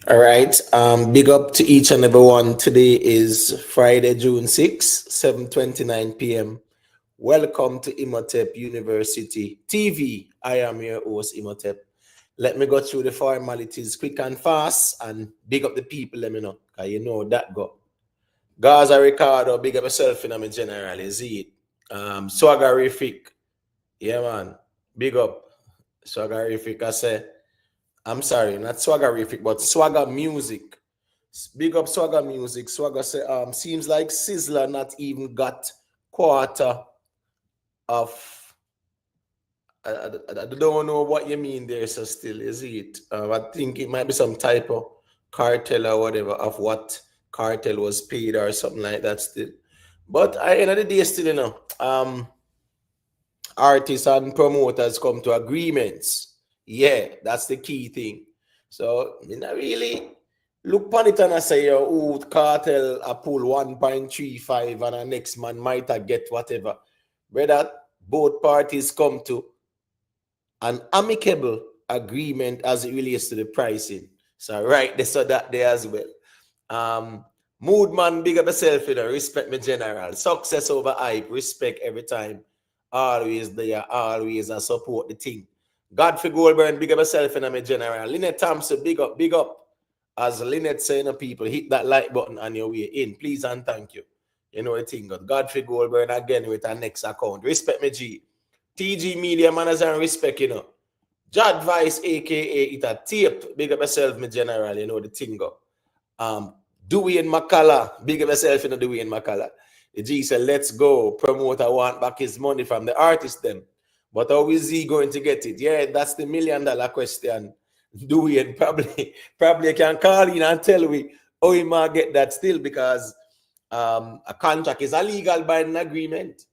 All right. Big up to each and every one. Today is Friday, June 6, 7:29 p.m. Welcome to Imhotep University TV. I am your host, Imhotep. Let me go through the formalities quick and fast and big up the people, let me know. Cause you know that go. Gaza Ricardo, big up yourself in a general, you see it. Swaggerific. Yeah, man. Big up. Swaggerific. I say, I'm sorry, not Swaggerific, but Swagger Music. Big up Swagger Music. Swagger say, seems like Sizzla not even got quarter of. I don't know what you mean there, so still, is it? I think it might be some type of cartel or whatever of what cartel was paid or something like that still. But at the end of the day, still, artists and promoters come to agreements. Yeah, that's the key thing. So, not really look upon it and I say, oh, cartel I pull 1.35 and the next man might get whatever. Whether both parties come to an amicable agreement as it relates to the pricing. So, right, they saw that there as well. Mood man, big up yourself, respect me general. Success over hype, respect every time. Always there, always I support the thing. Godfrey Goldberg, big up yourself in a general. Lynette Thompson, big up, big up. As Lynette saying, people, hit that like button on your way in, please and thank you. You know the thing. Godfrey Goldberg again with our next account. Respect me, G. TG Media Manager and respect, Jad Vice, aka it a tape. Big up yourself, me general, you know the thing. Dwayne McCullough, big up yourself, Dwayne McCullough. The G said, let's go. Promoter want back his money from the artist then. But how is he going to get it? Yeah, that's the $1 million question. Dwayne probably can call in and tell me how he might get that still because a contract is a legal binding agreement.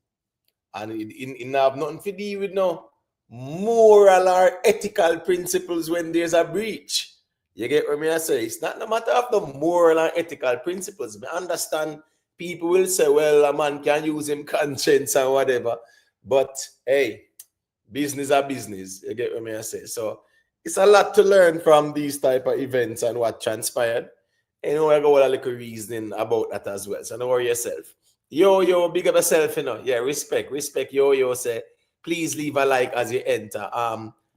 And it have nothing to do with no moral or ethical principles when there's a breach. You get what I say? It's not no matter of the moral and ethical principles. I understand people will say, well, a man can use him conscience and whatever. But hey, business are business. You get what I say? So it's a lot to learn from these type of events and what transpired. And I got a little reasoning about that as well. So don't worry yourself. Yo, big up yourself, Yeah, respect. Yo, say, please leave a like as you enter.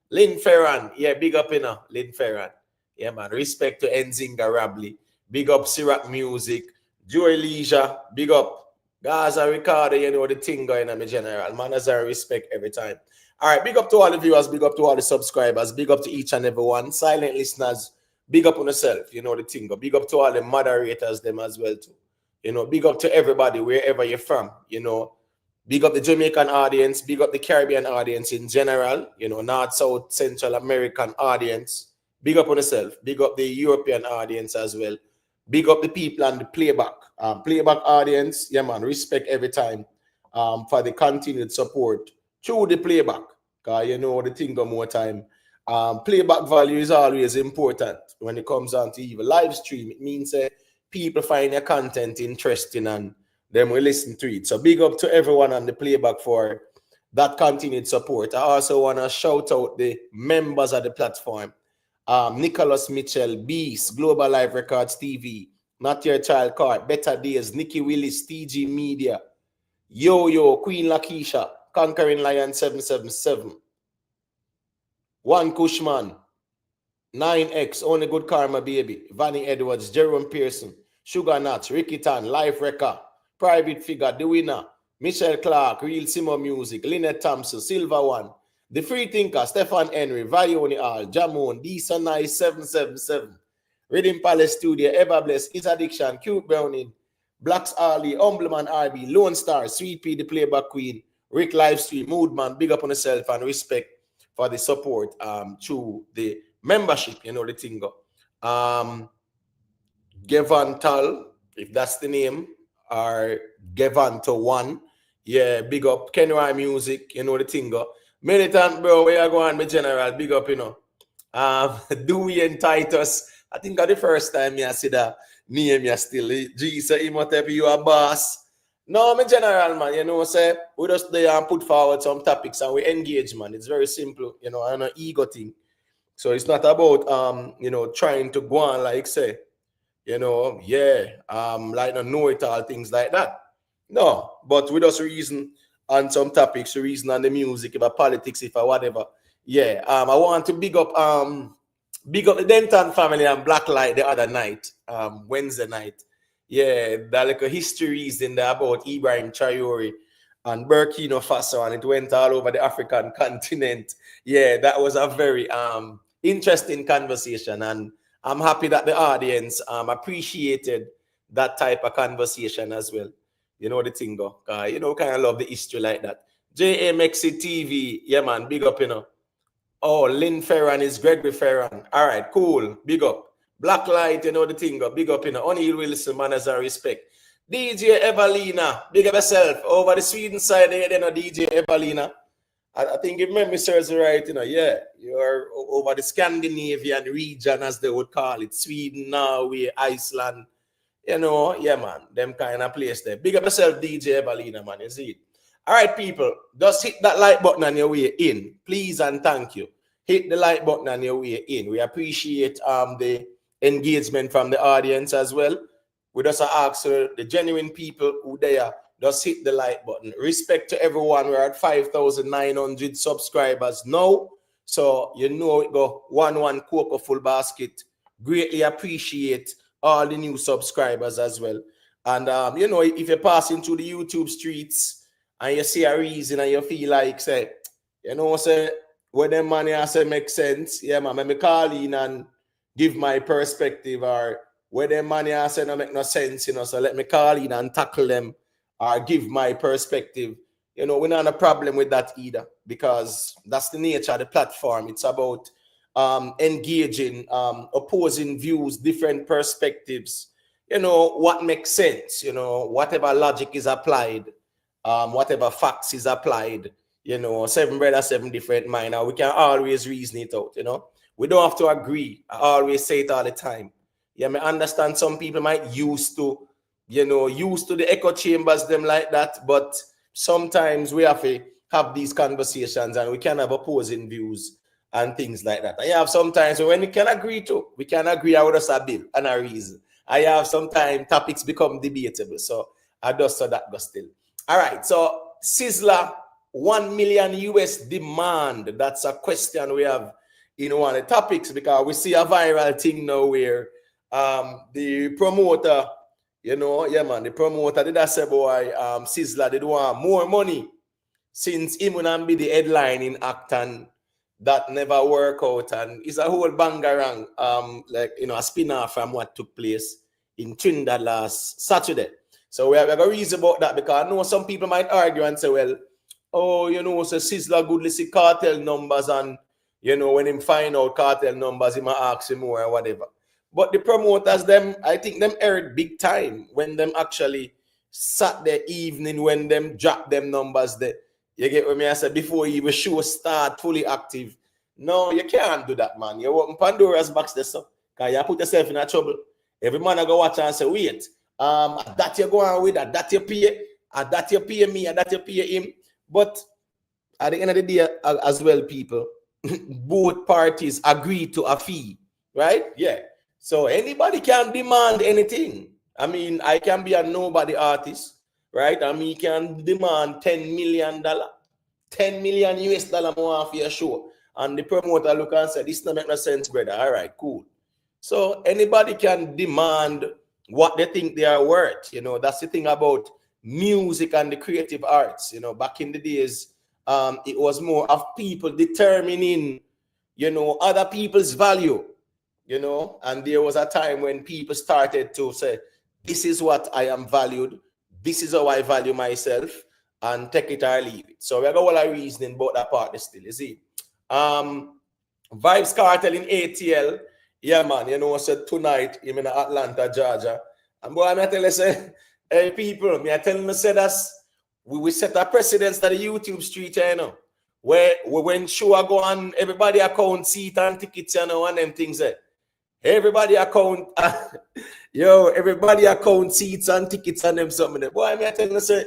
Lynn Ferran, yeah, big up, Lynn Ferran. Yeah, man, respect to Enzinga Rabli. Big up Syrup Music. Joy Leisure, big up. Gaza Ricardo, the thing going on, my general. Manners and respect every time. All right, big up to all the viewers, big up to all the subscribers, big up to each and every one. Silent listeners, big up on yourself, the thing. Big up to all the moderators, them as well, too. Big up to everybody, wherever you're from, Big up the Jamaican audience, big up the Caribbean audience in general, North, South, Central American audience. Big up on yourself. Big up the European audience as well. Big up the people and the playback. Playback audience, yeah, man, respect every time for the continued support through the playback. Because the thing go more time. Playback value is always important when it comes down to even live stream. It means people find your content interesting and then we listen to it. So big up to everyone on the playback for that continued support. I also want to shout out the members of the platform. Nicholas Mitchell, Beast, Global Live Records TV, Not Your Child Card, Better Days, Nikki Willis, TG Media, Yo, Queen Lakeisha, Conquering Lion 777, One Cushman, 9X, Only Good Karma Baby, Vanny Edwards, Jerome Pearson, Sugar Nuts, Ricky Tan, Life Wrecker, Private Figure, The Winner, Michelle Clark, Real Simo Music, Lynette Thompson, Silver One, The Free Thinker, Stefan Henry, Valioni All, Jamon, Disa Nice 777, Rhythm Palace Studio, Everbless, Is Addiction, Cute Browning, Blacks Ali, Humbleman RB, Lone Star, Sweet Pea, The Playback Queen, Rick Livestream, Moodman, big up on yourself and respect for the support through the membership, the thing go. Gevantal, if that's the name, or Gevanto One. Yeah, big up Kenry Music, the thing go. Militant, bro, where you going, my general? Big up, Dewey and Titus. I think the first time I see that name, you still. G say, Imhotep, you a boss. No, my general, man, say, we just there and put forward some topics and we engage, man. It's very simple, and an ego thing. So it's not about trying to go on like say, like no know it all, things like that. No, but we just reason on some topics, reason on the music, about politics, if or whatever. Yeah. I want to big up the Denton family and Blacklight the other night, Wednesday night. Yeah, that like a history is in there about Ibrahim Traore and Burkina Faso, and it went all over the African continent. Yeah, that was a very interesting conversation, and I'm happy that the audience appreciated that type of conversation as well. You know the thing go, kind of love the history like that. JMXC TV, yeah man, big up, Oh, Lynn Ferran is Gregory Ferran. All right, cool. Big up. Blacklight, the thing go. Big up, O'Neal Wilson, manners and respect. DJ Evalina, big up yourself. Over the Sweden side there, DJ Evalina. I think if memory serves right, yeah. You're over the Scandinavian region, as they would call it. Sweden, Norway, Iceland. Yeah, man. Them kind of place there. Big up yourself, DJ Evalina, man. You see it. All right, people, just hit that like button on your way in, please and thank you. Hit the like button on your way in. We appreciate the engagement from the audience as well. We just ask the genuine people who there, just hit the like button. Respect to everyone. We're at 5,900 subscribers now. So it go 1 cocoa full basket. Greatly appreciate all the new subscribers as well. And if you're passing through the YouTube streets, and you see a reason and you feel like, say, when them money I say make sense, yeah, man, let me call in and give my perspective, or when them money I say no make no sense, so let me call in and tackle them or give my perspective. We're not a problem with that either, because that's the nature of the platform. It's about engaging, opposing views, different perspectives, what makes sense, whatever logic is applied. Whatever facts is applied, 7 brothers, 7 different minds. We can always reason it out, We don't have to agree. I always say it all the time. Yeah, I understand some people might used to the echo chambers, them like that, but sometimes we have to have these conversations and we can have opposing views and things like that. I have sometimes when we can agree with us a bill and a reason. I have sometimes topics become debatable, so I just saw that go still. All right, so Sizzla, 1 million US demand. That's a question we have in one of the topics, because we see a viral thing now where the promoter, the promoter did say, boy, Sizzla did want more money since him and be the headline in Acton. That never work out, and it's a whole bangarang, a spin-off from what took place in Trinidad last Saturday. So we have a reason about that, because I know some people might argue and say, well, so Sizzla good listen cartel numbers, and when him find out cartel numbers, he might ask him more or whatever. But the promoters, I think them erred big time when them actually Saturday evening when them drop them numbers there. You get what I said, before even show start fully active. No, you can't do that, man. You open Pandora's box there, so because you put yourself in a trouble. Every man I go watch and say, wait. That you go on with, that you pay, that you pay me, that you pay him. But at the end of the day, as well, people, both parties agree to a fee, right? Yeah. So anybody can demand anything. I mean, I can be a nobody artist, right? I mean, can demand $10 million, $10 million US more for your show. And the promoter look and say, this doesn't make no sense, brother. All right, cool. So anybody can demand what they think they are worth. That's the thing about music and the creative arts. Back in the days, it was more of people determining, other people's value, and there was a time when people started to say, this is what I am valued. This is how I value myself, and take it or leave it. So we got all our reasoning about that part still, you see. Vybz Kartel in ATL. Yeah, man, so tonight, I'm in Atlanta, Georgia. And boy, I'm tell you, say, hey, people, I tell them, say that's, we set a precedence to the YouTube street, where when show go on, everybody account seat and tickets, and them things there. Everybody account, everybody account seats and tickets and them something there. Boy, I tell you, say,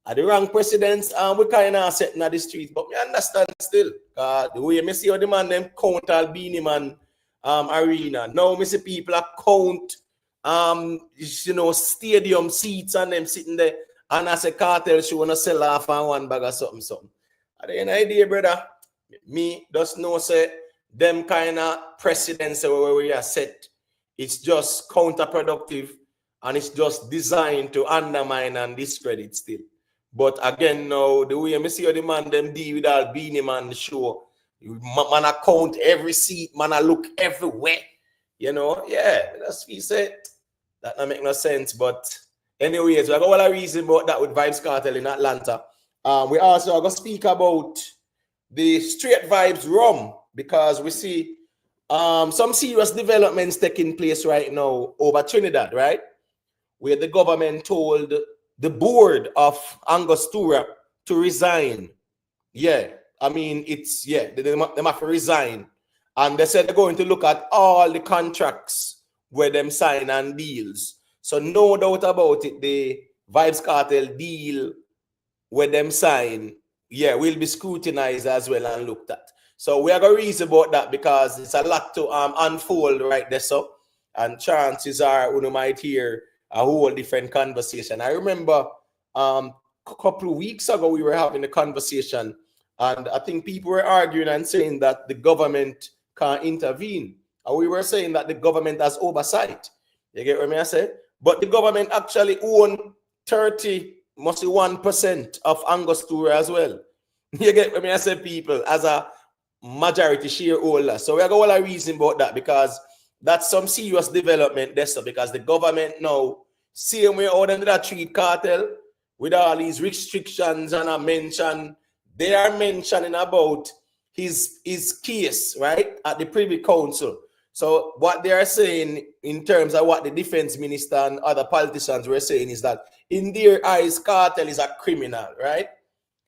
Are the wrong presidents, we kind of setting at the streets, but me understand still. The way me see how the man them count all Beanie Man arena. Now me see people count stadium seats and them sitting there, and as a cartel show wanna sell off on one bag or something. At the end of the day, brother, me just know say them kind of precedents where we are set. It's just counterproductive and it's just designed to undermine and discredit still. But again, now the way I see how the man them deal with all Beanie Man show, man I count every seat, man I look everywhere. That's what he said. That don't make no sense. But anyways, we got all a reason about that with Vybz Kartel in Atlanta. We also are going to speak about the straight vibes rum, because we see some serious developments taking place right now over Trinidad, right? Where the government told the board of Angostura to resign. Yeah, I mean, they have to resign. And they said they're going to look at all the contracts where them sign and deals. So no doubt about it, the Vybz Kartel deal where them sign, will be scrutinized as well and looked at. So we are going to reason about that because it's a lot to unfold right there. So, and chances are we might hear a whole different conversation. I remember a couple of weeks ago we were having a conversation, and I think people were arguing and saying that the government can't intervene. And we were saying that the government has oversight. You get what I say? But the government actually own 1% of Angostura as well. You get what I say, people, as a majority shareholder. So we have all a reason about that, because that's some serious development there. So because the government now, same way how they treat cartel with all these restrictions and a mention, they are mentioning about his case, right, at the Privy Council. So what they are saying in terms of what the defense minister and other politicians were saying is that in their eyes, cartel is a criminal, right?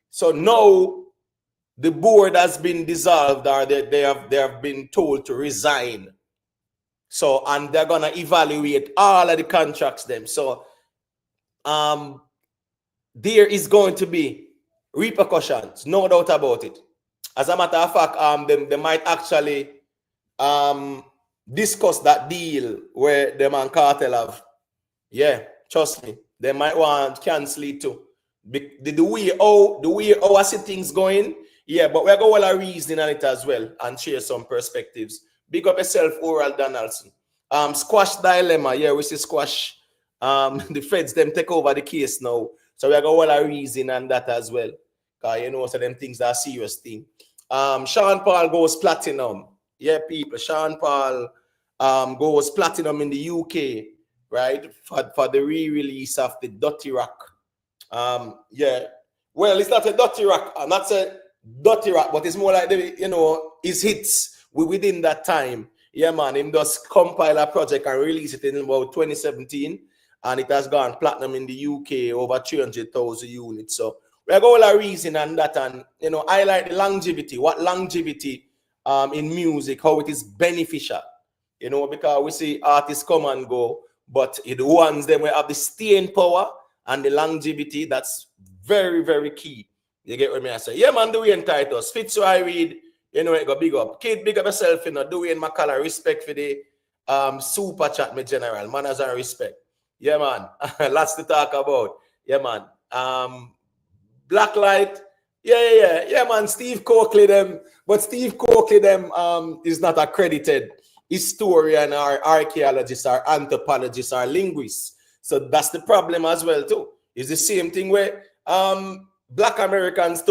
So now the board has been dissolved, or they have been told to resign. So, and they're gonna evaluate all of the contracts them. So there is going to be repercussions, no doubt about it. As a matter of fact, they might actually discuss that deal where them and cartel have. Yeah, trust me, they might want to cancel it too. The way I see things going, but we're going to reason on it as well and share some perspectives. Big up yourself, Oral Donaldson. Squash Dilema, we see squash. The feds them take over the case now, so we're going to reason on that as well. Cause so them things are serious thing. Sean Paul goes platinum. Yeah, people. Sean Paul goes platinum in the UK, right? For the re-release of the Dirty Rock. Well, it's not a Dirty Rock, not a Dirty Rock, but it's more like his hits within that time. Yeah, man, him just compile a project and release it in about 2017, and it has gone platinum in the UK, over 300,000 units. So we have all a reason on that, and I like the longevity. What longevity in music, how it is beneficial. Because we see artists come and go, but the ones that will have the staying power and the longevity, that's very, very key. You get what I say? Yeah, man, Dwayne Titus. Fitzroy Reed, it got big up. Kid, big up yourself, Dwayne McCullough, respect for the super chat, my general. Manners and respect. Yeah, man. Lots to talk about. Yeah, man. Blacklight. Yeah, man. Steve Coakley them. But Steve Coakley them is not accredited historian or archaeologist or anthropologist or linguist. So that's the problem as well too. It's the same thing where Black Americans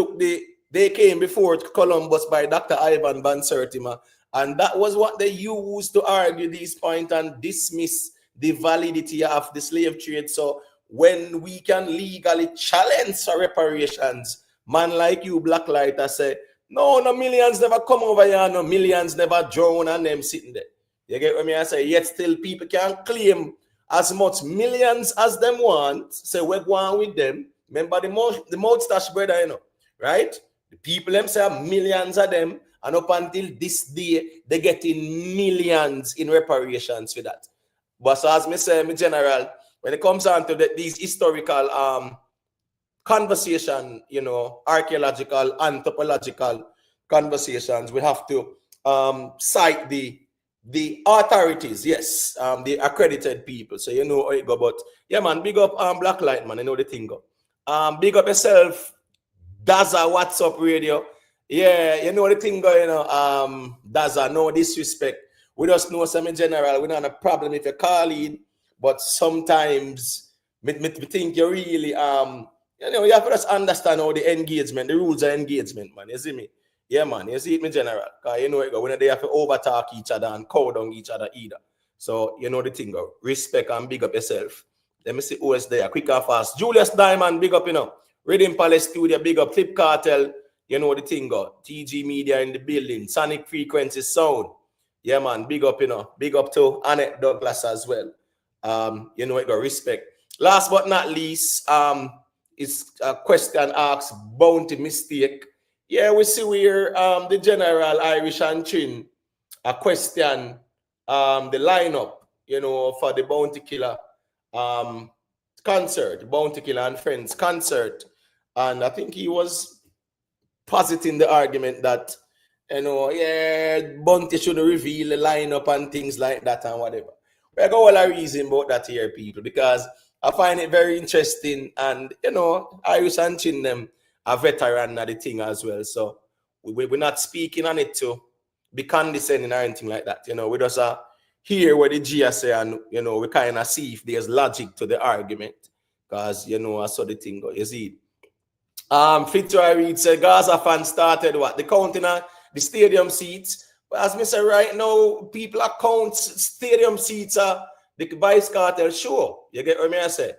they came before Columbus by Dr. Ivan Van Sertima, and that was what they used to argue these points and dismiss the validity of the slave trade. So when we can legally challenge reparations, man like you, Blacklight, I say, no millions never come over here, no millions never drown and them sitting there. You get what I say? Yet still people can claim as much millions as them want. So we're going with them. Remember the moustache brother, right? The people them say millions of them, and up until this day, they getting millions in reparations for that. But so as me say, my general, when it comes on to these historical conversation, you know, archaeological, anthropological conversations, we have to cite the authorities, yes, the accredited people. So you know how it go. But yeah, man, big up Blacklight, man. I know the thing go. Big up yourself, Daza, what's up, radio? Yeah, you know the thing go, you know. Daza, no disrespect. We just know some in general. We don't have a problem if you call in, but sometimes me think you really you know, you have to just understand how the engagement, the rules of engagement, man. You see me? Yeah, man. You see it in general. Because you know it go. When they have to overtalk each other and cow down each other either. So you know the thing go. Respect and big up yourself. Let me see who is there. Quick and fast. Julius Diamond, big up, you know. Rhythm Palace Studio, big up. Flip Cartel, you know the thing go. TG Media in the building. Sonic Frequency Sound. Yeah, man. Big up, you know. Big up to Annette Douglas as well. You know it go. Respect. Last but not least, it's a question asked, bounty mistake. Yeah, we see where the General Irish and Chin a question the lineup, you know, for the Bounty Killer concert, Bounty Killer and Friends concert. And I think he was positing the argument that, you know, yeah, Bounty should reveal the lineup and things like that and whatever. We got all a reason about that here, people, because I find it very interesting. And, you know, Irish and Chin them a veteran of the thing as well. So we're not speaking on it to be condescending or anything like that. You know, we just hear what the G say, and, you know, we kind of see if there's logic to the argument. Because, you know, I saw the thing go. You see it. Fitzroy Reed said Gaza fans started what? The counting of the stadium seats. But as I say right now, people are count stadium seats the Vybz Kartel show. You get what I say?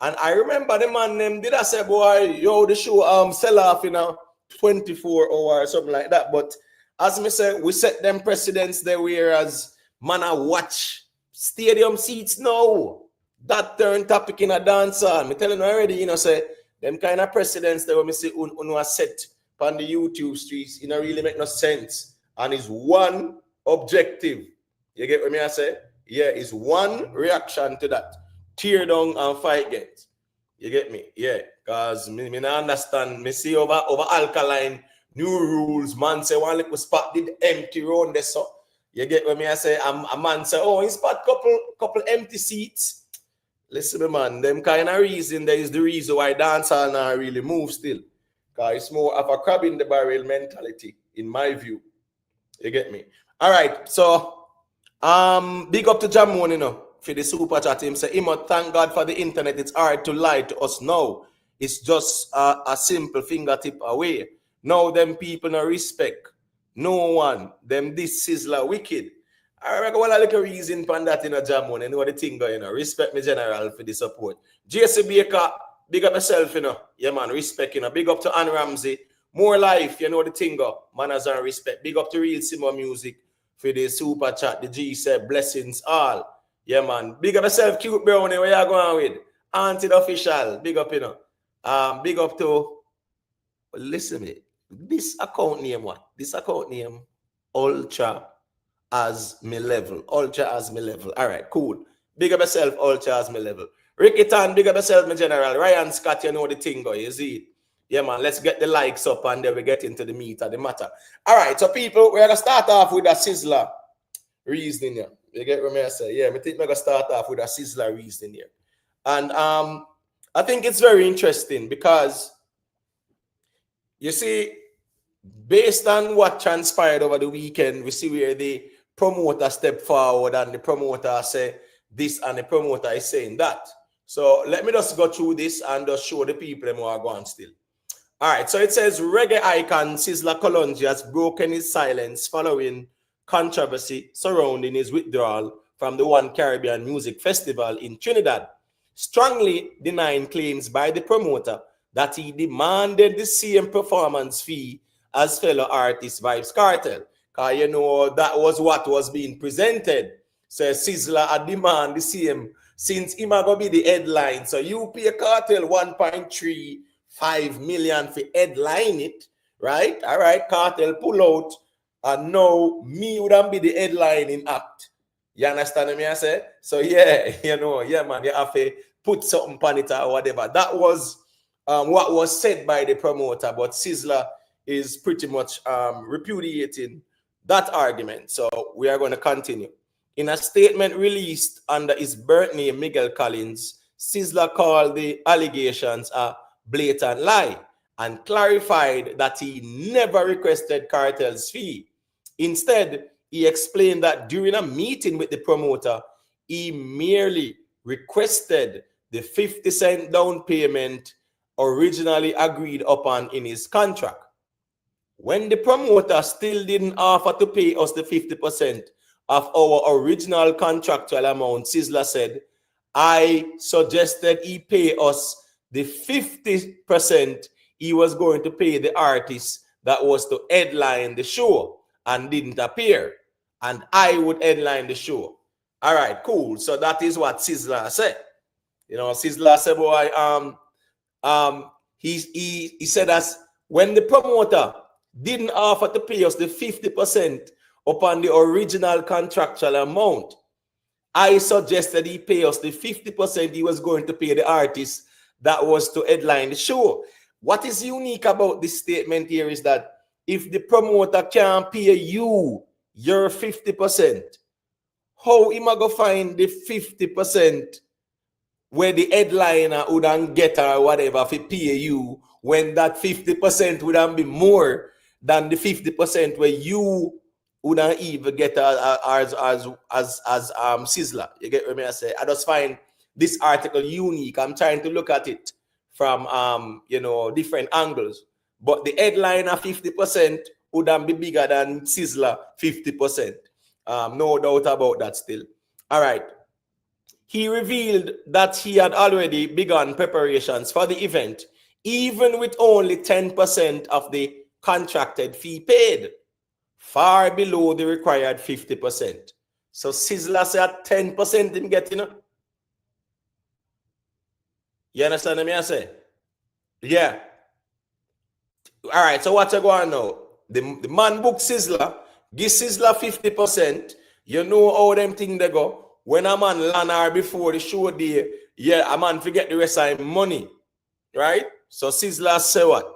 And I remember the man named did I say, boy, yo, the show sell off in a 24 hours or something like that. But as I say, we set them precedents there, whereas man I watch stadium seats now. That turn topic in a dancehall. Me telling you already, you know, say them kind of precedents that when me see un set on the YouTube streets, it don't really make no sense. And it's one objective. You get what I say? Yeah, it's one reaction to that. Tear down and fight against. You get me? Yeah. Because me not understand. Me see over alkaline, new rules. Man say one little spot did empty round there. So you get what I say? A man say, oh, he spot couple empty seats. Listen, me man, them kind of reason there is the reason why dancehall now really move still. Because it's more of a crab in the barrel mentality, in my view. You get me? All right. So big up to Jamon, you know, for the super chat. Him say, thank God for the internet. It's hard to lie to us now. It's just a simple fingertip away. Now them people no respect. No one. Them this Sizzla wicked. I got a little reason for that in a Jamon. You know the thing going, you know. Respect me general for the support. JC Baker, big up yourself, you know. Yeah, man, respect, you know. Big up to Ann Ramsey. More life, you know the thing go. Manners and respect. Big up to Real Simo Music for the super chat. The G said blessings all. Yeah, man. Big up yourself, cute brownie. Where you going with? Auntie the official. Big up, you know. Big up to, listen to me. This account name what? This account name, Ultra as me level. Ultra as me level. All right, cool. Big up yourself, Ultra as me level. Ricky Tan, big up yourself, my general. Ryan Scott, you know the thing go. You see it? Yeah, man, let's get the likes up and then we get into the meat of the matter. All right, so people, we're going to start off with a Sizzla reasoning here. You get what I say? Yeah, I think we're going to start off with a Sizzla reasoning here. And I think it's very interesting because, you see, based on what transpired over the weekend, we see where the promoter stepped forward and the promoter say this and the promoter is saying that. So let me just go through this and just show the people who are going still. All right, so it says reggae icon Sizzla Kalonji has broken his silence following controversy surrounding his withdrawal from the One Caribbean Music Festival in Trinidad, strongly denying claims by the promoter that he demanded the same performance fee as fellow artist Vybz Kartel. Because, you know, that was what was being presented. So Sizzla had demand the same since he might go be the headline. So you pay Kartel 1.35 million for headline it, right? All right, Kartel pull out, and now me wouldn't be the headline in act. You understand me I say? So yeah, you know, yeah man, you have to put something on it or whatever. That was what was said by the promoter, but Sizzla is pretty much repudiating that argument. So we are going to continue. In a statement released under his birth name, Miguel Collins, Sizzla called the allegations a blatant lie and clarified that he never requested Kartel's fee. Instead, he explained that during a meeting with the promoter, he merely requested the 50-cent down payment originally agreed upon in his contract. When the promoter still didn't offer to pay us the 50% of our original contractual amount, Sizzla said, I suggested he pay us the 50% he was going to pay the artist that was to headline the show and didn't appear. And I would headline the show. All right, cool. So that is what Sizzla said. You know, Sizzla said, boy, he said as when the promoter didn't offer to pay us the 50% upon the original contractual amount, I suggested he pay us the 50% he was going to pay the artist that was to headline the show. What is unique about this statement here is that if the promoter can't pay you your 50%, how am I going to find the 50% where the headliner wouldn't get or whatever if he pay you when that 50% wouldn't be more than the 50% where you wouldn't even get as Sizzla? You get what I say? I just find this article unique. I'm trying to look at it from different angles. But the headliner 50% wouldn't be bigger than Sizzla 50%. No doubt about that still. All right. He revealed that he had already begun preparations for the event, even with only 10% of the contracted fee paid, far below the required 50%. So Sizzla said 10% him getting it. You understand what I say? Yeah. All right, so what you going now? The man book Sizzla, give Sizzla 50%. You know how them things they go. When a man land her before the show day, yeah, a man forget the rest of his money. Right? So Sizzla say what?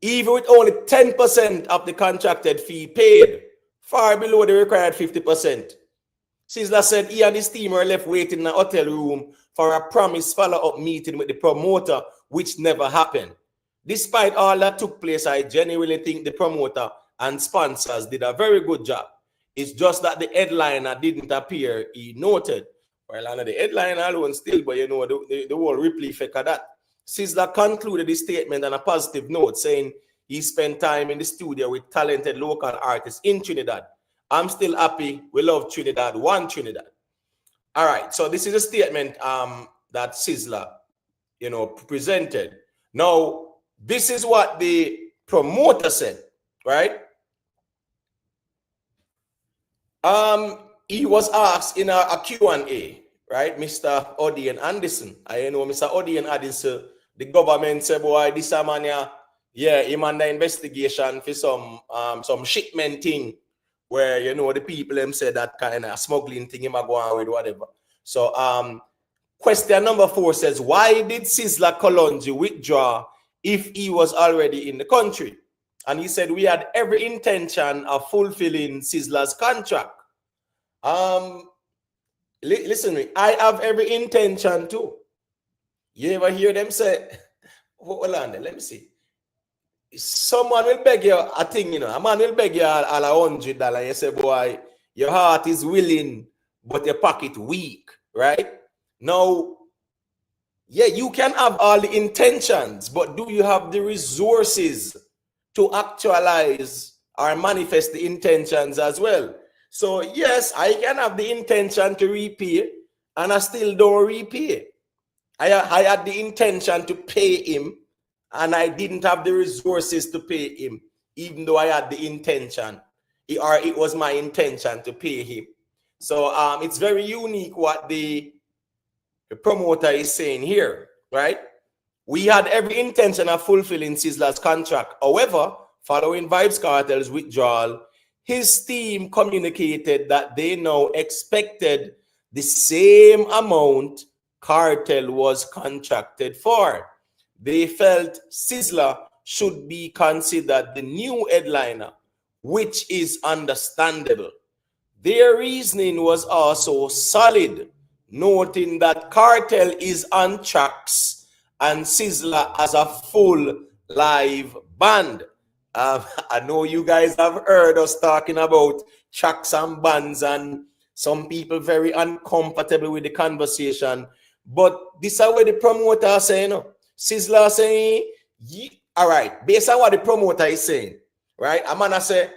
Even with only 10% of the contracted fee paid, far below the required 50%. Sizzla said he and his team were left waiting in a hotel room for a promised follow-up meeting with the promoter, which never happened. Despite all that took place, I genuinely think the promoter and sponsors did a very good job. It's just that the headliner didn't appear, he noted. Well, under the headliner alone still, but the whole replay effect of that. Sizzla concluded his statement on a positive note, saying he spent time in the studio with talented local artists in Trinidad. I'm still happy. We love Trinidad. One Trinidad. All right. So this is a statement that Sizzla, presented. Now, this is what the promoter said, right? He was asked in a Q&A, right? Mr. Odian Anderson. I know Mr. Odian Anderson, the government said, boy, this man, yeah, him under investigation for some shipment thing where, the people them said that kind of smuggling thing him go on with whatever. So, question number 4 says, why did Sizzla Kalonji withdraw if he was already in the country? And he said, we had every intention of fulfilling Sizzla's contract. Listen to me, I have every intention too. You ever hear them say, hold on, let me see. Someone will beg you a thing, a man will beg you all $100. You say, boy, your heart is willing, but your pocket weak, right? Now, yeah, you can have all the intentions, but do you have the resources to actualize or manifest the intentions as well? So, yes, I can have the intention to repay, and I still don't repay. I had the intention to pay him, and I didn't have the resources to pay him, even though I had the intention, or it was my intention to pay him. So it's very unique what the promoter is saying here, right? We had every intention of fulfilling Sizzla's contract. However, following Vybz Kartel's withdrawal, his team communicated that they now expected the same amount Kartel was contracted for. They felt Sizzla should be considered the new headliner, which is understandable. Their reasoning was also solid, noting that Kartel is on tracks and Sizzla as a full live band. I know you guys have heard us talking about tracks and bands, and some people very uncomfortable with the conversation. But this is what the promoter is saying. Sizzla saying, all right, based on what the promoter is saying, right? I'm gonna say,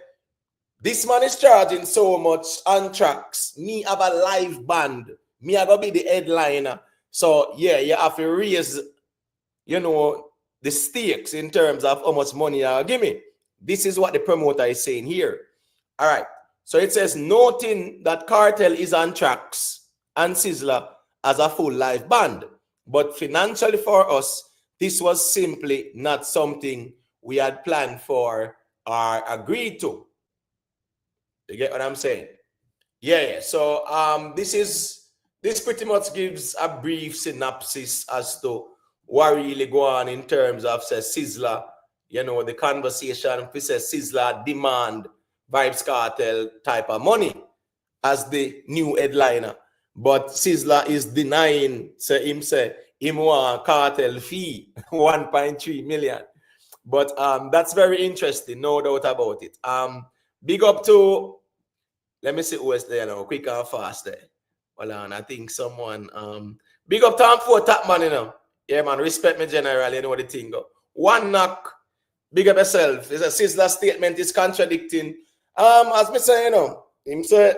this man is charging so much on tracks. Me have a live band. Me I gonna be the headliner. So yeah, you have to raise, the stakes in terms of how much money you give me. This is what the promoter is saying here. All right. So it says, noting that Kartel is on tracks and Sizzla as a full live band. But financially for us, this was simply not something we had planned for or agreed to. You get what I'm saying? Yeah. So this pretty much gives a brief synopsis as to what really go on in terms of Sizzla, the conversation. If we say Sizzla demand Vybz Kartel type of money as the new headliner, but Sizzla is denying. Him want Kartel fee 1.3 million. But that's very interesting, no doubt about it. Big up to, let me see who is there now, quick and fast there. Hold on, I think someone big up time for top man, Yeah, man, respect me general, you know the thing go. One knock, big up yourself. It's a Sizzla statement is contradicting. As me say, him say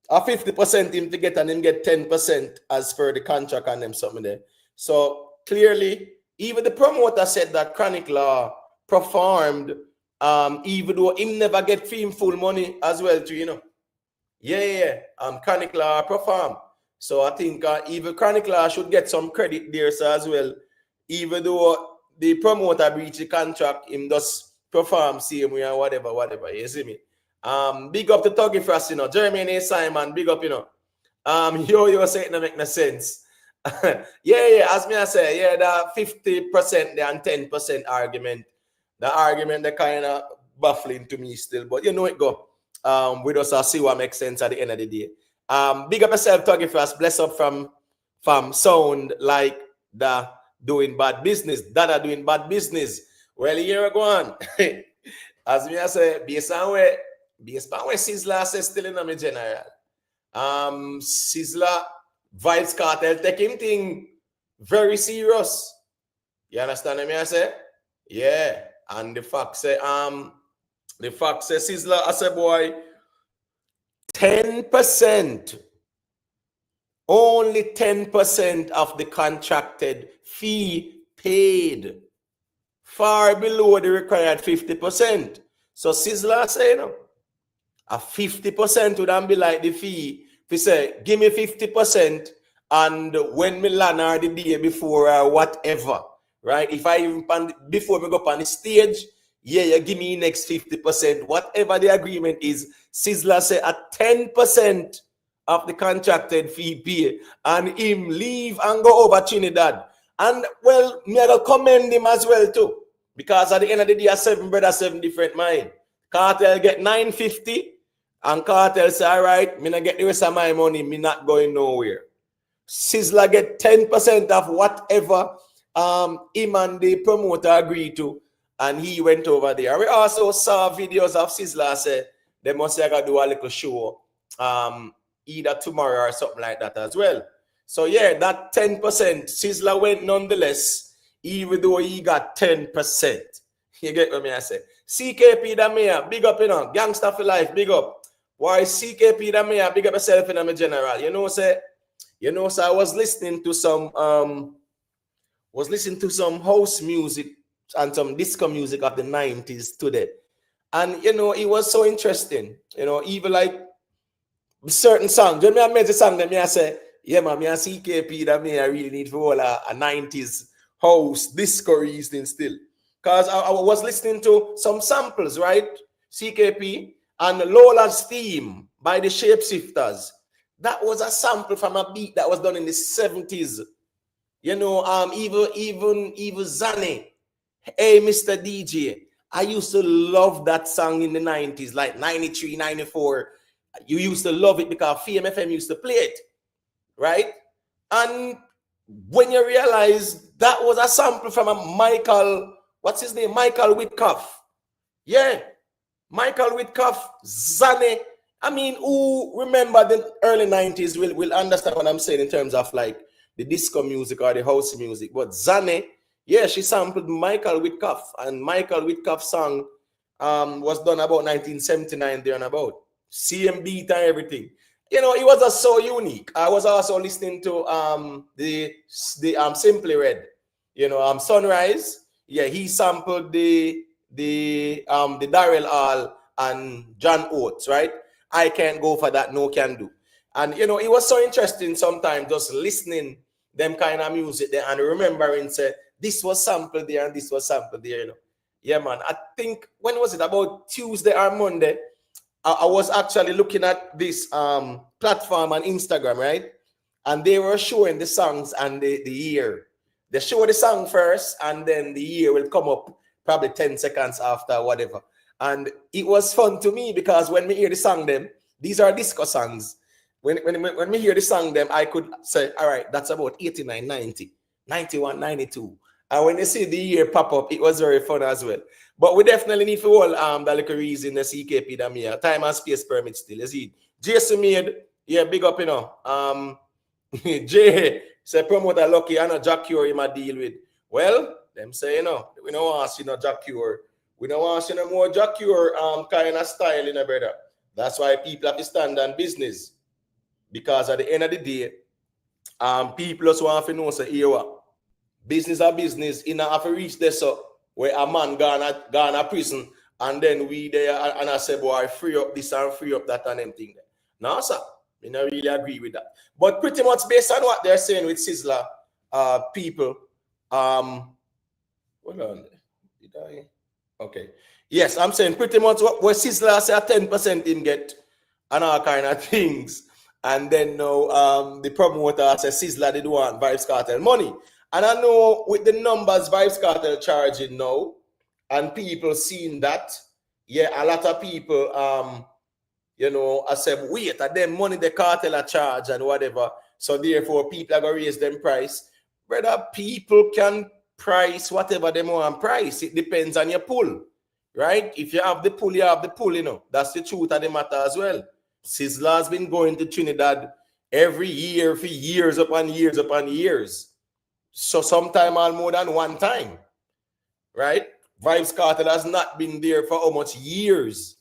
a 50% him to get and him get 10% as per the contract and them something there. So clearly, even the promoter said that Chronic Law performed, even though him never get fee full money as well too, Yeah. Chronic Law perform. So I think even Chronic Law should get some credit there as well. Even though the promoter breach the contract, him just perform same way and whatever. You see me? Big up to Tuggy Frost, Jeremy Simon, big up, you say it don't make no sense. yeah, as me I say, yeah, the 50% and 10% argument. The argument that kind of baffling to me still, but it go. We just see what makes sense at the end of the day. Big up yourself, Tuggy Frost, bless up from sound like the doing bad business. Dada doing bad business. Well, here we go on. As me I say, based on where Sizzla says still in me general. Sizzla Vybz Kartel take him thing very serious. You understand what I say? Yeah. And the fact say Sizzla as a boy 10%, only 10% of the contracted fee paid, far below the required 50%. So Sizzla say, a 50% would then be like the fee. If you say, give me 50%, and when me land or the day before or whatever, right? If I even before me go up on the stage, yeah, you give me next 50%, whatever the agreement is. Sizzla say at 10% of the contracted fee pay, and him leave and go over Trinidad. And well, me I commend him as well too, because at the end of the day, 7 brothers, 7 different mind. Kartel get 950, and Kartel say, all right, me not get the rest of my money, me not going nowhere. Sizzla get 10% of whatever him and the promoter agreed to, and he went over there. We also saw videos of Sizzla say they must have do a little show either tomorrow or something like that as well. So yeah, that 10%, Sizzla went nonetheless, even though he got 10%. You get what I say? CKP the mayor, big up, gangster for life, big up. Why CKP the mayor, big up yourself in my general. So I was listening to some house music and some disco music of the 90s today. And it was so interesting. Even like certain songs. When I made the song, then I say, yeah, man, me and CKP that me I really need for all a 90s house disco reason still. Because I was listening to some samples, right? CKP and Lola's Theme by the Shapeshifters. That was a sample from a beat that was done in the 70s. You know, even Zane, hey, Mr. DJ. I used to love that song in the 90s, like 93, 94. You used to love it because FMFM used to play it, right? And when you realize that was a sample from a Michael, what's his name? Michael Whitcuff. Yeah, Michael Whitcuff, Zane. I mean, who remember the early 90s will understand what I'm saying in terms of like the disco music or the house music. But Zane, yeah, she sampled Michael Whitcuff, and Michael Whitcuff's song was done about 1979 there and about. Same beat and everything. You know, it was just so unique. I was also listening to the Simply Red, you know, Sunrise. Yeah, he sampled the Daryl Hall and John Oates, right? I can't go for that, no can do. And you know, it was so interesting sometimes just listening them kind of music there and remembering say this was sampled there and this was sampled there, you know. Yeah, man. I think when was it? About Tuesday or Monday? I was actually looking at this platform on Instagram, right? And they were showing the songs and the year. They show the song first, and then the year will come up probably 10 seconds after, whatever. And it was fun to me because when we hear the song them, these are disco songs. When we hear the song them, I could say, all right, that's about 89, 90, 91, 92. And when you see the year pop up, it was very fun as well. But we definitely need to hold the little reason the CKP that me time and space permit still. You see, Jason made, yeah, big up, you know. Jay say promoter lucky and a Jack Cure him a deal with. Well, them say, you know, we don't want to see no Jack Cure. We don't want to see no more Jack Cure kind of style, you know, brother. That's why people have to stand on business. Because at the end of the day, people just want to know, say, here what? Business are business. You know, have to reach this so where a man gone to prison and then we there and I say, boy, free up this and free up that and them thing there. No, sir. I don't really agree with that. But pretty much based on what they're saying with Sizzla, people, hold on. Did I? Okay. Yes, I'm saying pretty much what Sizzla say 10% him get and all kind of things. And then now the promoter says Sizzla did want Vybz Kartel money. And I know with the numbers Vybz Kartel charging now, and people seeing that, yeah, a lot of people, you know, I said, wait, at them money the cartel are charge and whatever. So therefore, people are going to raise them price. Brother, people can price whatever they want price. It depends on your pull, right? If you have the pull, you have the pull, you know. That's the truth of the matter as well. Sizzla has been going to Trinidad every year for years upon years upon years. So sometime all more than one time, right? Vybz Kartel has not been there for how much years.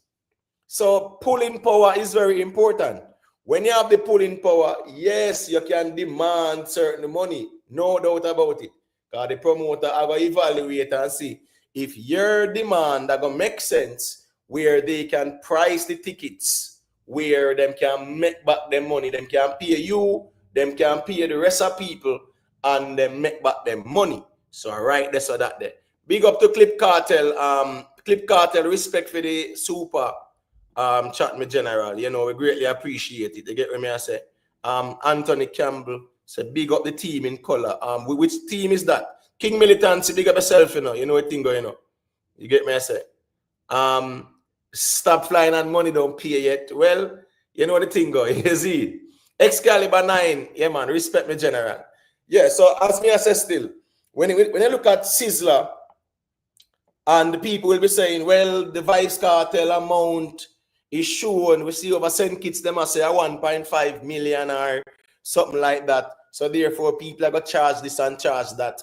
So pulling power is very important. When you have the pulling power, yes, you can demand certain money. No doubt about it. Because the promoter are going to evaluate and see if your demand are going to make sense where they can price the tickets, where them can make back them money, them can pay you, them can pay the rest of people, and then make back them money. So right there, so that there. Big up to Clip Cartel. Clip Cartel, respect for the super chat me general. You know, we greatly appreciate it. You get what me I say? Anthony Campbell said, big up the team in color. Which team is that? King Militancy, big up yourself, you know. You know what thing going on. You get me I say? Stop flying and money don't pay yet. Well, you know the thing going. You see? Excalibur 9, yeah man, respect me general. Yeah, so as me I say still, when you look at Sizzla, and the people will be saying, well, the Vybz Kartel amount is shown. We see over St. Kitts, they must say a 1.5 million or something like that. So therefore, people are going to charge this and charge that.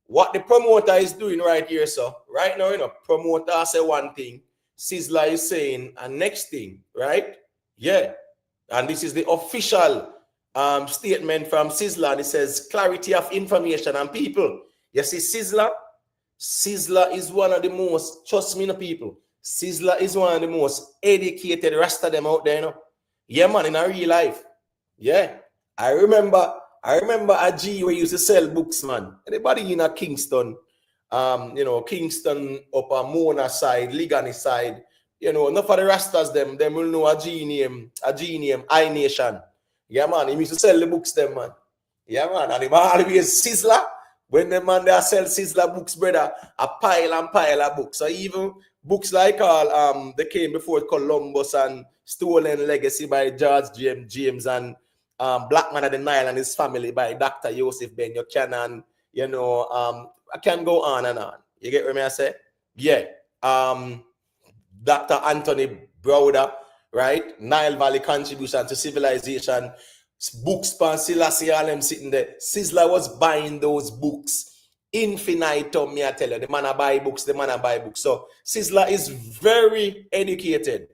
What the promoter is doing right here, so right now, you know, promoter say one thing, Sizzla is saying a next thing, right? Yeah. And this is the official statement from Sizzla, and it says clarity of information and people. You see, Sizzla is one of the most, trust me, people. Sizzla is one of the most educated rest of them out there, you know. Yeah, man, in a real life. Yeah. I remember a G where used to sell books, man. Anybody in a Kingston, you know, Kingston up a Mona side, Ligani side, you know, enough of the Rastas them will know a G name, I Nation. Yeah, man. He used to sell the books, them, man. Yeah, man. And he always Sizzla. When the man there sell Sizzla books, brother, a pile and pile of books. So even books like all they came before Columbus and Stolen Legacy by George James and Black Man of the Nile and his family by Dr. Joseph Ben Buchanan. You know, I can go on and on. You get what I say? Yeah. Dr. Anthony Browder, right? Nile Valley Contribution to Civilization. Books by Selassie Alem sitting there. Sizzla was buying those books. Infinitum, me I tell you. The man buy books, the man buy books. So Sizzla is very educated.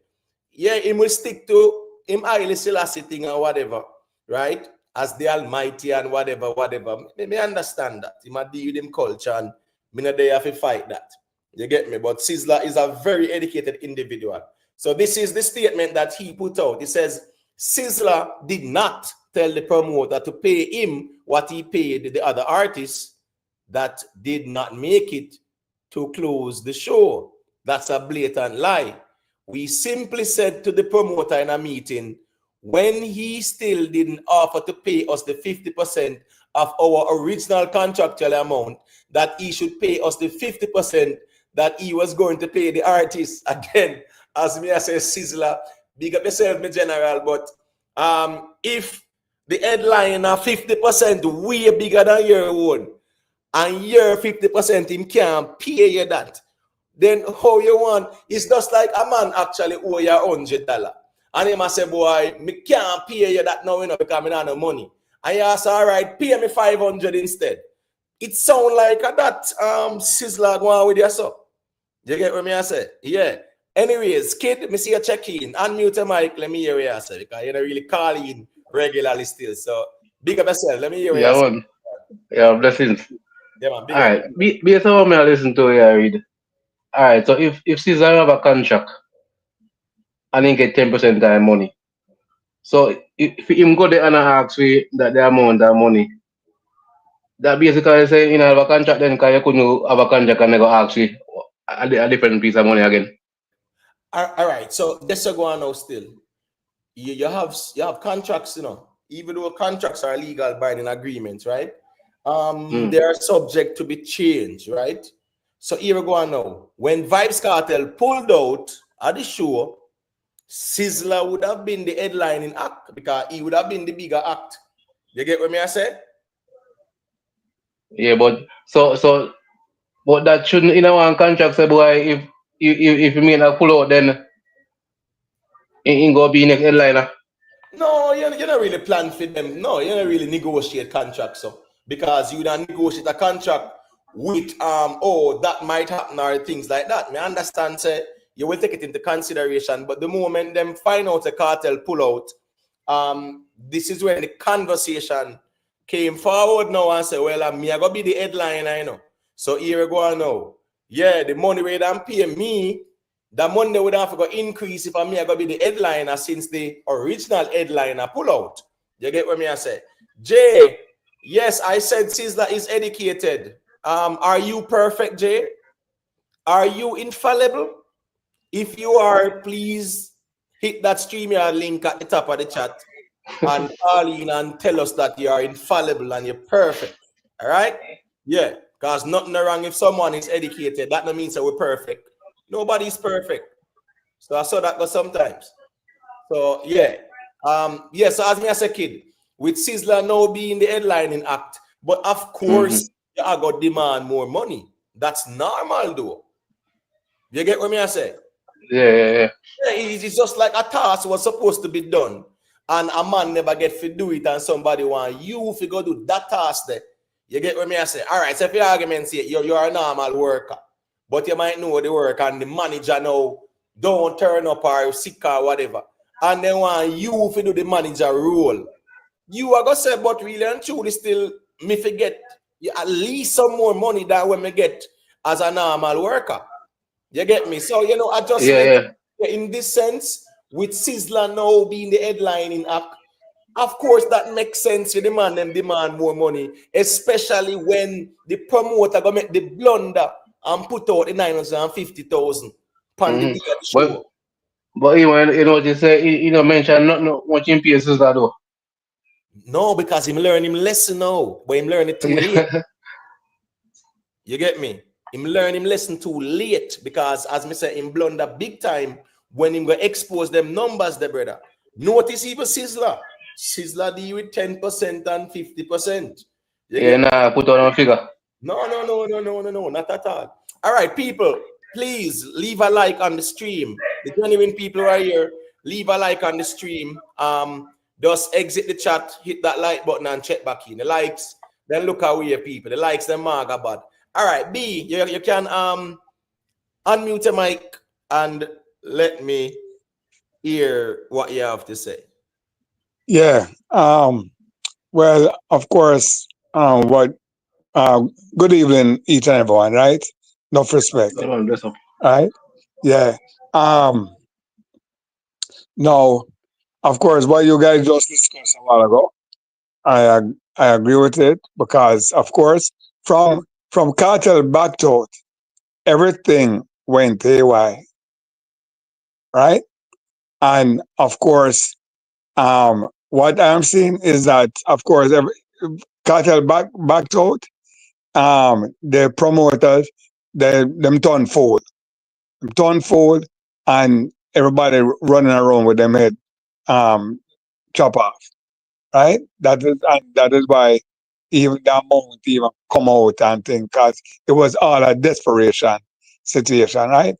Yeah, he will stick to him highly Selassie thing or whatever, right? As the Almighty and whatever. Me understand that. He might deal with him culture and me not there have to fight that. You get me? But Sizzla is a very educated individual. So this is the statement that he put out. He says, Sizzla did not tell the promoter to pay him what he paid the other artists that did not make it to close the show. That's a blatant lie. We simply said to the promoter in a meeting, when he still didn't offer to pay us the 50% of our original contractual amount, that he should pay us the 50% that he was going to pay the artists. Again, as me I say, Sizzla, big up yourself, me general, but if the headline are 50% way bigger than your own, and your 50% him can't pay you that, then how you want? It's just like a man actually owe you $100. And he must say, boy, me can't pay you that now, you know, because I don't have no money. And you say, all right, pay me 500 instead. It sound like that Sizzla going with yourself. You get what me I say? Yeah. Anyways, kid, me see you check in. Unmute your mic, let me hear what you say, because you're not really calling regularly still. So big up yourself. Let me hear what you say. Yeah, blessings. Yeah, man. All right. Based on what I listen to you, I read. All right. So if Caesar have a contract and he get 10% of the money, so if him go there and ask for that the amount of money, that basically say you know have a contract, then can you couldn't have a contract and they go ask you a different piece of money again. All right. So this is going now still. You have contracts, you know, even though contracts are legal binding agreements, right? They are subject to be changed, right? So here we go on now. When Vybz Kartel pulled out at the show, Sizzla would have been the headlining act because he would have been the bigger act. You get what me I say? Yeah, but but that shouldn't in one contract say boy if you mean a pull out then it go be next headliner. No, you're not really plan for them. No, you're not really negotiate contracts, so because you don't negotiate a contract with oh that might happen or things like that. Me understand say you will take it into consideration, but the moment them find out a cartel pull out, this is when the conversation came forward now and say, well, me I gonna be the headliner, you know. So here we go now. Yeah, the money rate and pay me. The money would have to go increase if I me I gonna be the headliner since the original headliner pull out. You get what me I say? Jay, yes, I said Sizzla is educated. Are you perfect, Jay? Are you infallible? If you are, please hit that StreamYard link at the top of the chat and call in and tell us that you are infallible and you're perfect. All right? Yeah, because nothing wrong if someone is educated. That don't mean that we're perfect. Nobody's perfect. So I saw that go sometimes. So yeah. Yeah, so as me as a kid, with Sizzla now being the headlining act, but of course you are gonna demand more money. That's normal though. You get what me I say? Yeah. It's just like a task was supposed to be done, and a man never get to do it, and somebody want you to go do that task there. You get what me I say? All right, so if your argument say you're a normal worker, but you might know the work and the manager now don't turn up or sick or whatever, and they want you to do the manager role. You are gonna say, but really and truly still me forget at least some more money than when me get as a normal worker. You get me? So, you know, adjustment in this sense, with Sizzla now being the headlining act, of course, that makes sense. You demand more money, especially when the promoter go make the blunder and put out the 950,000 on the day of the show. But you know what you say you know mention not much in pieces that though. No, because him learn him lesson now, but him learn it too late. You get me? Him learn him lesson too late because, as me say, him blunder big time when him go expose them numbers, the brother. Notice even Sizzla. Sizzla deal with 10% and 50%. Yeah, nah, put on a figure. No, not at all. All right, people, please leave a like on the stream. The genuine people who are here, leave a like on the stream. Just exit the chat, hit that like button, and check back in. The likes, then look away, people. The likes, them maga bad. All right, B, you can unmute your mic and let me hear what you have to say. Yeah. Well, of course. Good evening, each and everyone. Right? Enough respect. Right? Yeah. Now, of course, what you guys just discussed a while ago, I agree with it because, of course, from Cartel back to everything went haywire, right? And of course, what I'm seeing is that, of course, Cartel back to the promoters, them turn fold, and everybody running around with them head chop off, right? That is why even that moment even come out and think, because it was all a desperation situation, right?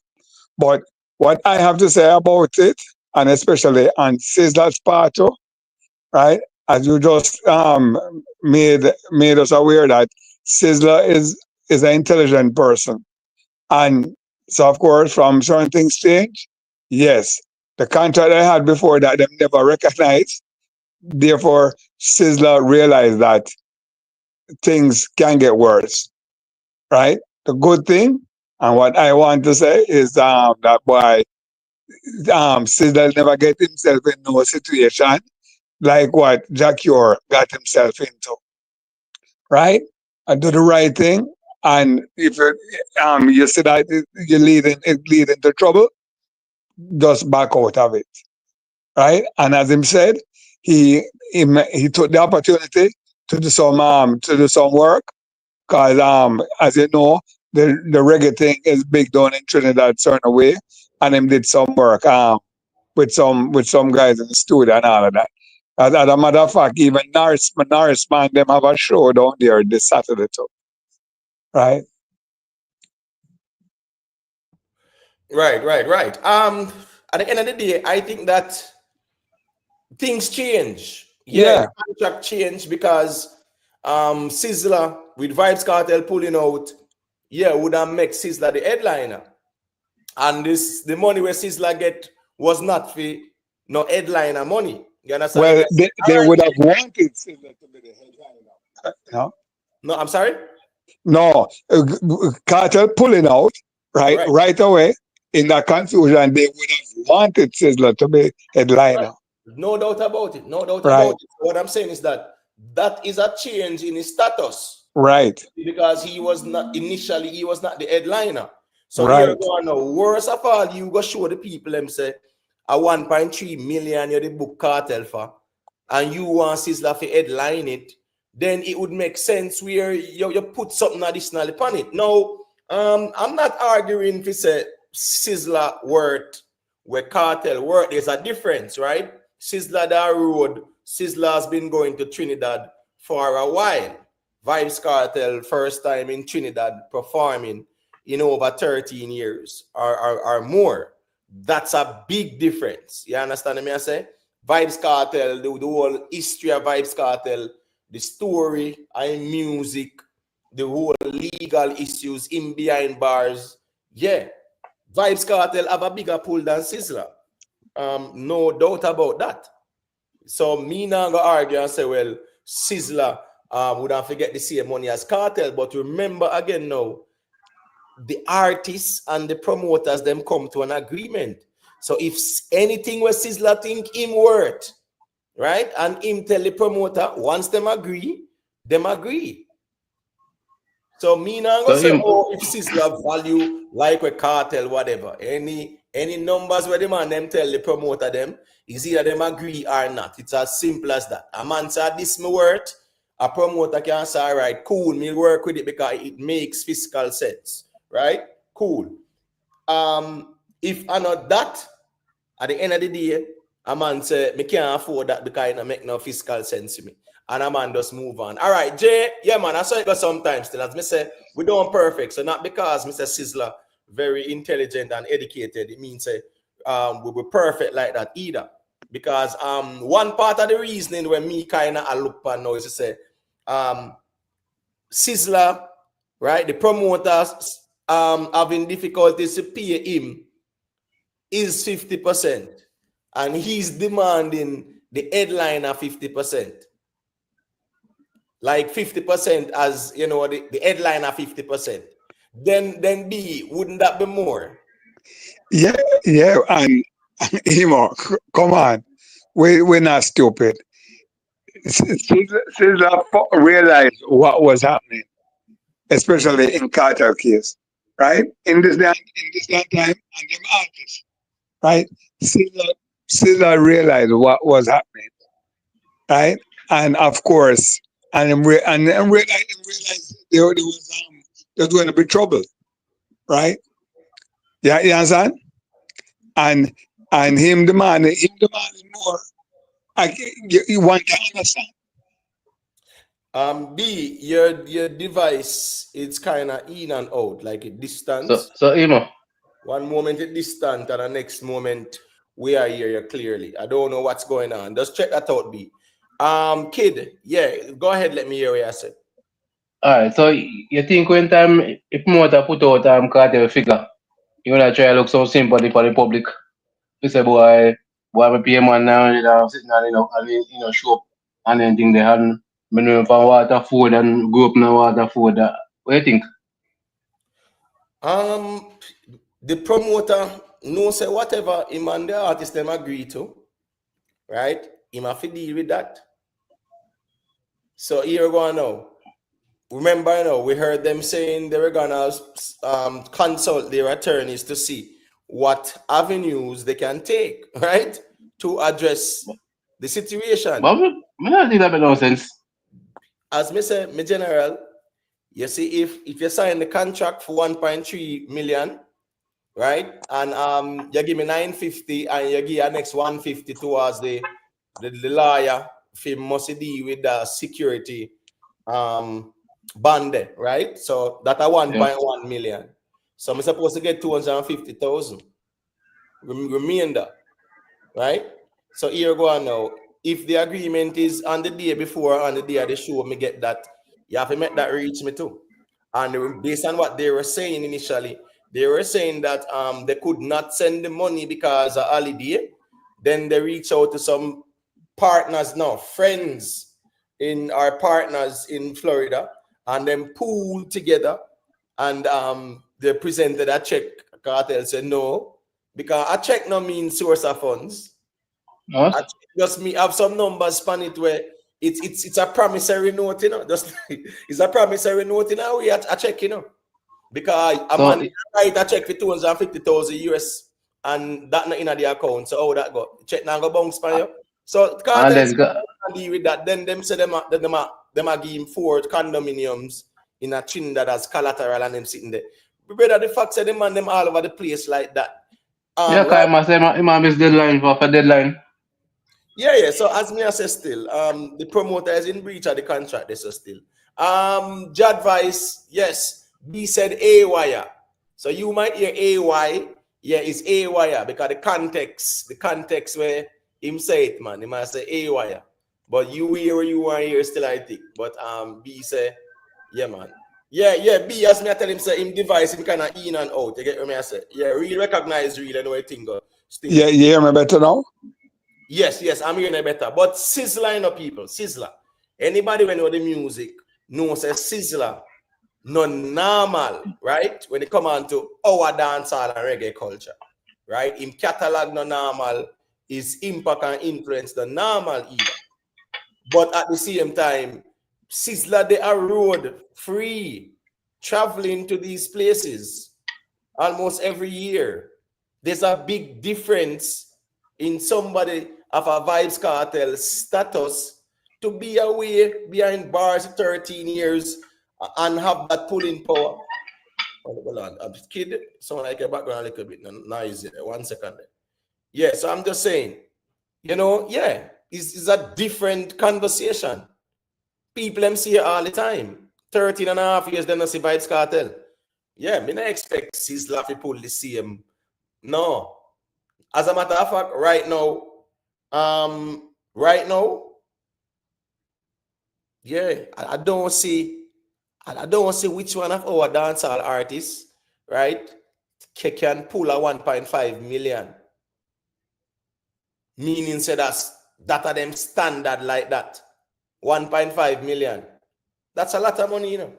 But what I have to say about it, and especially on Sizzla's part too, right? As you just made us aware that Sizzla is an intelligent person, and so of course from certain things change. Yes, the contract I had before that them never recognized. Therefore, Sizzla realized that things can get worse, right? The good thing, and what I want to say is that boy, Sizzla never get himself in no situation like what Jacure got himself into, right? And do the right thing, and if you see that it lead into trouble, just back out of it, right? And as him said, he took the opportunity to do some work, because as you know, the reggae thing is big down in Trinidad certain way, and him did some work with some guys in the studio and all of that. As a matter of fact, even Norris man, them have a show down there this Saturday too, right? Right. At the end of the day, I think that things change. Yeah. The contract changed because Sizzla with Vybz Kartel pulling out, would have make Sizzla the headliner. And the money where Sizzla get was not for no headliner money. You understand? Well, they would have wanted Sizzla to be the headliner. No? No, I'm sorry? No. Cartel pulling out right away in that confusion, they would have wanted Sizzla to be headliner. Right. No doubt about it. About it. What I'm saying is that is a change in his status. Right. Because he was not the headliner. So you're going to worst of all, you go show the people them say a 1.3 million you're the book Cartel for, and you want Sizzla to headline it, then it would make sense where you put something additional upon it. Now, I'm not arguing to say Sizzla worth where Cartel worth. There's a difference, right? Sizzla that road, Sizzla has been going to Trinidad for a while. Vybz Kartel first time in Trinidad performing in over 13 years or more. That's a big difference. You understand me? I say Vybz Kartel, the whole history of Vybz Kartel, the story and music, the whole legal issues in behind bars. Yeah, Vybz Kartel have a bigger pull than Sizzla. No doubt about that. So me now go argue and say, well, Sizzla would not forget the same money as Cartel, but remember again now, the artists and the promoters them come to an agreement. So if anything where Sizzla think him worth, right, and him tell the promoter, once them agree. So me now go say, if Sizzla value like a Cartel, whatever, any Any numbers where the man them tell the promoter them, is either them agree or not. It's as simple as that. A man say this me worth, a promoter can say, all right, cool, me work with it because it makes fiscal sense. Right? Cool. If I not that, at the end of the day, a man say, me can't afford that because it don't make no fiscal sense to me. And a man just move on. All right, Jay, yeah, man, I saw it go sometimes still. As me say, we don't perfect. So not because Mr. Sizzla very intelligent and educated, it means we were perfect like that either. Because one part of the reasoning when me kind of look at now is to say, Sizzla, right, the promoters having difficulties to pay him is 50%. And he's demanding the headliner 50%. Like 50% as, you know, the headliner 50%. Then B, wouldn't that be more? Yeah, and come on. We're not stupid. Sizzla realized what was happening, especially in Cartel case, right? In this time, and them artists, right? Sizzla realized what was happening, right? And of course, and realized there was going to be trouble, right? Yeah, you understand? And him demanding more. You want to understand? B, your device it's kind of in and out, like a distance. So Emo. One moment it distant, and the next moment we are here clearly. I don't know what's going on. Just check that out, B. Kid, yeah, go ahead. Let me hear what you say. Alright, so you think when time if promoter put out cartel figure, you wanna try to look so sympathy for the public. You say boy me pay man now, you know, sitting and you know, show up and then think they had me know from Waterford and grew up now Waterford. What do you think? The promoter no say whatever him and the artist them agree to, right? Him have to deal with that. So here we go now. Remember now, we heard them saying they were gonna consult their attorneys to see what avenues they can take, right, to address the situation. But me not think that make no sense. As me say, me general, you see, if you sign the contract for 1.3 million, right, and you give me 950 and you give your next 150 towards the lawyer, if he must deal with the security bond, right? So that a 1.1 million. So I'm supposed to get 250,000 remainder, right? So here go on now. If the agreement is on the day before, on the day of the show, me get that, you have to make that reach me too. And based on what they were saying initially, they were saying that they could not send the money because of holiday. Then they reach out to some partners now, friends in our partners in Florida, and then pool together, and they presented a check. Cartel said no, because a check no means source of funds. What? Just me have some numbers span it where it's a promissory note, you know. Just it's a promissory note, you know. We a check, you know, because a man write a check for 250,000 US, and that not in the account. So how that go? Check now go bounce by you. So Cartel deal with that. Then them say them a give him 4 condominiums in a Trinidad as collateral, and them sitting there. Brother, the fact that them man them all over the place like that. Yeah, Right? I say my miss deadline for deadline. Yeah. So as me I say still, the promoter is in breach of the contract. They say still. Jadvice, yes. B said A wire. So you might hear AY. Yeah, it's A wire because the context where him say it, man. He might say A wire. But you hear you want to hear still, I think. But B say, yeah, man. Yeah, B as me I tell him say him device him kind of in and out. You get what me I say? Yeah, real recognize real and what thing go. Yeah, you hear me better now? Yes, I'm hearing it better. But Sizzla, you know, people, Sizzla. Anybody when know the music knows a Sizzla no normal, right? When it come on to our dancehall and reggae culture, right? In catalog no normal, his impact and influence the normal either. But at the same time, Sizzla they are road free, traveling to these places almost every year. there's a big difference in somebody of a Vybz Kartel status to be away behind bars 13 years and have that pulling power. Hold on, a kid, someone like a background a little bit noisy. 1 second. Yeah, so I'm just saying, you know, yeah, it's a different conversation. People them see it all the time. 13 and a half years, then I see Vybz Kartel. Yeah, me not expect Sizzla to pull the same. No. As a matter of fact, right now, yeah, I don't see which one of our dancehall artists, right, can pull a 1.5 million. Meaning say that are them standard like that. 1.5 million. That's a lot of money, you know.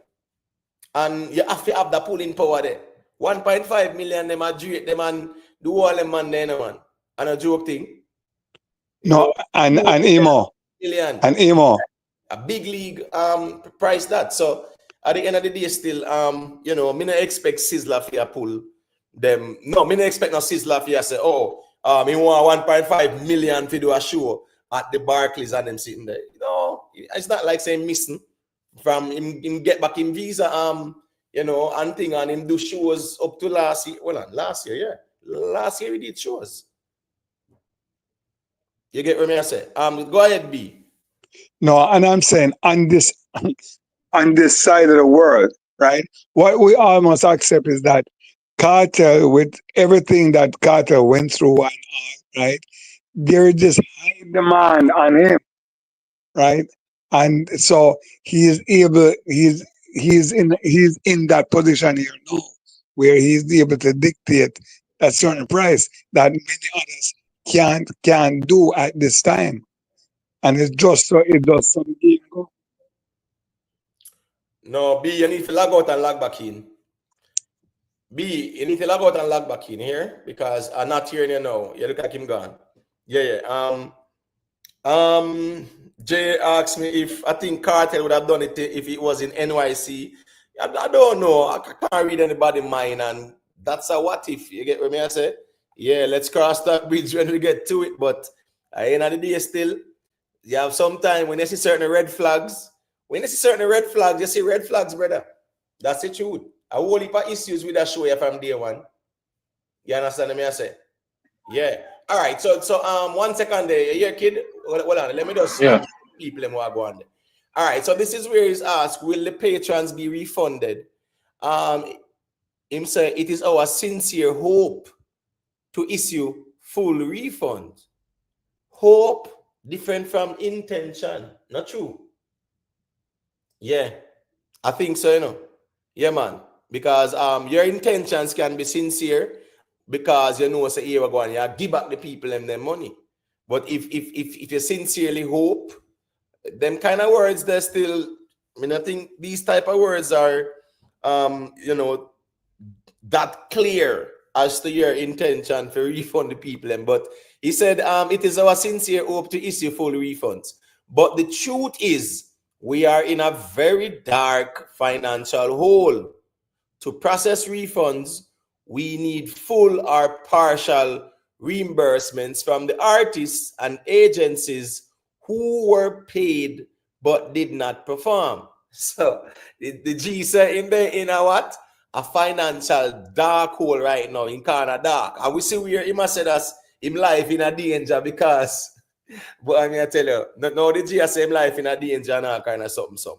And you have to have the pulling power there. 1.5 million, them are them and do all them man there, man. And a joke thing. No, and emo. Million. And emo. A big league price that. So at the end of the day, still you know, me not expect Sizzla to pull them. No, me not expect no Sizzla to say, oh, he want 1.5 million to do a show at the Barclays and them sitting there. You know, it's not like saying missing from him get back in visa, you know, and thing, and him do shows up to last year. Well, last year, yeah. Last year he did shows. You get what I say? Go ahead, B. No, and I'm saying on this side of the world, right? What we almost accept is that Kartel, with everything that Kartel went through and all, right? There is this high demand on him, right? And so he's in that position here now, where he's able to dictate a certain price that many others can't do at this time. And it does some game go. No, B, you need to log out and log back in. B, you need to log out and log back in here because I'm not hearing you now. You look like him gone. Yeah. Jay asked me if I think Kartel would have done it if it was in NYC. I don't know. I can't read anybody's mind, and that's a what if. You get what I say? Yeah, let's cross that bridge when we get to it. But at the end of the day, still, you have some time when you see certain red flags. When you see certain red flags, you see red flags, brother. That's the truth. A whole heap of issues with that show here from day one. You understand me? I say? Yeah. All right. So 1 second there. You hear, kid? Hold on. Let me just people them who are going there. All right. So this is where he's asked, will the patrons be refunded? Him say it is our sincere hope to issue full refund. Hope different from intention. Not true. Yeah. I think so, you know. Yeah, man. Because your intentions can be sincere because you know say here we're going, you give back the people and their money. But if you sincerely hope, them kind of words they're still, I mean, I think these type of words are you know, that clear as to your intention to refund the people. But he said it is our sincere hope to issue full refunds. But the truth is we are in a very dark financial hole. To process refunds, we need full or partial reimbursements from the artists and agencies who were paid but did not perform. So the G said in a what? A financial dark hole right now in Canada dark. And we see where he must say that him life in a danger because, but I'm gonna tell you, no, the G say him life in a danger and all kind of something.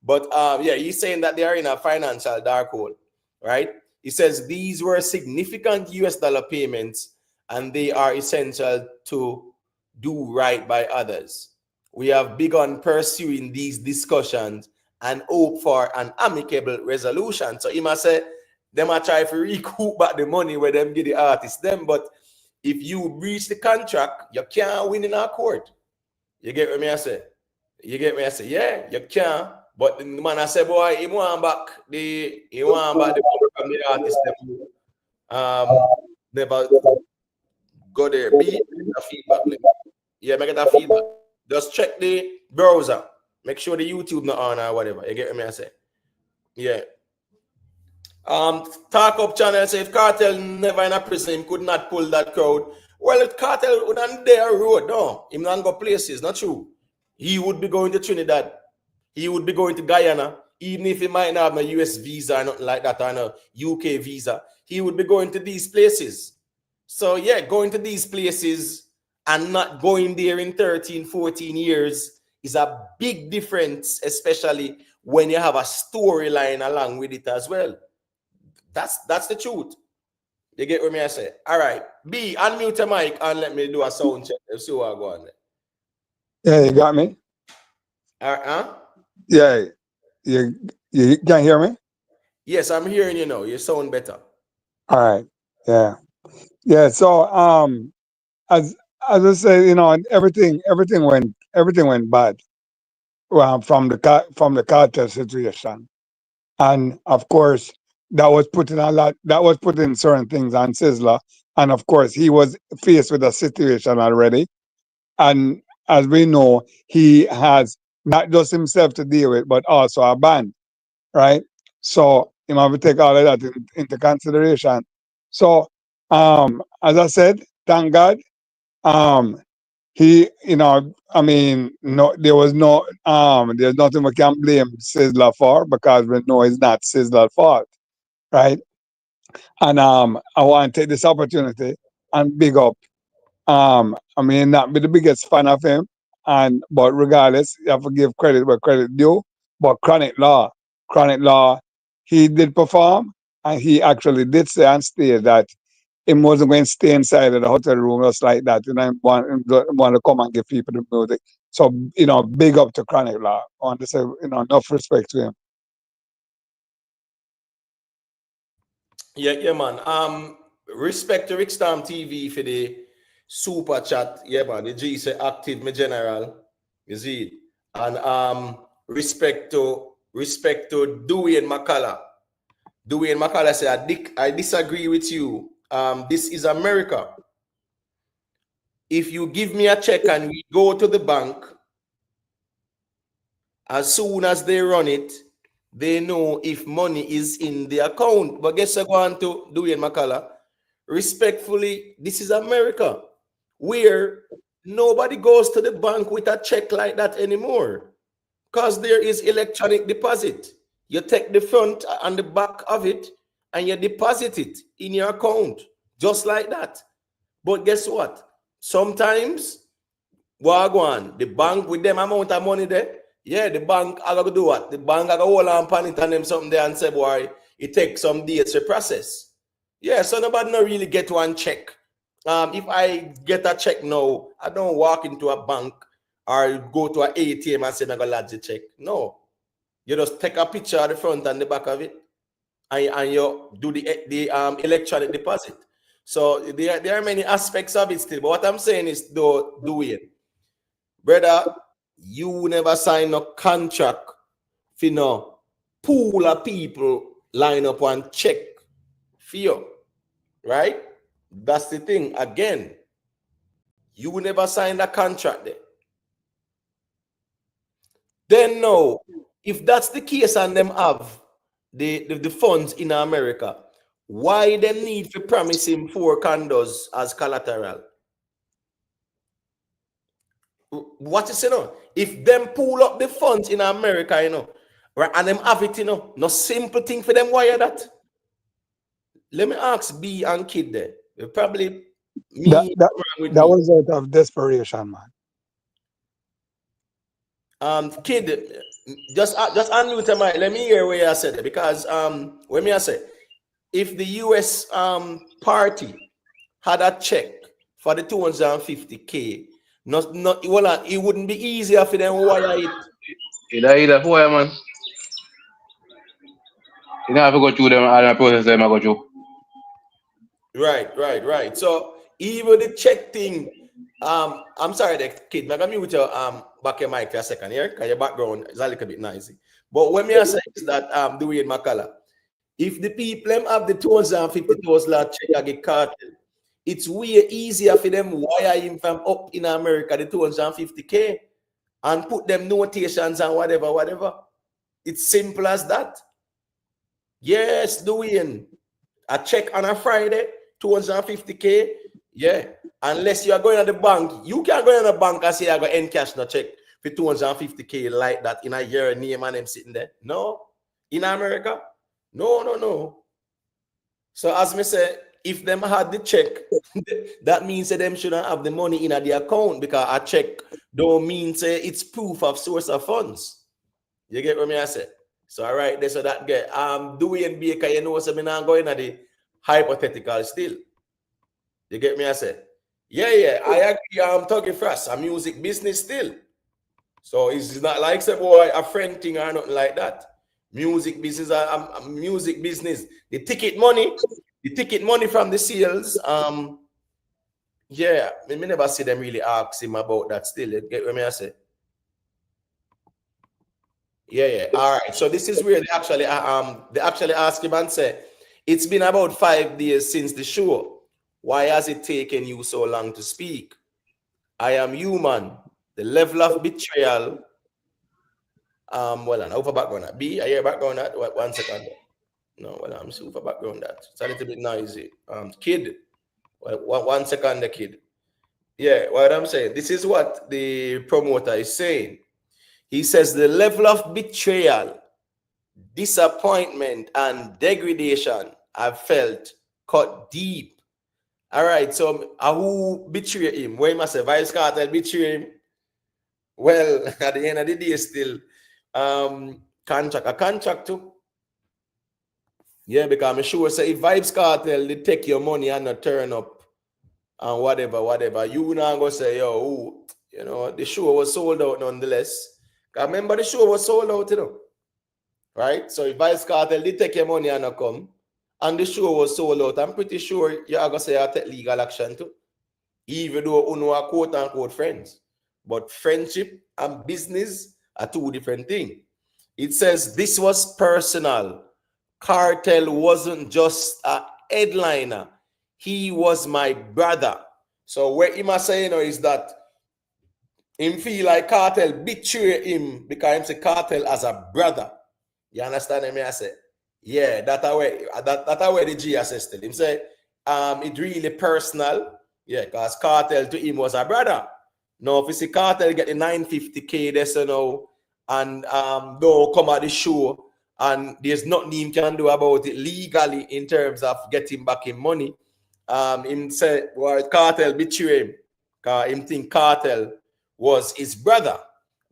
But yeah, he's saying that they are in a financial dark hole, right? He says these were significant US dollar payments and they are essential to do right by others. We have begun pursuing these discussions and hope for an amicable resolution. So he must say, they might try to recoup back the money where them give the artists them, but if you breach the contract, you can't win in our court. You get what I say? You get me? I say, yeah, you can. But the man I say, boy, he want back the money from the artist. Never go there. Be the feedback. Yeah, make it a feedback. Just check the browser. Make sure the YouTube not on or whatever. You get me? I say, yeah. Talk up channel say if Cartel never in a prison, him could not pull that crowd. Well, if Cartel wouldn't there road, no, him not go places, not true. He would be going to Trinidad, he would be going to Guyana, even if he might not have a US visa or nothing like that, or a UK visa, he would be going to these places. So yeah, going to these places and not going there in 13, 14 years is a big difference, especially when you have a storyline along with it as well. That's the truth. You get what me I say? All right. B, unmute your mic and let me do a sound check. Let's see what I go on there. Yeah, you got me? Huh? Yeah. You can hear me? Yes, I'm hearing you now. You sound better. All right. Yeah. Yeah. So as I said, you know, everything went bad from the cartel situation. And of course, that was putting certain things on Sizzla. And of course, he was faced with a situation already. And as we know, he has not just himself to deal with, but also a band, right? So you have to take all of that into consideration. So, as I said, thank God, he, you know, I mean, no, there's nothing we can blame Sizzla for because we know it's not Sizzla's fault, right? And I want to take this opportunity and big up. I mean, not be the biggest fan of him, but regardless, you have to give credit where credit due. But Chronic Law, he did perform, and he actually did say and state that he wasn't going to stay inside of the hotel room just like that. You know, want to come and give people the music. So, you know, big up to Chronic Law. I want to say, you know, enough respect to him. Yeah, man. Respect to Rickstorm TV for the super chat. Yeah, man. The G say active, me general. You see it. And respect to Dewey and McCullough. Dewey and McCullough say, I disagree with you. This is America. If you give me a check and we go to the bank, as soon as they run it, they know if money is in the account. But guess what I want to Dewey and McCullough? Respectfully, this is America, where nobody goes to the bank with a check like that anymore, because there is electronic deposit. You take the front and the back of it and you deposit it in your account, just like that. But guess what? Sometimes, wagwan, the bank with them amount of money there, yeah, the bank are going to do what? The bank are going to hold on pan it and them something there and say, boy, it takes some days to process. Yeah, so nobody not really get one check. If I get a check now, I don't walk into a bank or go to an ATM and say, I'm going to lodge the check. No. You just take a picture of the front and the back of it and you do the electronic deposit. So there are many aspects of it still. But what I'm saying is, do it. Brother, you never sign no contract for no pool of people line up and check for you. Right? That's the thing. Again, you never sign a contract there. Then no, if that's the case and them have the funds in America, why them need to promise him 4 condos as collateral? What is, you know, if them pull up the funds in America, you know, right, and them have it, you know, no simple thing for them wire that. Let me ask B and Kid there. Probably me That was out of desperation, man. Kid, just unmute your mic. Let me hear where you said it, because when me I say, if the US party had a check for the 250K, it wouldn't be easier for them wire it. Either for man. You don't have to go through them and process them. I go through. Right. So even the check thing, I'm sorry, that Kid, I'm gonna mute your back your mic for a second here, because your background is a little bit noisy. But when me I say is that Dewey and McCullough, if the people have the 250,000 check I get Cartel, it's way easier for them wire him from up in America the 250K and put them notations and whatever. It's simple as that. Yes, doing a check on a Friday, 250K. Yeah. Unless you are going to the bank, you can't go in the bank and say I got end cash no check for 250K like that in a year name and them sitting there. No. In America? No. So as me say, if them had the check, that means that them shouldn't have the money in the account because a check don't mean say it's proof of source of funds. You get what me I say? So all right, so that get doing Baker, you know, so me not going at the hypothetical still. You get me I say? Yeah, I agree. I'm talking first. A music business still. So it's not like say boy a friend thing or nothing like that. Music business, music business. The ticket money from the sales. Yeah, me never see them really ask him about that still. You get what me I say? Yeah. All right. So this is where they actually ask him and say, it's been about 5 days since the show. Why has it taken you so long to speak? I am human. The level of betrayal. Well, over background that. B, I hear background that. 1 second. No, well, I'm super background that. It's a little bit noisy. Kid. Well, 1 second, the kid. Yeah, what I'm saying. This is what the promoter is saying. He says the level of betrayal, disappointment, and degradation I've felt cut deep. All right, so who betrayed him? Where must say Vybz Kartel betray him? Well, at the end of the day, still a contract too. Yeah, because I'm sure say if Vybz Kartel they take your money and not turn up and whatever, you not go say, yo, you know, the show was sold out nonetheless. Because remember the show was sold out, you know. Right? So if Vybz Kartel did take your money and not come, and the show was sold out, I'm pretty sure you're going to say I take legal action too. Even though you are quote unquote friends. But friendship and business are two different things. It says this was personal. Kartel wasn't just a headliner. He was my brother. So what he must say, you know, is that him feel like Kartel betray him because him say Kartel as a brother. You understand me? I say, yeah, that's where the G assisted. Him say, it really personal. Yeah, because Kartel to him was a brother. Now, if you see Kartel get the 950K this you know, and don't come at the show, and there's nothing him can do about it legally in terms of getting back his money. Him say, well, Kartel betray him. Because him think Kartel was his brother.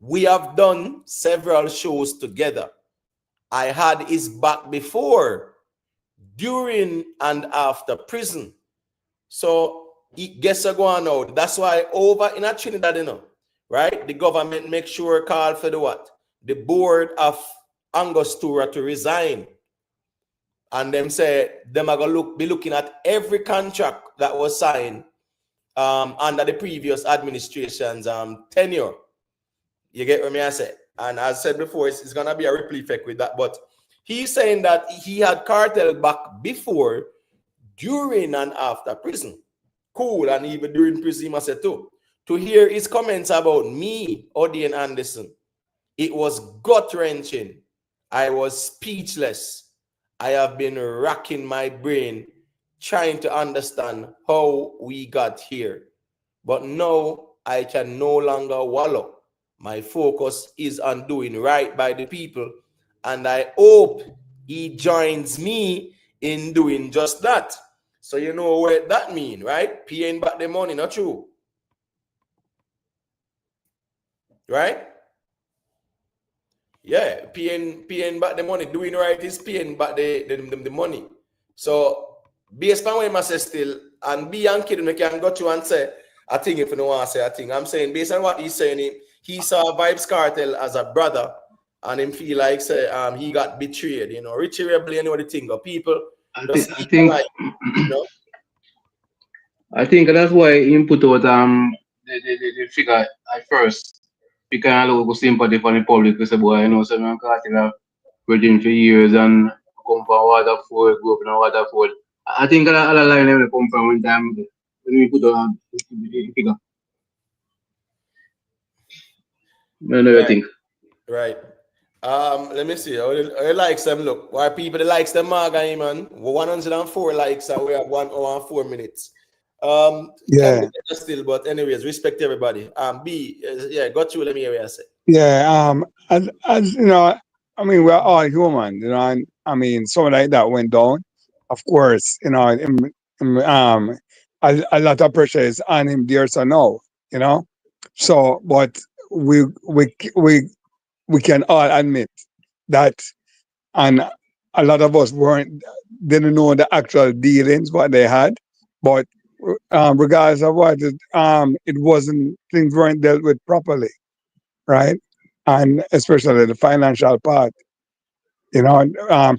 We have done several shows together. I had his back before, during, and after prison. So it gets a going out. That's why over in Trinidad, you know, right? The government make sure call for the what? The board of Angostura to resign. And them say them are gonna be looking at every contract that was signed under the previous administration's tenure. You get what I say? And as I said before, it's gonna be a ripple effect with that. But he's saying that he had Kartel back before, during, and after prison. Cool, and even during prison, he must say too. To hear his comments about me, Odian Anderson, it was gut-wrenching. I was speechless. I have been racking my brain trying to understand how we got here. But now I can no longer wallow. My focus is on doing right by the people, and I hope he joins me in doing just that. So you know what that means, right? Paying back the money, not true. Right? Yeah, paying back the money. Doing right is paying back the money. So based on what I must say still, and be and kid, we can go to and say, I think if you don't want to say a thing, I'm saying based on what he's saying, he saw Vybz Kartel as a brother, and him feel like say he got betrayed. You know, Richie Rebel, you know the thing of people. I think like, you know? I think that's why he put out the figure at first. We kind of look sympathy for the public because boy, you know, so I'm casting a virgin for years and come from Waterford, grew up in Waterford. I think a lot of line they come from one time when we put out the figure. I know what you think. Right. Let me see. I likes them. Look, why people that likes them Maga, man. 104 likes and we have 1 hour and 4 minutes. Can be Yeah, better still, but anyways, respect everybody. B, yeah, got you. Let me hear what I say. yeah. As you know, I mean, we're all human, you know, and I mean, something like that went down. Of course, you know, a lot of pressure is on him there, so no, you know. So, but we we we we can all admit that, and a lot of us didn't know the actual dealings what they had, but regardless of what it wasn't, things weren't dealt with properly, right? And especially the financial part, you know,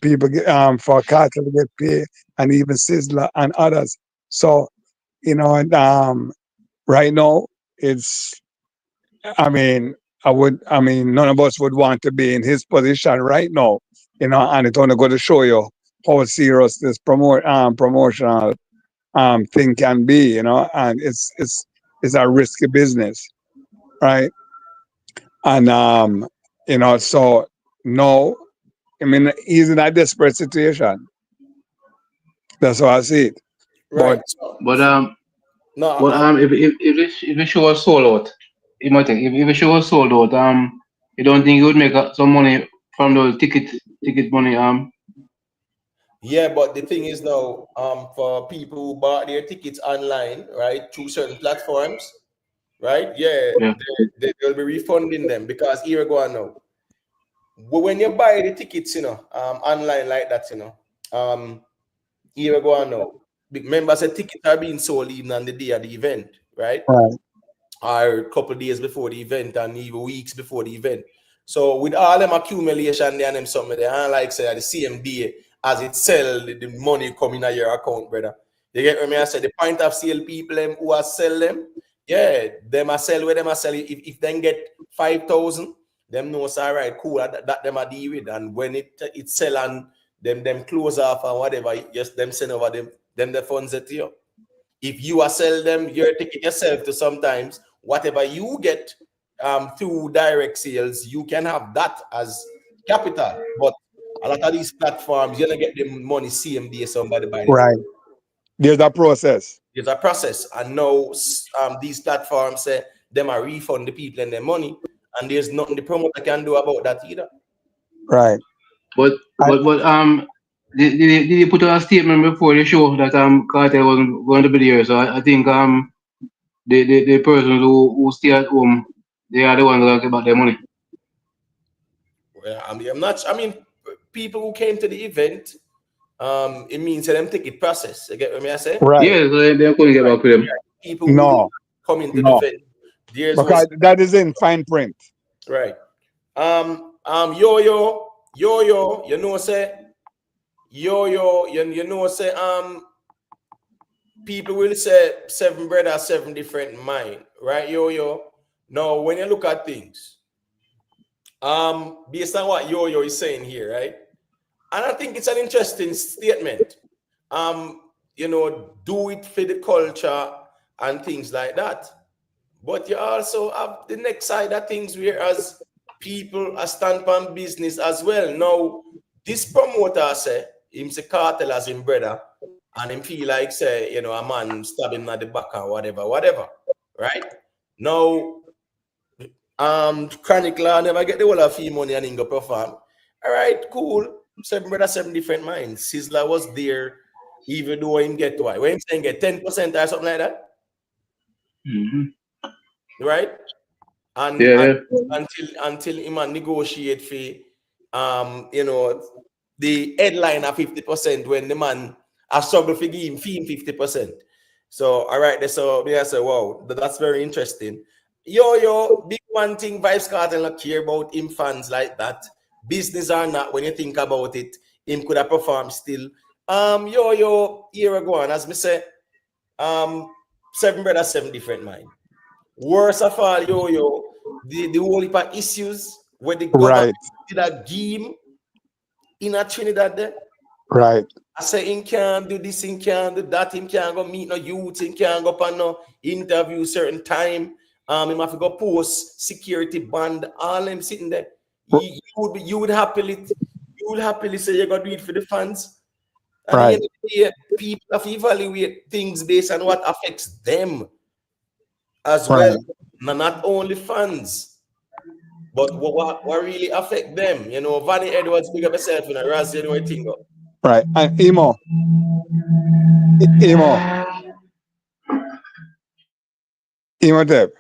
people get, for Carter to get paid, and even Sizzla and others. So, you know, and, right now it's, I mean, I mean, none of us would want to be in his position right now, you know, and it's only going to show you how serious this promotional thing can be, you know, and it's a risky business, right? And you know, so no, I mean, he's in a desperate situation. That's how I see it. But Right. So, But no, if the show was sold out, you might think if the show was sold out, you don't think you would make some money from the ticket money? yeah, but the thing is now, for people who bought their tickets online, right, through certain platforms, right, yeah, Yeah. they'll be refunding them because here we go on now. When you buy the tickets, you know, online like that, you know, here we go on now. Remember, the tickets are being sold even on the day of the event, right? right, Or a couple of days before the event and even weeks before the event. So with all them accumulation there and them something there, and like say at the same day as it sell, the money coming in your account, brother. You get what I say? The point of sale people them who are sell them, yeah, them are sell where them are sell. If them get 5,000, them know it's all right, cool. That them are deal with. And when it sell and them close off and whatever, just them send over them the funds that you. If you are sell them, you're taking yourself to sometimes whatever you get through direct sales, you can have that as capital. But a lot of these platforms, you're gonna get the money CMD somebody buy the ticket. right. There's a process. There's a process, and now these platforms say them are refund the people and their money, and there's nothing the promoter can do about that either. Right. But I, did you put out a statement before the show that Carter wasn't going to be there? So I think the persons who stay at home, they are the ones that get back their money. Well, I mean, I'm not. I mean, people who came to the event, it means that them ticket process. You get what I say? right. Yeah, so they couldn't get back with them. People who did No, come into the no. event. Theirs was Because that is in fine print. right. Yo, you know say you know say people will say 7 brothers, 7 different mind, right? Yo. Now when you look at things, based on what Yo is saying here, right? And I think it's an interesting statement. You know, do it for the culture and things like that. But you also have the next side of things, whereas people are stand on business as well. Now, this promoter say him's a cartel as him brother, and him feel like say, you know, a man stab him at the back or whatever. Right? Now, Chronic Law never get the whole of fee money and him go perform. All right, cool. 7 brother, 7 different minds. Sizzla was there, even though him get why. When him saying get 10% or something like that, right? And, Yeah. until him and negotiate for you know, the headline at 50% when the man I struggle to give him fee 50%. So all right, so I say, wow, that's very interesting. Yo, big one thing Vybz Kartel not care about him fans like that. Business or not, when you think about it, him could have performed still. Here we go on. As me say, 7 brothers, 7 different mind. Worst of all, the whole heap of issues where the government Right. did a game in a Trinidad there. Right. I say him can't do this, him can't do that, him can't go meet no youth, him can't go on no interview certain time. Him have to go post security band, all them sitting there. you would happily say you're gonna do it for the fans. At Right. the end of the day, people have to evaluate things based on what affects them as well. Not only fans, but what really affect them. You know, Vanny Edwards, big up yourself, you know, Raz, you know what thing up. Right. And Emo, Deb.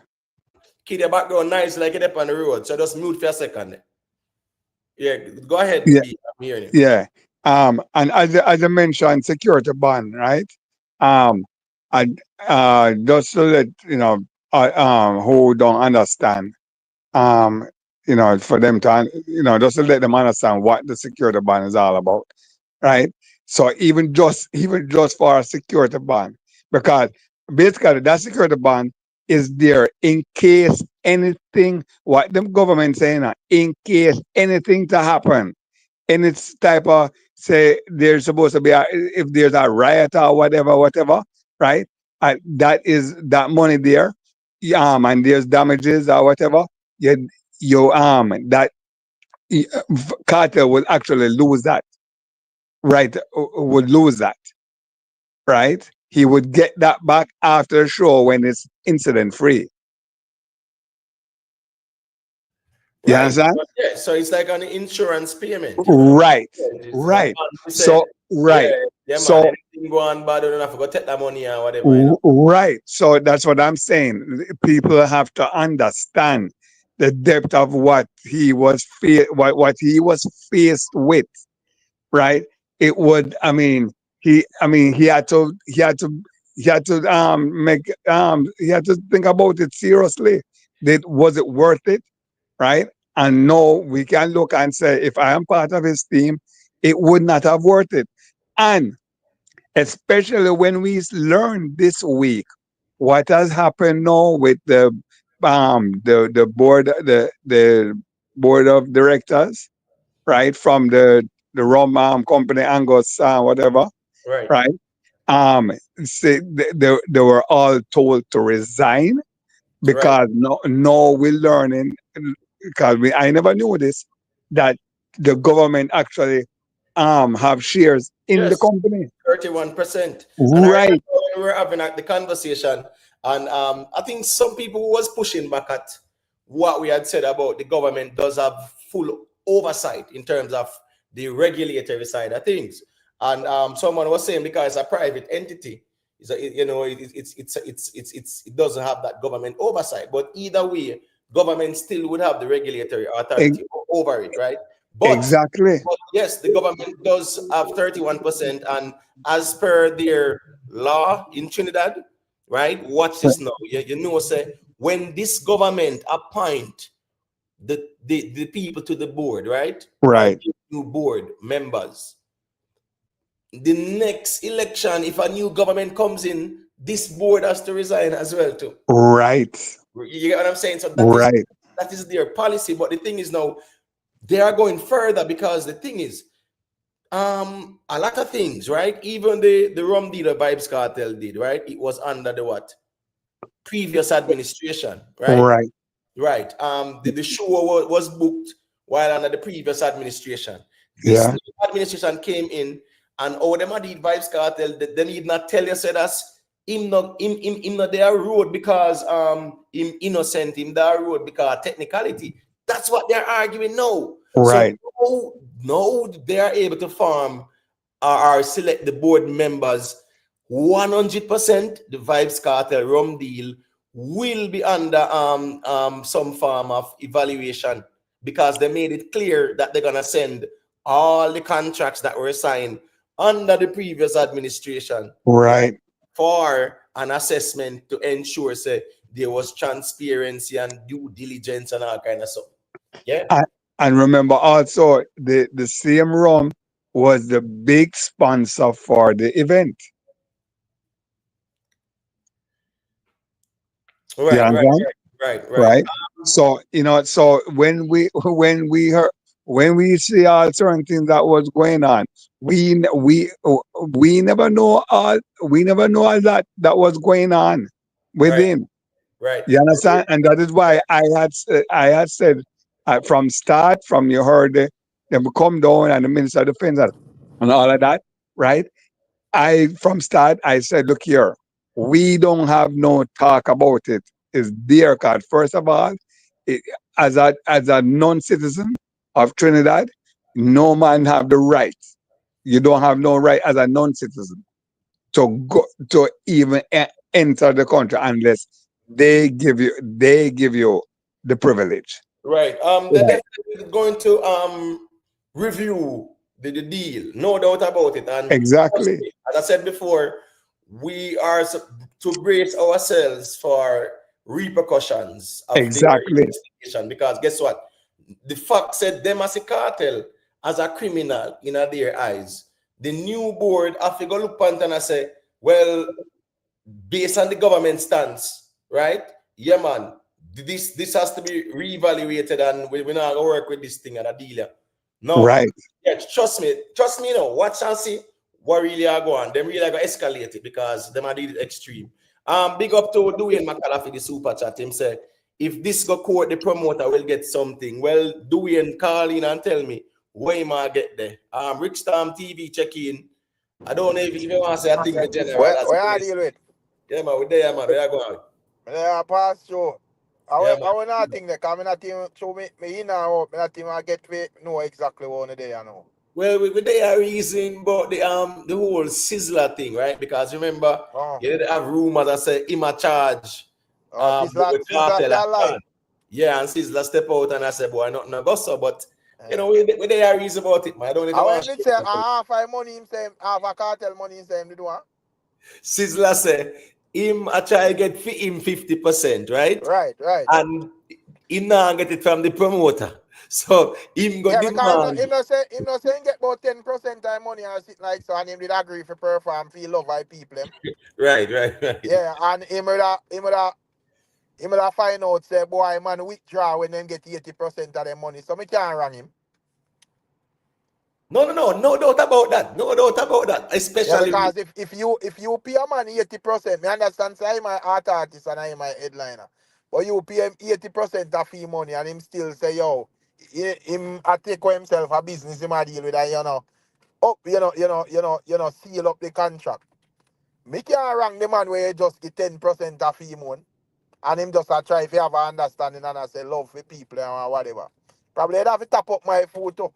Keep the background nice like it up on the road. So just mute for a second. Yeah, go ahead. Yeah. B. I'm hearing you. Yeah. And as I mentioned, security bond, right? And just so that who don't understand, for them to, just to let them understand what the security bond is all about, right? So even just for a security bond, because basically that security bond is there in case anything, what the government saying, in case anything to happen, any type of, say there's supposed to be if there's a riot or whatever, right? That money there, and there's damages or whatever, that Carter will actually lose that, right? Would lose that, right? He would get that back after the show when it's incident free. You Right. understand? Yeah, so it's like an insurance payment. Right. It's Right. like, So right. Yeah, So man, anything go on bad, you don't have to go take that money or whatever. You know? right. So that's what I'm saying. People have to understand the depth of what he was what he was faced with. Right. It would. He had to he had to think about it seriously. Was it worth it? Right. And no, we can look and say, if I am part of his team, it would not have worth it. And especially when we learn this week what has happened now with the board of directors, right, from the rum company Angus whatever, right? Say they were all told to resign because no we're learning, because I never knew this, that the government actually have shares in the company. 31%. And I Right. remember when we were having the conversation, and I think some people was pushing back at what we had said about the government does have full oversight in terms of the regulatory side of things. And someone was saying because it's a private entity, it doesn't have that government oversight. But either way, government still would have the regulatory authority over it, right? But, exactly. But yes, the government does have 31%, and as per their law in Trinidad, right? Watch this now. Say when this government appoint the people to the board, right? Right. New board members. The next election, if a new government comes in, this board has to resign as well too. Right. You get what I'm saying? So that is their policy. But the thing is now, they are going further, because the thing is, a lot of things, right? Even the rum dealer Vybz Kartel did, right? It was under the what? Previous administration, right? Right. The show was booked while under the previous administration. This new administration came in, and them did Vybz Kartel, they need not tell you, said us him not their road because him innocent, him their road because technicality. That's what they're arguing now. Right. So now they are able to form or select the board members 100%. The Vybz Kartel rum deal will be under some form of evaluation, because they made it clear that they're gonna send all the contracts that were signed under the previous administration, right, for an assessment to ensure say there was transparency and due diligence and all kind of stuff. Yeah. And remember also the same rum was the big sponsor for the event. Right. So so when we see all certain things that was going on, we never know all that was going on within. Right. You understand? And that is why I had said From start, from you heard them come down and the Minister of Defense and all of that, right? From start, I said, look here, we don't have no talk about it. It's their card. First of all, it, as a non-citizen of Trinidad, no man have the right. You don't have no right as a non-citizen to go to even enter the country unless they give you the privilege. Right. They're Right. definitely going to review the deal, no doubt about it. And trust Exactly. me, as I said before, we are to brace ourselves for repercussions of their Exactly. investigation. Because guess what? The fact said them as a cartel, as a criminal in their eyes. The new board have to go look at and say, well, based on the government stance, right? Yeah, man. This has to be reevaluated, and we're not gonna work with this thing and a deal. No, Right. yeah, trust me, you know, watch and see what really are going. Them really are gonna escalate it because them are the extreme. Big up to Dwayne McCullough for the super chat. Him say, if this go court, the promoter will get something. Well, Dwayne, call in and tell me where he might get there. Rick Storm TV check in. I don't know if you want to say I think the general. Where I deal with? Yeah, man, we're there, man. Where you going? I pass through. Yeah, man. I will not think that. I'm not even show me in and out. I not even get to know exactly what on there, you know. Well, we they are reason about the whole Sizzla thing, right? Because remember, you did have rumors that say him a charge Sizzla with Kartel tell lie. Yeah, and Sizzla step out and I said, boy, not no go so, but you know, we they are reason about it, man. I don't even I want when say half my money him say half a cartel money him say him do one. Sizzla say him a try get him 50%, right? Right. And he now get it from the promoter. So him go demand. Him not say him get about 10% of money or something like so, and him did agree for perform feel love by people them. Right. Yeah, and him would find out say boy man withdraw when them get 80% of their money. So me can't run him. No doubt about that. No doubt about that. Especially because if you pay a man 80%, me understand say I'm my art artist and I'm my headliner. But you pay him 80% of fee money and him still say, yo, him I take for himself a business him a deal with that, you know. Up, seal up the contract. Me can't wrong the man where he just get 10% of fee money. And him just a try if you have an understanding and I say love for people or whatever. Probably he'd have to tap up my foot too.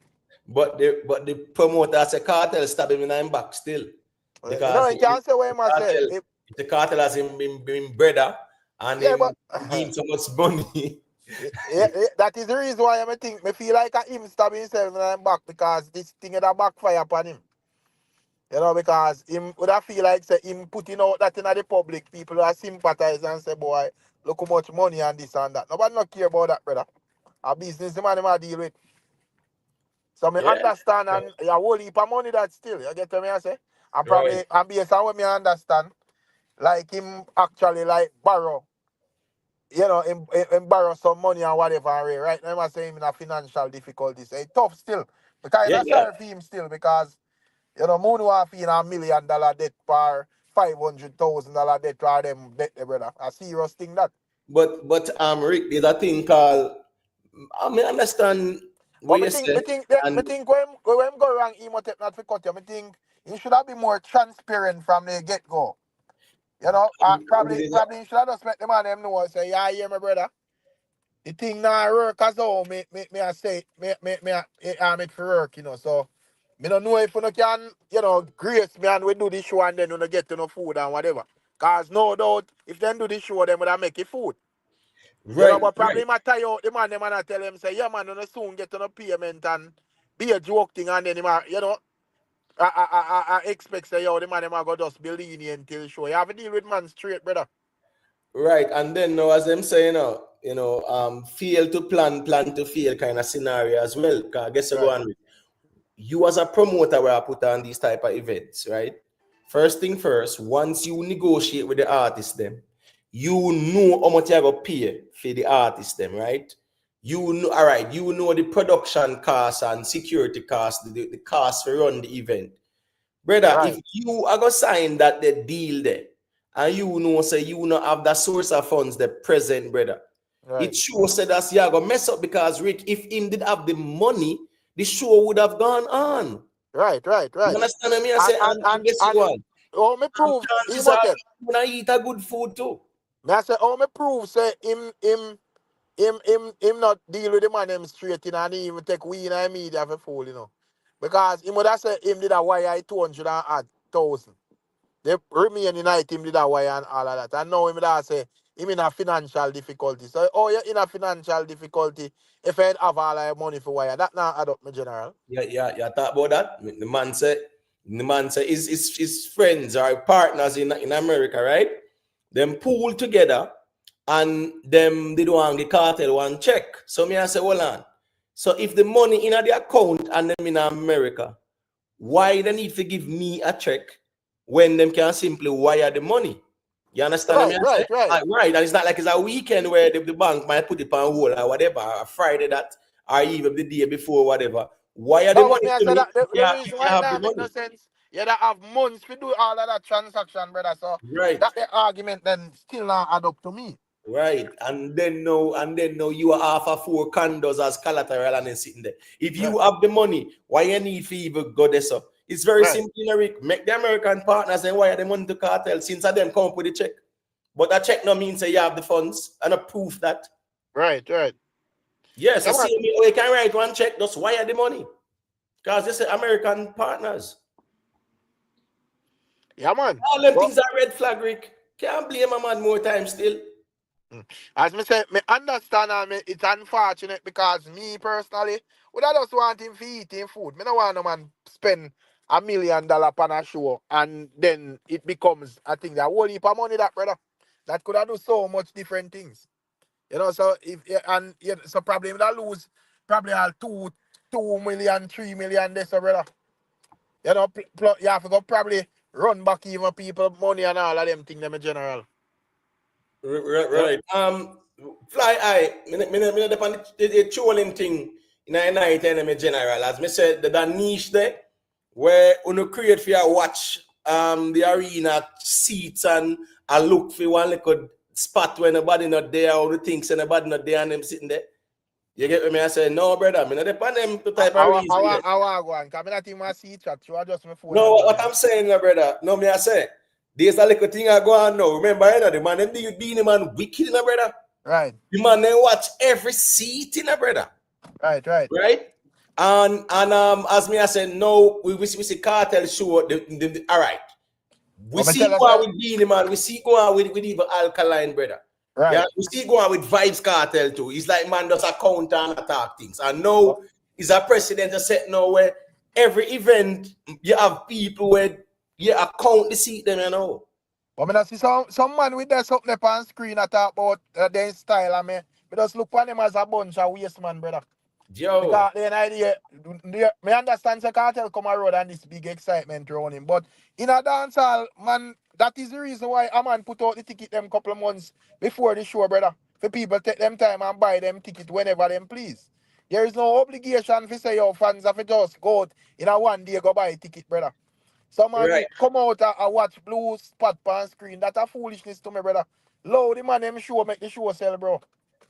But the promoter as a cartel stab him in his back still. Because no, you can't say what him say. The cartel has him been brother and him give him so much money. That is the reason why I think me feel like him stab himself in the back because this thing would have backfire upon him. You know, because him would have feel like say him putting out that in the public, people are sympathize and say, boy, look how much money and this and that. Nobody not care about that, brother. A business man him a deal with. So me understand and a whole heap of money that still. You get what me I say? And probably and based on what me understand, like him actually like borrow. You know, him borrow some money and whatever. Right now, I'm saying him in a financial difficulties. It's tough still. Because it's sorry for him still because, you know, Moon was in $1 million debt for $500,000 debt for them debt, brother. A serious thing that. But Rick, there's a thing called I mean understand what you say. I think when go wrong, he must not to cut you. I think he should have been more transparent from the get-go. You know, probably you should have just make the man them know and say, yeah, hear my brother. The thing now work as though me I say it for work, you know. So me don't know if you can, you know, grace me and we do this show and then you get to no food and whatever. Cause no doubt if they do this show, then would make it food. Right. You know, but probably might tie out the man, them and I tell him say, yeah man, you soon get to no payment and be a joke thing and then him, you know. I expect say yo the man them go just be lenient till show. You have to deal with man straight, brother. Right, and then now as them say, fail to plan to fail kind of scenario as well. Because I guess you go on with you as a promoter where I put on these type of events, right? First thing first, once you negotiate with the artist them, you know how much you're gonna pay for the artist them, right? You know, all right, you know the production costs and security costs, the cost to run the event. Brother, if you are gonna sign that the deal there, and you know say you not have that source of funds the present, brother, It shows that you are gonna mess up because Rick, if him did have the money, the show would have gone on. Right. You understand me? I say, and guess what? Oh, me prove Chances are when I eat a good food too. I say, oh, me prove say him not deal with the man them straight in and he even take we in the media for fool, you know. Because him would have said him did a wire 200,000. The remaining night him did a wire and all of that. And now him would have say him in a financial difficulty. So you're in a financial difficulty if I have all your money for wire. That not add up, my general. Yeah, talk about that. The man said his friends or partners in America, right? Them pool together and them they don't the cartel one check. So me I say, hold on. So if the money in the account and them in America, why they need to give me a check when them can simply wire the money? You understand me? Right. And it's not like it's a weekend where the bank might put it on hold or whatever, or Friday that, or even the day before, whatever. Wire the money to me? The reason why that make no sense. You that have months to do all of that transaction, brother. So that the argument then still not add up to me. Right. And then now you are half of 4 condos as collateral and then sitting there. If you have the money, why you need to even go there? So it's very simple, Rick. Make the American partners and wire the money to cartel since them come up with a check. But that check no means that you have the funds and a proof that. Right. Yes, so you can write one check, just wire the money. Because they say American partners. Yeah, man. All them things are red flag, Rick. Can't blame a man more time still. As me say, me understand and it's unfortunate because me personally would I just want him to eat him food. Me don't want no man spend $1 million on a show and then it becomes a thing that whole heap of money that brother that could have do so much different things. You know, so so probably that lose probably all 2 million, 3 million this brother. You know, you have to go probably run back even people money and all of them things them in general. Right. Fly eye. Me depend the trolling thing in a night enemy general. As me said, the niche there where you create for your watch the arena seats and I look for one little spot where nobody not there or the things and nobody not there and them sitting there. You get me? I say no, brother. Me not depend them to type of reason. I want one. Cause me not think my seat chat. So I just my phone. No, what I'm saying, brother. No, me I say. There's a little thing I go on now. Remember, you know, the man, them being the man wicked, brother. Right. The man, they watch every seat, brother. Right. And as me I said, no, we see cartel show. All right. We see go on with Beanie Man. We see go on with even Alkaline, brother. Right. Yeah, we see go on with Vybz Kartel too. It's like man does a counter and attack things. And now is a president that said no where every event you have people where you account the seat them, you know. But I see some man with that something up on screen that talk about their style and me just look on them as a bunch of waste man, brother. Yo. Because the idea, me understand the cartel come around and this big excitement around him. But in a dancehall, man, that is the reason why a man put out the ticket them couple of months before the show, brother. For people take them time and buy them ticket whenever them please. There is no obligation for say your fans have to just go out in a one day go buy a ticket, brother. Some man come out and watch blue spot on screen. That's a foolishness to me, brother. Low the man them show make the show sell, bro.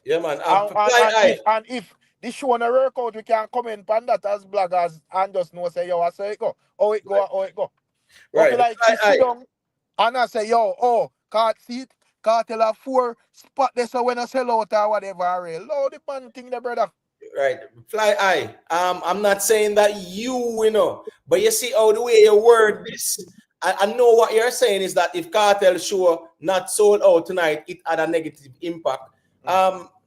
Yeah, man. And if the show no work out, we can comment on that as bloggers and just know say yo, I say it go. How it go. Right. Okay, like sit down and I say, yo, can't see it. Cartel have 4 spot there so when I sell out or whatever. Low the man thing there, brother. Right. Fly eye. I'm not saying that you know, but you see how the way you word this. I know what you're saying is that if cartel show not sold out tonight, it had a negative impact.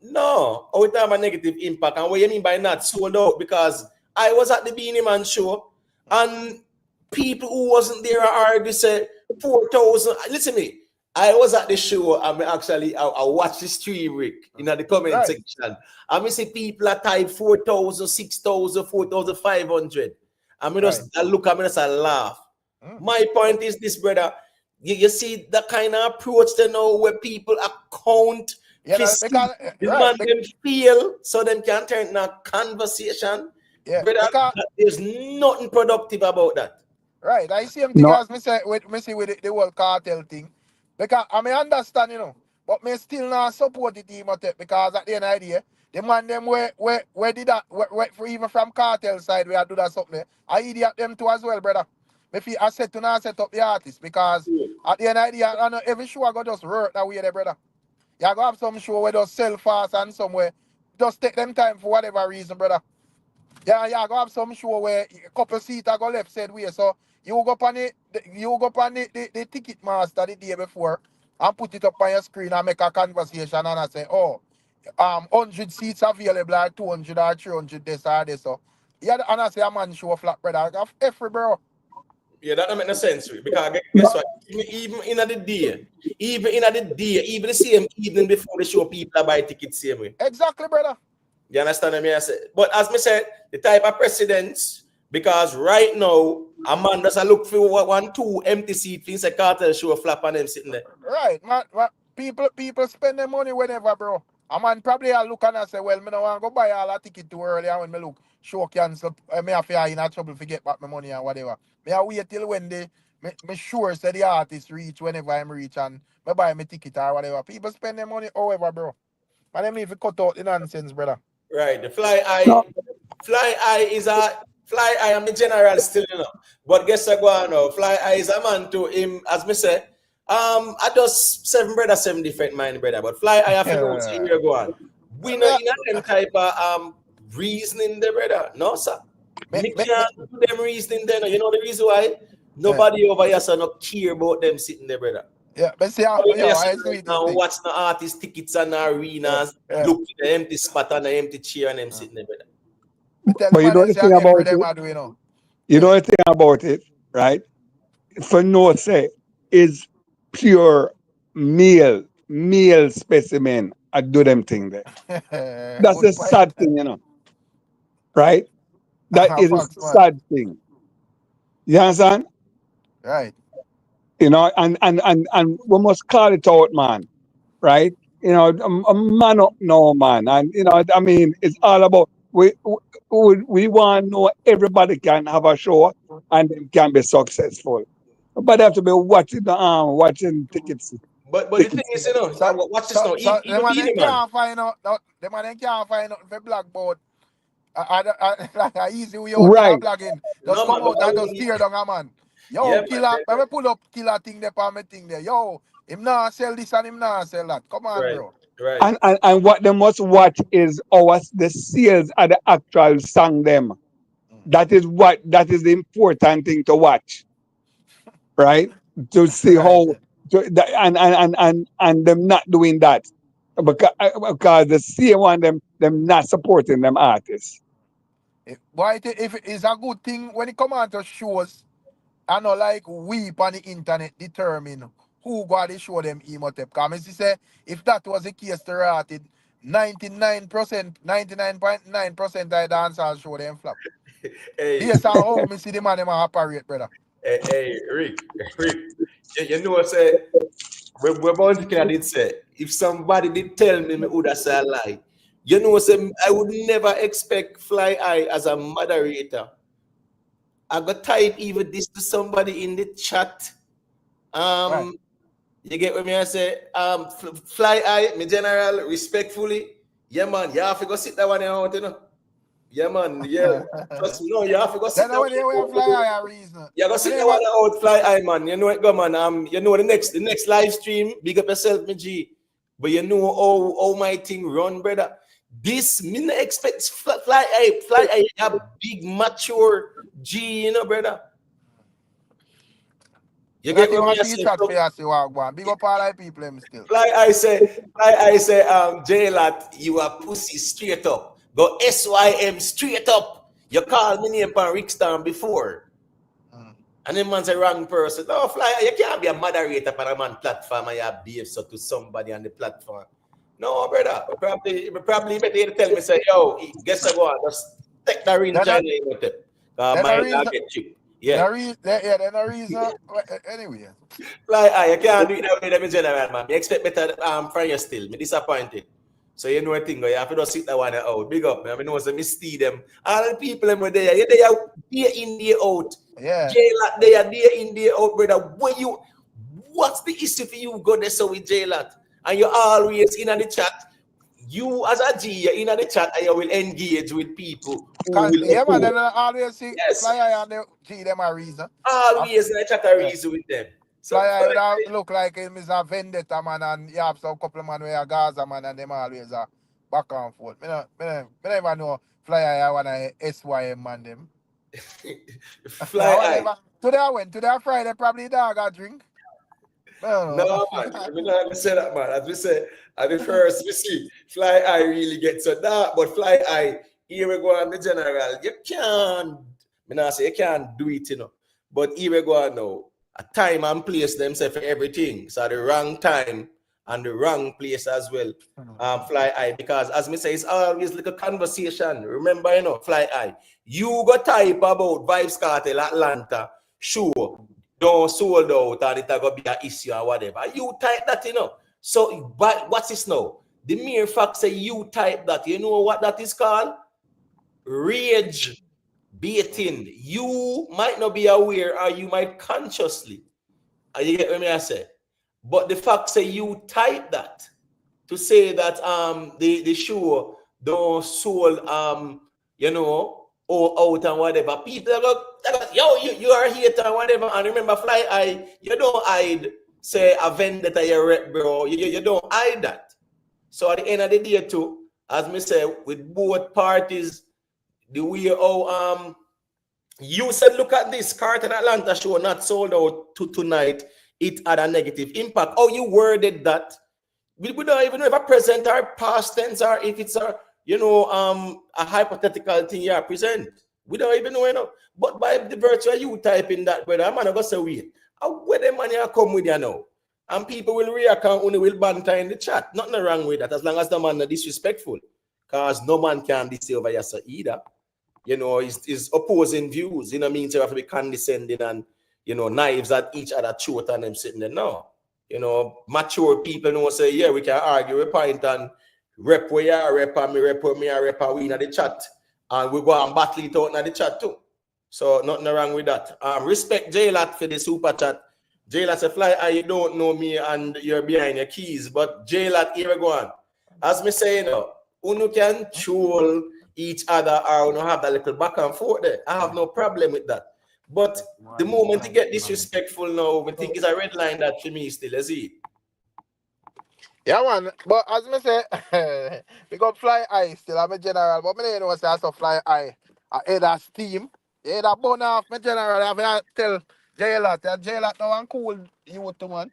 No, it have a negative impact. And what you mean by not sold out? Because I was at the Beanie Man show and people who wasn't there already said 4,000. Listen to me. I was at the show and I watched the stream, Rick, in the comment section. I see people are type 4,000, 6,000, 4,500. I look at me and I laugh. My point is this, brother. You see that kind of approach to know where people account them feel so them can turn in a conversation. Yeah, brother, there's nothing productive about that. Right. I see him thing as me say with the whole cartel thing. Because I may understand, But me still not support the team because at the end of the day, the man them where did that where for even from cartel side where I do that something. I idiot them too as well, brother. Me feel I set to not set up the artist because at the end of the day, I know every show I go just work that way there, brother. You go have some show where just sell fast and somewhere. Just take them time for whatever reason, brother. Yeah, go have some show where a couple seats I go left side way. So you go up on the ticket master the day before and put it up on your screen and make a conversation and I say, oh, 100 seats available or 200 or 300 this or this. So yeah, and I say a man show flat, brother. I have every bro. Yeah, that don't make no sense because guess what? Even in the day, even the same evening before the show, people are buy tickets same way. Exactly, brother. You understand what I say? But as me said, the type of precedents, because right now, a man does look for 1-2 empty seats, things a cartel show flap on them sitting there. Right, man. People spend their money whenever, bro. A man probably a look and I say, well, me no want to go buy all a ticket too early and when me look, show cancel, me have to in a trouble to get back my money and whatever. Me I wait till when me sure say the artist reach whenever I'm reach and me buy my ticket or whatever. People spend their money however, bro. And them need to cut out the nonsense, brother. Right, the fly eye is a fly eye. I'm the general still, you know. But guess what? Now, fly eye is a man to him, as me say. I just 7 brother, 7 different mind, brother. But fly eye, I feel don't see where go on. We not in them type of reasoning, there, brother. No, sir. Me can't do them reasoning there. You know the reason why? Nobody over here so not care about them sitting there, brother. Yeah, but see how I agree. Now watch the artist tickets and arenas, look at the empty spot and the empty chair and them sitting there, brother. But you know the thing about it. You know the thing about it, right? For no say, is pure male specimen. I do them thing there. That's the sad thing, you know. Right? That is a sad thing. You understand? Right. You know, and we must call it out, man. Right? You know, a man up now, man. And you know, I mean, it's all about we want to know everybody can have a show and them can be successful. But they have to be watching tickets. But the thing is, you know, watch this now. The man can't find out. The man can't find out for blackboard. Like a easy way out of blogging. Just come out and just tear down a man. Yo, killer, let me pull up killer thing there for me thing there. Yo, him not sell this and him not sell that. Come on, bro. Right. And what they must watch is the sales of the actual song them. That is the important thing to watch. Right? To see how and them not doing that. Because the same one them not supporting them artists. Why if it is a good thing when it come on to shows, I know like we on the internet determine who got to show them Emotep. Because I say if that was the case to rate 99%, 99.9% of the dancers show them flop. Based on how me see the man them operate, brother. Hey, Rick, you know what I say? We're about to did say if somebody did tell me would have say a lie. You know what I would never expect Fly Eye as a moderator. I got type even this to somebody in the chat. Right. You get what me I say? Fly Eye, me general, respectfully. Yeah, man, you have to go sit that one out, you know. Yeah, man, yeah. Just no, you have to go sit that one out. Fly Eye reason. You go sit that one out, Fly Eye, man. You know it, go, man. You know the next live stream, big up yourself, me G. But you know how my thing run, brother. This me not expect Fly Eye, a big mature G, you know, brother. You get what me say? Big up all people them still. Fly Eye say, J-Lat, you are pussy straight up. Go SYM straight up. You called me name on Rickstown before. And then man's a wrong person. No, Fly Eye, you can't be a moderator on a man platform and you behave so to somebody on the platform. No, brother. Probably better tell me, say, yo, guess what? Just take the ring, I'll get you. Yeah. There's no reason. Anyway. Fly Eye, you can't do it that way, them in general, man. You expect better from you still. Me disappointed. So you know a thing, you have to just sit that one out. Big up, man. I know so me see them. All the people them were there. They are there in there out. Yeah. J-Lat, they are there in there out, brother. What's the issue for you go there so with J-Lat? and you're always in the chat. You as a G, you're in the chat and you will engage with people who will Yeah, man, oppose. then always see Yes. Fly Eye and the G them a reason. Always in the chat a reason with them. So Fly Eye would look like him is a vendetta man, and you have some couple of man where a Gaza man, and them always a back and forth. Me never know Fly Eye one a SYM man them. Fly Eye. Today I went. Today Friday probably dog a drink. No, man. We not say that, man. As we say, at the first, we see Fly Eye really gets so dark, but Fly Eye, here we go on the general. You can't, I not say you can't do it, you know. But here we go on now. A time and place themselves for everything. So the wrong time and the wrong place as well. Fly Eye, because as me say, it's always like a conversation. Remember, you know, Fly Eye. You go type about Vybz Kartel Atlanta, sure. Don't sold out and it's going to be an issue or whatever. You type that, you know. So, but what's this now? The mere fact say you type that, you know what that is called? Rage baiting. You might not be aware or you might consciously. You get what I say? But the fact say you type that to say that the show don't sold you know, or out and whatever. People go, yo, you are here and whatever. And remember, Fly Eye, you don't hide, say, a vendetta you rep, bro. You don't hide that. So at the end of the day, too, as me say, with both parties, the way how you said, look at this Carter Atlanta show not sold out to tonight. It had a negative impact. Oh, you worded that. We don't even know if a present or past tense or if it's a a hypothetical thing you present. We don't even know, you know. But by the virtue of you typing that, brother, I'm gonna go say, wait, where the money come with you now? And people will react and only will banter in the chat. Nothing wrong with that, as long as the man is disrespectful. Because no man can diss over yourself either. You know, is opposing views, you know, means you have to be condescending and, you know, knives at each other throat and them sitting there. No. You know, mature people know say, yeah, we can argue a point and rep where you are, rep and me, rep where me, I rep and we in the chat. And we go and battle it out in the chat too. So nothing wrong with that. Respect J-Lat for the super chat. J-Lat say, Fly, you don't know me and you're behind your keys. But J-Lat, here we go on. As me say, you know, uno can troll each other or uno have that little back and forth there. I have no problem with that. But the moment you get disrespectful now, we think it's a red line that for me still, is it? Yeah, man. But as me say, because Fly Eye still I'm a general, but me know say also Fly Eye. I head a steam. You head a bun off my general. I have to tell J-Lot. J-Lot now and cool you to man.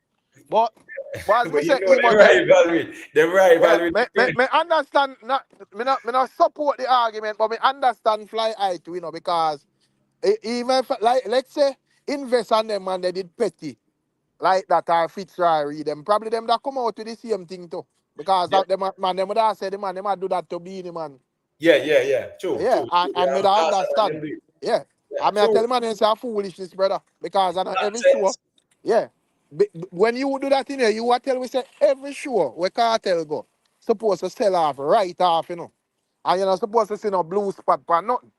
But as me say, the rivalry. Me understand me not support the argument, but me understand Fly Eye too, you know, because even if, like let's say invest on them and they did petty. Like that or Fitzroy them. Probably them that come out to the same thing too. Because them would have said the man, they might do that to Beanie man. Yeah. True. Yeah, true. and me that understand. Yeah. I mean, I tell the man it's a foolishness, brother. Because I know every show. Yeah. When you do that in here, you will tell we say every show where Cartel go, supposed to sell off, right off, you know. And you're not supposed to see no blue spot for nothing.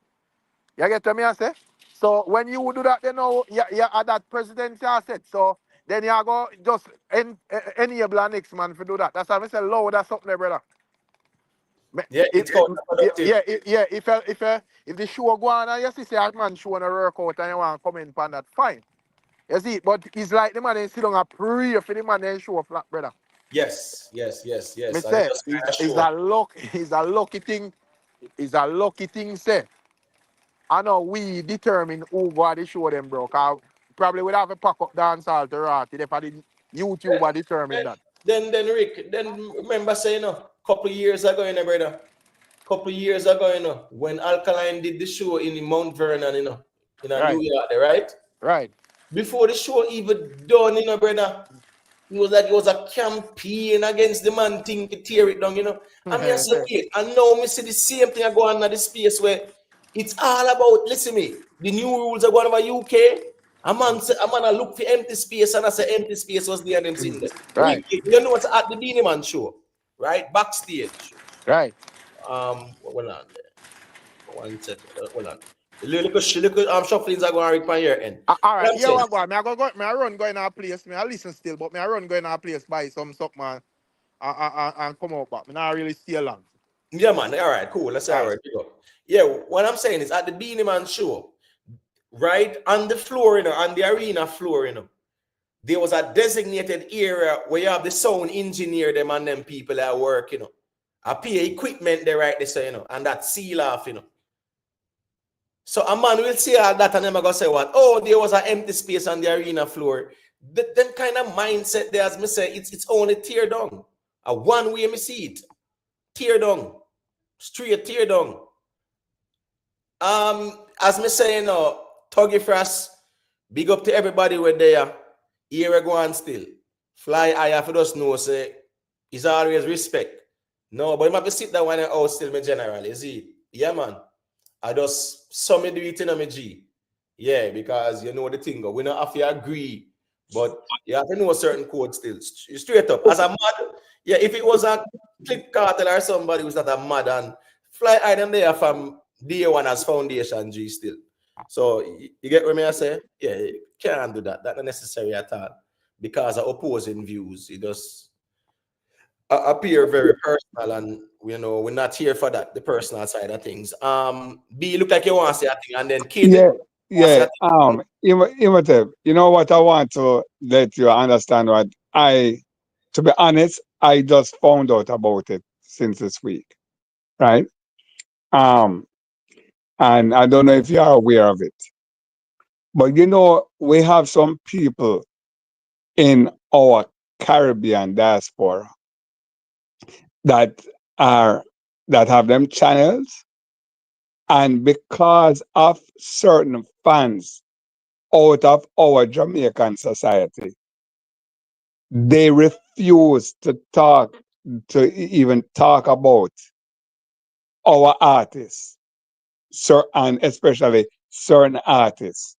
You get what me I say? So when you do that, you know, you at that presidential set. So then you go just enable the next man to do that. That's how I say low, that's something there, brother. It's counterproductive. If the show go on and you see a man showing a workout and you want to comment on that, fine. You see, but it's like the man sit down and pray for the man and show flat, brother. Yes. Me say, it's a lucky thing. It's a lucky thing, say. I know we determine who go to show them, bro. Cause probably would have a pack up dancehall to rat if I did YouTuber determine that. Then Rick, remember saying couple years ago, you know, brother. Couple years ago, you know, when Alkaline did the show in Mount Vernon, you know, in New York, right? Right. Before the show even done, you know, brother, it was a campaign against the man thing to tear it down, you know. I mean, I said, and now me see the same thing go on at the space where it's all about, listen me, the new rules are going over UK. A man look for empty space and I say empty space was there and them sitting there. Right. You know what's at the Beanie Man show, right? Backstage. Right. Hold on there. 1 second. Hold on. Little shufflings are going to read your end. All right, yeah, I run going to a place. I listen still, but I run going to a place buy some stuff, man. and come out back. I not really stay long. Yeah, man. All right, cool. Let's say all right. Yeah, what I'm saying is at the Beanie Man show, right on the floor, on the arena floor, there was a designated area where you have the sound engineer, them and them people that work, I pay equipment there right there, so, and that seal off, So a man will see all that and them are gonna say what? Oh, there was an empty space on the arena floor. Them kind of mindset there, as me say, it's only tear down. A one way me see it. Tear down. Straight tear down. As me say, Tuggy Frost, big up to everybody with there. Here we go on still. Fly higher for us know, say, it's always respect. No, but you have to sit down one out still, me general, you see? Yeah, man. I just some me do it in my G. Yeah, because you know the thing, we don't have to agree, but you have to know a certain code still. Straight up. As a mad, yeah, if it was a Click Cartel or somebody who's not a mad and fly item there from day one as foundation G still. So you get what me I say? Yeah, you can't do that. That's not necessary at all. Because of opposing views, it does appear very personal, and we're not here for that, the personal side of things. B, look like you want to say a thing, and then Kid. Yeah. Emotive. You know what I want to let you understand what to be honest, I just found out about it since this week. Right? And I don't know if you are aware of it. But we have some people in our Caribbean diaspora that have them channels, and because of certain fans out of our Jamaican society, they refuse to even talk about our artists, and especially certain artists,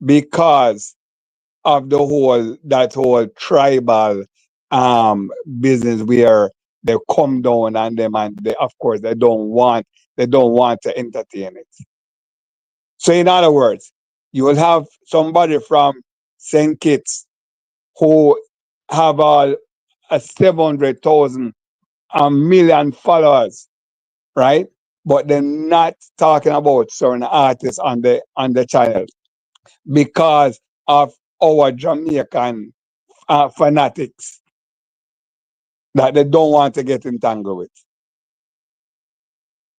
because of that whole tribal business where they come down on them, and of course they don't want to entertain it. So in other words, you will have somebody from St. Kitts who have all 700,000, a million followers, right? But they're not talking about certain artists on the channel because of our Jamaican fanatics that they don't want to get entangled with,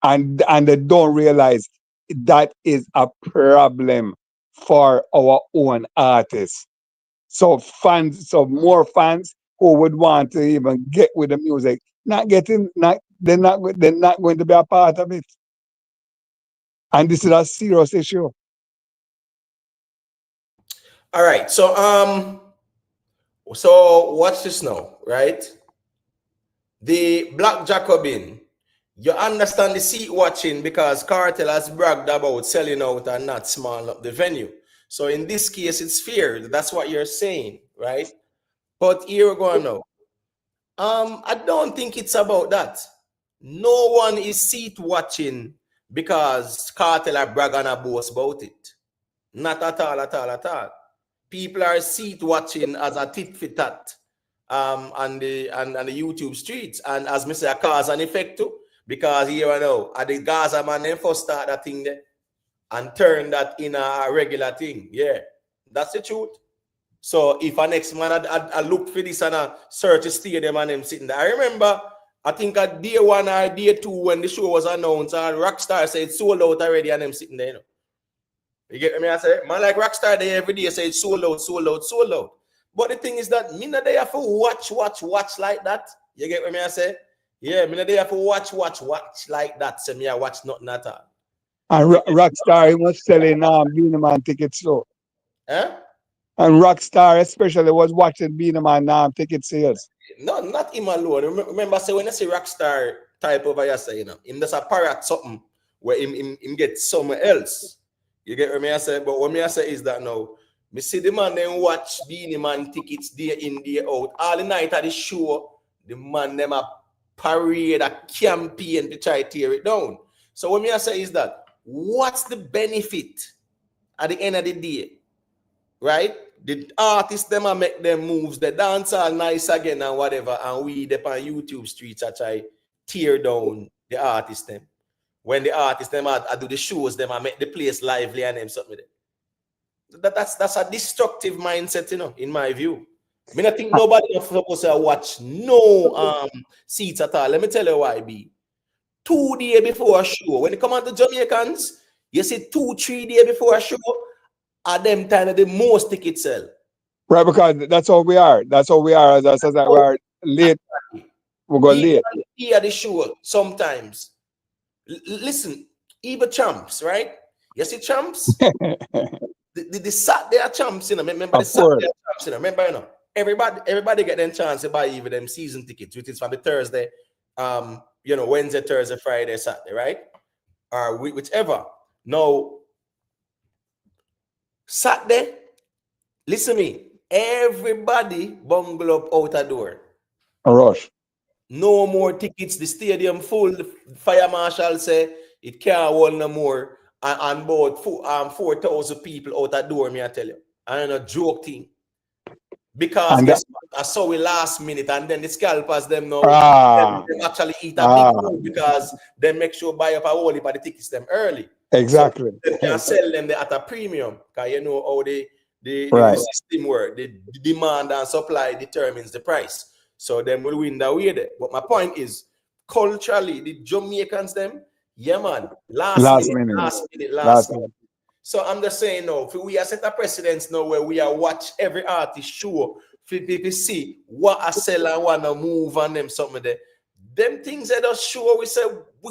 and they don't realize that is a problem for our own artists. So more fans who would want to even get with the music, they're not going to be a part of it. And this is a serious issue. All right. So watch this now, right? The Black Jacobin, you understand the seat watching because Cartel has bragged about selling out and not small up the venue. So in this case, it's fair. That's what you're saying, right? But here we're going now. I don't think it's about that. No one is seat watching because Cartel are bragging and boast about it. Not at all, at all, at all. People are seat watching as a tit for tat on the YouTube streets, and as Mr. a cause an effect too, because here I know at the Gaza man then first start that thing there and turn that in a regular thing. Yeah, that's the truth. So if a next man I look for this and I search the stadium and them sitting there, I remember I think at day one or day two when the show was announced, and Rockstar said sold out already and them sitting there. You get me? I say, man, like Rockstar, they every day say sold out, sold out, sold out. But the thing is that me not there for watch like that. You get what me I say? Yeah, me not there for watch like that. So me I watch nothing at all. And Rockstar, he was selling Beenie Man tickets too. Huh? And Rockstar especially was watching Beenie Man ticket sales. No, not him alone. Remember, say when I say Rockstar type over here, say him does a parrot something where him get somewhere else. You get what me I say? But what me I say is that now, me see the man then watch Beenie Man tickets day in, day out. All the night at the show, the man them a parade, a campaign to try to tear it down. So what me I say is that, what's the benefit at the end of the day? Right? The artists them a make them moves, the dance all nice again and whatever, and we up on YouTube streets I try tear down the artists them. When the artists them I do the shows, them I make the place lively and them something. That's a destructive mindset, you know, in my view. I mean, I think nobody is supposed to watch no seats at all. Let me tell you why, B. 2 days before a show, when you come out to Jamaicans, you see 2-3 days before a show, at them time of the most tickets sell. Right, because that's all we are. That's all we are. As I said, that we are late. We go late. Here the show sometimes. Listen, even champs, right? You see champs? the Saturday champs, you know. Remember the Saturday champs, you know. Remember, you know. Everybody get them chance to buy even them season tickets, which is from the Thursday, you know, Wednesday, Thursday, Friday, Saturday, right? Or whichever. Now, Saturday, listen to me. Everybody bungle up out the door. A rush. No more tickets. The stadium full. The fire marshal say it can't hold no more. And about 4,000 people out the door, me I tell you. I know joke thing. Because guess what? I saw it last minute, and then the scalpers them now them actually eat a big food because they make sure buy up a whole heap of the tickets them early. Exactly. So they can sell them at a premium because you know how the system work. The demand and supply determines the price. So them will win that way there. But my point is, culturally, the Jamaicans them, yeah man, last minute. So I'm just saying now, if we are set a precedence now where we are watch every artist show, people see what I sell and want to move on them something there. Them things that are sure we say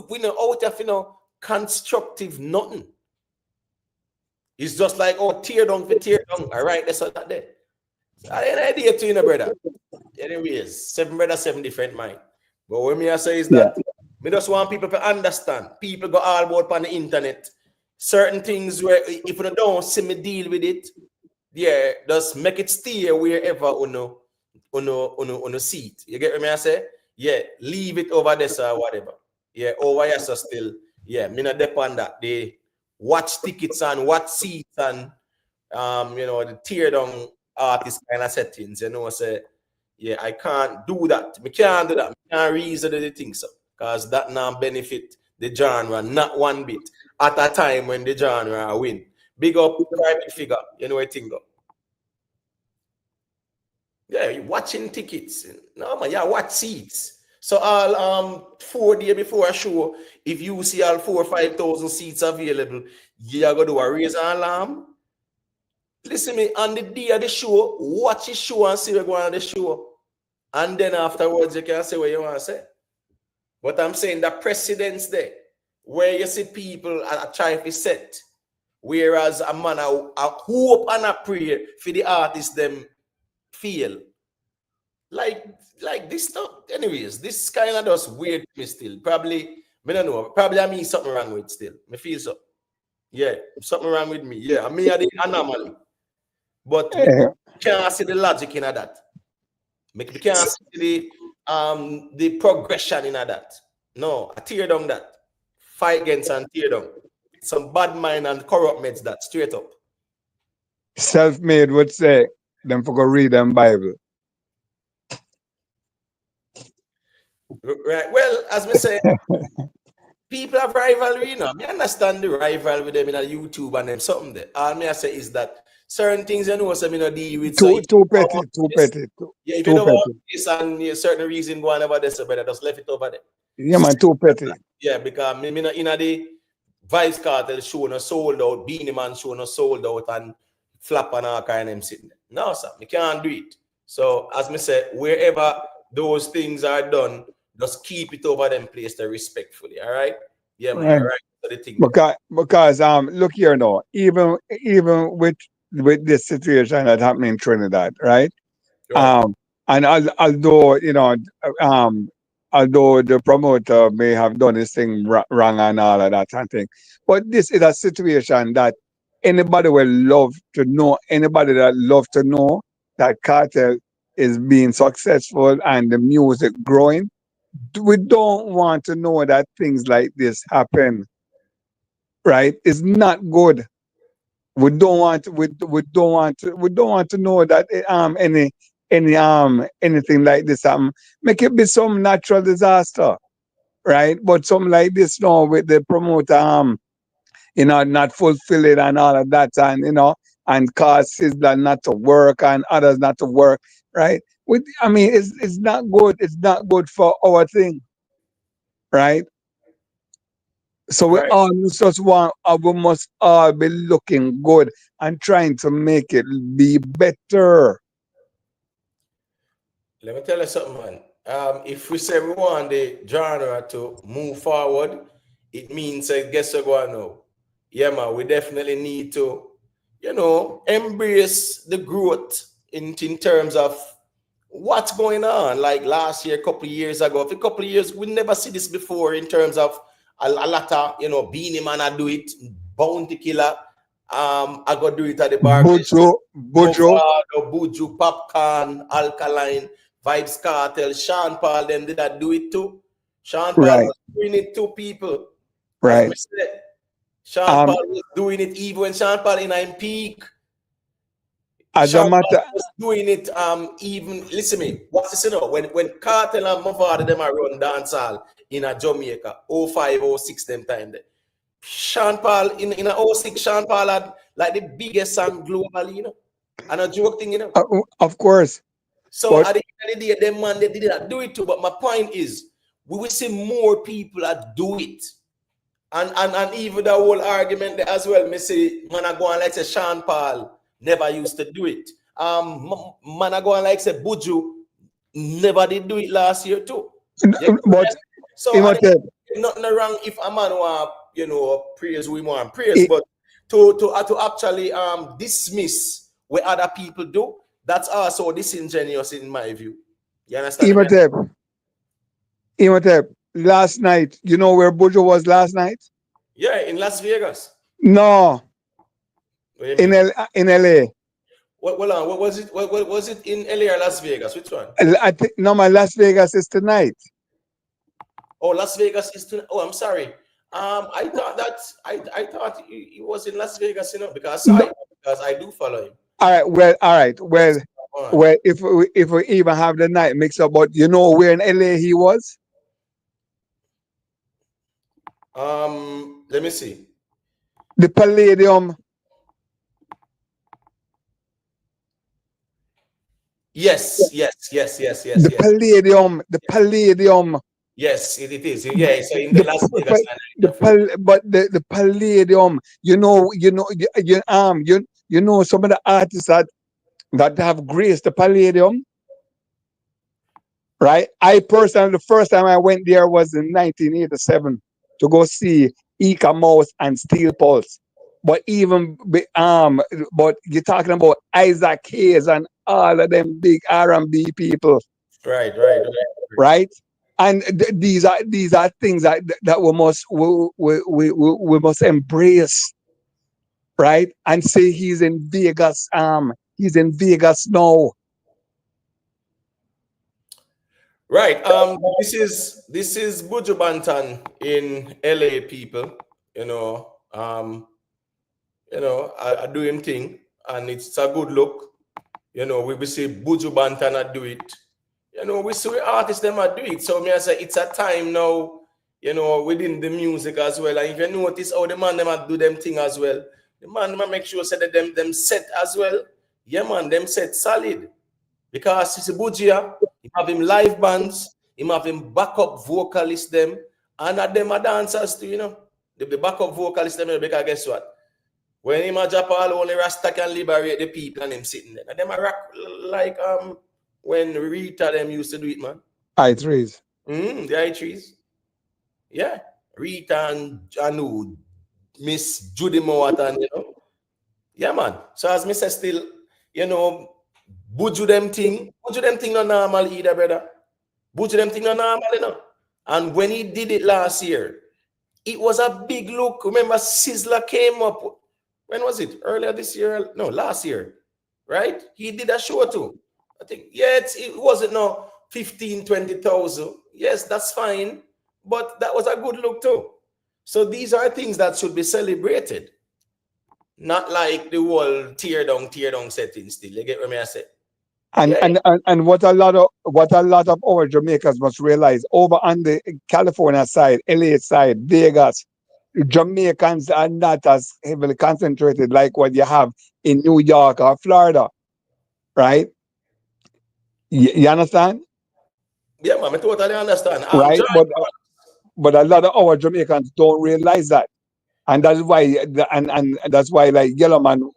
we know out of, you know, constructive nothing. It's just like, oh, tear down for tear down. All right, that's what that there. I had an idea to you, know, brother. Anyways, 7 brothers, 7 different mind. But what me I say is that me just want people to understand. People go all about on the internet. Certain things where if you don't see me deal with it, yeah, just make it stay wherever on a seat. You get what I say? Yeah, leave it over there or whatever. Yeah, over here so still. Yeah, me not depend that. They watch tickets and watch seats and you know, the tear down artist kind of settings, you know, say, yeah, I can't do that. Me can't do that. Me can't reason the things so because that now benefit the genre, not one bit. At a time when the genre win. Big up private figure, you know what I think of. Yeah, you're watching tickets. No man, yeah, watch seats. So all 4 days before a show, if you see all 4,000 or 5,000 seats available, you're gonna do a raise an alarm. Listen me, on the day of the show, watch the show and see what's going on the show. And then afterwards you can say what you want to say. But I'm saying the precedence there. Where you see people try to set, whereas a man a hope and a prayer for the artists them feel like this stuff. Anyways, this kind of just weird me still. Probably, I don't know. Probably I mean something wrong with it still. Me feel so. Yeah, something wrong with me. Yeah, I mean the anomaly. But me can't see the logic in that. Me can't see the progression in that. No, I tear down that. Fight against and tear down. Some bad mind and corrupt meds that straight up. Self-made would say them for go read them Bible. Right. Well, as we say, people have rivalry, you know. I understand the rivalry with them in a YouTube and them something there. All me I say is that certain things you know, so me not deal with. Too petty. Yeah, if you know about this and a certain reason going over there, so better just left it over there. Yeah, man, too petty. Yeah, because me not in the Vybz Kartel show no sold out, Beanie Man show no sold out, and flap and all kind of them sitting there. No, sir, me can't do it. So as me say, wherever those things are done, just keep it over them place there respectfully. All right? Yeah, man. All right. So the thing because look here now, even with this situation that happened in Trinidad, right? Sure. And although you know, although the promoter may have done this thing wrong and all of that kind of thing, but this is a situation that anybody will love to know. Anybody that love to know that Cartel is being successful and the music growing. We don't want to know that things like this happen, right? It's not good. we don't want to know that anything like this make it be some natural disaster, right? But something like this now with the promoter not fulfilling and all of that, and and cause Sizzla not to work and others not to work, right? It's not good. It's not good for our thing, right? So we Right. all we must all be looking good and trying to make it be better. Let me tell you something, man. If we say we want the genre to move forward, it means guess what going now. Yeah, man, we definitely need to, embrace the growth in terms of what's going on. Like last year, a couple of years ago, a couple of years, we never see this before in terms of a lot of, Beanie Man, I do it, Bounty Killer, I go do it at the barbershop. Bujo, Buju, Popcorn, Alkaline, Vybz Kartel, Sean Paul, them did that do it too. Sean Paul right, was doing it to people. right. As I said, Sean Paul was doing it even when Sean Paul in peak. As a Sean matter, Paul was doing it even, listen me, what's this, when Kartel and Mavado them are run dancehall in a Jamaica, 05, 06 them time there. Sean Paul, in a 06, Sean Paul had like the biggest song globally, and a joke thing, of course. So But at the end of the day, them man, they did not do it too. But my point is, we will see more people that do it. And even the whole argument there as well, me say, man, I go on like say Sean Paul never used to do it. Man, I go on like say Buju never did do it last year too. but So I think nothing wrong if a man want, praise we want praise, but to actually dismiss what other people do, that's also disingenuous in my view. You understand? Imhotep, last night, you know where Bujo was last night? Yeah, in Las Vegas. No, What do you in mean? in LA. What was it? What was it in LA or Las Vegas? Which one? I think no, my Las Vegas is tonight. Oh, Las Vegas is tonight. Oh, I'm sorry. I thought that I thought he was in Las Vegas, because I do follow him. All right. If we even have the night mix up, but you know where in LA he was? Let me see. The Palladium. Yes. The Palladium. Yes, it is. Yeah, so in the Las Vegas. The Palladium. You know some of the artists that have graced the Palladium. Right? I personally, the first time I went there was in 1987 to go see Ika Mouse and Steel Pulse. But but you're talking about Isaac Hayes and all of them big R&B people. Right? And these are things that we must embrace, right? And say he's in Vegas. He's in Vegas now. Right. This is Buju Banton in LA, people. I do him thing, and it's a good look. We see Buju Banton I do it. We see artists them I do it. So me I say it's a time now, within the music as well. And if you notice how the man them I do them thing as well, the man them make sure say that them set as well. Yeah, man, them set solid. Because it's a Buju, he have him live bands, he have him backup vocalists them, and at them are dancers too, The backup vocalists them, because guess what? When him a drop all, only Rasta can liberate the people and him sitting there. And them a rock like when Rita them used to do it, man. I3s. The I3s. Yeah. Rita and Janu, Miss Judy Mowat, Yeah, man. So as me say still, Buju them thing no normal either, brother. Buju them thing no normal, And when he did it last year, it was a big look. Remember, Sizzla came up. When was it? Earlier this year? No, last year. Right? He did a show too. I think, it wasn't no 15, 20,000. Yes, that's fine. But that was a good look too. So these are things that should be celebrated. Not like the whole tear down setting still. You get what I say? And, Yeah. and what a lot of our Jamaicans must realize over on the California side, LA side, Vegas, Jamaicans are not as heavily concentrated like what you have in New York or Florida, right? You understand? Yeah, man, I totally understand. Right? John, But a lot of our Jamaicans don't realize that, and that's why and that's why like Yellowman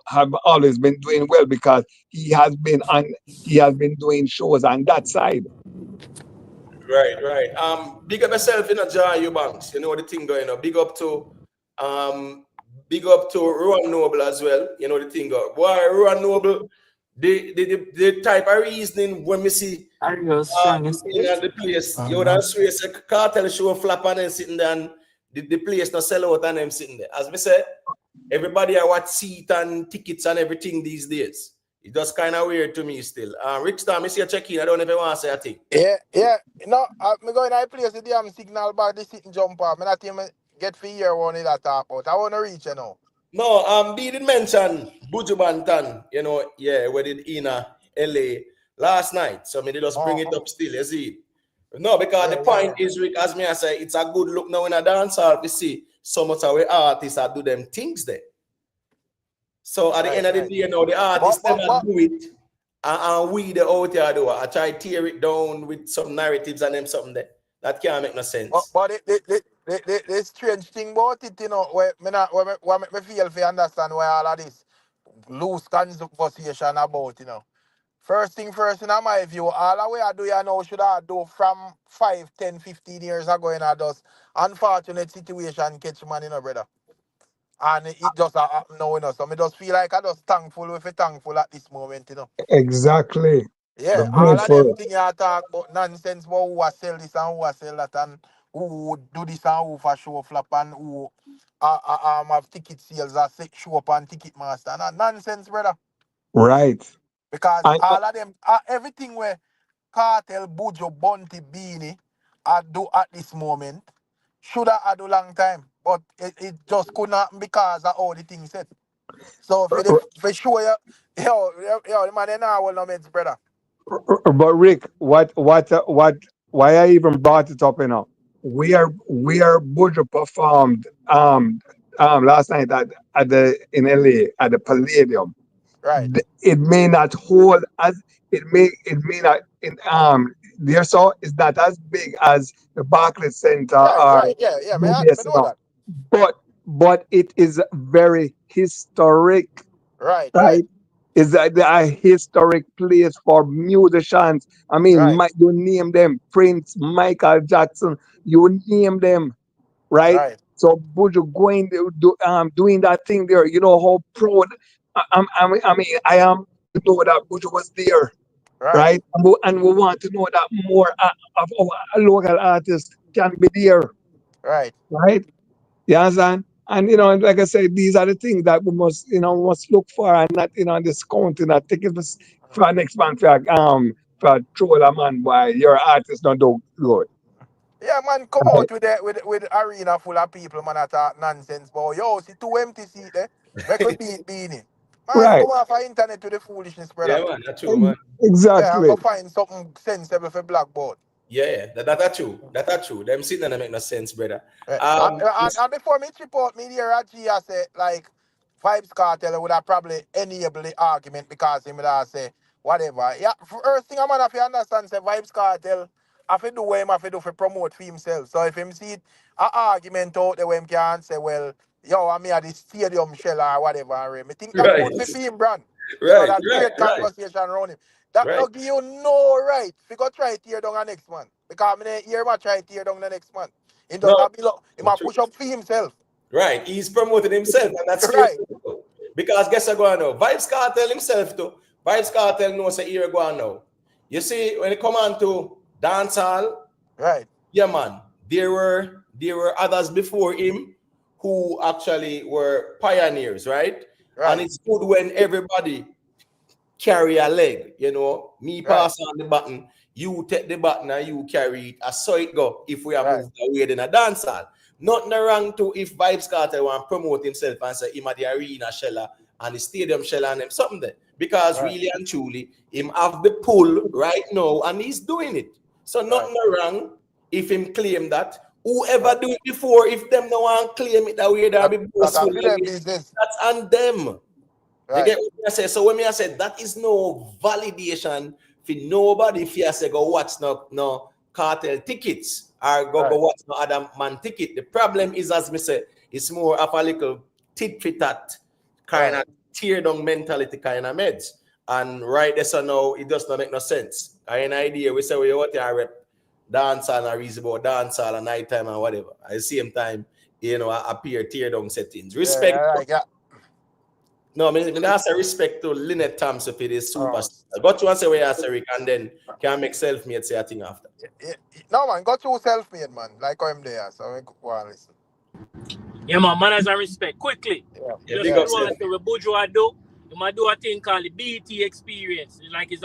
have always been doing well because he has been doing shows on that side. right. Big up yourself in a jar, you banks. You know the thing going on. Um, big up to Rowan Noble as well. You know the thing going. Boy, Rowan Noble, the type of reasoning when we see Are you strongest? in the place, you would have swear it's a cartel show flap and them sitting there and the place not sell out and them sitting there. As we said, everybody I watch seat and tickets and everything these days. It's just kind of weird to me still. Rick Star, I see you check in. I don't know if you want to say a thing. Yeah. No, I'm going to place the damn signal by the sitting jump up. I'm not even get for here one of that talk about. I want to reach, you know. No, he did mention Buju Banton, you know, yeah, we did in LA last night. So I just bring it up still, you see. No, because the point is, Rick, as me I say, it's a good look now in a dancehall to see so much of the artists that do them things there. So at the end of the day, you know, the artists never do it, and we the out here do it. I try to tear it down with some narratives and them something there. That can't make no sense. But the strange thing about it, you know, where me feel for understand why all of this loose conversation about, you know. First thing first, in my view, all the way I do, you know, should I do from 5, 10, 15 years ago, in a just unfortunate situation catch man, you know, brother. And it just happen now, you know. So I just feel like I just thankful at this moment, you know. Exactly. Yeah, I'm all of grateful. them things you talk about nonsense about who a sell this and who a sell that and who do this and who for show flap and who have ticket sales or show up on ticket master. And nonsense, brother. Right. Because And all of them, everything where Cartel, Bujo, Bunty, Beanie I do at this moment should have do long time. But it just couldn't happen because of all the things said. So for sure, yo, the man in our no meds, brother. but Rick, why I even brought it up, you know, we are Buju performed last night at the in LA at the Palladium. Right. It may not hold as it may not in there, so it's not as big as the Barclays Center or Right. Yeah. I UBS, you know know. that. But it is very historic, Right. right? Is a historic place for musicians. I mean, Right. you name them, Prince, Michael Jackson, you name them, right? Right. So Buju going doing that thing there, you know how proud I am to know that Buju was there, Right. right? And we want to know that more of our local artists can be there, Right. right? You understand? And you know, like I said, these are the things that we must look for and not, discounting that take it for next man for troll a man why your artist don't do good. Yeah, man, come Right? out with arena full of people, man, that talk nonsense. But yo, see two empty seat there. Make we beat Beanie. Man, Right. come off our internet to the foolishness, brother. Yeah, man, that's true, man. Yeah, and Exactly. go find something sensible for blackboard. Yeah, that's true. That's true. Them sitting there make no sense, brother. And before me trip out, me there at G, I say, like, Vybz Kartel would have probably enable the argument because he would have say, whatever. Yeah, first thing I'm going to have to understand, say, Vybz Kartel, I have to do what him have to do for promote for himself. So if him see an argument out there where him can say, well, yo, I'm here at the stadium shell or whatever, I think that Right. good for him, brand. Right, That right, great conversation around him. That right. no give you no right. We go try to tear down the next man. Because I mean, here I try to tear down the next man. He just No, he might push up for himself. right. He's promoting himself, and that's Right. true. Because guess what going now? Vybz Kartel himself too. Vybz Kartel knows a year ago now. You see, when it come on to dancehall, Right. yeah, man, there were others before him who actually were pioneers, right? Right. And it's good when everybody carry a leg, you know. Me pass on the button, you take the button and you carry it. I saw it go if we are Right. moved away in a dancehall. Nothing wrong to if Vybz Kartel want to promote himself and say him at the arena sheller and the stadium sheller and them something there. Because really and truly, him have the pull right now and he's doing it. So nothing wrong if him claim that. Whoever do it before, if them no one claim it that way, they'll be boastful. That's on them. You get what I say? So when I said that is no validation for nobody if you say go watch no cartel tickets or go watch no other man ticket. The problem is, as me say, it's more of a little tit for tat kind of tear down mentality kind of meds. And right there, so now it does not make no sense. I have an idea. We say we what you rep dancehall and reasonable dancehall and nighttime and whatever. At the same time, you know, appear tear down settings. Respect. No, I mean, I say respect to Lynette Thompson for this superstar. Got to answer where I say Rick, and then can make self-made say a thing after. No man, got to self-made man. Like I'm there, so I go and listen. Yeah, man, manners and respect. Quickly. Yeah, Just do what Bourgeois do. You might do a thing called the BT experience. Like it's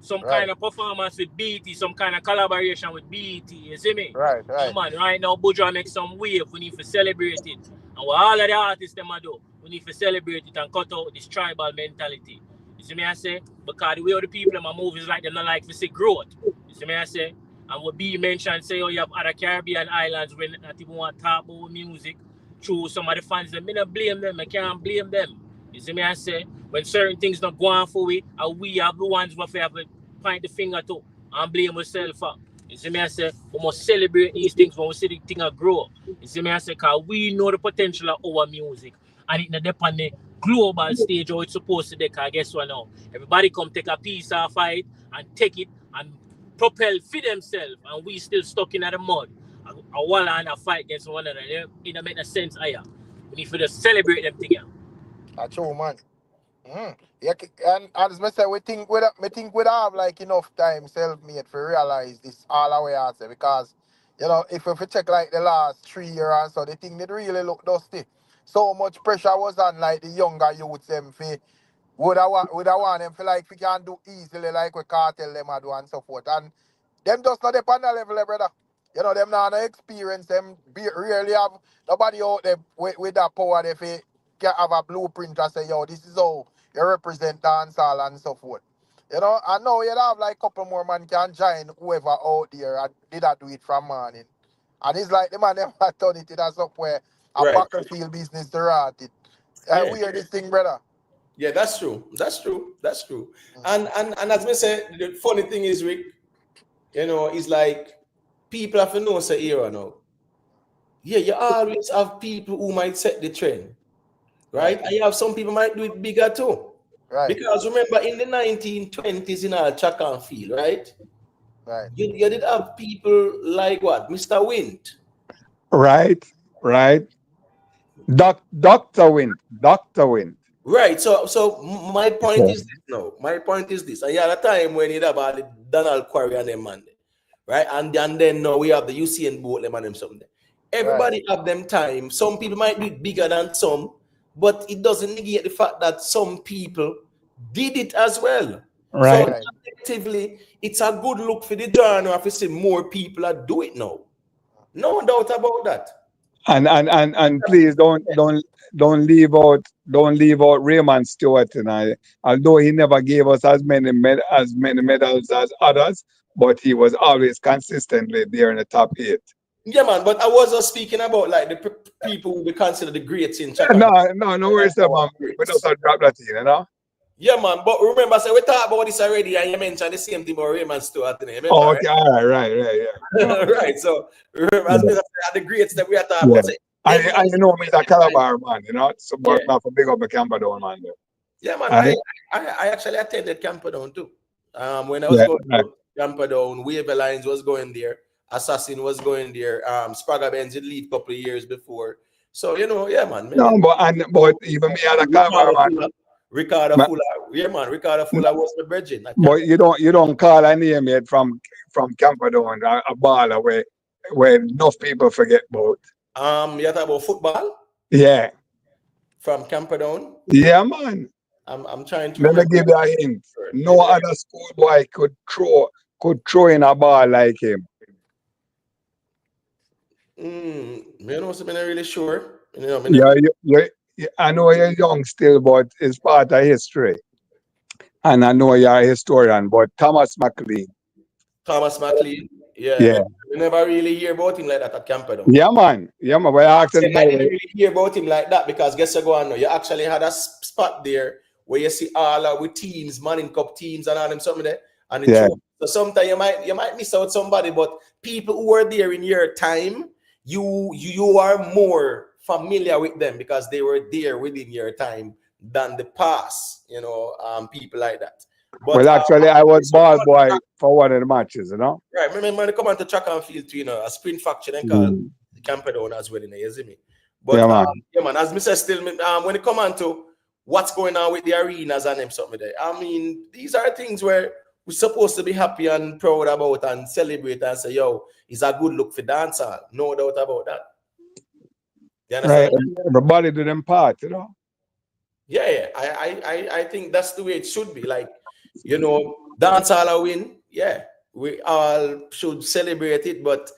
some kind of performance with BT, some kind of collaboration with BT. You see me? Right. Yeah, man, right now Bourgeois make some wave. We need to celebrate it. And what all of the artists them do, we need to celebrate it and cut out this tribal mentality. You see me I say? Because the way of the people in my movies like them not like to see growth. You see me I say? And what B mentioned, say, oh, you have other Caribbean islands when people want to talk about music through some of the fans. I don't blame them. I can't blame them. You see me I say? When certain things not go on for we, and we have the ones who have to point the finger to and blame ourselves for. You see me I say? We must celebrate these things when we see the thing grow. You see me I say? Because we know the potential of our music. And it depends on the global stage how it's supposed to be. Because guess what now? Everybody come take a piece of it and take it and propel for themselves, and we still stuck in the mud. A wall and a fight against one another. It don't make no sense either. We need to just celebrate them together. That's true, man. Yeah, and as I said, we think we have like enough time self-made to realize this all our way out there, because you know if we check like the last 3 years and so, the thing that really look dusty. So much pressure was on like the younger youths them for would I want them feel like we can do easily like we cartel them do and so forth. And them just not up on the level, brother. You know, them not experience, them really have nobody out there with that power they can have a blueprint and say, yo, this is how you represent dancehall and so forth. You know, and now you have like a couple more man can join whoever out there and did that do it from morning. And it's like the man never turn it that's up where a battlefield business to rot it. And we hear this thing, brother. Yeah, that's true. And as I said, the funny thing is, Rick, you know, it's like people have to know say era now. Yeah, you always have people who might set the trend, right? And you have some people might do it bigger too. Right. Because remember in the 1920s in our track and field, right? Right. You did have people like what? Mr. Wint. Right. Dr. Wint. Right. So my point is this now. My point is this. And you had a time when you have all the Donald Quarry and them man, right? And then now we have the Usain Bolt them and them something. Everybody have them time. Some people might be bigger than some, but it doesn't negate the fact that some people did it as well. Right. So effectively, it's a good look for the genre to see more people that do it now. No doubt about that. And please don't leave out Raymond Stewart tonight. Although he never gave us as many medals as others, but he was always consistently there in the top 8. Yeah, man. But I wasn't speaking about like the people who we consider the greats in China. No worries, man. We just drop that in, you know. Yeah, man. But remember, so we talked about this already, and you mentioned the same thing about Raymond Stewart. Remember, okay, right, yeah. Right. So remember, as we said, the greats that we are talking about. I know me that Calabar, man, you know, so but not for big up the Camperdown, man. Yeah, man. I actually attended Camperdown too. When I was going to Camperdown, Wave Lines was going there, Assassin was going there, Spragga Benz did leave a couple of years before. So, you know, yeah, man. No, but even me at a Calabar, man. Ricardo Fuller, yeah, man. Ricardo Fuller was my virgin. But you don't call a name yet from Camperdown, a baller where enough people forget about. You talk about football? Yeah. From Camperdown? Yeah, man. I'm trying to. Let me give you a hint. No other schoolboy could throw in a ball like him. You know, so I'm not really sure. You know, I know you're young still, but it's part of history. And I know you're a historian, but Thomas McLean. Thomas McLean. Yeah, Yeah. we never really hear about him like that at Camperdown. Yeah, man. Yeah, man. But I asked I anybody. didn't really hear about him like that because guess what going on? You actually had a spot there where you see all with teams, Manning Cup teams and all them something there. And the Yeah. so sometimes you might miss out somebody, but people who were there in your time, you are more familiar with them because they were there within your time than the past, people like that. But Well, actually, I was ball boy for one of the matches, you know. right, remember they come on to track and field too, a sprint faction and call the Camperdown as well, you see me. But Yeah, man. as Mr. Still, when it come on to what's going on with the arenas and them something there, I mean, these are things where we're supposed to be happy and proud about and celebrate and say, yo, it's a good look for dancehall. No doubt about that. You understand? Right. Everybody do them part, you know. Yeah. I think that's the way it should be. Like, dancehall a win. Yeah, we all should celebrate it, but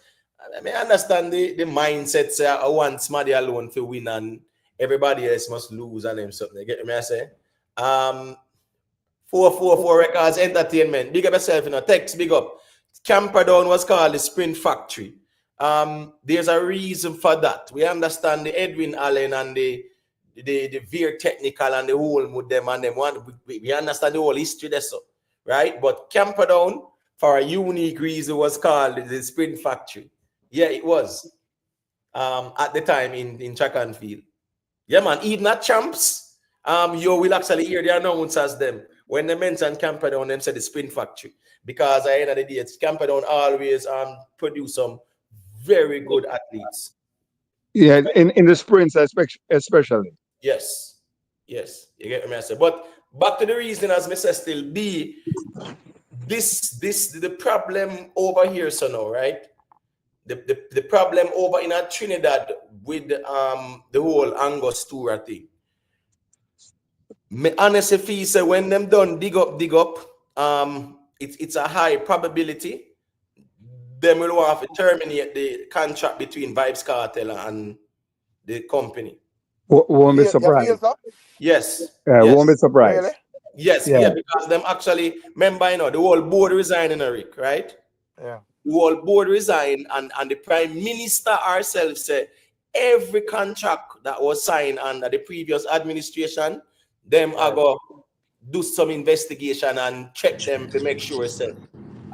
I mean, I understand the mindset say I want somebody alone to win and everybody else must lose and them something. You get me? I say, 444 Records Entertainment. Big up yourself, Text, big up. Camperdown was called the Sprint Factory. There's a reason for that. We understand the Edwin Allen and the Veer Technical and the whole with them and them one. We understand the whole history there, so right. But Camperdown, for a unique reason, was called the Sprint Factory. Yeah, it was. At the time in track and field. Yeah, man. Even at champs, you will actually hear the announcers them when they mention Camperdown, them say the Sprint Factory because at the end of the day, Camperdown always produce some very good athletes. Yeah, in the sprints especially. Yes. You get me? I say. But back to the reason, as Mr. Still be the problem over here, so now, right? The problem over in Trinidad with the whole Angus tour thing. Me honestly feel say when them done dig up, it's a high probability them will want to terminate the contract between Vybz Kartel and the company. Won't be surprised. Yes. Won't be surprised. Really? Yes, yeah, because them actually remember, the whole board resigning, Rick, right? Yeah. The whole board resigned, and the Prime Minister herself said every contract that was signed under the previous administration, them are going to do some investigation and check them to make sure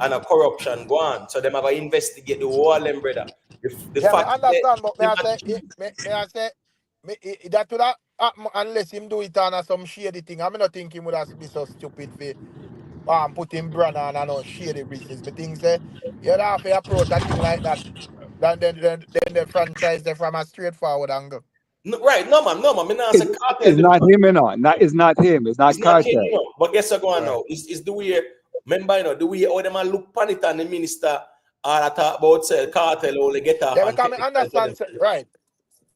and a corruption go on. So them are going to investigate the whole them, brother. The fact I understand, but may I say that would happen unless him do it on some shady thing. I'm not thinking he would have be so stupid for put him brand on and no shady business. But things say you'd have to approach a thing like that. Then the franchise they from a straightforward angle. No, right, no man. It's not him, you know. It's not him. It's not Kartel. But guess what going on now? It's the way, remember, the way how them look upon it and the minister all talk about Kartel only get off. Yeah, because I understand, right.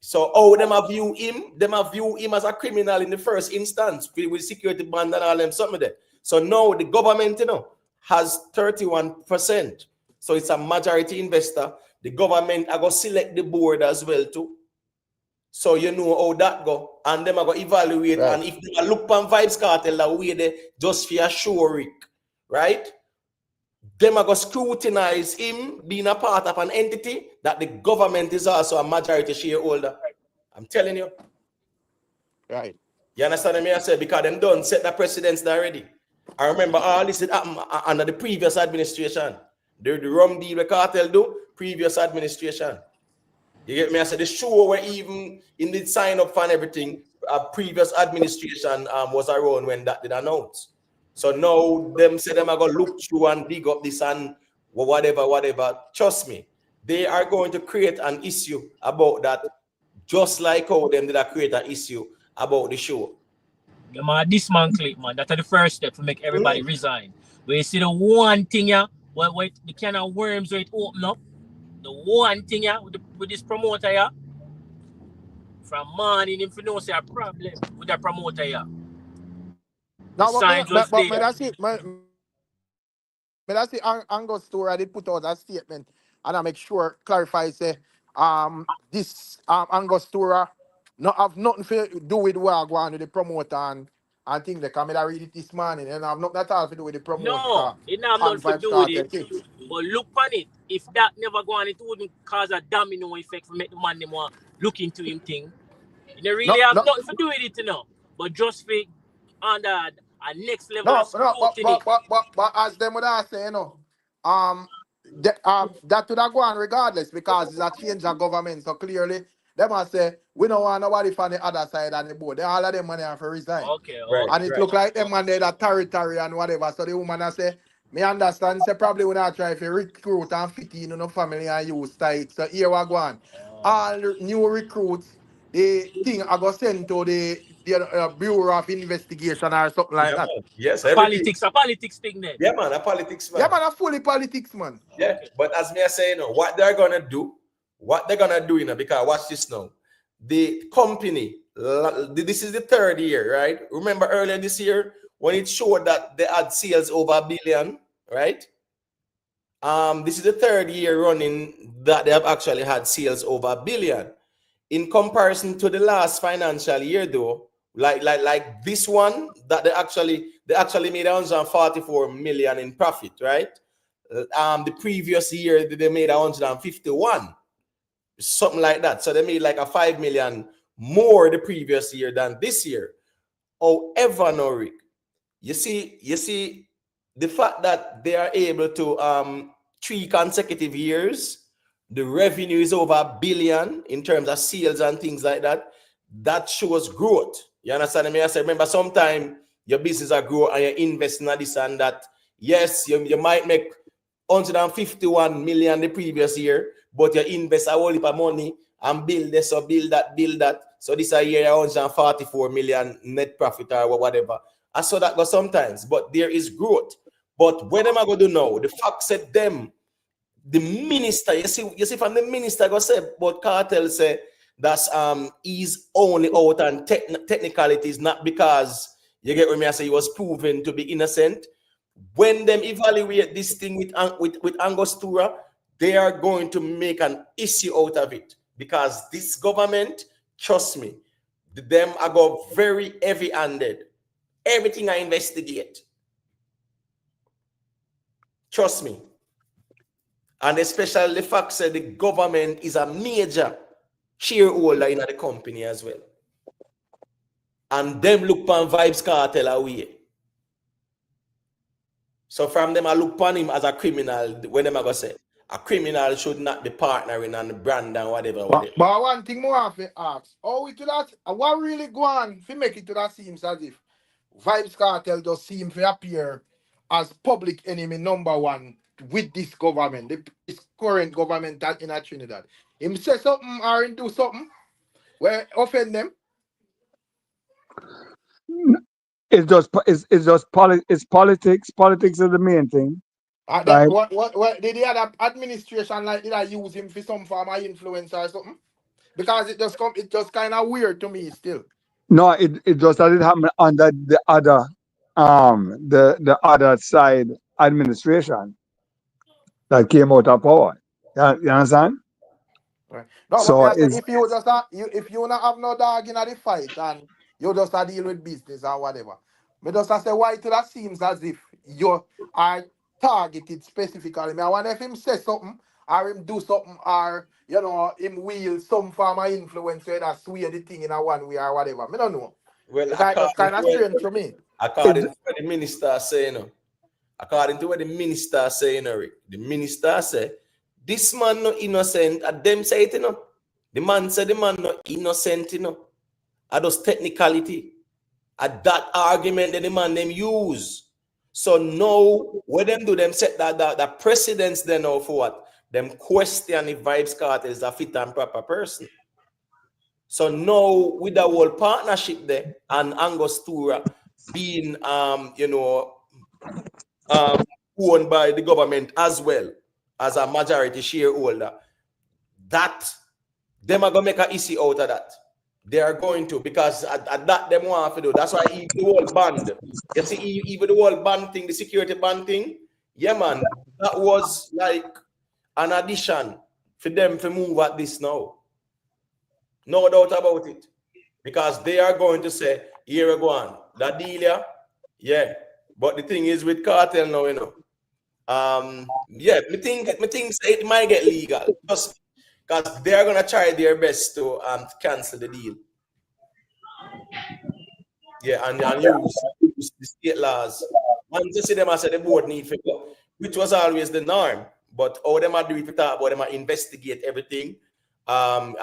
So how them view him as a criminal in the first instance with security band and all them something there. So now the government, has 31%. So it's a majority investor. The government are going to select the board as well too. So you know how that go. And them are going to evaluate. Right. And if they look on Vybz Kartel that way they just for sure, Rick, right? Them are going to scrutinize him being a part of an entity that the government is also a majority shareholder. I'm telling you. Right. You understand me? I say because them done set the precedents already. I remember all this happened under the previous administration. The rum deal with Kartel do, previous administration. You get me? I said the show where even in the sign up and everything, previous administration was around when that did announce. So now them say them are going to look through and dig up this and whatever. Trust me, they are going to create an issue about that, just like how them did create an issue about the show. Yeah, man, dismantle it, man. That's the first step to make everybody resign. Where you see the one thing, where the kind of worms where it open up, the one thing, with this promoter, from morning, if you don't see a problem with that promoter, Now, but that's it. But that's the Angus store. I did put out a statement and I make sure clarify say this Angostura not have nothing to do with what I go on with the promoter and things they come. I read it this morning and I have nothing at all to do with the No, promoter it not have and nothing to Vybz do with Kartel it. thing. But look on it. If that never go on, it wouldn't cause a domino effect for make the man them want look into him thing. It don't really No, have no, nothing to do with it, you know. But just for under a next level of no, scrutiny. but as them would I say, um, that would have gone regardless because it's a change of government. So clearly, them I say we don't want nobody from the other side of the board. They all of them money have to resign. Okay, Right, And it right. look like them man they that territory and whatever. So the woman I say, me understand, say probably when I try to recruit and fit in no family and use tight. So here we go on. All new recruits, the thing I go send to the Bureau of Investigation or something like Yeah, that. man. Yes, a everything. politics thing then. Yeah, man, a politics, Yeah, man. man, a fully politics, man. Yeah, Okay. but as me I say, what they're gonna do, because watch this now. The company, this is the third year, right? Remember earlier this year when it showed that they had sales over $1 billion, right? This is the third year running that they have actually had sales over $1 billion. In comparison to the last financial year, though, like this one, that they actually made 144 million in profit, right? The previous year they made 151, something like that. So they made like a 5 million more the previous year than this year. However, Norik, you see the fact that they are able to 3 consecutive years, the revenue is over $1 billion in terms of sales and things like that. That shows growth. You understand me? I said, remember, sometimes your business are grow and you invest in this and that. Yes, you might make 151 million the previous year, but you invest a whole heap of money and build this or build that. So this a year 144 million net profit or whatever. I saw that go sometimes, but there is growth. But when am I going to know? The fact said them, the minister, you see from the minister go say, but Kartel say that's he's only out on technicalities, not because you get what me I say he was proven to be innocent. When them evaluate this thing with Angostura, they are going to make an issue out of it because this government, trust me, them are go very heavy-handed. Everything I investigate. Trust me. And especially the fact that the government is a major shareholder in the company as well. And them look upon Vybz Kartel away. So from them, I look upon him as a criminal. When them I go say, a criminal should not be partnering on the brand and whatever. But one thing more have to ask, how it to that, what really go on to make it to that seems as if Vybz Kartel just seem to appear as public enemy number one with this government, this current government that in Trinidad. Him say something or him do something where offend them. It's just it's politics. Politics is the main thing, That, right? what did the other administration like did I use him for some form of influence or something? Because it just kind of weird to me still. No, it just didn't happen under the other side administration that came out of power. You understand? Right. No, but me So I say it's if you just if you not have no dog in the fight and you just deal with business or whatever, me just say why to that seems as if you are targeted specifically. Me I wonder if him say something or him do something or him wield some form of influence whether sway the thing in a one way or whatever. Me don't know. Well, It's like that's kind of strange to me. according to what the minister saying, according to what the minister saying, Rick, the minister say this man no innocent. At them say it, The man said the man no innocent, At those technicality, at that argument that the man them use. So now, what them do, them set that precedence then now for what? Them question if Vybz Kartel is a fit and proper person. So now with the whole partnership there and Angostura being owned by the government as well as a majority shareholder, that them are gonna make an issue out of that. They are going to, because at that them want to do. That's why even the whole band. You see, even the whole band thing, the security band thing, yeah man, that was like an addition for them to move at this now. No doubt about it. Because they are going to say, here we go on. That deal, yeah. But the thing is with cartel now, you know. Yeah, me think it might get legal. Just because they're gonna try their best to cancel the deal. Yeah, and use the state laws. Once you see them as the board need for go, which was always the norm. But how them are doing it talk about them are investigate everything,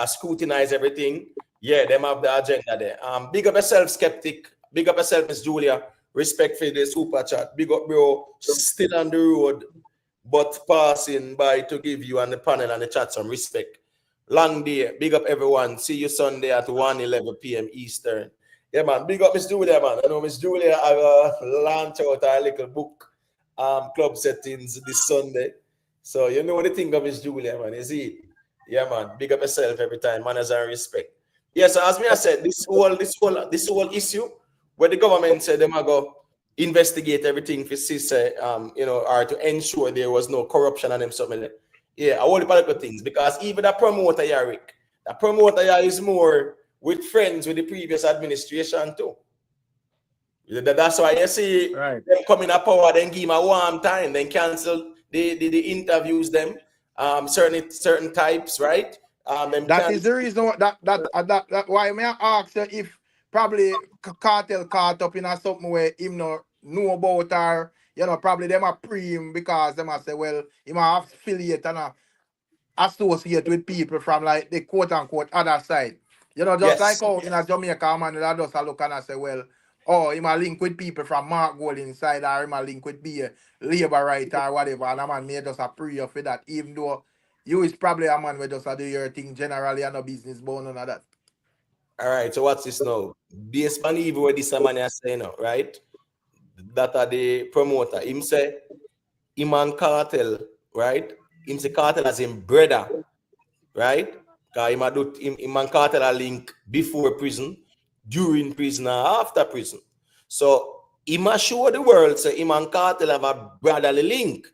scrutinize everything. Yeah, them have the agenda there. Big up yourself, skeptic. Big up yourself, Miss Julia. Respect for the super chat. Big up, bro. Still on the road, but passing by to give you and the panel and the chat some respect. Long day. Big up everyone. See you Sunday at 1:11 p.m. Eastern. Yeah, man. Big up Miss Julia, man. I know Miss Julia have launch out a little book, club settings this Sunday. So you know what the thing of Miss Julia, man. Is it? Yeah, man. Big up yourself every time. Manners and respect. Yeah, so as me I said, this whole issue where the government said they might go investigate everything for CISA, or to ensure there was no corruption and them something. Yeah, a whole lot of things, because even the promoter, Rick, the promoter is more with friends with the previous administration too. That's why you see them coming up power, then give him a warm time, then cancel the interviews them, certain types, right? That is the reason that why may I ask you if probably cartel caught up in a something where him no know about, or probably them are pre him because them a say, well, he might affiliate and associate with people from like the quote unquote other side. Just like how in a Jamaica man that just a look and I say, well, oh, he might link with people from Mark Gold inside, or he might link with be a labor right or whatever, and a man may just a pre for that, even though you is probably a man where just do your thing generally and no business born on that. All right, so what's this now? Based on even what this man is saying now, right? That are the promoter. Him say, him and Cartel, right? Him say Cartel as him brother, right? Because him and Cartel are linked before prison, during prison, and after prison. So he must show the world, say him and Cartel have a brotherly link.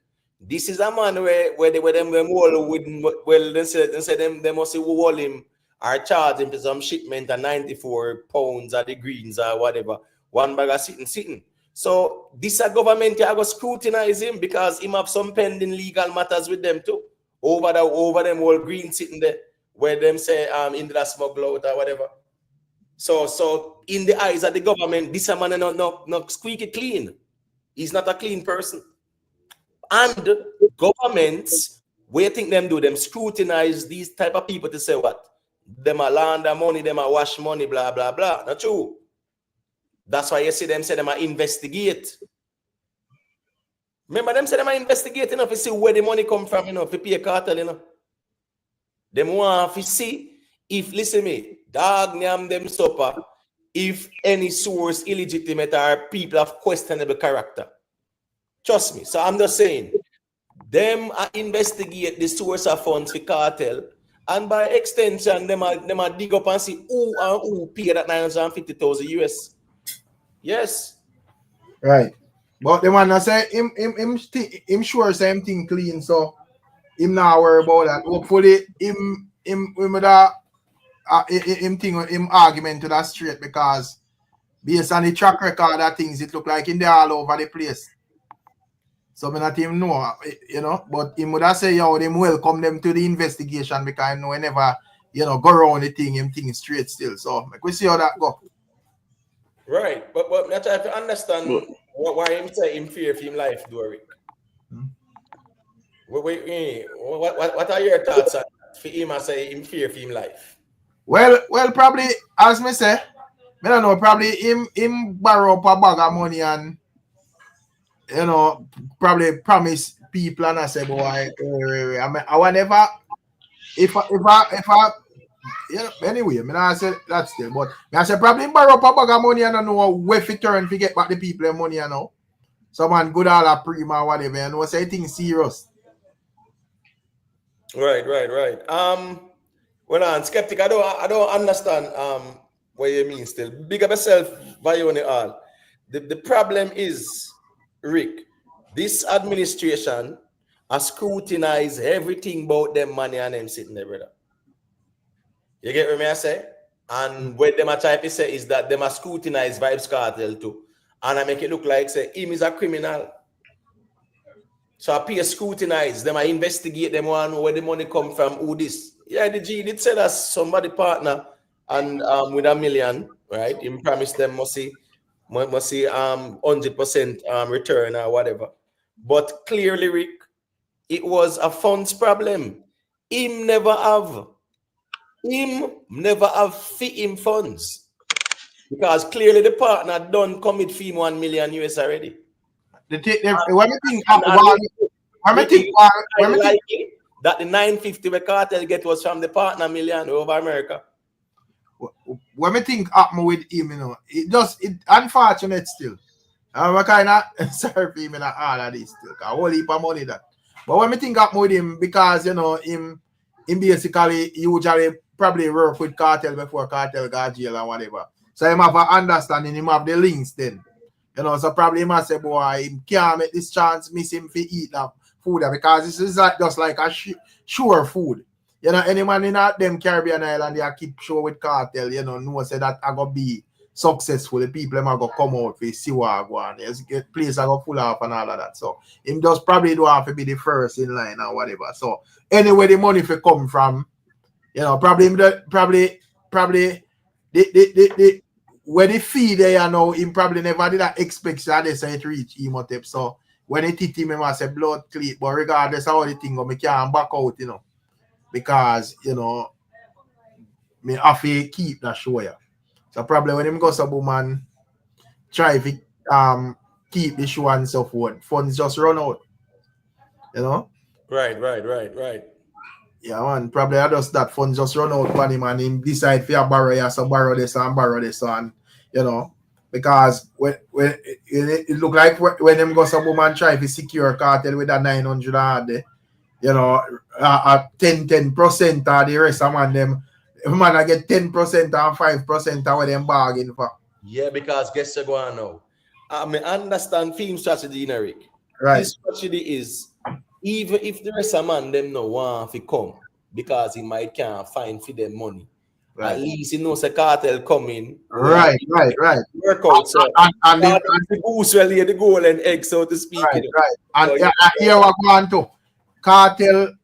This is a man where them all wouldn't, well, they say them they must hold him or charge him for some shipment of 94 pounds of the greens or whatever. One bag of sitting. So this a government I go scrutinize him because him have some pending legal matters with them too. Over them whole green sitting there where them say into the smuggle out or whatever. So in the eyes of the government, this a man not squeaky clean. He's not a clean person. And governments, where you think them do, them scrutinize these type of people to say what? Them a launder money, them a wash money, blah, blah, blah. Not true. That's why you see them say them a investigate. Remember them say them a investigate, to see where the money come from, to pay a cartel, Them want to see if, listen me, dog name them supper, if any source illegitimate or people of questionable character. Trust me. So I'm just saying, them investigate the source of funds for cartel, and by extension, them are dig up and see who pay that 950,000 US. Yes. Right. But the man I say him sure same thing clean, so him not worry about that. Hopefully him with that him argument to that straight, because based on the track record of things, it look like they're all over the place. So me not him know, but him would have say, them welcome them to the investigation, because I know whenever, go around the thing, him thing straight still. So we see how that go. Right, but I try to understand why him say him fear for him life, Rick. What are your thoughts on for him? I say him fear for him life. Well, probably as me say, I don't know. Probably him borrow up a bag of money and probably promise people, and I say, boy, I will never. If I anyway, I said that still, but I said probably borrow up a bag of money and I know where to turn to get back the people their money, Someone good all a prima or whatever, say things serious. Right. Well, I'm skeptic. I don't understand what you mean still. Big up yourself, Vione all. The problem is, Rick, this administration I scrutinize everything about them money and them sitting there, brother. You get what me I say? And what them I try to say is that them a scrutinize Vybz Kartel too. And I make it look like say him is a criminal. So I pay scrutinize them, I investigate them one where the money come from, who this. Yeah, the G did say that somebody partner and with $1 million, right? He promised them must see 100% return or whatever. But clearly, Rick, it was a funds problem. Him never have fit him funds. Because clearly the partner done commit fee $1 million US already. When I think that the 950 we Kartel get was from the partner $1 million over America. When I think happen with him, you know, it unfortunate still. I'm kind of sorry for him in all of this still. A whole heap of money that. But when I think happen with him, because you know him basically usually probably work with Kartel before Kartel got jail or whatever. So him have an understanding, him have the links then. You know, so probably he must say, boy, him can't make this chance miss him for eat that food because this is like, just like a sure food. You know, any man in them Caribbean island, they keep show with Kartel, you know say that I gonna be successful. The people are gonna come out for see what I go on. There's a place I go full off and all of that. So him just probably don't have to be the first in line or whatever. So anyway, the money for come from, you know, probably where the fee there, you know, him probably never did that expect that they say it reach him or tip. So when it hit him, he must say blood clean. But regardless of how the thing go, me can't back out, you know. Because, you know, me have to keep that show here. So probably when him go some woman try to keep the show and so forth, funds just run out. You know? Right. Yeah, man. Probably I just that funds just run out for him and him decide to borrow here, so borrow this and you know. Because when it look like when him go some woman try to secure Kartel with that 900 hard there, you know, 10% or the rest of them I get 10% and 5% of what them bargain for. Yeah, because guess what going on now? I mean, understand film strategy, Eric. Right. His strategy is even if the rest of them no want to come because he might can't find for them money. Right. At least he knows a Kartel coming. Right. Work out. So and the goose will lay the golden egg, so to speak. Right, you know. right. And So, yeah, here we're going to Kartel.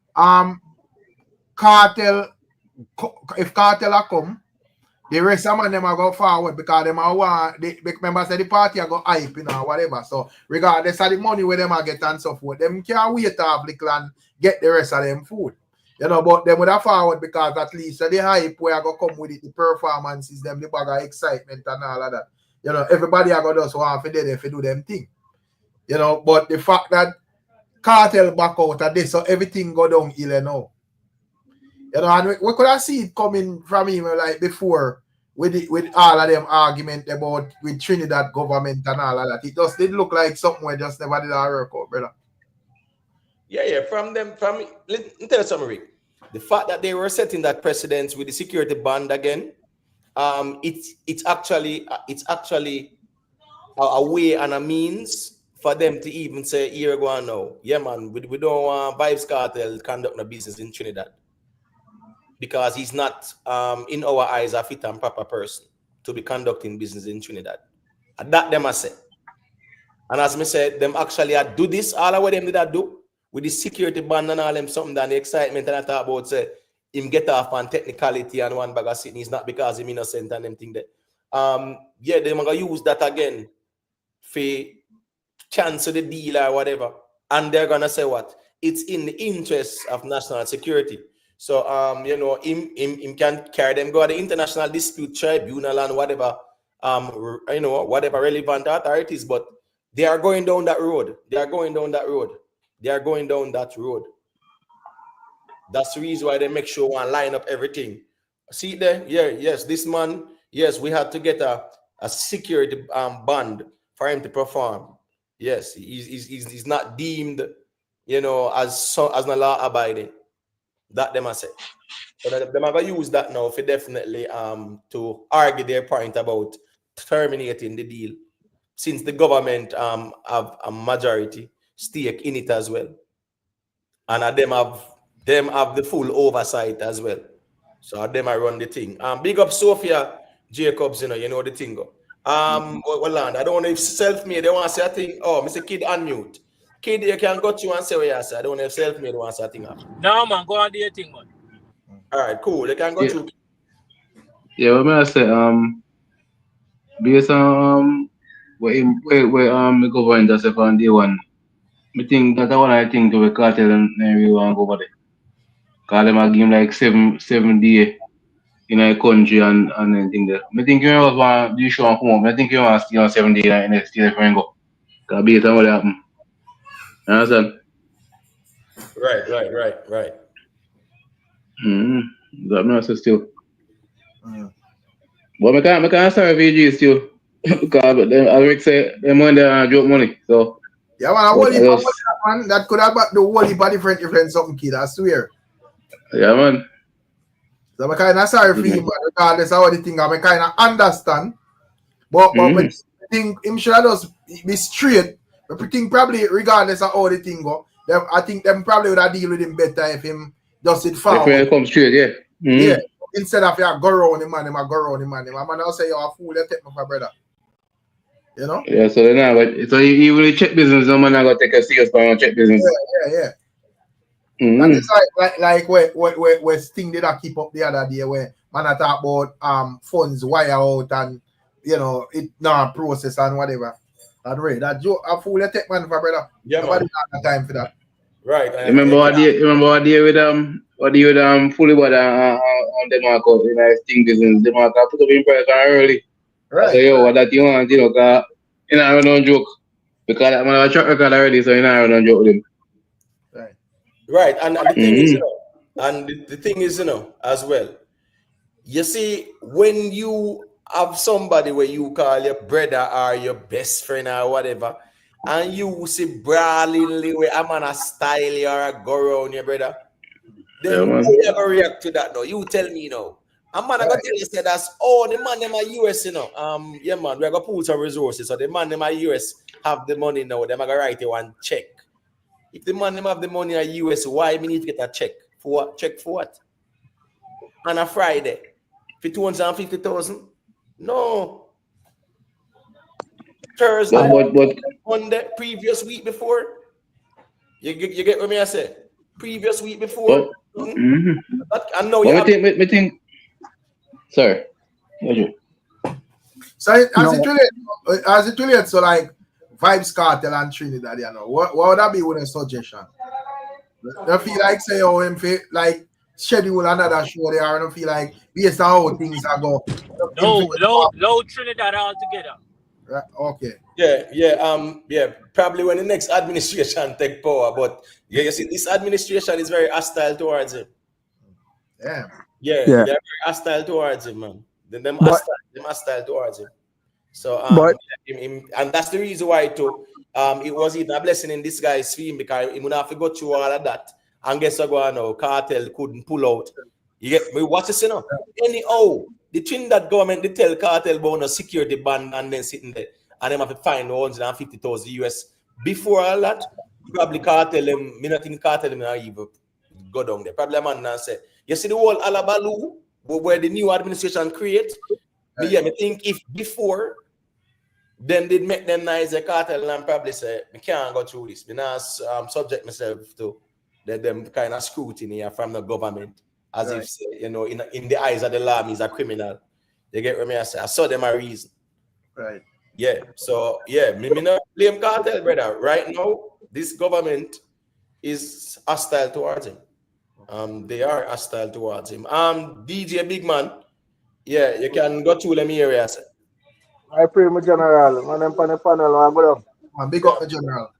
If Kartel come, the rest of them are go forward because them are want. Remember, say the party are go hype, you know, whatever. So regardless of the money where them are get and so forth, them can't wait to have the clan get the rest of them food. You know, but them would have forward because at least the hype where I go come with it, the performances, them the bag of excitement and all of that. You know, everybody are gonna just want to do them thing. You know, but the fact that Kartel back out of this, so everything go down ill, you know. You know, and we could have seen it coming from him like before with all of them argument about with Trinidad government and all of that. It just did look like something where just never did work out, brother. Yeah. Let me tell you something, Rick. The fact that they were setting that precedence with the security band again, it's actually a way and a means for them to even say, here go on now. Yeah, man, we don't want Vybz Kartel conducting a business in Trinidad. Because he's not, in our eyes, a fit and proper person to be conducting business in Trinidad. And that them I say. And as I said, them actually do this, all of what them did that do, with the security band and all them something and the excitement and I talk about say him get off on technicality and one bag of sitting is not because him innocent and them thing that. Yeah, they're gonna use that again for cancel the deal or whatever. And they're gonna say what? It's in the interest of national security. So you know, him can carry them go to the International Dispute Tribunal and whatever you know, whatever relevant authorities, but they are going down that road. That's the reason why they make sure one line up everything. See there? Yeah, yes, this man, yes, we had to get a security band for him to perform. Yes, he's not deemed, you know, as not law abiding. That them I say. So that them have use that now for definitely to argue their point about terminating the deal, since the government have a majority stake in it as well. and them have the full oversight as well. So them I run the thing. Big up Sophia Jacobs, you know the thing go. Well, I don't know if self-made they want to say a thing. Oh, Mr. Kid unmute. Kid, you can go to and say what you say. I don't know if self-made wants to say a thing after. No man, go on do your thing, man. All right, cool. They can go through. Yeah, what may I say? Based on where the government does it on day one, I think that's one I think to the cartel and we want to go over there. Cause them are give like seven day in a country and anything there. I think you was want do show and come home. I think you want to stay on 7 days in the state and go. Cause based on what happen. You understand? Right. That may I say still. But I can't start VG still. Because them, as Rick say, them when they joke money. So yeah, man, man, that could have got the whole heap of different something, kid, I swear. yeah, man. So I'm kind of sorry for him, regardless of what the thing, I kind of understand. But I think him should just be straight. But I think probably regardless of how the thing go, I think them probably would have deal with him better if him just sit forward. If he come straight, yeah. Yeah. Instead of you go around him, man, go around him, man. I'm gonna say you're a fool, you take me for brother. You know? Yeah, so then so even the check business, no man gonna take a serious part on check business. Yeah. And it's like where Sting did keep up the other day where man I talk about funds wire out and it now process and whatever. And right, that joke a fool you take man for brother. Yeah, nobody got time for that. Right. Remember what day with fully what on the market in a Sting business, the market put up in price early. Right. So yo, what that you want, cause I don't joke. Because that man have a track record already, so I don't joke with him. Right, and the thing is, the thing is, as well. You see, when you have somebody where you call your brother or your best friend or whatever, and you see brawlingly where I'm on a style you or a go around your brother, then how you ever react to that though? You tell me I'm gonna tell you say that's the man them are US, yeah man, we're gonna pull some resources. So the man them are US have the money now, they're gonna write you one check. If the man them have the money in the US, why me need to get a check? For what? Check for what? On a Friday. For 250,000? No. Thursday. But on the previous week before. You get what me I say? Previous week before. I know you me think sorry. So as it relates, so like Vybz Kartel and Trinidad, what would that be with a suggestion? I feel like say him like schedule another show there, and I feel like based on how things are going. No Trinidad altogether. Right, okay. Yeah. Probably when the next administration take power, but you see, this administration is very hostile towards him. Yeah, they're very hostile towards him, man. Them hostile towards him. So and that's the reason why too. It was even a blessing in disguise for him because he would have to go through all of that. And guess what? Now Kartel couldn't pull out. You get me? What's this? Anyhow, the Trinidad government they tell Kartel about a security ban and then sitting there and them have to find 150,000 US. Before all that, probably Kartel them. Me not think Kartel them even go down there. Probably a man now say, you see the whole Alabalu where the new administration create. But yeah, I think if before. Then they'd make them nice a cartel and probably say, I can't go through this. I not subject myself to them kind of scrutiny from the government. As if, in the eyes of the law, he's a criminal. They get what I say. I saw them a reason. Right. Yeah. So, me not blame cartel, brother. Right now, this government is hostile towards him. They are hostile towards him. DJ Big Man, you can go through them areas. I pray my general, man, I'm on the panel, man, go down. Big up the general.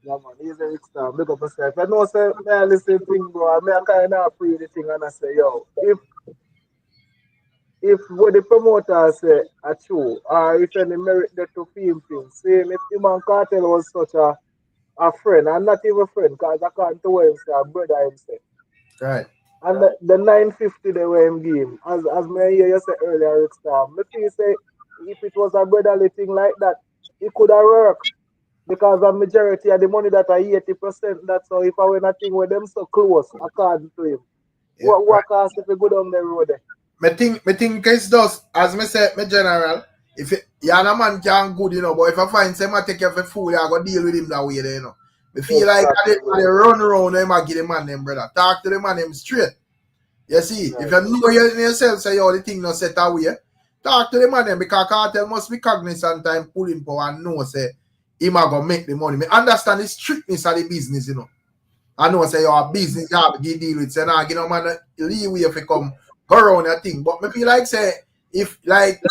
Yeah, man, he's a big star, big up yourself. I know, say, I listen to thing, bro, I kind of pray the thing, and I say, yo, if what the promoter say are true, or if any merit there to film things, saying if him and Kartel was such a friend, and not even a friend, because I can't tell him, say, a brother himself. Right. And the 950 they were him game, as me hear you say earlier, Rick Star, me feel say, if it was a brotherly thing like that, it could have worked. because the majority of the money that are 80%, that's how if I win a thing with them so close, according to him. Yeah, What cost if you go down the road there? me think it's just, as me say, me general, if it, yeah, a man can good, you know, but if I find say I take you for fool, I go deal with him that way there, you know. Me feel like Exactly. I run around them, I give the man them, brother. Talk to the man them straight. You see, Right. if you know yourself, say, yo, the thing not set away, talk to the man them, because cartel must be cognizant time pulling power and know, say, him a go make the money. Me understand the strictness of the business, you know. I know, say, your business, you have to deal with, say, nah, you know, man, leeway if you come, go around that thing. But me feel like, say, if, like,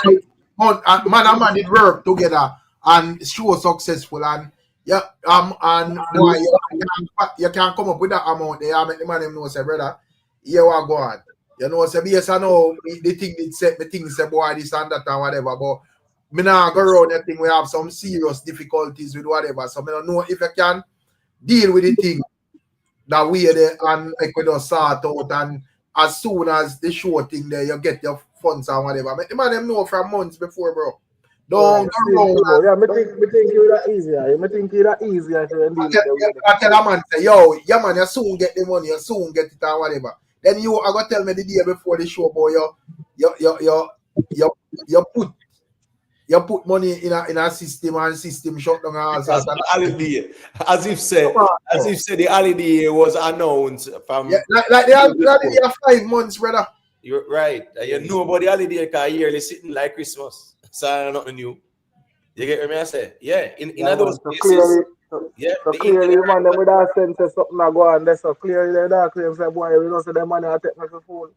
man and man did work together and show successful and, yeah, and boy, you can come up with that amount there, make the man them know, say, brother, here we go on. You know, say, yes, I know, the thing did set, the thing say, boy, this and that and whatever, but me now go around that thing, we have some serious difficulties with whatever, so me don't know if you can deal with the thing that way there and like we just sort out, and as soon as the show thing there, you get your funds and whatever. Make the man them know from months before, bro. Don't Right. go around. Simple. Yeah, me think you that easier. Me think you that easier if you deal with the way. I tell a man, say, yo, yeah, man, you soon get the money, you soon get it and whatever. Then you are gonna tell me the day before the show, boy, you put money in a system and system shut down and As the holiday, as if say the holiday was announced from. yeah, like they have 5 months, brother. You're right. You know about the holiday because yearly sitting like Christmas. So nothing new. You get what I say? Yeah. In Yeah, those man. So cases, clearly, yeah. so clearly, man, them with that sense of something a go on there. So clearly, they don't claim say, boy, we don't say them money I take me for fool.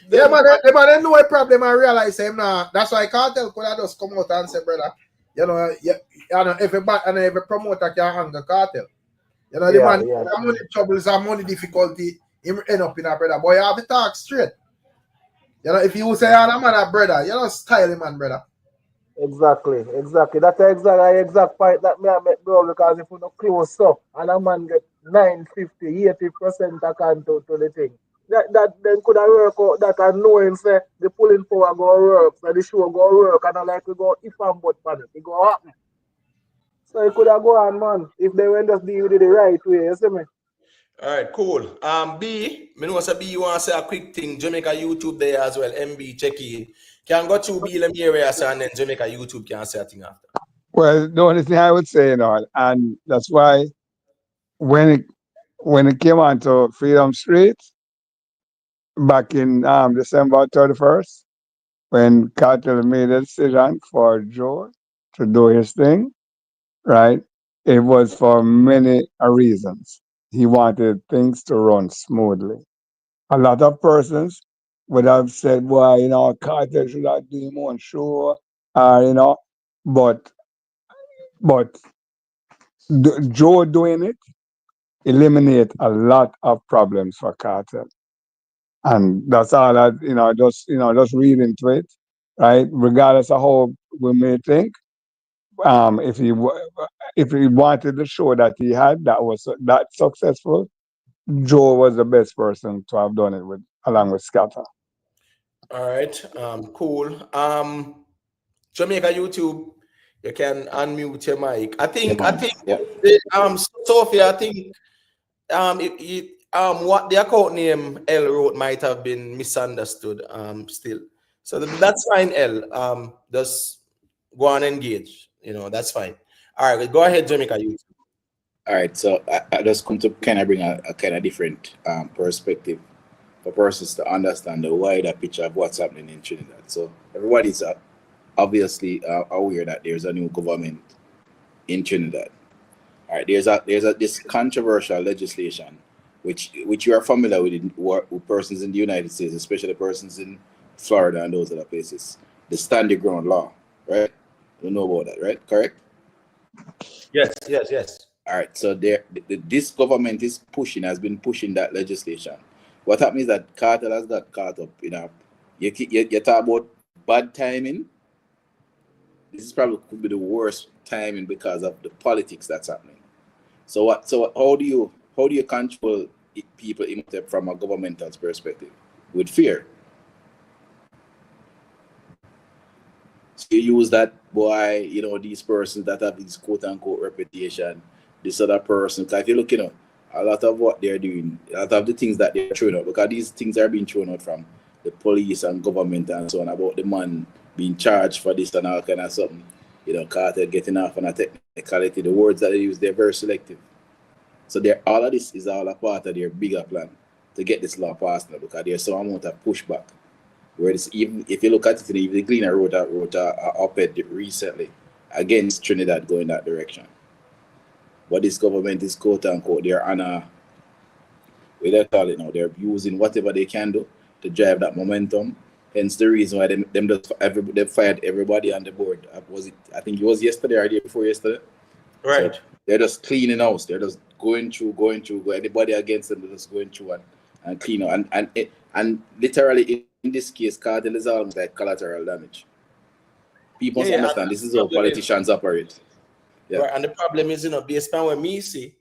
Yeah, man, they know a problem and realize him now. That's why cartel could have just come out and say, brother, you know, every promoter can hang a cartel. You know, the Yeah, man, yeah. money troubles and money difficulty, him end up in a brother. Boy, you have to talk straight. You know, if you say you're a man a brother, you know, style him, man, brother. Exactly. That's the exact point that me I make, bro, because if you not close up and a man get 80% account to the thing, that then could have work out that and knowing say the pulling power go work, so the show go work, and I like we go if and but pan it go happen. So it could have go on, man, if they went just deal with it the right way, you see me? All right, cool. B, me know say B you want to say a quick thing. Jamaica YouTube there as well. MB check in. Can go to B let me area and then Jamaica YouTube can say a thing after. Well, the only thing I would say, and that's why when it came on to Freedom Street back in December 31st, when Cartel made a decision for Joe to do his thing, right? It was for many reasons. He wanted things to run smoothly. A lot of persons would have said, well, Carter should have do him own show, but Joe doing it eliminate a lot of problems for Carter. And that's all I, just read into it, right? Regardless of how we may think, if he wanted the show that he had that was that successful, Joe was the best person to have done it with, along with Scatter. All right. Cool. Jamaica YouTube, you can unmute your mic. I think Sophia, I think what the account name L wrote might have been misunderstood still. So that's fine, L. Just go on engage. That's fine. All right, go ahead, Jamaica YouTube. All right, so I just come to kind of bring a kind of different perspective for persons to understand the wider picture of what's happening in Trinidad. So everybody's obviously aware that there's a new government in Trinidad. All right, there's this controversial legislation, which you are familiar with persons in the United States, especially persons in Florida and those other places. The stand your ground law, right? You know about that, right? Correct? Yes. All right, so this government has been pushing that legislation. What happens is that Cartel has got caught up in you talk about bad timing. This is probably could be the worst timing because of the politics that's happening. So how do you control people from a governmental perspective? With fear. you use that boy, these persons that have this quote unquote reputation, this other person. Because if you look, a lot of what they're doing, a lot of the things that they're throwing out, because these things are being thrown out from the police and government and so on about the man being charged for this and all kind of something. Cartel getting off on a technicality. The words that they use, they're very selective. So all of this is all a part of their bigger plan to get this law passed now, because there's some amount of pushback. Whereas even if you look at it, even the Gleaner wrote a op-ed recently against Trinidad going that direction. But this government is quote unquote they're on what they call it now, they're using whatever they can do to drive that momentum. Hence the reason why they fired everybody on the board. I think it was yesterday or the day before yesterday. Right. So they're just cleaning house. They're just going through. Anybody against them, they're just going through and clean out. And literally in this case, cartel is almost like collateral damage. People must understand this is how politicians operate. Yeah. Right, and the problem is, based on what me see,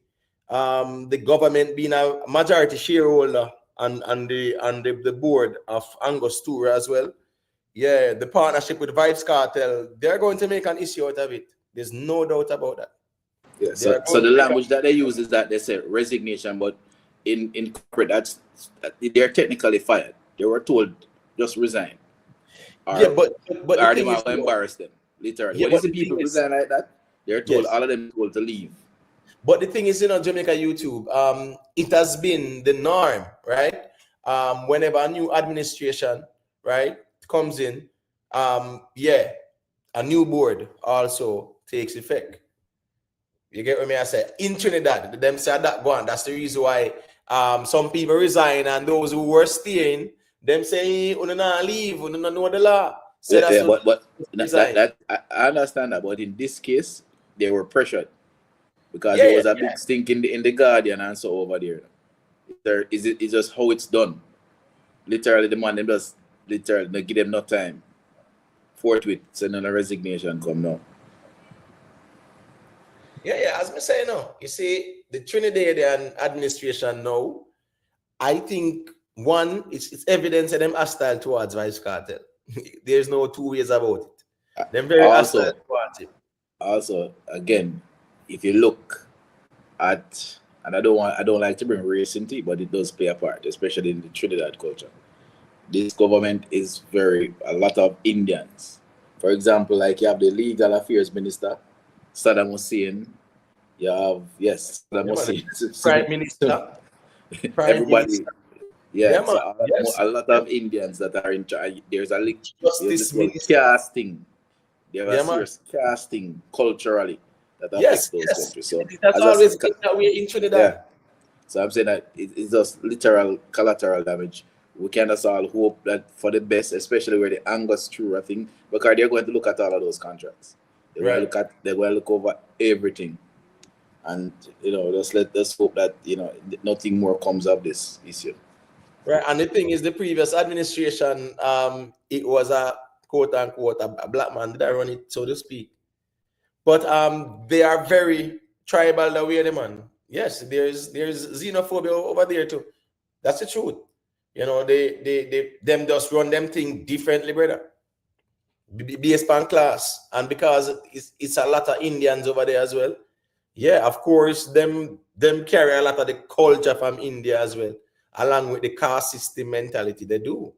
the government being a majority shareholder and the board of Angus Tour as well. Yeah, the partnership with Vybz Kartel, they're going to make an issue out of it. There's no doubt about that. Yeah. So the language that they use is that they say resignation, but in corporate, they're technically fired. They were told just resign. But or they might embarrass them. Literally. Yeah, What is the people resign like that? They're told all of them told to leave. But the thing is, Jamaica YouTube, it has been the norm, right? Whenever a new administration, right, comes in, a new board also takes effect. You get what I say? In Trinidad, them say that go on. That's the reason why some people resign, and those who were staying, them say, "You not leave, you don't know the law." So but I understand that, but in this case, they were pressured because there was a big stink in the Guardian and so over there. It's just how it's done. Literally, the man them just literally give them no time. Forthwith, sending a resignation come now. Yeah, as I say now, you see, the Trinidadian administration now, I think one, it's evidence of them hostile towards Vybz Kartel. There's no two ways about it. They're very hostile towards it. Also, again, if you look at, and I don't like to bring race into it, but it does play a part, especially in the Trinidad culture. This government is a lot of Indians. For example, like you have the legal affairs minister, Saddam Hussein. You have Saddam Hussein, Prime Minister. Everybody. A lot of Indians that are in charge. There's casting. There are serious casting culturally that affects those countries. So that's always that way in Trinidad. Yeah. So I'm saying that it's just literal collateral damage. We can just all hope that for the best, especially where the Angus through, I think, because they're going to look at all of those contracts. They're going to look over everything. And let's hope that nothing more comes of this issue. Right, and the thing is, the previous administration, it was a quote unquote a black man that run it, so to speak. But they are very tribal the way they man. Yes, there's xenophobia over there too. That's the truth. Them just run them thing differently, brother. Based on class, and because it's a lot of Indians over there as well. Yeah, of course, them carry a lot of the culture from India as well, along with the caste system mentality. They do.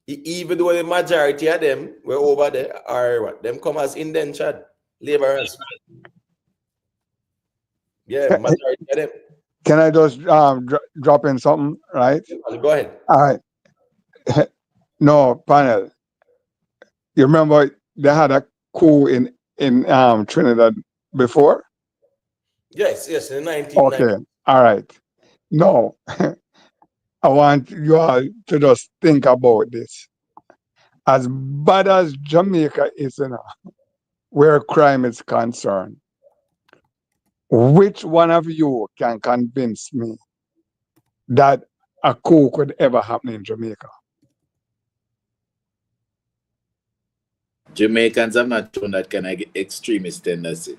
Even though the majority of them were over there are what? Them come as indentured laborers. Yeah, majority of them. Can I just drop in something, right? Go ahead. All right. No, panel. You remember they had a coup in Trinidad before? Yes, in the 1990s. Okay, all right. No, I want you all to just think about this. As bad as Jamaica is, where crime is concerned, which one of you can convince me that a coup could ever happen in Jamaica? Jamaicans have not shown that kind of extremist tendency.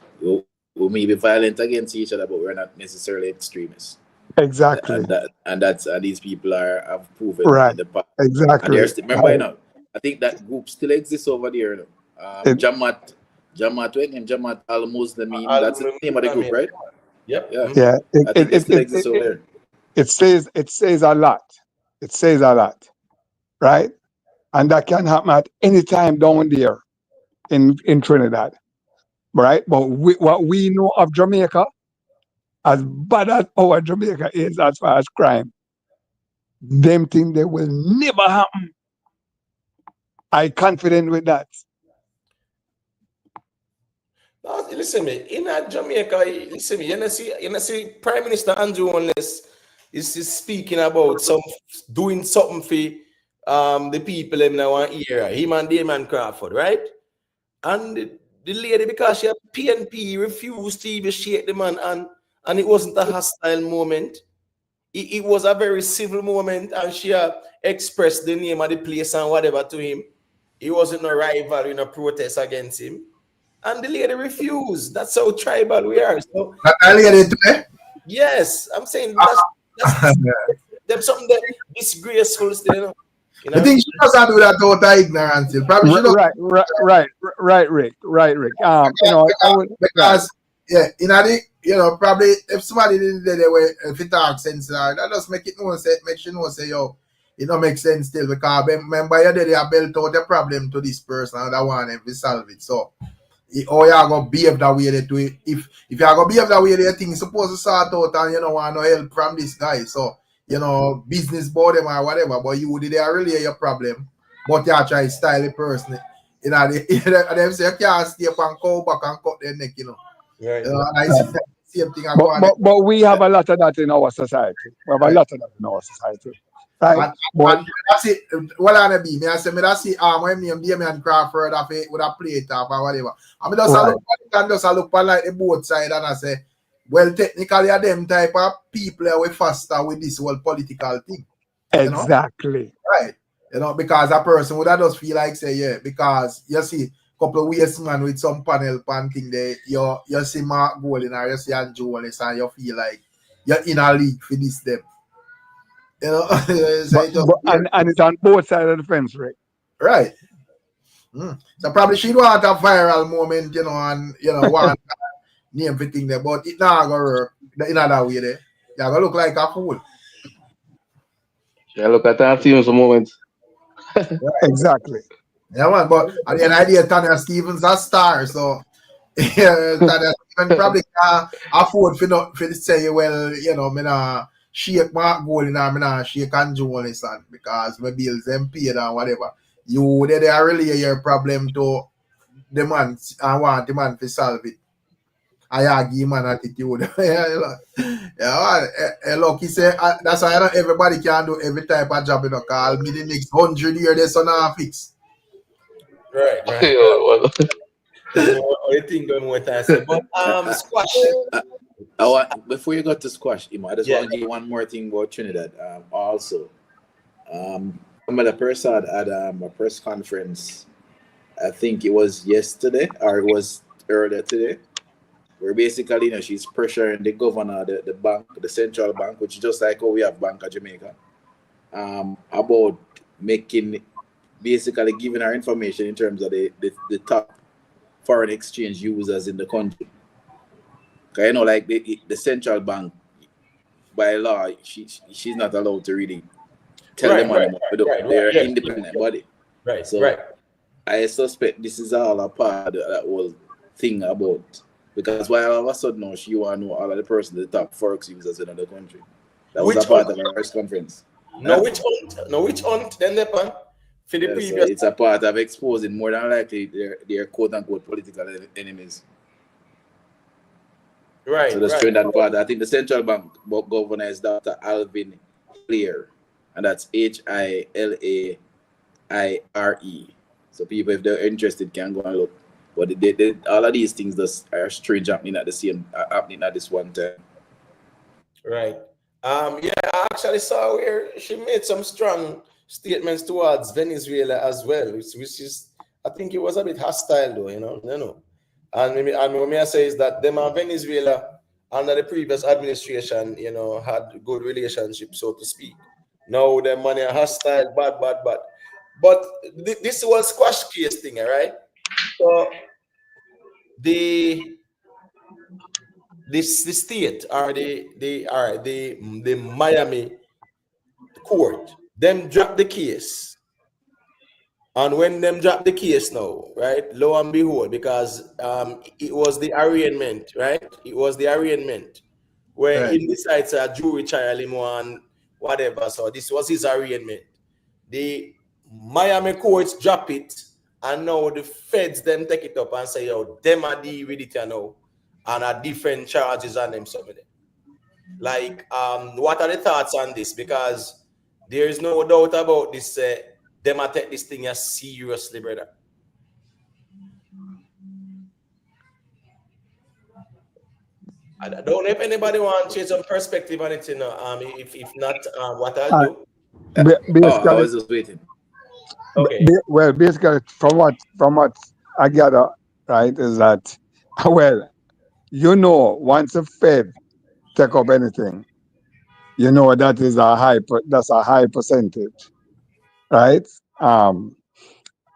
We may be violent against each other, but we're not necessarily extremists. Exactly. And these people have proven right. in the past. Exactly. Remember, I think that group still exists over there. Jamaat, Jamaat Al Muslimin. That's the name of the group, right? Yep. Yeah. Yeah, I think it still exists over there. it says a lot. It says a lot, right? And that can happen at any time down there in Trinidad, right? But what we know of Jamaica, as bad as our Jamaica is as far as crime, them things they will never happen. I confident with that. Now, listen me, in Jamaica, listen me, you see Prime Minister Andrew Unless is speaking about doing something for the people in our era, him and Damon Crawford, right? And the lady, because she had PNP, refused to even shake the man, and it wasn't a hostile moment. It was a very civil moment, and she expressed the name of the place and whatever to him. It wasn't a rival in a protest against him. And the lady refused. That's how tribal we are. So yes, I'm saying that's something that is graceful still, you know. I think she doesn't do that out of ignorance. Probably she don't Right, Rick. I would, because probably if somebody did the way if it talk sense, that just make it make she know say yo, it don't make sense still because remember you did a belt out the problem to this person and that one if we solve it. So or you are gonna behave that way to it. If you are gonna behave that way, the thing supposed to sort out and you know want no help from this guy. So business board them or whatever, but you did really your problem, but you try to style the person. And them say you can't stay up and go back and cut their neck, Right. and I see the same thing. but we have a lot of that in our society. We have a lot of that in our society. Right? And that's it. What I be? Me I say me that's it. When me and Damien Crawford with a plate top or whatever. I mean just look at like the both side and I say, well, technically, them type of people are way faster with this whole political thing. Exactly. Right. Because a person would just feel like say, yeah, because you see a couple of ways man with some panel pan thing there, you see Mark Golding or you see Andrew Wallace and you feel like you're in a league for this them. And it's on both sides of the fence, Rick. Right. So probably she want a viral moment, and want name for thing there, but it not gonna work in another way there. You're gonna look like a fool. Yeah, look at that team some moments. Right. Exactly. Yeah, man, but at the end of the day, Tanya Stevens a star, so yeah, Tanya Stevens probably can't afford to say, well, me nah shake Mark Golding and me nah shake Andrew Wallace because my bills them paid and whatever. They are really your problem to the man and want the man to solve it. I argue man attitude. Look, he say that's why not everybody can do every type of job, call me the next 100 years they son of fix. Right. I think I'm with that. But squash. Before you go to squash, I just want to give one more thing about Trinidad. Also, the person had a press conference. I think it was yesterday or it was earlier today, where basically she's pressuring the governor, the bank, the central bank, which is just like how we have Bank of Jamaica, about basically giving her information in terms of the top foreign exchange users in the country. Because like the central bank, by law, she's not allowed to really tell them what to do. They're an independent body. Right. So I suspect this is all a part of that whole thing about, because why all of a sudden now she want to know all of the person, the top forex users in the country. That was a part of our press conference. Which hunt then the pan for the previous. So it's a part of exposing more than likely their quote unquote political enemies. Right. So that's that part. I think the central bank governor is Dr. Alvin Clear, and that's Hilaire. So people, if they're interested, can go and look. But all of these things are strange happening at this one time. Right. I actually saw where she made some strong statements towards Venezuela as well, which is, I think it was a bit hostile though, And what I say is that them and Venezuela under the previous administration, had good relationship, so to speak. Now the money are hostile, bad. But this was squash case thing, all right? So the state or the Miami court, them drop the case. And when them drop the case now, right? Lo and behold, because it was the arraignment, right? It was the arraignment where Right. he decides a jury trial him on whatever. So this was his arraignment. The Miami courts drop it, and now the feds them take it up and say, yo, them are deal with it, you know, and are different charges on them, some of them. Like, what are the thoughts on this? Because there is no doubt about this. Them are take this thing as seriously, brother. I don't know if anybody want to change some perspective on it, you know. If not, what I'll do. Oh, I Basically, was just waiting. Okay. well, basically, from what I gather, right, is that well, once a Fed take up anything, that is that's a high percentage, right?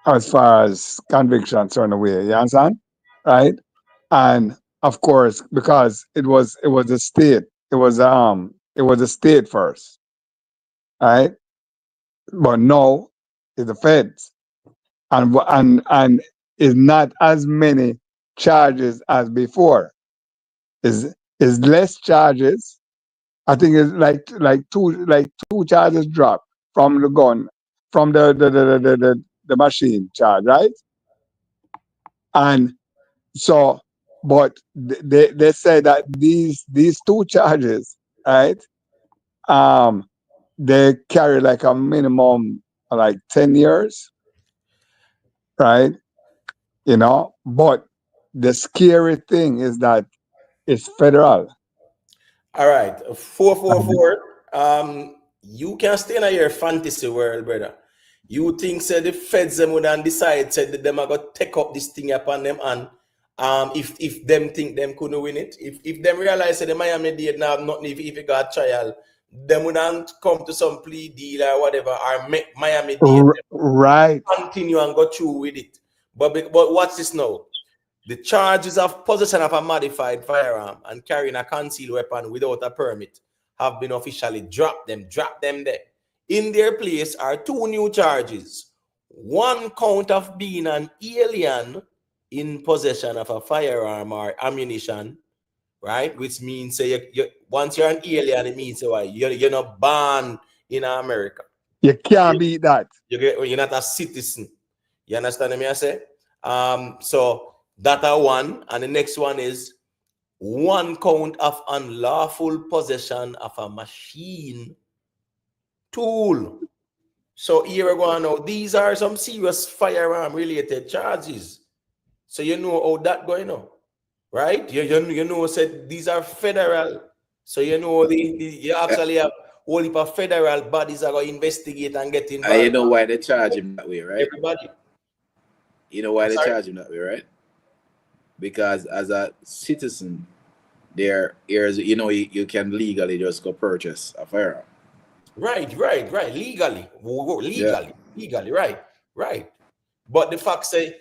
As far as convictions run away, you understand, right? And of course, because it was the state, it was the state first, right? But now it's the feds, and is not as many charges as before. Is less charges. I think it's like two charges drop from the gun, from the machine charge, right? And so, but they say that these two charges, right? They carry like a minimum like 10 years, right? But the scary thing is that it's federal. All right. 444. You can stay in your fantasy world, brother. You think say the feds them would and decide said that them are gonna take up this thing upon them, and if them think them couldn't win it, if them realize that the Miami Dade now have nothing, if it got trial, them wouldn't come to some plea deal or whatever, or make Miami Dade Right. continue and go through with it. But what's this now? The charges of possession of a modified firearm and carrying a concealed weapon without a permit have been officially dropped. Drop them there. In their place are two new charges. One count of being an alien in possession of a firearm or ammunition, right? Which means once you're an alien, it means you're not born in America. You can't beat that. You're not a citizen. You understand me? I say. So that are one, and the next one is one count of unlawful possession of a machine tool. So here we go now. These are some serious firearm related charges. So you know how that going on, right? You know, said these are federal. So you know you actually have whole heap of federal bodies are going to investigate and get involved. You know why they charge him that way, right? Everybody. You know why they charge him that way, right? Because as a citizen, you can legally just go purchase a firearm. Right. Legally, right. But the fact say,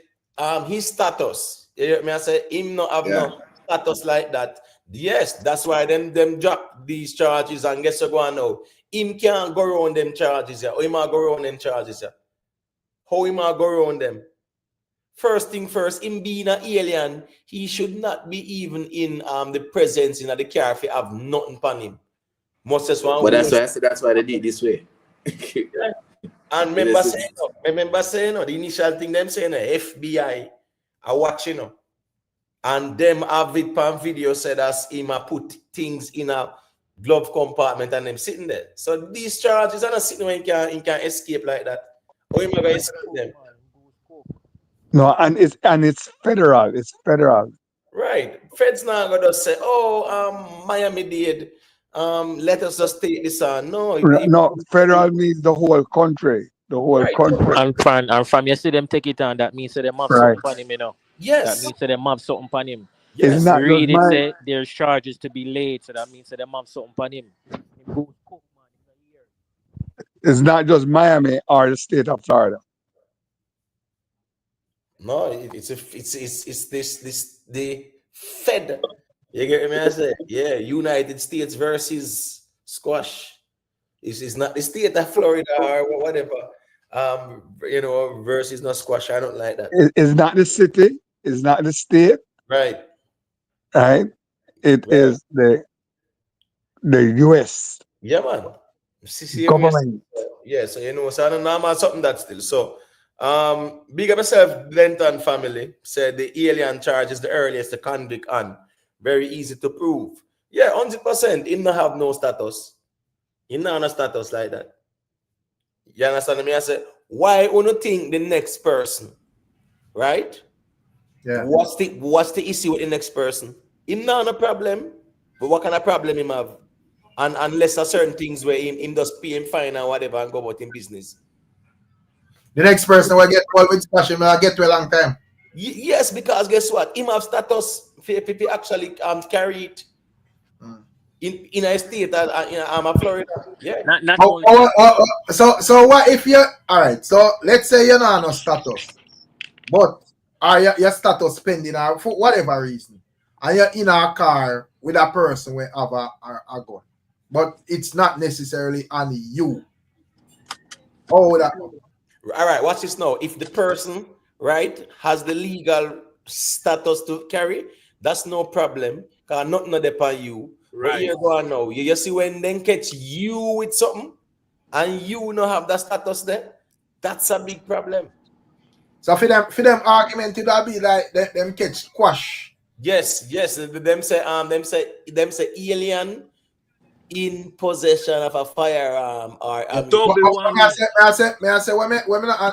his status, you hear me? I say him not have no status like that. Yes, that's why them drop these charges, and guess what go on now? Him can't go around them charges, yeah. How him go around them charges, yeah? How him go around them? First thing first, him being an alien, he should not be even in the presence in the car if he have nothing upon him. Most as one. But that's why I said that's why they did this way. And remember saying, the initial thing them saying, FBI are watching, and them have it on video said as him put things in a glove compartment and them sitting there. So these charges are not sitting where he can escape like that. How am I going to escape them? No, and it's federal. It's federal. Right. Feds not gonna say, Miami Dade, let us just take this on. No, No, federal means the whole country. The whole country. And from you see them take it on, that means that them have something on him, you know. Yes. That means that them have something on him. Yes. It's not Read just it say there's charges to be laid, so that means that them have something on him. It's not just Miami or the state of Florida. No, it's this the Fed. You get me? I say, yeah, United States versus squash. It's not the state of Florida or whatever. Versus not squash. I don't like that. It's not the city. It's not the state. Right. Right. It Right. is the U.S. Yeah, man. CCM, government. yeah, so so I don't know about something that still. So big up yourself, Denton family. Said the alien charge is the earliest the convict on. Very easy to prove. Yeah, 100%. Him not have no status. Him not no status like that. You understand me? I say, why you think the next person, right? Yeah. What's the issue with the next person? Him not no problem, but what kind of problem him have? And unless there certain things where him just pay him fine and whatever and go about in business. The next person will get involved with squash, him will get to a long time. Yes, because guess what? Him have status for people actually carry it in a state that I'm a Florida. Yeah. Not only So what if you all right? So let's say you're not no status, but your status pending or for whatever reason, and you're in a car with a person who have a gun, but it's not necessarily on you. Oh, that. All right, watch this now. If the person, right, has the legal status to carry, that's no problem. Because nothing not upon you. But right. here go on now. You see when then catch you with something and you not have that status there, that's a big problem. So for them argument, it will be like them catch squash. Yes. Them say alien in possession of a firearm or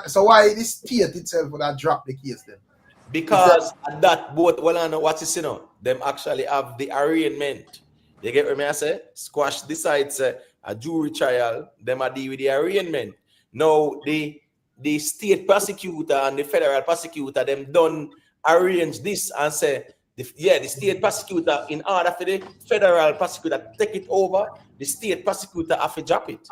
so why this state itself would have dropped the case then? Because that both what you see now, them actually have the arraignment. You get what I say? Squash decides a jury trial, them are deal with the arraignment. Now the state prosecutor and the federal prosecutor them done arrange this and say the state prosecutor, in order for the federal prosecutor take it over, the state prosecutor have to drop it.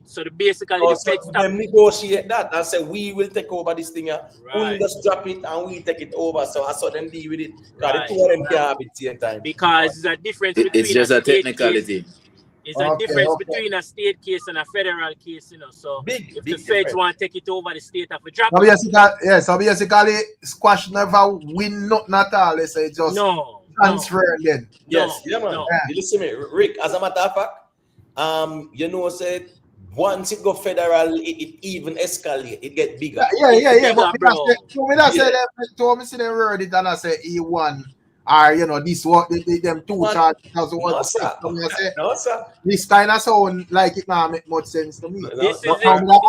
So basically the feds them negotiate that and say we will take over this thing. Right. We just drop it and we take it over. So I saw them deal with it. Right. The two of them can't have it at the same time. Because it's a difference between It's just a technicality. It's a difference between a state case and a federal case, So if the feds want to take it over, the state have to drop it. So basically, squash never win nothing at all. Let's say just transfer then. Yes, man. You listen to me, Rick. As a matter of fact, said once it go federal, it even escalate. It get bigger. Yeah. But I say them word it and I say he won. Or this what them two charges. No, sir. This kind of sound like it now make much sense to me. I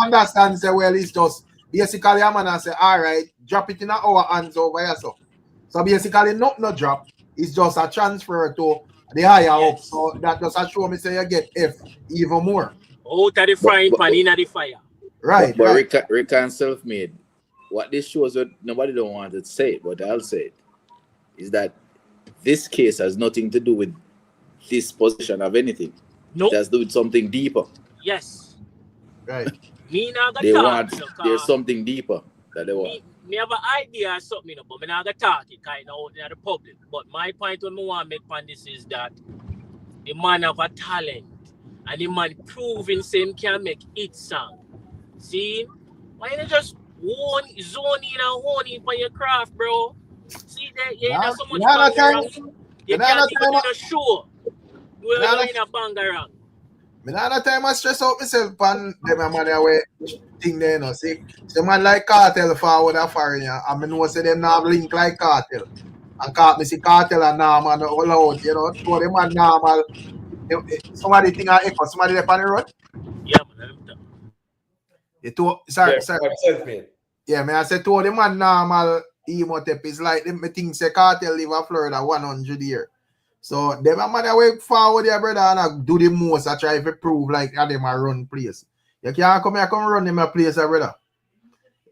understand say well it's just basically I'm gonna say all right, drop it in our hands over here so basically not drop, it's just a transfer to the higher up, so that just show me say you get F even more out of the frying pan in the fire. Right. But Rick and self-made, what this shows that nobody don't want to say it, but I'll say it, is that this case has nothing to do with this position of anything. Nope. It has to do with something deeper. Yes. Right. There's something deeper that they want. Me have an idea or something, but me not gonna talk it kind of out in the public. But my point what me want to make on this is that the man have a talent and the man proving same can make it song. See? Why you just zone in and hone in for your craft, bro? See that? You ain't so much bang around. You can't even do a show. You ain't in a bang around. Me not the time I stress out myself on them money away thing there, see. So man like Kartel forward and foreign, and me know say them not link like Kartel. And me see Kartel and normal all out, so them man normal. Somebody think I echo, somebody left on the road? Yeah, man. Sorry. Yeah, I said to the man normal Emotep is like them think say Kartel live in Florida 100 years. So them a man way forward there, brother, and I do the most. I try to prove like them a run place. You can't come here, come run them a place, brother.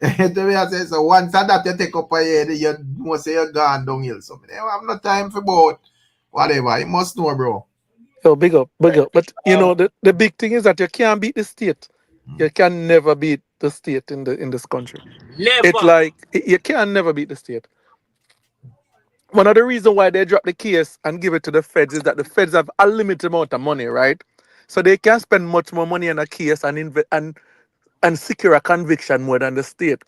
So once that you take up a head, you must say you're gone downhill. So I have no time for both. Whatever, you must know, bro. Big up. But the big thing is that you can't beat the state. You can never beat the state in this country. It's Never. like you can never beat the state. One of the reasons why they drop the case and give it to the feds is that the feds have a limited amount of money, right? So they can spend much more money on a case and secure a conviction more than the state.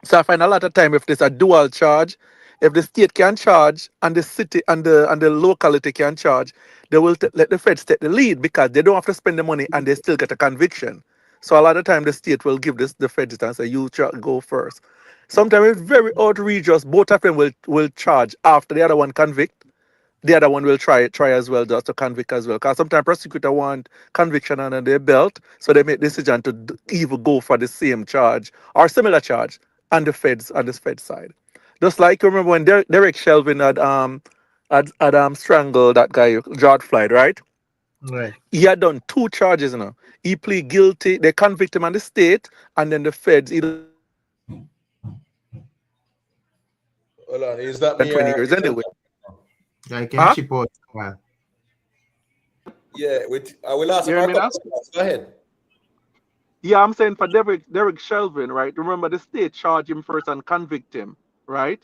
So I find a lot of time if there's a dual charge, if the state can charge and the city and the locality can charge, they will let the feds take the lead because they don't have to spend the money and they still get a conviction. So a lot of time the state will give the feds it and say you go first. Sometimes it's very outrageous. Both of them will charge after the other one convict. The other one will try as well, just to convict as well. Because sometimes prosecutor want conviction under their belt, so they make decision to even go for the same charge or similar charge on the feds side. Just like you remember when Derek Shelvin had strangled that guy George Floyd, right? Right. He had done two charges, He plead guilty, they convict him on the state, and then the feds either Hold on, is that than me 20 or years anyway. I can Huh? chip out. Man. yeah? I will ask You for hear a me couple now? of questions. Go ahead. Yeah, I'm saying for Derek Shelvin, right? Remember the state charge him first and convict him, right?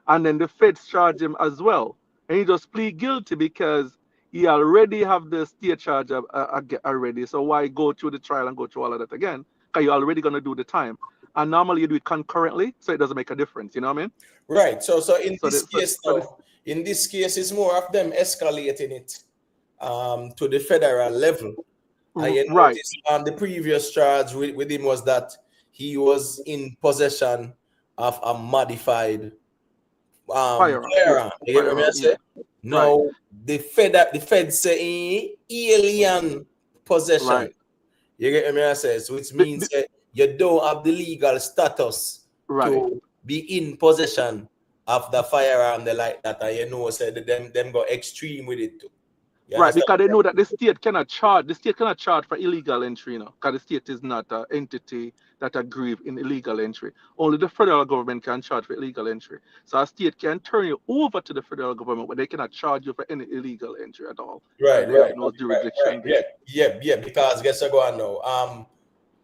And then the feds charge him as well. And he just plead guilty because he already have the state charge already. So why go through the trial and go through all of that again? Because you're already gonna do the time. And normally you do it concurrently, so it doesn't make a difference. You know what I mean? Right. So in So this case now, in this case, it's more of them escalating it to the federal level. I right, noticed the previous charge with him was that he was in possession of a modified firearm. firearm. You get what I Firearm, say? yeah. No, the Fed say alien possession. Right. You get what I say? So which means you don't have the legal status Right. to be in possession of the firearm they like that, and said them go extreme with it too. You Right, understand? because they know that the state cannot charge for illegal entry, because the state is not an entity that agree in illegal entry. Only the federal government can charge for illegal entry. So a state can turn you over to the federal government, but they cannot charge you for any illegal entry at all. Right. They have no jurisdiction there. Yeah. Because guess what going now?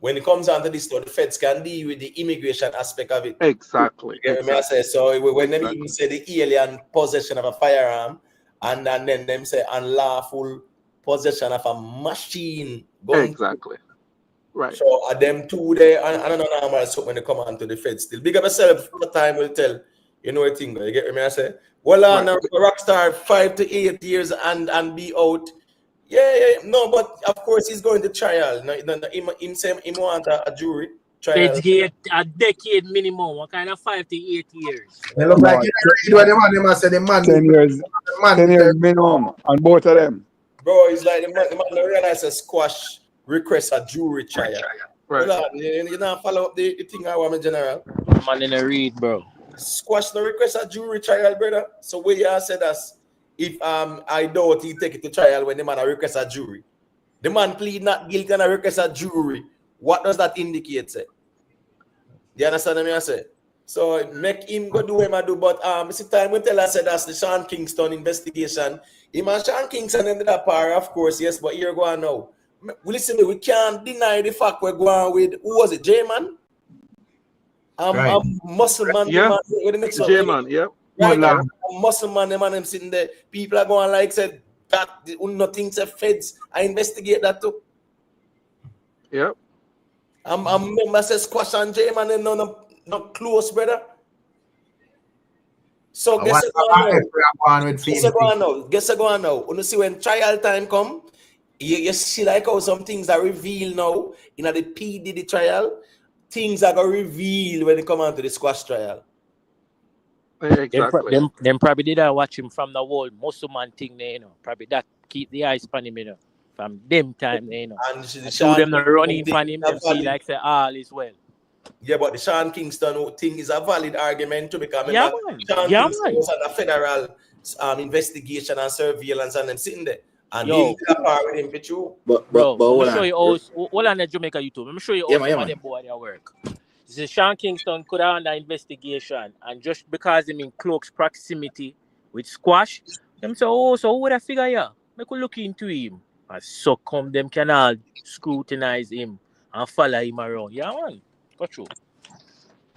When it comes down to this, though, the feds can deal with the immigration aspect of it. Exactly. You get what I say? So when they even say the alien possession of a firearm, and then them say unlawful possession of a machine gun. Exactly. Right. So them two there, and I don't know normal so when they come on to the feds still. Big up yourself, the time will tell. You know what thing, you get what I say? Well, now Rockstar 5 to 8 years and be out. Yeah, no, but of course he's going to trial. No, him want a jury trial. Feds get a decade minimum, what kind of 5 to 8 years. They look like you read what the man say the man 10 years, 10 years minimum on both of them. Bro, it's like the man don't realize a squash request a jury trial. Right. You know, follow up the thing I want, general. Man in a read, bro. Squash no request a jury trial, brother. So where you said that if I doubt he take it to trial when the man request a jury. The man plead not guilty and request a jury. What does that indicate, say? You understand what I say? So make him go do what I do, but it's time we tell us that that's the Sean Kingston investigation. Him and Sean Kingston ended up par, of course, yes, but here go on now. Listen, we can't deny the fact we're going with who was it, J-Man? Right. Muscle man, Yeah. with the next one. J-Man, yeah. Right, muscle man, the man them sitting there. People are going like said that nothing say feds. I investigate that too. Yep. I'm member says Squash and J-Man and not close, brother. So guess what go on now. You see when trial time come, you see like how some things are revealed now in the PDD trial. Things are gonna reveal when they come on to the Squash trial. Exactly. Them probably did watch him from the whole muscle man thing there, Probably that keep the eyes on him, From them time there, And so them not running from him, them see like say all is well. Yeah, but the Sean Kingston thing is a valid argument too, because Yeah, Sean Kingston was at a federal investigation and surveillance and them sitting there. And he did a part with him for true. But let me show you all on the Jamaica YouTube. Let me show you all some of them boy their work. This is Sean Kingston could have under investigation, and just because him in close proximity with Squash, them say, so who would I figure here? I could look into him. And so come them can all scrutinize him and follow him around. Yeah, man. Got true.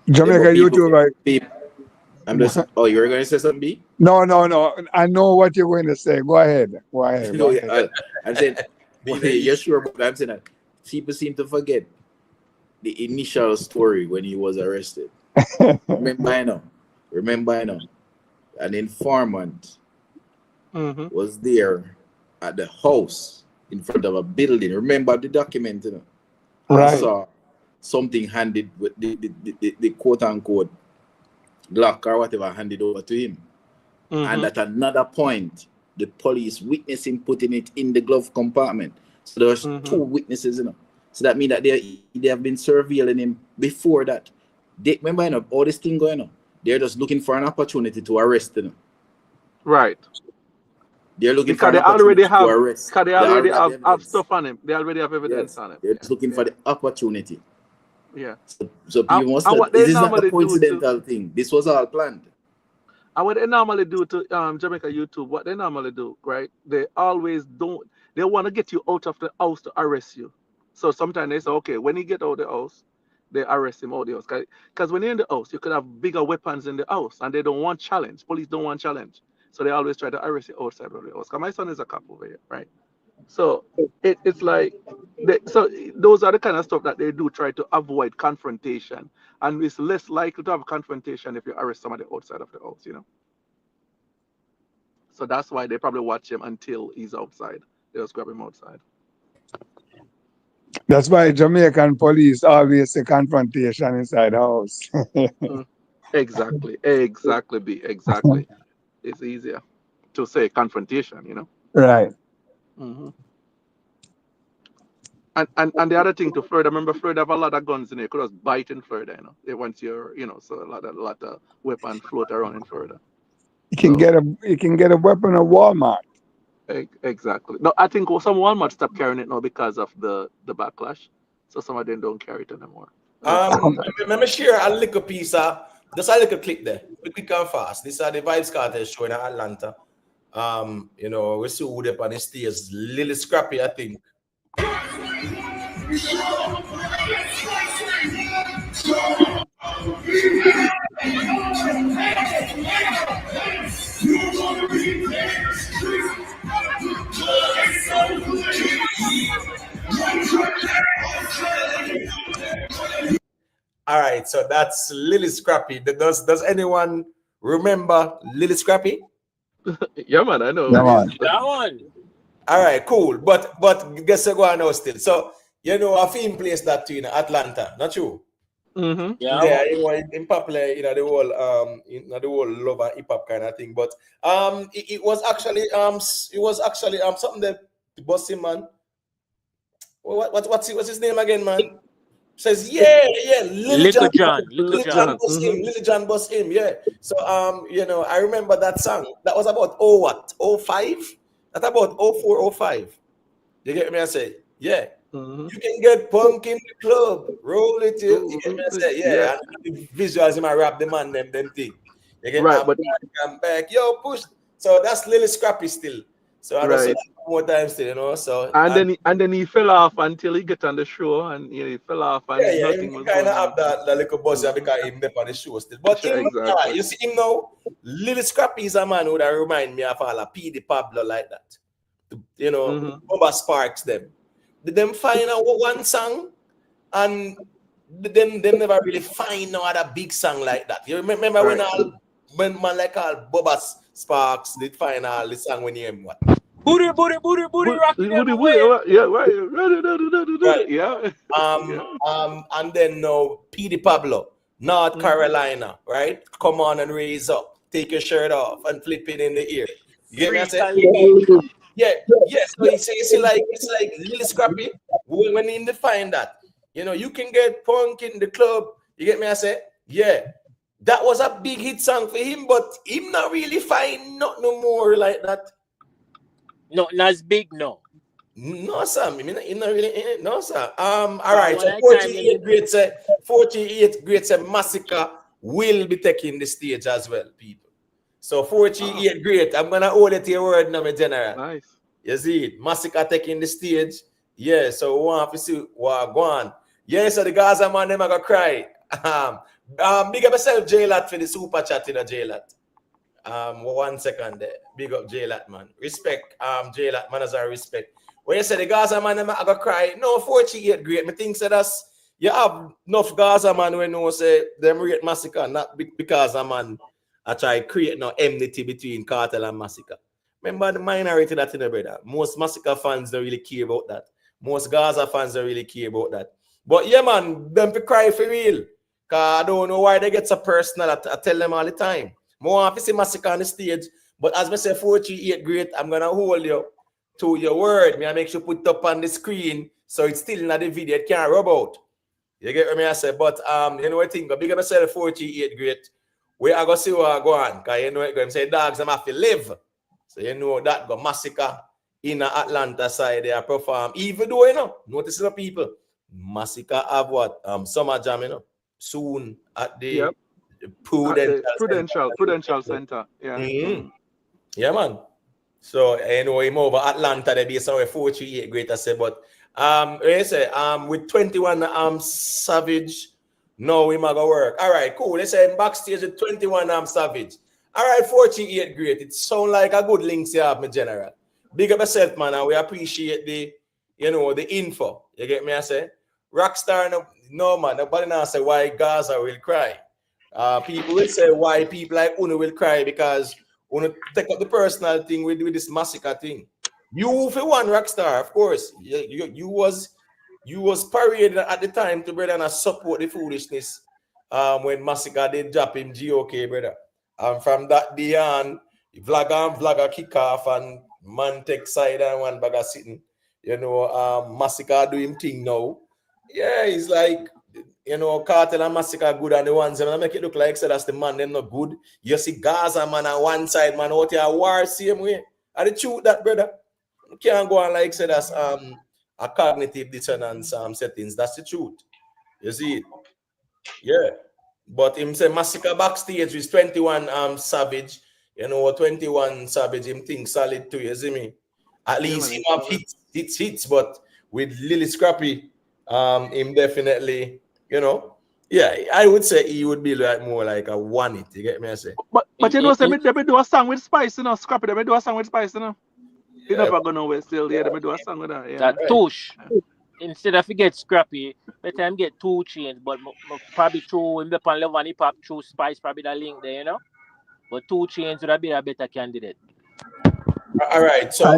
Jamaica, you too, right? I'm just. Oh, you were going to say something, B? No. I know what you're going to say. Go ahead. Go ahead. I'm saying, you're sure, but I'm saying that people seem to forget the initial story when he was arrested. Remember, I know. An informant was there at the house in front of a building. Remember the document, you know? Right. I saw something handed with the quote unquote Glock or whatever handed over to him. And at another point, the police witnessed him putting it in the glove compartment. So there was 2 witnesses, you know. So that means that they have been surveilling him before that. They remember, you know, all this thing going on. They're just looking for an opportunity to arrest him. Right. They're looking because for an opportunity to arrest. Because they already have stuff on him. They already have evidence on him. They're just looking for the opportunity. Yeah. So people must have, this is not a coincidental thing. This was all planned. And what they normally do to Jamaica YouTube, what they normally do, right? They always don't. They want to get you out of the house to arrest you. So sometimes they say, okay, when you get out of the house, they arrest him out of the house. Because when you're in the house, you could have bigger weapons in the house, and they don't want challenge. Police don't want challenge. So they always try to arrest you outside of the house. Because my son is a cop over here, right? So it's like, so those are the kind of stuff that they do try to avoid confrontation. And it's less likely to have confrontation if you arrest somebody outside of the house, you know? So that's why they probably watch him until he's outside. They just grab him outside. That's why Jamaican police always say confrontation inside the house. Exactly, B. Exactly. It's easier to say confrontation, you know? Right. And the other thing to Florida, remember Florida have a lot of guns in there. You could just bite in Florida, you know. Once you're, you know, so a lot of weapons float around in Florida. You can get a weapon at Walmart. Exactly. No, I think some Walmart stopped carrying it now because of the backlash. So some of them don't carry it anymore. Let me share a little piece of just a little clip there. Quick and fast. This is the Vybz Kartel show in Atlanta. You know, we see who up on the stage, Lily Scrappy, I think. All right, so that's Lily Scrappy. Does anyone remember Lily Scrappy? Yeah, man, I know. Yeah, man. That one. All right, cool. But guess what I know still. So you know a film place that too in Atlanta, not true? Yeah, you know, in popular, you know, the whole love and hip hop kind of thing. But it was actually something that the bossy man. What's his name again, man? Says Lil John bust him, yeah. So you know, I remember that song. That was about 05? That's about 04, 05. You get me? I say, yeah. You can get punk in the club, roll it. You get me? I say, yeah. And visuals him, I rap the man them thing. You get right, but I'm back, yo, push. So that's Lily Scrappy still. So I don't say that more times still, you know. So and then he fell off until he get on the show, and you know, he fell off and nothing was kind of going on. have that little buzz because him there on the show still. But him, exactly. You see him now, Lily Scrappy is a man who that remind me of all a P.D. Pablo like that. You know, Bubba Sparks them. Them find out one song and them never really find no other big song like that. You remember when man like all Bubba Sparks did find all the song when you hear what? Booty, rocking yeah, right. Yeah. And then no P.D. Pablo, North Carolina, right? Come on and raise up, take your shirt off and flip it in the ear. You get me? I say, yeah. So you see, like it's like Lily Scrappy. When you define that, you know, you can get punk in the club. You get me? I say, yeah. That was a big hit song for him, but him not really find not no more like that. No, not as big, no. No, sir. I mean, not really. No, sir. All right. So 48 greats massacre will be taking the stage as well, people. So 48 great. I'm gonna hold it to your word now, my general. Nice. You see it? Massacre taking the stage. Yeah. So we want to see what go on. Yeah, so the Gaza man, them are gonna cry. Big up yourself, J-Lat, for the super chat in a J-Lat. 1 second there. Big up J-Lat, man. Respect, J-Lat, man, as I respect. When you say the Gaza man, them are gonna cry. No, 48 great. Me think that that's, you have enough Gaza man when you say them rate massacre, not because a man I try create no enmity between Kartel and massacre. Remember the minority that in the brother. Most massacre fans don't really care about that. Most Gaza fans don't really care about that. But yeah, man, them to cry for real. Cause I don't know why they get so personal. I tell them all the time. More happy to see massacre on the stage. But as I say, 48 great, I'm gonna hold you to your word. Me I make sure put it up on the screen so it's still in the video. It can't rub out. You get what me I say? But you know what I think? Big up myself 48 great. We are gonna see what I go on. Cause you know what I'm saying, dogs them have to live. So you know that go massacre in the Atlanta side they are perform. Even though you know, notice the people. Massacre have what? Summer jam, you know, soon at the Prudential Center. Yeah. Mm-hmm. Yeah, man. So you know him over Atlanta, they be somewhere 48 great I say, but you say with 21 Savage, no we might go work. All right, cool. They say backstage with 21 Savage. All right, 48 great. It sound like a good links you have, my general. Big up yourself, man, and we appreciate the the info. You get me? I say Rockstar, no man, nobody now say why Gaza will cry. People will say why people like Uno will cry because Uno take up the personal thing with this massacre thing. You for one Rockstar, of course. You was paraded at the time to brother and support the foolishness when massacre did drop him GOK, brother. And from that day on, vlogger kick off and man take side and one bagger sitting. Massacre do him thing now. Yeah, it's like, Kartel and Massacre good and the ones that make it look like so that's the man, they're not good. You see Gaza man on one side, man, out here war same way. I the truth that, brother. You can't go on like say that's a cognitive dissonance settings. That's the truth. You see it? Yeah. But him say Massacre backstage with 21 Savage, 21 Savage, him think solid too, you see me? At least him have hits, but with Lily Scrappy, him definitely, yeah, I would say he would be like more like a one it, you get me? I say. But you know, say me do a song with Spice, Scrappy, they do a song with Spice, You never go nowhere still, yeah, they do a song with that, yeah. That touche. Instead of get Scrappy, better him get 2 Chainz, but probably through him up on Love and Hip Hop through Spice, probably the link there, But 2 Chainz would have been a better candidate. All right, so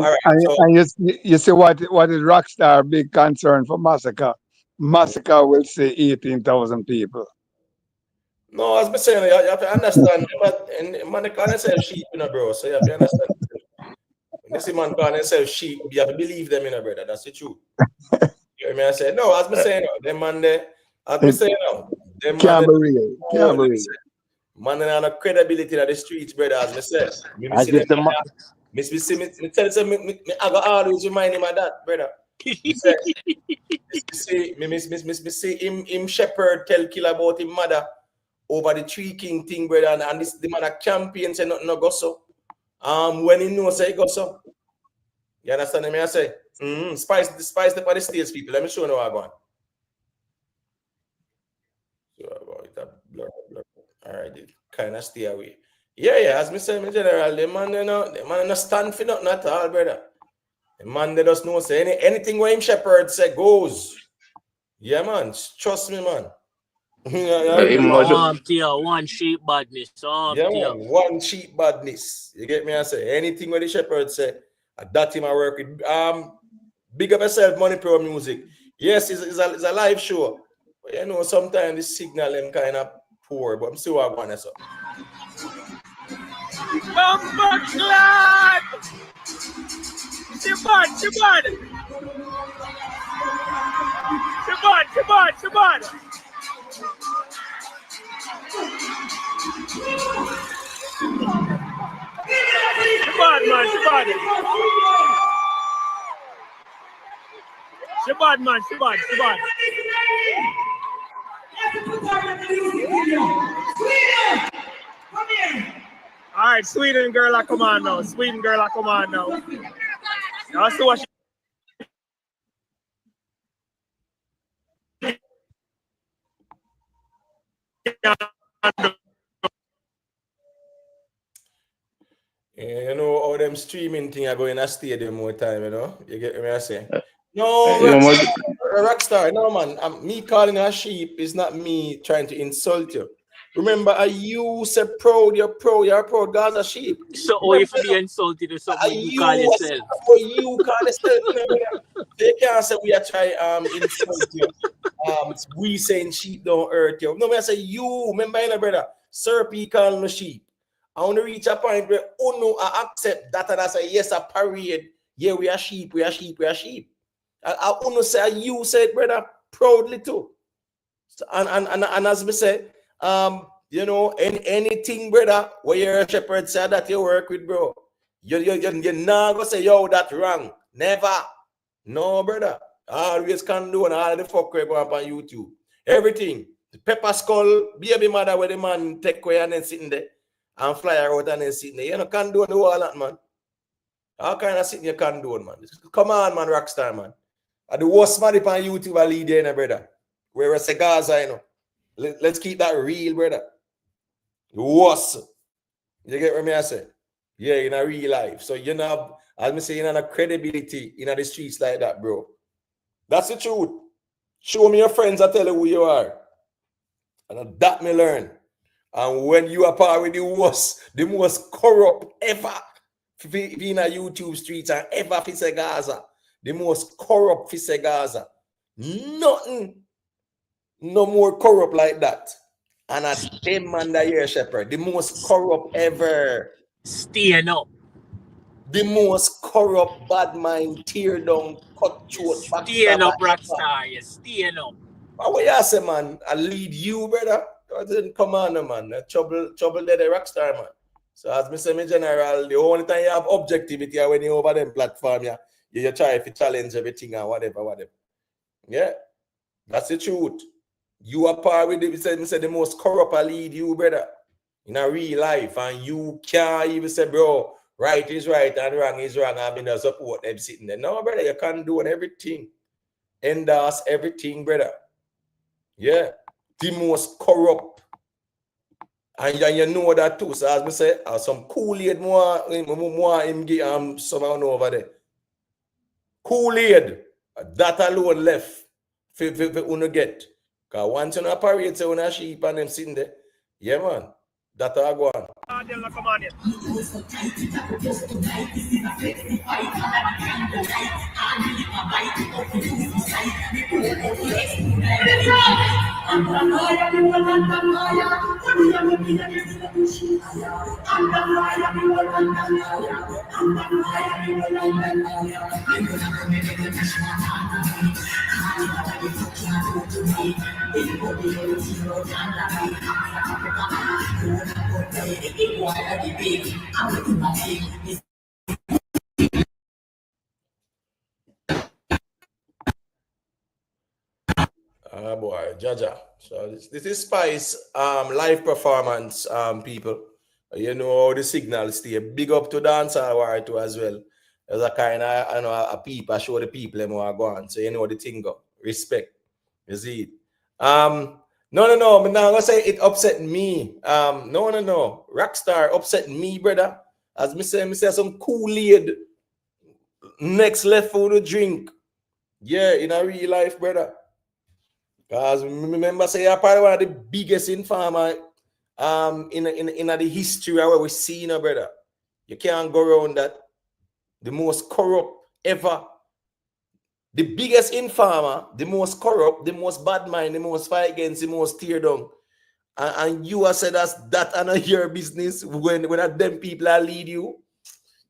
you see what is Rockstar big concern for Massacre? Massacre will say 18,000 people. No, as I'm saying, you have to understand, but man can't sell sheep, bro. So you have to understand. When you see man can't sell sheep, you have to believe them, brother. That's the truth. You hear me? I say, no, as I'm saying, them man there, as I'm saying now, them can't be real. Can't be real. Man, they have no credibility in the streets, brother, as I said. I got always remind him of that, brother. See him shepherd tell kill about him mother over the 3 King thing, brother, and this the man a champion say nothing no go so. When he knows say go so. You understand me? I say, spice the for the stage people. Let me show you how I go on. All right, dude. Kind of stay away. Yeah, as me say, in general, the man no stand for nothing at all, brother. The man they just know say anything where him shepherd say goes. Yeah, man. Trust me, man. One sheep badness. Yeah, man. One sheep badness. You get me? I say anything where the shepherd say, that him I work with. Big up yourself, Money Pro Music. Yes, it's a live show. But sometimes the signal them kind of poor, but I'm still going to say. Bumperclad! Shabbat! Shabbat. All right, Sweden girl, come on now. That's what Yeah, you know how them streaming thing are going to stadium more time, you know? You get me I say? You No, know, Rockstar, no man. Me calling a sheep is not me trying to insult you. Remember, you said proud, you're proud, God's a sheep. So, or Remember, if you be insulted or something, you call you yourself. you call yourself. They can't say we are trying insult you. We saying sheep don't hurt you. No, I say you. Remember, you know, brother. Sir P calling me sheep. I want to reach a point where no, I accept that and I say yes, a parade. Yeah, we are sheep. I want to say you said, brother, proudly too. So, and as me say, you know, anything, brother, where you're a shepherd say that you work with, bro. You're not gonna say, yo, that's wrong. Never. No, brother. Always can do and all the fuck we go up on YouTube. Everything. The pepper skull, baby mother where the man take away and then sitting there and fly out and then sitting there. You know, can do the whole lot, man. How kind of sitting you can do, man? Come on, man, Rockstar, man. The worst man on YouTube are lead there, brother. Where a cigars, you know. Let's keep that real, brother. The worst. You get what I say? Yeah, in a real life. So you know, as me say, you know, credibility in the streets like that, bro. That's the truth. Show me your friends, I tell you who you are. And that me learn. And when you are part with the most corrupt ever in a YouTube streets and ever for Gaza, the most corrupt for Gaza. Nothing no more corrupt like that. And at them man that year, Shepherd, the most corrupt ever. Staying up. The most corrupt, bad mind, tear down, cut throat, Staying up, Rockstar. Yes, staying up. But what you say, man? I lead you, brother. I didn't come on, man. Trouble there, the Rockstar, man. So as me say, me general, the only time you have objectivity when you over them platform, you try to challenge everything and whatever. Yeah, that's the truth. You are part with the most corrupt lead you, brother, in a real life, and you can't even say, bro, right is right and wrong is wrong. I've been to support them sitting there. No, brother, you can't do everything. Endorse everything, brother. Yeah, the most corrupt. And you know that too. So as I say, some Kool-Aid more him get somehow over there. Kool-Aid, that alone left for uno get. Because once you operate, so una sheep and them sitting there, yeah, man, that all go on. Come on, Ah boy, Jaja. So this is Spice live performance, people. You know the signals stay. Big up to Dancehall War too as well. There's a kind of a people, I show the people them who are going. So you know the thing go. Respect. You see it. No, I'm not gonna say it upset me. No. Rockstar upset me, brother. As me say some Kool-Aid next left for the drink. Yeah, in a real life, brother. Because remember, say you're probably one of the biggest informer in the history where we see, brother. You can't go around that. The most corrupt ever. The biggest informer, the most corrupt, the most bad mind, the most fight against, the most tear down. And you are said that and not your business when them people are lead you.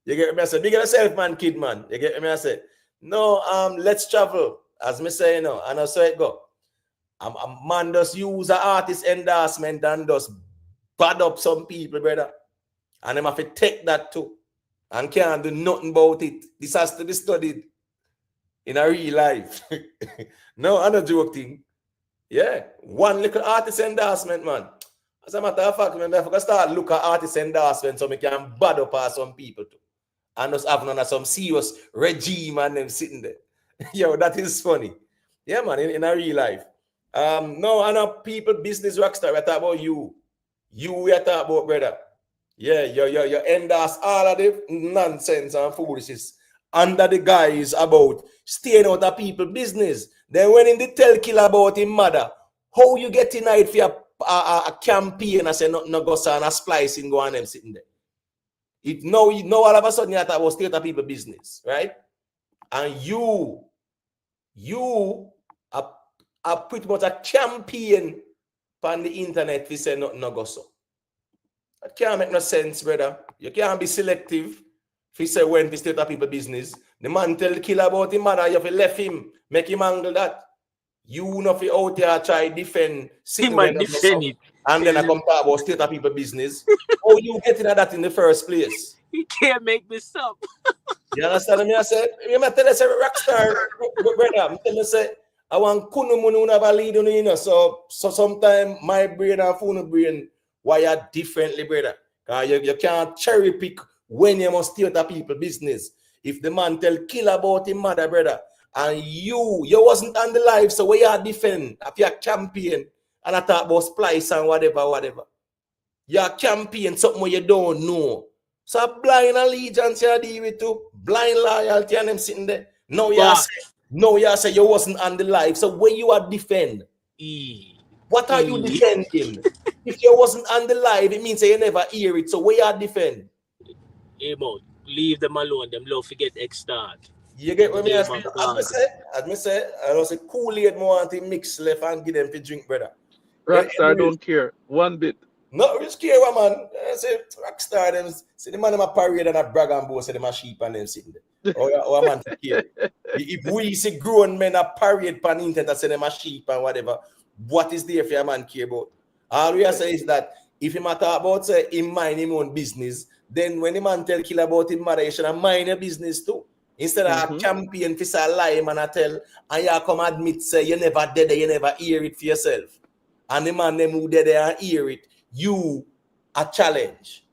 You get me? I say, big yourself, man, kid, man. You get me? I say, no, let's travel. As me say, and I saw it go. A man just use an artist endorsement and just bad up some people, brother. And them have to take that too. And can't do nothing about it. This has to be studied in a real life. No, I'm not joking. Yeah. One little artist endorsement, man. As a matter of fact, man, I start look at artist endorsement so we can bad up on some people too. And just have none of some serious regime and them sitting there. Yo, that is funny. Yeah, man, in a real life. No, I know people business rockstar. We talk about you. You we are talking about, brother. Yeah, you endorse all of the nonsense and foolishness under the guise about staying out of people business. Then when in the tell killer about him mother, how you get in it for a campaign and say no go and a splicing go on them sitting there. It no all of a sudden you talk about stay out of people business, right? And you are pretty much a champion on the internet for say no go so. That can't make no sense, brother. You can't be selective if you say when to state of people business. The man tell the killer about him, man, you have to left him, make him angle that. You know if you out there try defend He might defend it. and then I come talk about state of people business. How you getting at that in the first place? He can't make this up. You understand me? I said, you might tell us a rock star, brother. I'm telling you, say, I want kunu munu never lead on, you know. So sometimes my brain and phone brain wire differently, brother. You can't cherry pick when you must steal the people business. If the man tell kill about him mother, brother, and you wasn't on the live, so where you defend if you're champion and I talk about splice and whatever. You're champion, something where you don't know. So blind allegiance you deal with too, blind loyalty and them sitting there. No, you say you wasn't on the live, so where you are defend? What are you defending? If you wasn't on the live, it means that you never hear it. So where you are defend? Hey, man, leave them alone. Them love to get extort. You get what I mean? As me say, I don't say Kool-Aid more want to mix left and give them to drink, brother. Rockstar don't care one bit. No, just care, man. I say Rockstar them. See the man them a parade and a brag and boast say them a sheep and them sitting there. Or a man to care. If we see grown men a parade pan internet and say them a sheep and whatever, what is there for a man care about? All we say is that if he matter about say him mind him own business, then when the man tell kill about him mother, you should mind your business too. Instead of a champion for say lie man I tell and you come admit say you never did it, you never hear it for yourself. And the man them who did there and hear it, you a challenge.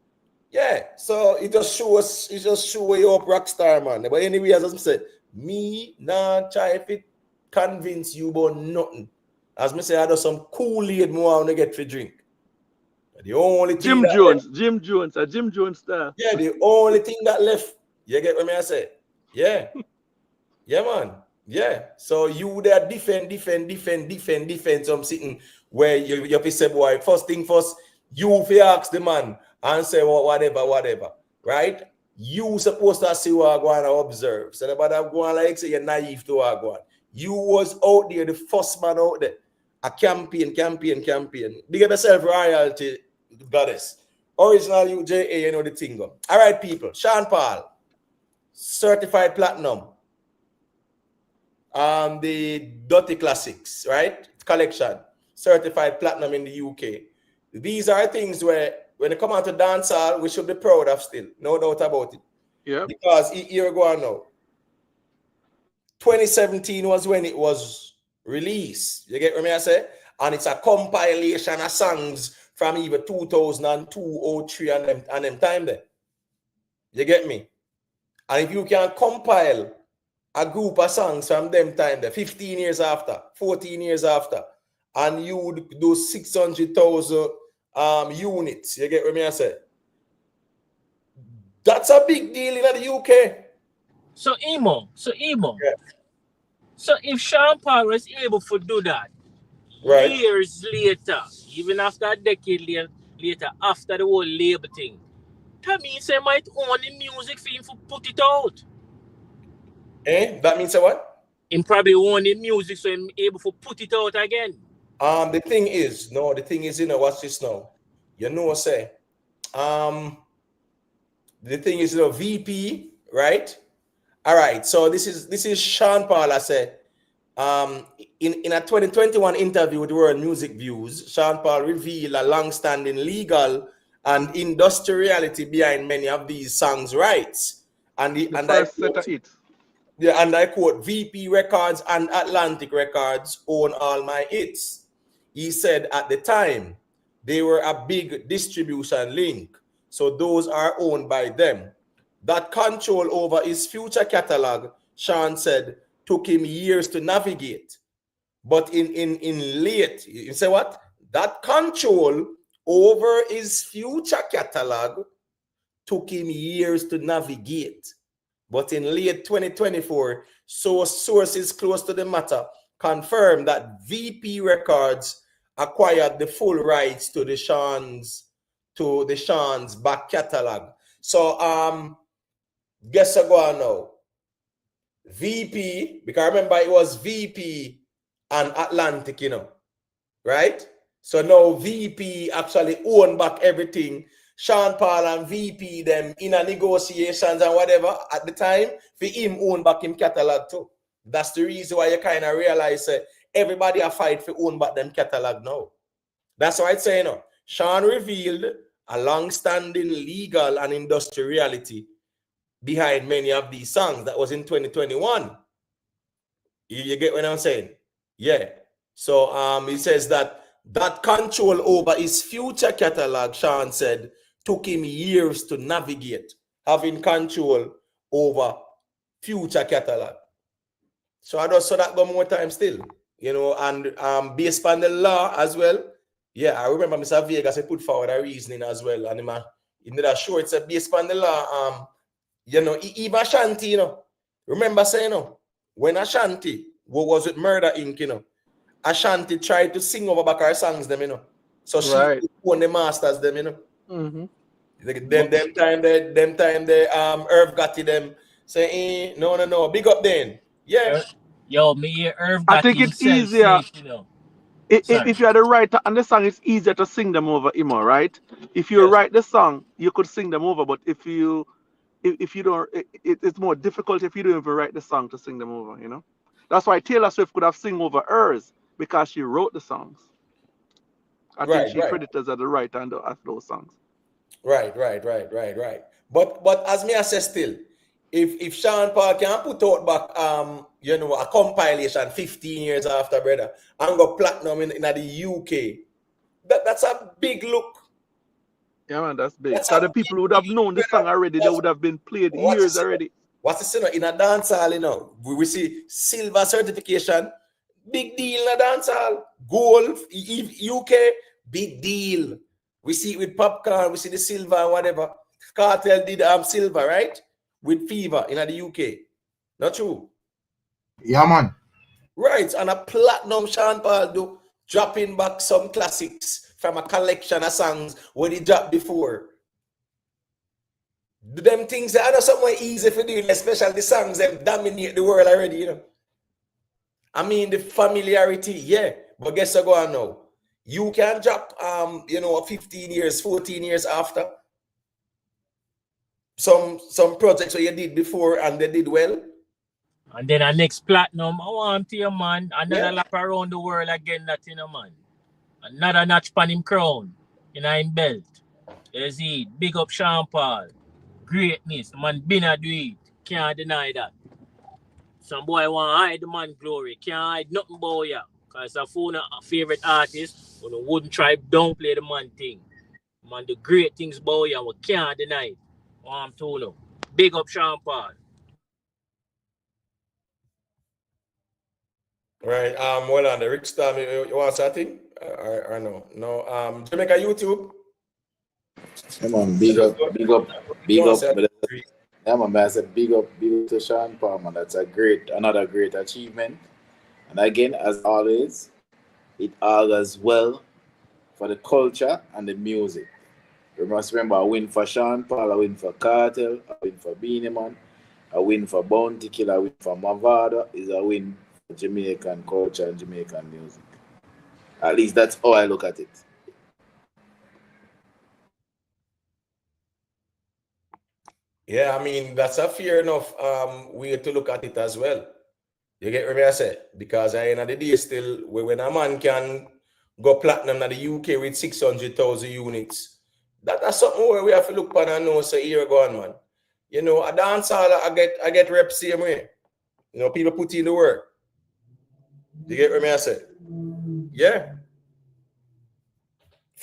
Yeah, so it just shows you up rockstar, man. But anyway, as I said, me nah try if it convince you about nothing. As me say, I do some Kool-Aid more when I get to drink. The only thing Jim Jones style. Yeah, the only thing that left. You get what I say? Yeah. Yeah, man. Yeah. So you there defend some sitting where you say, boy, first thing first, you fi ask the man and say whatever. Right? You supposed to see what I go and observe. So nobody go on like say you're naive to what I go on. You was out there, the first man out there. A campaign. Big up yourself, royalty goddess. Original UJA, you know the thing go. All right, people. Sean Paul, certified platinum. The Dirty Classics, right? Collection, certified platinum in the UK. These are things where when it come out to dancehall, we should be proud of still. No doubt about it. Yeah. Because here we go on now. 2017 was when it was released. You get what I say? And it's a compilation of songs from even 2002, 03 and them time there. You get me? And if you can compile a group of songs from them time there, 15 years after, 14 years after, and you would do 600,000 units, you get what I say? That's a big deal in the UK. So Emo. Yeah. So if Sean Paul was able to do that, right, years later, even after a decade later, after the whole label thing, that means they might own the music for him to put it out. That means what? Him probably own the music so him able to put it out again. The thing is, you know, watch this now. You know, say, the thing is, you know, VP, right? All right, so this is Sean Paul. I said, in a 2021 interview with World Music Views, Sean Paul revealed a long-standing legal and industrial reality behind many of these songs' rights. And I quote, VP Records and Atlantic Records own all my hits. He said at the time, they were a big distribution link. So those are owned by them. That control over his future catalog, Sean said, took him years to navigate. But in late, you say what? That control over his future catalog took him years to navigate. But in late 2024, sources close to the matter confirmed that VP Records acquired the full rights to the Sean's back catalog. So guess I go on now. VP, because I remember it was VP and Atlantic, right? So now VP actually own back everything. Sean Paul and VP them in a negotiations and whatever at the time for him own back him catalog too. That's the reason why you kind of realize everybody a fight for own back them catalog now. That's why I'd say, Sean revealed a long-standing legal and industry reality behind many of these songs. That was in 2021. You get what I'm saying? Yeah. So he says that control over his future catalog, Sean said, took him years to navigate, having control over future catalog. So I just saw that go more time still, and based on the law as well. Yeah, I remember Mr. Vegas put forward a reasoning as well, and in that short, it's based on the law. Even Ashanti, remember saying, when Ashanti was with Murder Inc., Ashanti tried to sing over back her songs, them, so she won the masters, them, Mm-hmm. Them time they Irv got to them say, no, big up then. Yeah. Yo, me Irv I got think it's easier. If you had a writer and the song, it's easier to sing them over, right? If you write the song, you could sing them over, but if you don't, it's more difficult if you don't even write the song to sing them over, That's why Taylor Swift could have sing over hers because she wrote the songs. I think she credited as the writer of those songs. Right. But as me I say still, if Sean Paul can put out back a compilation 15 years after, brother, and go platinum in the UK, that's a big look. Yeah, man, that's big. So the people who would have known the song already, they would have been played years already. What's the in a dancehall, we see silver certification, big deal in a dancehall. Gold, UK, big deal. We see it with Popcorn, we see the silver and whatever. Kartel did silver, right? With Fever in the UK. Not true? Yeah, man. Right, and a platinum Sean Paul do dropping back some classics from a collection of songs when he dropped before. Them things that are somewhere easy for doing, especially the songs that dominate the world already, I mean the familiarity, yeah. But guess what go on now? You can drop 15 years, 14 years after some projects that you did before and they did well. And then our next platinum, I want to you, man. Another lap around the world again, that man. Another notch pan him crown in him belt. You see, big up Sean Paul. Greatness, man, been a do it. Can't deny that. Some boy want to hide the man glory. Can't hide nothing about ya. Because if I'm a favorite artist, we wouldn't try to downplay the man thing. Man, the great things about ya, we can't deny it. I'm told you. Big up Sean Paul. Right. Well on the Rick Star, you want something? Or no? No. Jamaica YouTube. Come on, big up. Yeah, man, I said big up to Sean Paul, man. That's another great achievement. And again, as always, it augurs well for the culture and the music. You must remember, a win for Sean Paul, a win for Kartel, a win for Beanie Man, a win for Bounty Killer, a win for Mavado is a win for Jamaican culture and Jamaican music. At least that's how I look at it. Yeah, I mean, that's a fair enough way to look at it as well. You get what I say? Because at the end of the day, still, when a man can go platinum in the UK with 600,000 units, that's something where we have to look upon and know, so here going, man. A dancehall, I get rep same way. People put in the work. You get what I say? Yeah.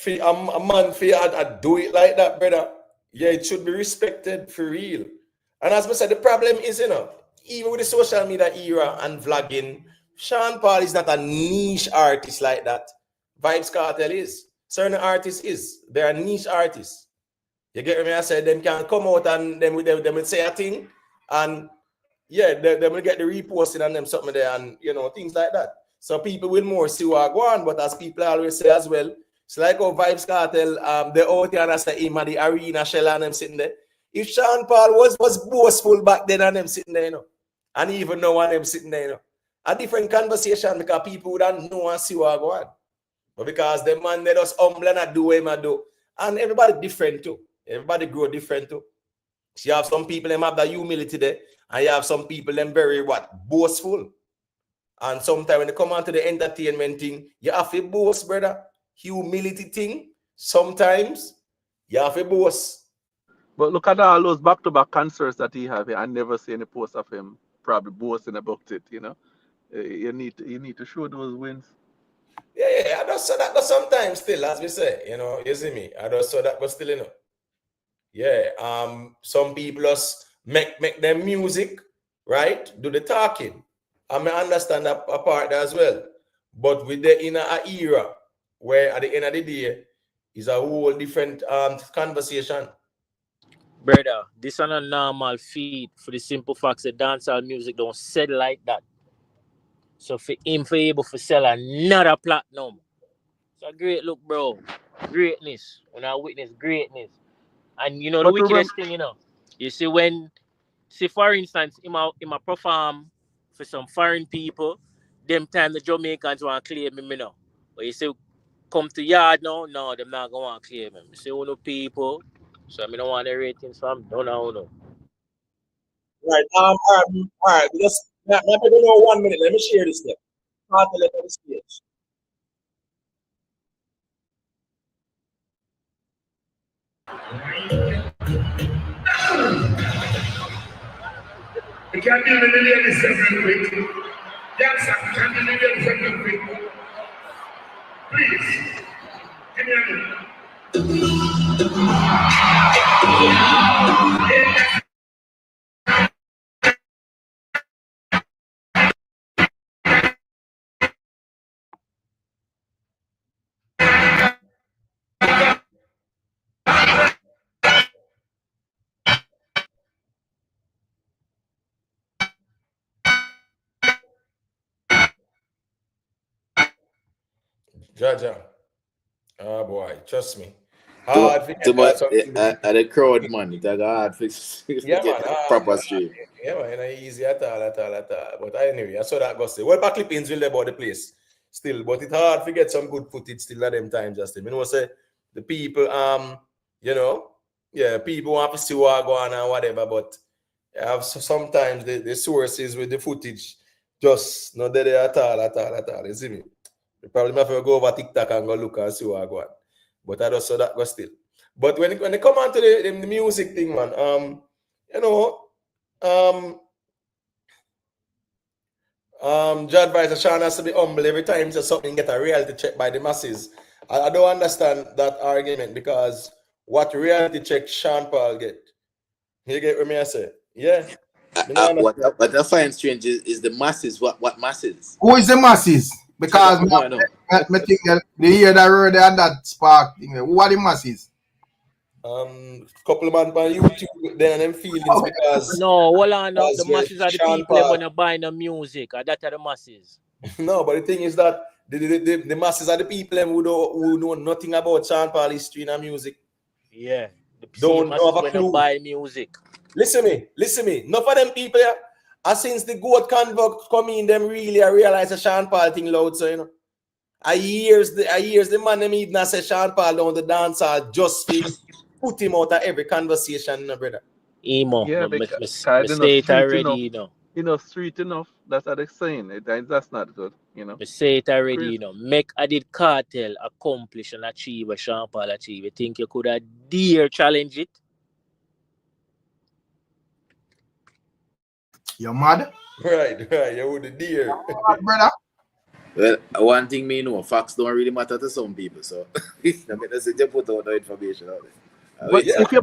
A man I do it like that, brother. Yeah, it should be respected for real. And as I said, the problem is, even with the social media era and vlogging, Sean Paul is not a niche artist like that. Vybz Kartel is. Certain artists is. They are niche artists. You get me? I said them can come out and them will say a thing, and yeah, they will get the reposting on them something there, and you know, things like that. So people will more see what go on, but as people always say as well, it's like how Vybz Kartel, the out here and I say him at the arena shell and them sitting there. If Sean Paul was boastful back then and them sitting there, you know, and even now and them sitting there, you know, a different conversation because people would not know and see what go on. But because the man they just humble and do what him do, and everybody different too. Everybody grow different too. So you have some people them have that humility there, and you have some people them very boastful. And sometimes when they come on to the entertainment thing, you have to boast, brother. Humility thing. Sometimes you have to boast. But look at all those back-to-back concerts that he have here. I never see any post of him probably boasting about it. You know, you need to show those wins. Yeah. I just saw that, but sometimes still, as we say, you know, you see me. I just saw that, but still, you know. Yeah. Some people just make their music, right? Do the talking. I may understand that part as well. But with the inner era, where at the end of the day is a whole different conversation. Brother, this is a normal feed for the simple facts that dancehall music don't sell like that. So for him for able to sell another platinum. It's a great look, bro. Greatness. When I witness greatness. And you know the But wickedest thing, you know. You see when, say for instance, him a perform for some foreign people, them time the Jamaicans want to claim him, you know. But you say come to yard now, no, them not going to claim him. You see all the people, so I don't want the ratings from no. Right. All right. Just let me know 1 minute. Let me share this thing. Start to let the stage. You can't deal with the ladies real quick. Yes, sir. You can't deal with the ladies real quick. Please. Give me a minute. Jaja. Oh boy, trust me. Too much at the crowd, man. It's a hard fix to Yeah, get man. proper stream. Yeah, man. It ain't easy at all. But anyway, I saw that go say. Well, back clippings will about the place still, but it's hard to get some good footage still at them times, Justin. You know, say the people, you know, yeah, people want to see what go on and whatever, but sometimes the sources with the footage just not there at all. You see me? You probably have to go over TikTok and go look and see what go on. But I just saw that go still. But when they come on to the music thing, man, you know, Judge Advisor Sean has to be humble every time so something get a reality check by the masses. I don't understand that argument because what reality check Sean Paul get? You get what me I say? Yeah. What I find strange is the masses. What masses? Who is the masses? Because I think the year that road and that spark thing. Who are the masses? Couple of man on YouTube then them feelings because no, hold on, no. The yeah, masses are the Sean people that Paul. wanna buy the music, and that are the masses. No, but the thing is that the masses are the people who know nothing about Sean Paul history and music. Yeah, the Don't masses have a wanna clue. buy music. Listen me. Enough of them people here. And since the goat convoke come in, them really realize the Sean Paul thing loud, so you know. I years the man them even say Sean Paul down the dancehall just for put him out of every conversation, brother. Emo. Yeah, Me because say it already, you know. You know, street enough. That's how they're saying it. That's not good, you know. Me say it already, Crazy. you know. Make I did Kartel accomplish and achieve what Sean Paul achieve. You think you could have dare challenge it? You're mad? Right. You would dare. Brother. Well, one thing me know, facts don't really matter to some people. So I mean, that's just put out the information out there. But if you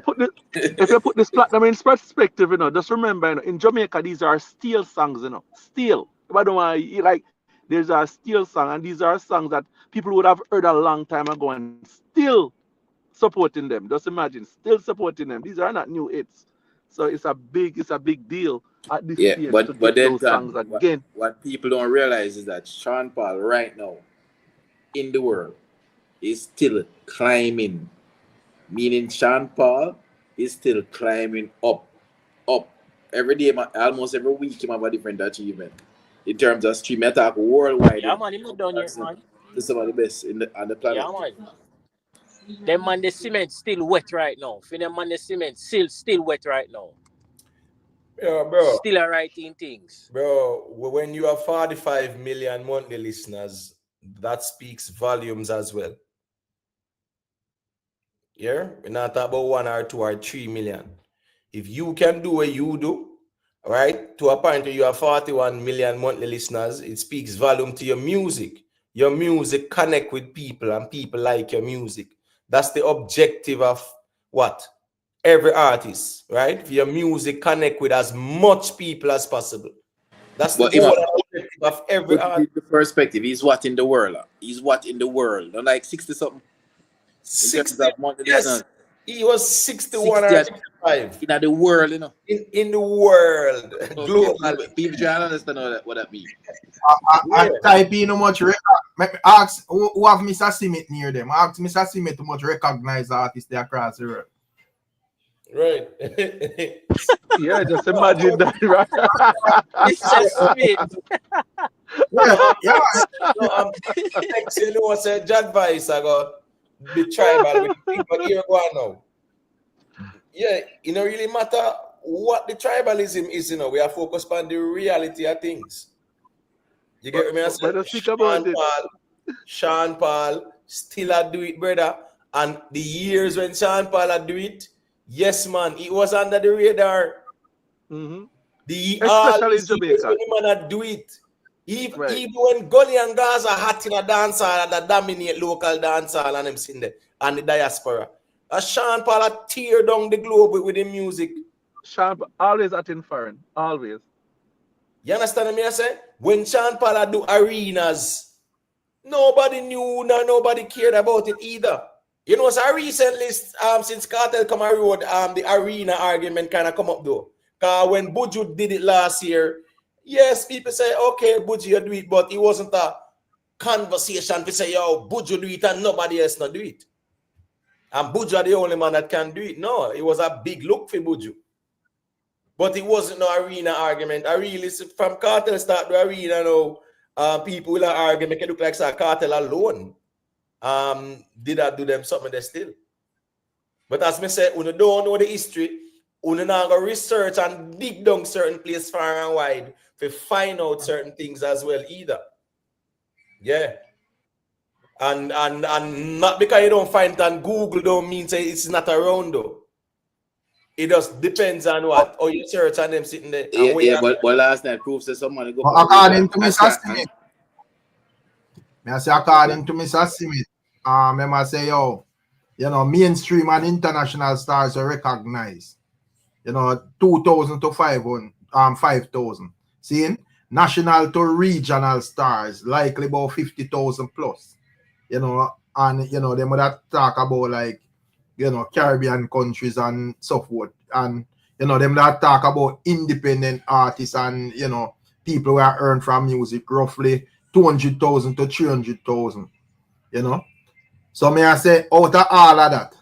put this platinum in perspective, you know, just remember, you know, in Jamaica these are steel songs, you know, steel. I don't want like These are still songs, and these are songs that people would have heard a long time ago and still supporting them. Just imagine, still supporting them. These are not new hits. So it's a big deal at this Yeah, stage to but get then those songs again. what people don't realize is that Sean Paul right now in the world is still climbing. Meaning Sean Paul is still climbing up. Every day, almost every week, he have a different achievement. In terms of stream attack worldwide. Yeah, man, him not done yet, man. This is some of the best on the planet. Yeah, man. Them man, the cement still wet right now. For them man, the cement still wet right now. Yeah, bro. Still are writing things. Bro, when you have 45 million monthly listeners, that speaks volumes as well. Yeah? We're not talking about 1 or 2 or 3 million. If you can do what you do, right, to a point where you have 41 million monthly listeners, it speaks volume to your music. Your music connect with people and people like your music. That's the objective of what? Every artist, right? If your music connect with as much people as possible. That's the goal and objective of every artist. The perspective, he's what in the world? He's what in the world? Not like 60-something? 60, yes. He was 61 60 or 65. In the world, you know. In the world. So Global. People try to understand what that means. I type in how much ask who have Mr. Simit near them. Ask Mr. Simit how much recognized artists they across the world. Right. Yeah, just imagine that, right? Mr. Smith. Yeah. No, next you know, say Jack Vice I got the tribal with the thing, but here go on now. Yeah, it don't really matter what the tribalism is, you know. We are focused on the reality of things. You get me? I say Sean Paul still a do it, brother. And the years when Sean Paul a do it, yes, man, it was under the radar. Mm-hmm. Especially in Jamaica. The man do it. Even when Gully and Gaza hot in a dancehall that dominate local dancehall and them sing there and the diaspora. Sean Paul tear down the globe with the music. Sean always acting foreign. Always. You understand me? I say? When Sean Paul do arenas, nobody knew, nobody cared about it either. You know, so recently, since Kartel come on road, the arena argument kind of come up though. Because when Buju did it last year, yes, people say, okay, Buju, you do it, but it wasn't a conversation to say, yo, Buju do it and nobody else not do it. And Buju are the only man that can do it. No, it was a big look for Buju. But it wasn't no arena argument. I really, from Kartel start the arena now, people will argue, make it look like Kartel alone. Did I do them something there still? But as me say, when you don't know the history, when you not go research and dig down certain places far and wide to find out certain things as well either. Yeah. And not because you don't find it on Google don't mean say it's not around though. It just depends on what or you search and them sitting there. But last night proves that someone go. According to Mr. Smith. I say according to Mr. Smith, I say, yo, you know, mainstream and international stars are recognized. You know, 2,000 to 5,000. Seeing national to regional stars, likely about 50,000 plus. You know, and you know, they would have talk about like, you know, Caribbean countries and so forth. And you know, them that talk about independent artists and you know, people who are earned from music roughly 200,000 to 300,000. You know. So may I say, out of all of that,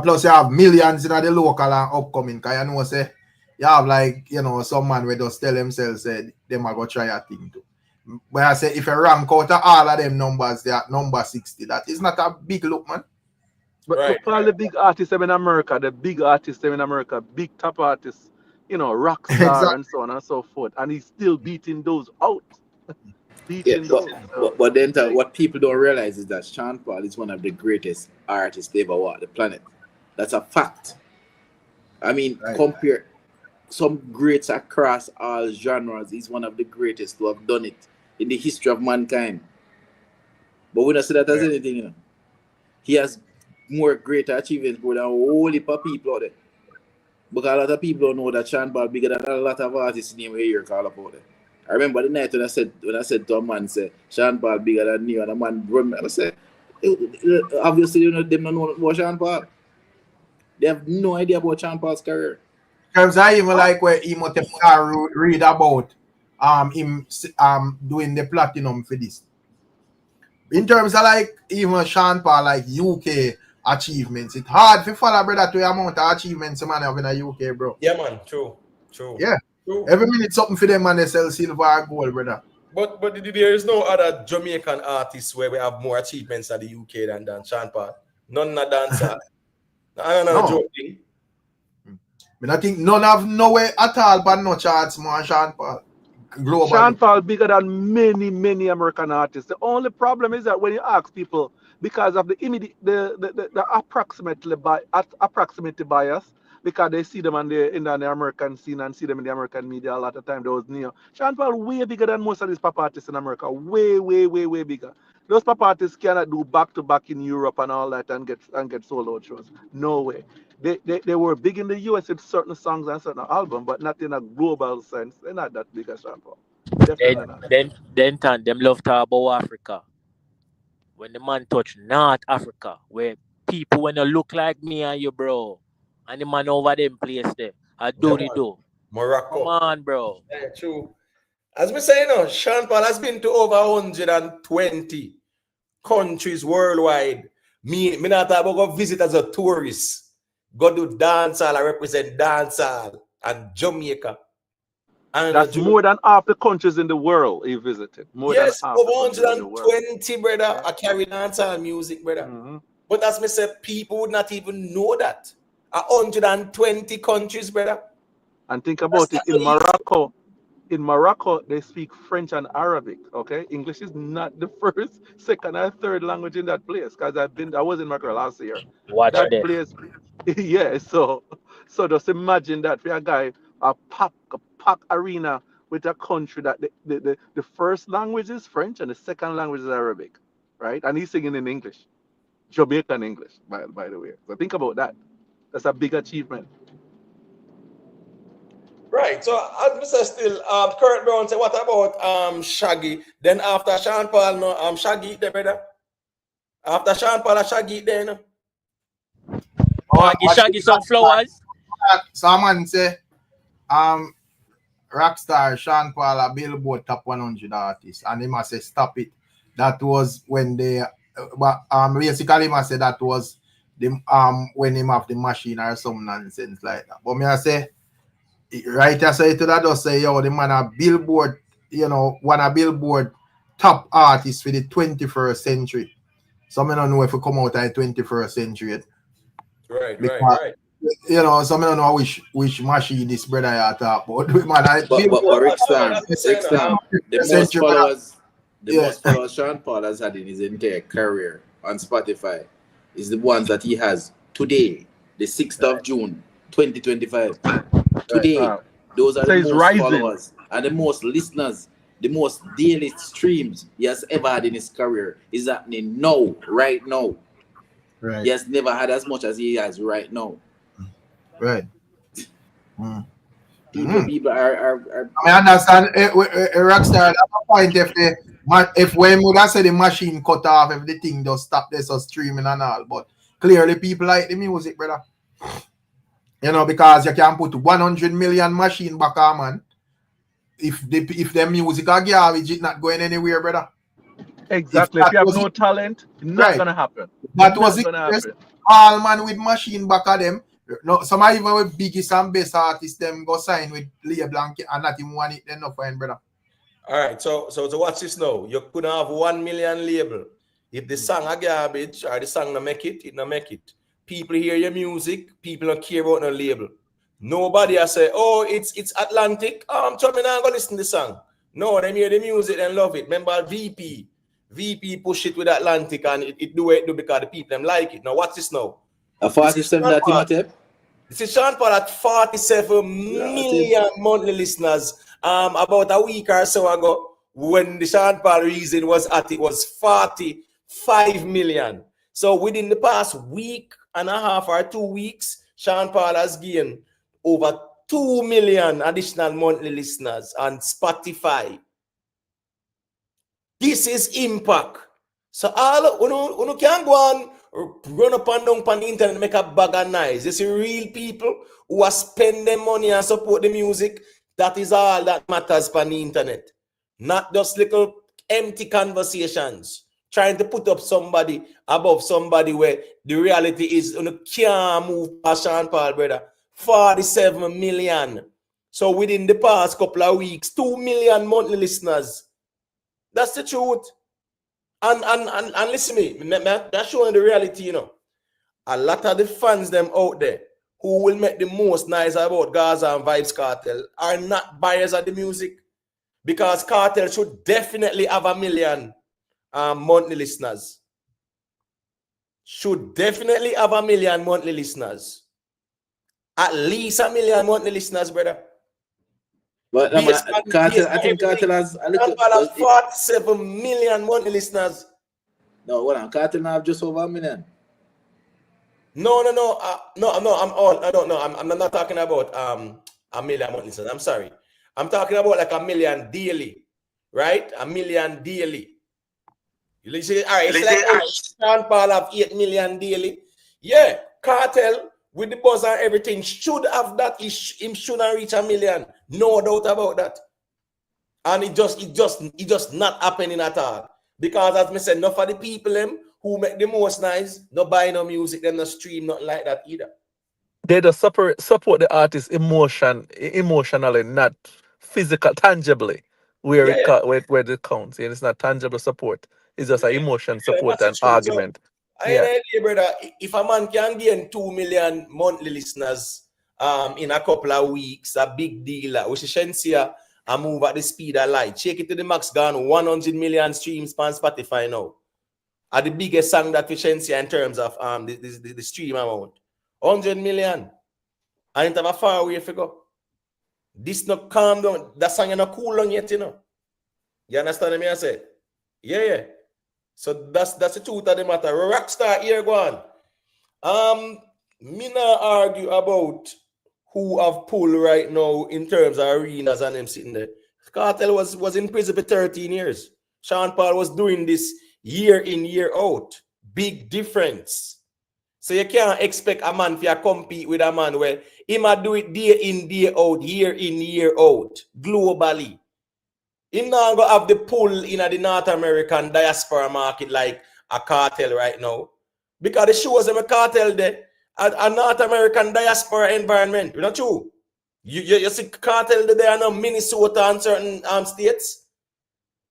plus you have millions in the local and upcoming. Because you know, say, you have like, you know, some man who just tell themselves, say, them are going to try a thing too. But I say, if you rank out of all of them numbers, they are number 60. That is not a big look, man. But look for all the big artists in America, big top artists, you know, rock star and so on and so forth. And he's still beating those out. But then what people don't realize is that Sean Paul is one of the greatest artists to ever walk the planet. That's a fact. I mean, compare some greats across all genres. He's one of the greatest to have done it in the history of mankind. But we don't say that as anything, you know. He has more greater achievements than a whole heap of people out there. Because a lot of people don't know that Sean Paul bigger than a lot of artists name here call up out there. I remember the night when I said to a man, say, Sean Paul bigger than you, and a man run me. I said, obviously, you know, they don't know about Sean Paul. They have no idea about Sean Paul's career. Because I even like where he must read about him doing the platinum for this. In terms of like even Sean Paul, like UK achievements, it's hard to follow brother to the amount of achievements man have in the UK, bro. Yeah, man. True. Yeah. True. Every minute something for them man, they sell silver or gold, brother. But there is no other Jamaican artists where we have more achievements at the UK than Sean Paul. None of dancer. I'm not joking. But I think none have no way at all but no chance more Sean Paul. Globally. Sean Paul bigger than many American artists. The only problem is that when you ask people, because of the immediate, the approximately bias, because they see them in the American scene and see them in the American media a lot of time. Those neo. Sean Paul way bigger than most of these pop artists in America. Way bigger. Those pop artists cannot do back to back in Europe and all that and get solo out shows. No way. They were big in the US with certain songs and certain albums, but not in a global sense. They're not that big as Sean Paul. Definitely not. Then them love talk about Africa. When the man touch North Africa, where people when you look like me and you, bro, and the man over them place there, I do. Morocco. Come on, bro. Yeah, true. As we say, Sean Paul has been to over 120 countries worldwide. Me not about go visit as a tourist. Go do dancehall, I represent dancehall and Jamaica. And that's more than half the countries in the world he visited. More than half over 120, brother. I carry dancehall music, brother. Mm-hmm. But as me say, people would not even know that. 120 countries, brother. And think about it, in Morocco. In Morocco, they speak French and Arabic. Okay, English is not the first, second, or third language in that place. Because I was in Morocco last year. Watch that this. place. Yeah, so just imagine that for a guy, a pack arena with a country that the first language is French and the second language is Arabic, right? And he's singing in English, Jamaican English, by the way. So think about that. That's a big achievement. Right. So as we say still, Kurt Brown say, what about Shaggy? Then after Sean Paul, no, Shaggy there, brother. After Sean Paul, Shaggy there, no. Shaggy some flowers. Someone say, Rockstar Sean Paul a Billboard top 100 artist, and he must say stop it. That was when they, basically he must say that was the when him have the machine or some nonsense like that. But me I say, right, I say to that, just say yo, the man a Billboard, one a Billboard top artist for the 21st century. So I don't know if we come out in the 21st century. Right. Some don't know which machine this brother you talk about. But Rick Stam, the most followers Sean Paul has had in his entire career on Spotify is the ones that he has today, the 6th of June, 2025. Today, those are the most followers and the most listeners, the most daily streams he has ever had in his career is happening now, right now. Right. He has never had as much as he has right now. Right. People are I understand. Rockstar, that's the point. If when would I say the machine cut off, everything just stop this or streaming and all, but clearly people like the music, brother. Because you can put 100 million machine back on, man. If the music are garbage, it's not going anywhere, brother. Exactly. If you have no talent, not gonna happen. That was it. All man with machine back at them. No, some even with biggest and best artists, them go sign with label and not even want it, then no fine, brother. All right, so watch this now. You could have 1 million label. If the song are garbage or the song not make it not make it. People hear your music, people don't care about no label. Nobody has say, oh, it's Atlantic. I'm trying to go listen to the song. No, they hear the music and love it. Remember VP push it with Atlantic and it do what it do because the people them like it. Now watch this now. A 47 that Timothy. This is Sean Paul at 47 million monthly listeners. About a week or so ago, when the Sean Paul reason was at it was 45 million. So within the past week and a half or 2 weeks, Sean Paul has gained over 2 million additional monthly listeners on Spotify. This is impact. So all you can go on run up and down on the internet and make a bag of noise. You see real people who are spending money and support the music. That is all that matters on the internet. Not just little empty conversations. Trying to put up somebody above somebody where the reality is you can't move past Sean Paul, brother. 47 million. So within the past couple of weeks, 2 million monthly listeners. That's the truth. And listen to me, that's showing the reality, you know. A lot of the fans them out there who will make the most noise about Gaza and Vybz Kartel are not buyers of the music. Because Kartel should definitely have 1 million monthly listeners. Should definitely have 1 million monthly listeners. At least 1 million monthly listeners, brother. But Kartel, I think Kartel has a little. 47 million monthly listeners. No, hold on. Kartel now have just over 1 million. No. I'm not talking about 1 million monthly listeners. I'm sorry. I'm talking about like 1 million daily, right? 1 million daily. You say, all right, it's like Sean Paul have 8 million daily. Yeah, Kartel with the buzz and everything should have that. Him shouldn't reach 1 million. No doubt about that. And it just not happening at all. Because as I said, enough of the people them who make the most noise, no buy no music, them no stream, nothing like that either. They just support the artist emotionally, not physical, tangibly, where it counts. And it's not tangible support. It's just an emotion support and argument. I ain't idea, brother. If a man can gain 2 million monthly listeners in a couple of weeks, a big deal. We should see a move at the speed of light. Check it to the max, gone 100 million streams on Spotify now. Are the biggest song that we should see in terms of the stream amount. 100 million. I ain't have a far away if you go. This not calm down. That song is not cool down yet, you know. You understand me? I say? Yeah. So that's the truth of the matter. Rockstar here go on. Me not argue about who have pulled right now in terms of arenas and them sitting there. Kartel was in prison for 13 years. Sean Paul was doing this year in, year out. Big difference. So you can't expect a man to compete with a man where he might do it day in, day out, year in, year out, globally. He not going to have the pull in the North American diaspora market like a Kartel right now. Because the shows them a Kartel there, a North American diaspora environment. You know true? You see Kartel there in Minnesota and certain states.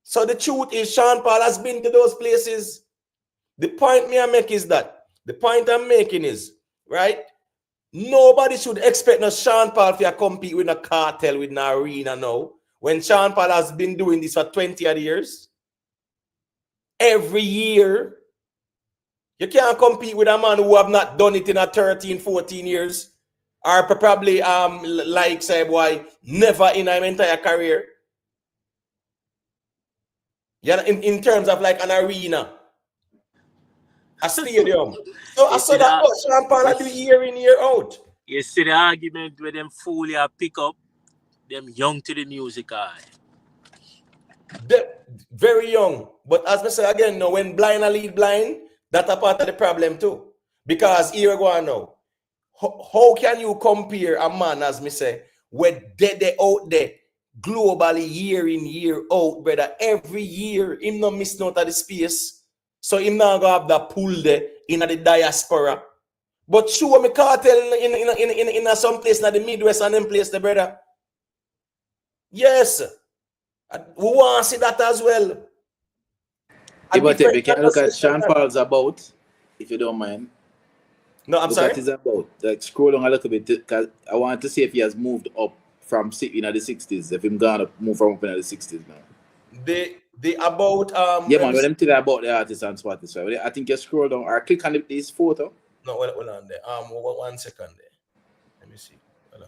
So the truth is Sean Paul has been to those places. The point me I make is that, the point I'm making is, right? Nobody should expect no Sean Paul to compete with a Kartel with an arena now. When Sean Paul has been doing this for 20 odd years. Every year. You can't compete with a man who have not done it in a 13, 14 years. Or probably, like say, boy, never in an entire career. Yeah, in terms of like an arena. A stadium. So I saw that Sean Paul do year in, year out. You see the argument where them fool you pick up them young to the music eye. Very young. But as I say again, no, when blind and lead blind, that's a part of the problem too. Because here we go now. How can you compare a man, as me say, with they out there globally year in, year out, brother? Every year, him not miss out of the space. So him not gonna have that pull there in the diaspora. But show me Kartel in some place in the Midwest and them place there, brother. Yes. We want to see that as well. But we can look at Sean Paul's about, if you don't mind. No, I'm sorry. What is about? Like scroll on a little bit because I want to see if he has moved up from the 60s. If he's gonna move from up in the 60s now. The about yeah, man. When them tell about the artist on Spotify, I think you scroll down or click on this photo. No, hold on there. 1 second there. Let me see. Hold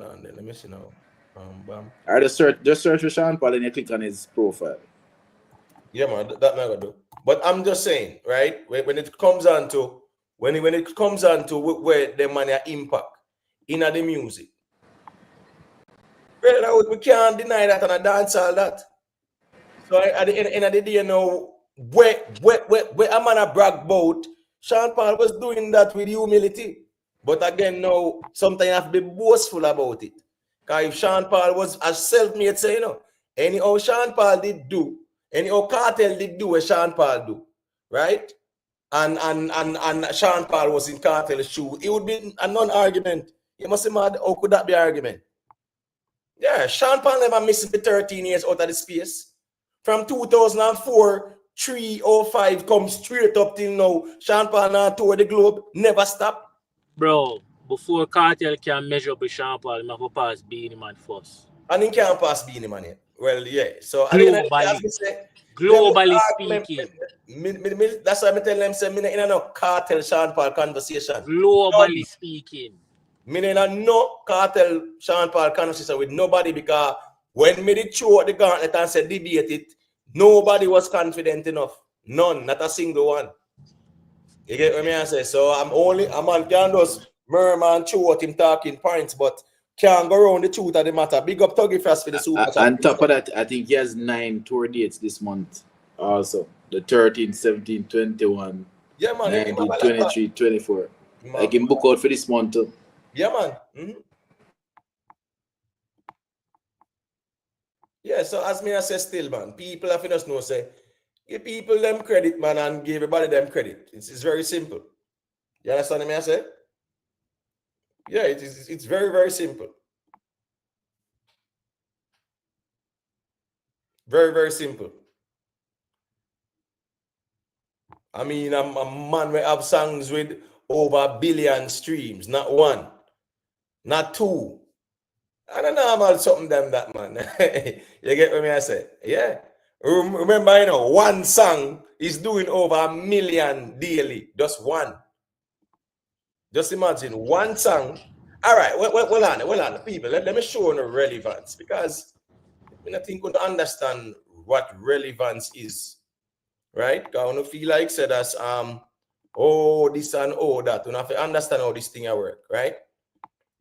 on there. Let me see now. Bam. Or just search for Sean Paul and you click on his profile. Yeah, man, that not gonna do. But I'm just saying, right? When it comes on to when it comes on to where the money impact in the music. Well, we can't deny that and I dance all that. So at the end of the day, you know, where a man brag about, Sean Paul was doing that with humility. But again, now, sometimes you have to be boastful about it. Because if Sean Paul was a self-made, say, you know, anyhow Sean Paul did do, anyhow Kartel did do what Sean Paul do, right? And Sean Paul was in Kartel's shoe, it would be a non-argument. You must say, mad, how could that be an argument? Yeah, Sean Paul never missed the 13 years out of the space. From 2004, 305 comes straight up till now. Sean Paul now tour the globe, never stop. Bro, before Kartel can measure up with Sean Paul, he have to pass Beenie Man first. And he can't pass Beenie Man yet. Well, yeah. So globally speaking. That's why I tell them, say, I no Kartel Sean Paul conversation. Globally speaking. I no Kartel Sean Paul conversation with nobody because when me did throw the gauntlet and said debate it, nobody was confident enough. None, not a single one. You get what I say? So I'm on can just merman throw out him talking points, but can't go around the truth of the matter. Big up Tuggy Fast for the super. On top of that, I think he has 9 tour dates this month. Also, the 13, 17, 21, yeah, man, 19, 23, 24. I can book out for this month too. Yeah, man. Mm-hmm. Yeah, so as me I say still, man, people have to just know, say, give people them credit, man, and give everybody them credit. It's very simple. You understand me I say? Yeah, it's very, very simple. Very, very simple. I mean, I'm a man who have songs with over 1 billion streams, not 1, not 2. I don't know about something them that, man. You get what I say? Yeah. Remember, you know, one song is doing over 1 million daily. Just one. Just imagine one song. All right, well on, people. Let me show you relevance because I think we understand what relevance is, right? Because I feel like said as oh this and oh that. You have to understand how this thing work, right?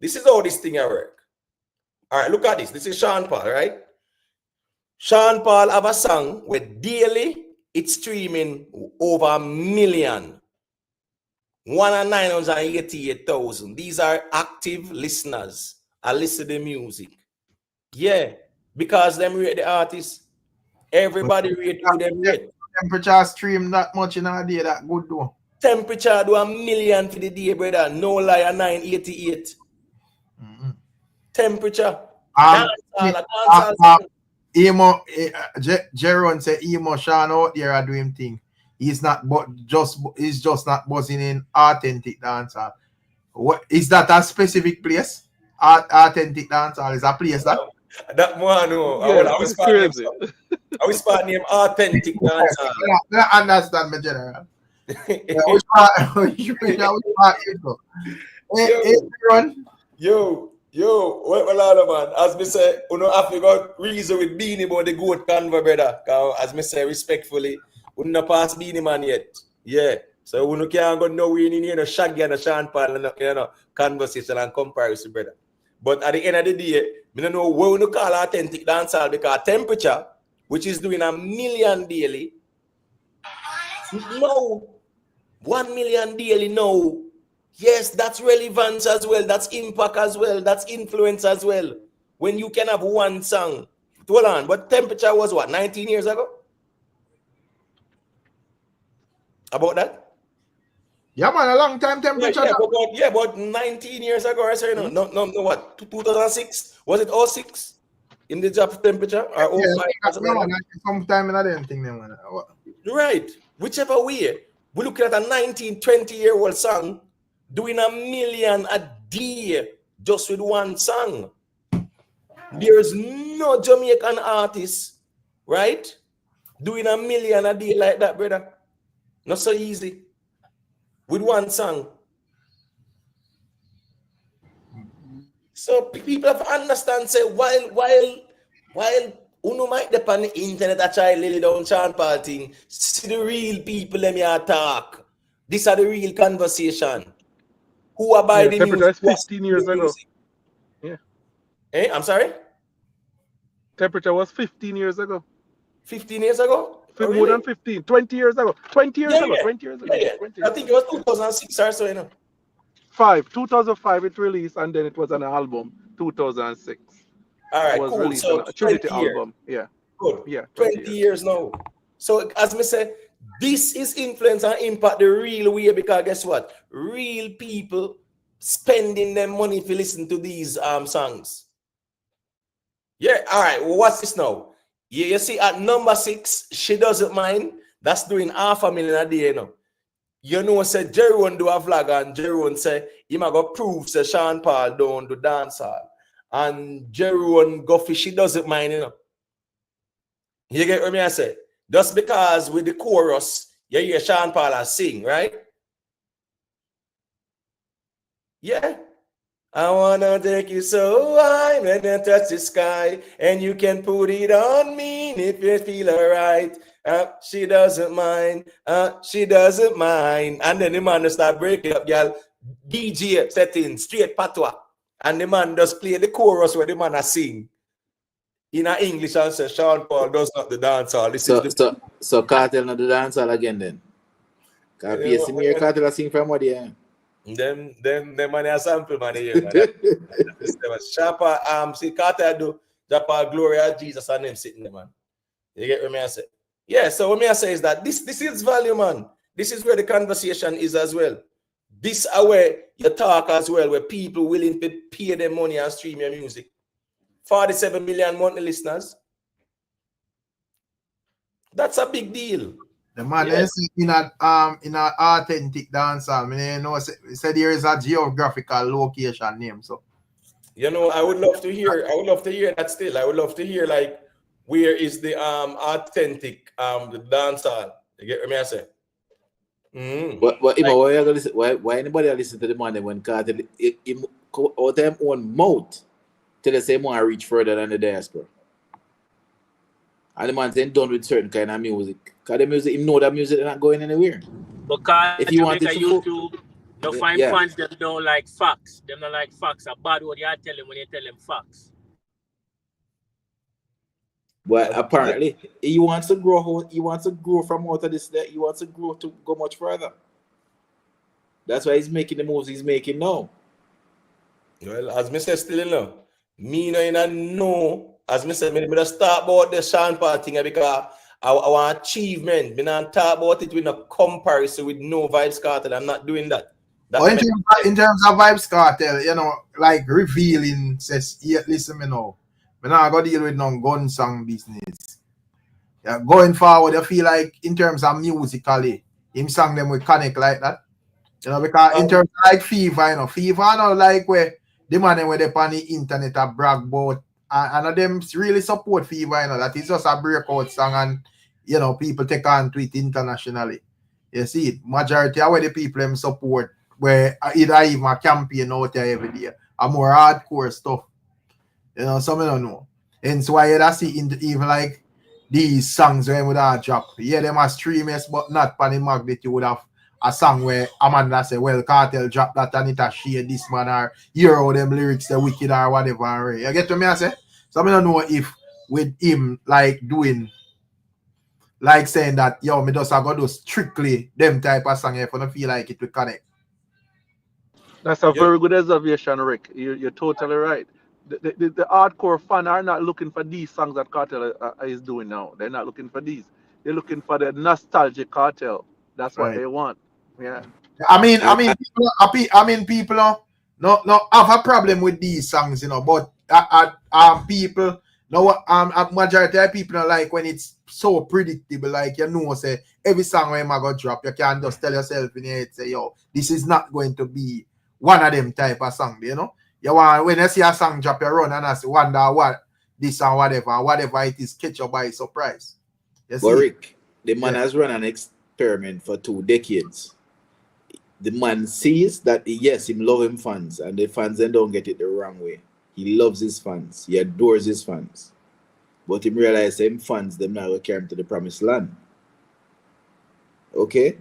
This is how this thing work. All right, look at this. This is Sean Paul, right? Sean Paul have a song where daily it's streaming over 1 million. 1,988,000. These are active listeners. I listen to the music. Yeah, because them rate the artists. Everybody rate who them rate. Temperature stream that much in a day, that good though. Temperature do 1 million for the day, brother. No lie, 988. Mm-hmm. Temperature. Emo, Jeron say Emo Sean out there are doing thing. He's just not buzzing in authentic dancehall. What is that a specific place? Authentic dancehall is a place that more no. Yeah, I was part name authentic dancehall. I understand me, General. Yo, well, all man. As me say, you know, have to go reason with Beanie about the goat convo, brother. As me say, respectfully, we not pass Beanie Man yet. Yeah. So we can't go nowhere in here, Shaggy and Sean Paul, you know, conversation and comparison, brother. But at the end of the day, I don't know what we call authentic dancehall because temperature, which is doing 1 million daily, no, 1 million daily, no. Yes, that's relevance as well. That's impact as well. That's influence as well. When you can have one song. Hold on, but temperature was what, 19 years ago? About that? Yeah, man, a long time temperature. But 19 years ago, I say, no, what, 2006? Was it 06 in the job temperature? Or 05? No, sometime I didn't think them. Right. Whichever way, we look at a 19, 20-year-old song doing 1 million a day just with one song. There's no Jamaican artist, right, doing 1 million a day like that, brother. Not so easy. With one song. So people have to understand, say, while Uno might depend on the internet, I try lay down Sean Paul thing, see the real people let me talk. These are the real conversation. Who are buying the Temperature music? is 15 years ago. Yeah. Eh, I'm sorry? Temperature was 15 years ago. 15 years ago? Oh, More really? than 15. 20 years ago. 20 years Yeah, ago. yeah. 20 years ago. Yeah. 20 I years think ago. it was 2006 or so, you know. 2005 it released, and then it was an album. 2006. All right, Was cool. released So on a Trinity 20 years. album. Yeah. Good. Yeah. 20 years now. So as me say, this is influence and impact the real way, because guess what? Real people spending their money to listen to these songs. Yeah, all right. Well, what's this now? You see at number 6, She Doesn't Mind. That's doing $500,000 a day, you know. You know, say Jerry do a vlog, and Jerry say he might go prove say Sean Paul don't do dancehall. And Jerry go for She Doesn't Mind, you know. You get what I say? Just because with the chorus, you hear Sean Paul sing, right? Yeah. I wanna take you so high when you touch the sky, and you can put it on me if you feel alright. She doesn't mind. She doesn't mind. And then the man just start breaking up, girl. DJ setting straight patois, and the man just play the chorus where the man sing in English and say Sean Paul does not the dancehall. This is the So Kartel not the dancehall again then. Because PSC Kartel sing from what yeah. Them money a sample money here, man. Sharper, see Kartel do Japa Gloria Jesus and them sitting there, man. You get what I say? Yeah, so what I say is that this is value, man. This is where the conversation is as well. This is where you talk as well, where people willing to pay their money and stream your music. 47 million monthly listeners. That's a big deal. The man is in a authentic dancehall. I mean, you know, said there is a geographical location name. So, you know, I would love to hear that still. I would love to hear like where is the authentic the dancehall. You get what I say? But why anybody listen to the man when Kartel out them own mouth till they say more reach further than the diaspora. And the man's then done with certain kind of music. Because the music, you know that music is not going anywhere. Because if you want to YouTube, you find fans that don't like facts. Them not like facts. A bad word you tell them when you tell them facts. But apparently, he wants to grow. He wants to grow from out of this. He wants to grow to go much further. That's why he's making the moves he's making now. Well, as me say still in love, me no. As me said, me start about the Sean Paul thing because our achievement. Me not talk about it with no comparison with no Vybz Kartel. I'm not doing that. in terms of Vybz Kartel, you know, like revealing says, yeah, listen, me now. Me not go deal with no gun song business. Yeah, going forward, I feel like in terms of musically, him song them will connect like that. You know, because in terms of like Fever, you know, Fever, you know, like where the man where they on the internet a brag about. And them really support Fever, you know, that is just a breakout song, and you know, people take on to it internationally. You see it, majority of where the people them support, where either even a campaign out there every day, a more hardcore stuff. You know, some don't know. And so I that's see even like these songs when would have drop. Yeah, them are streamers, but not on the magnet. You would have a song where Amanda say, well, Kartel drop that and it a share this man, or hear how them lyrics the wicked or whatever. You get what me I say? So I don't know if with him like doing like saying that yo, me just go do strictly them type of song if I don't feel like it will connect. That's a very good observation, Rick. You're totally right. The hardcore fan are not looking for these songs that Kartel is doing now. They're not looking for these. They're looking for the nostalgic Kartel. That's what they want. Yeah. I mean, people no have a problem with these songs, you know, but people majority of people don't like when it's so predictable, like you know, say every song when I go drop, you can just tell yourself in your head, say, yo, this is not going to be one of them type of song, you know. You want when you see a song drop, you run and wonder what this and whatever it is, catch you by surprise. But Rick, the man has run an experiment for 2 decades. The man sees that yes, him love him fans, and the fans then don't get it the wrong way. He loves his fans, he adores his fans. But him realize him fans them now will carry him to the promised land. Okay?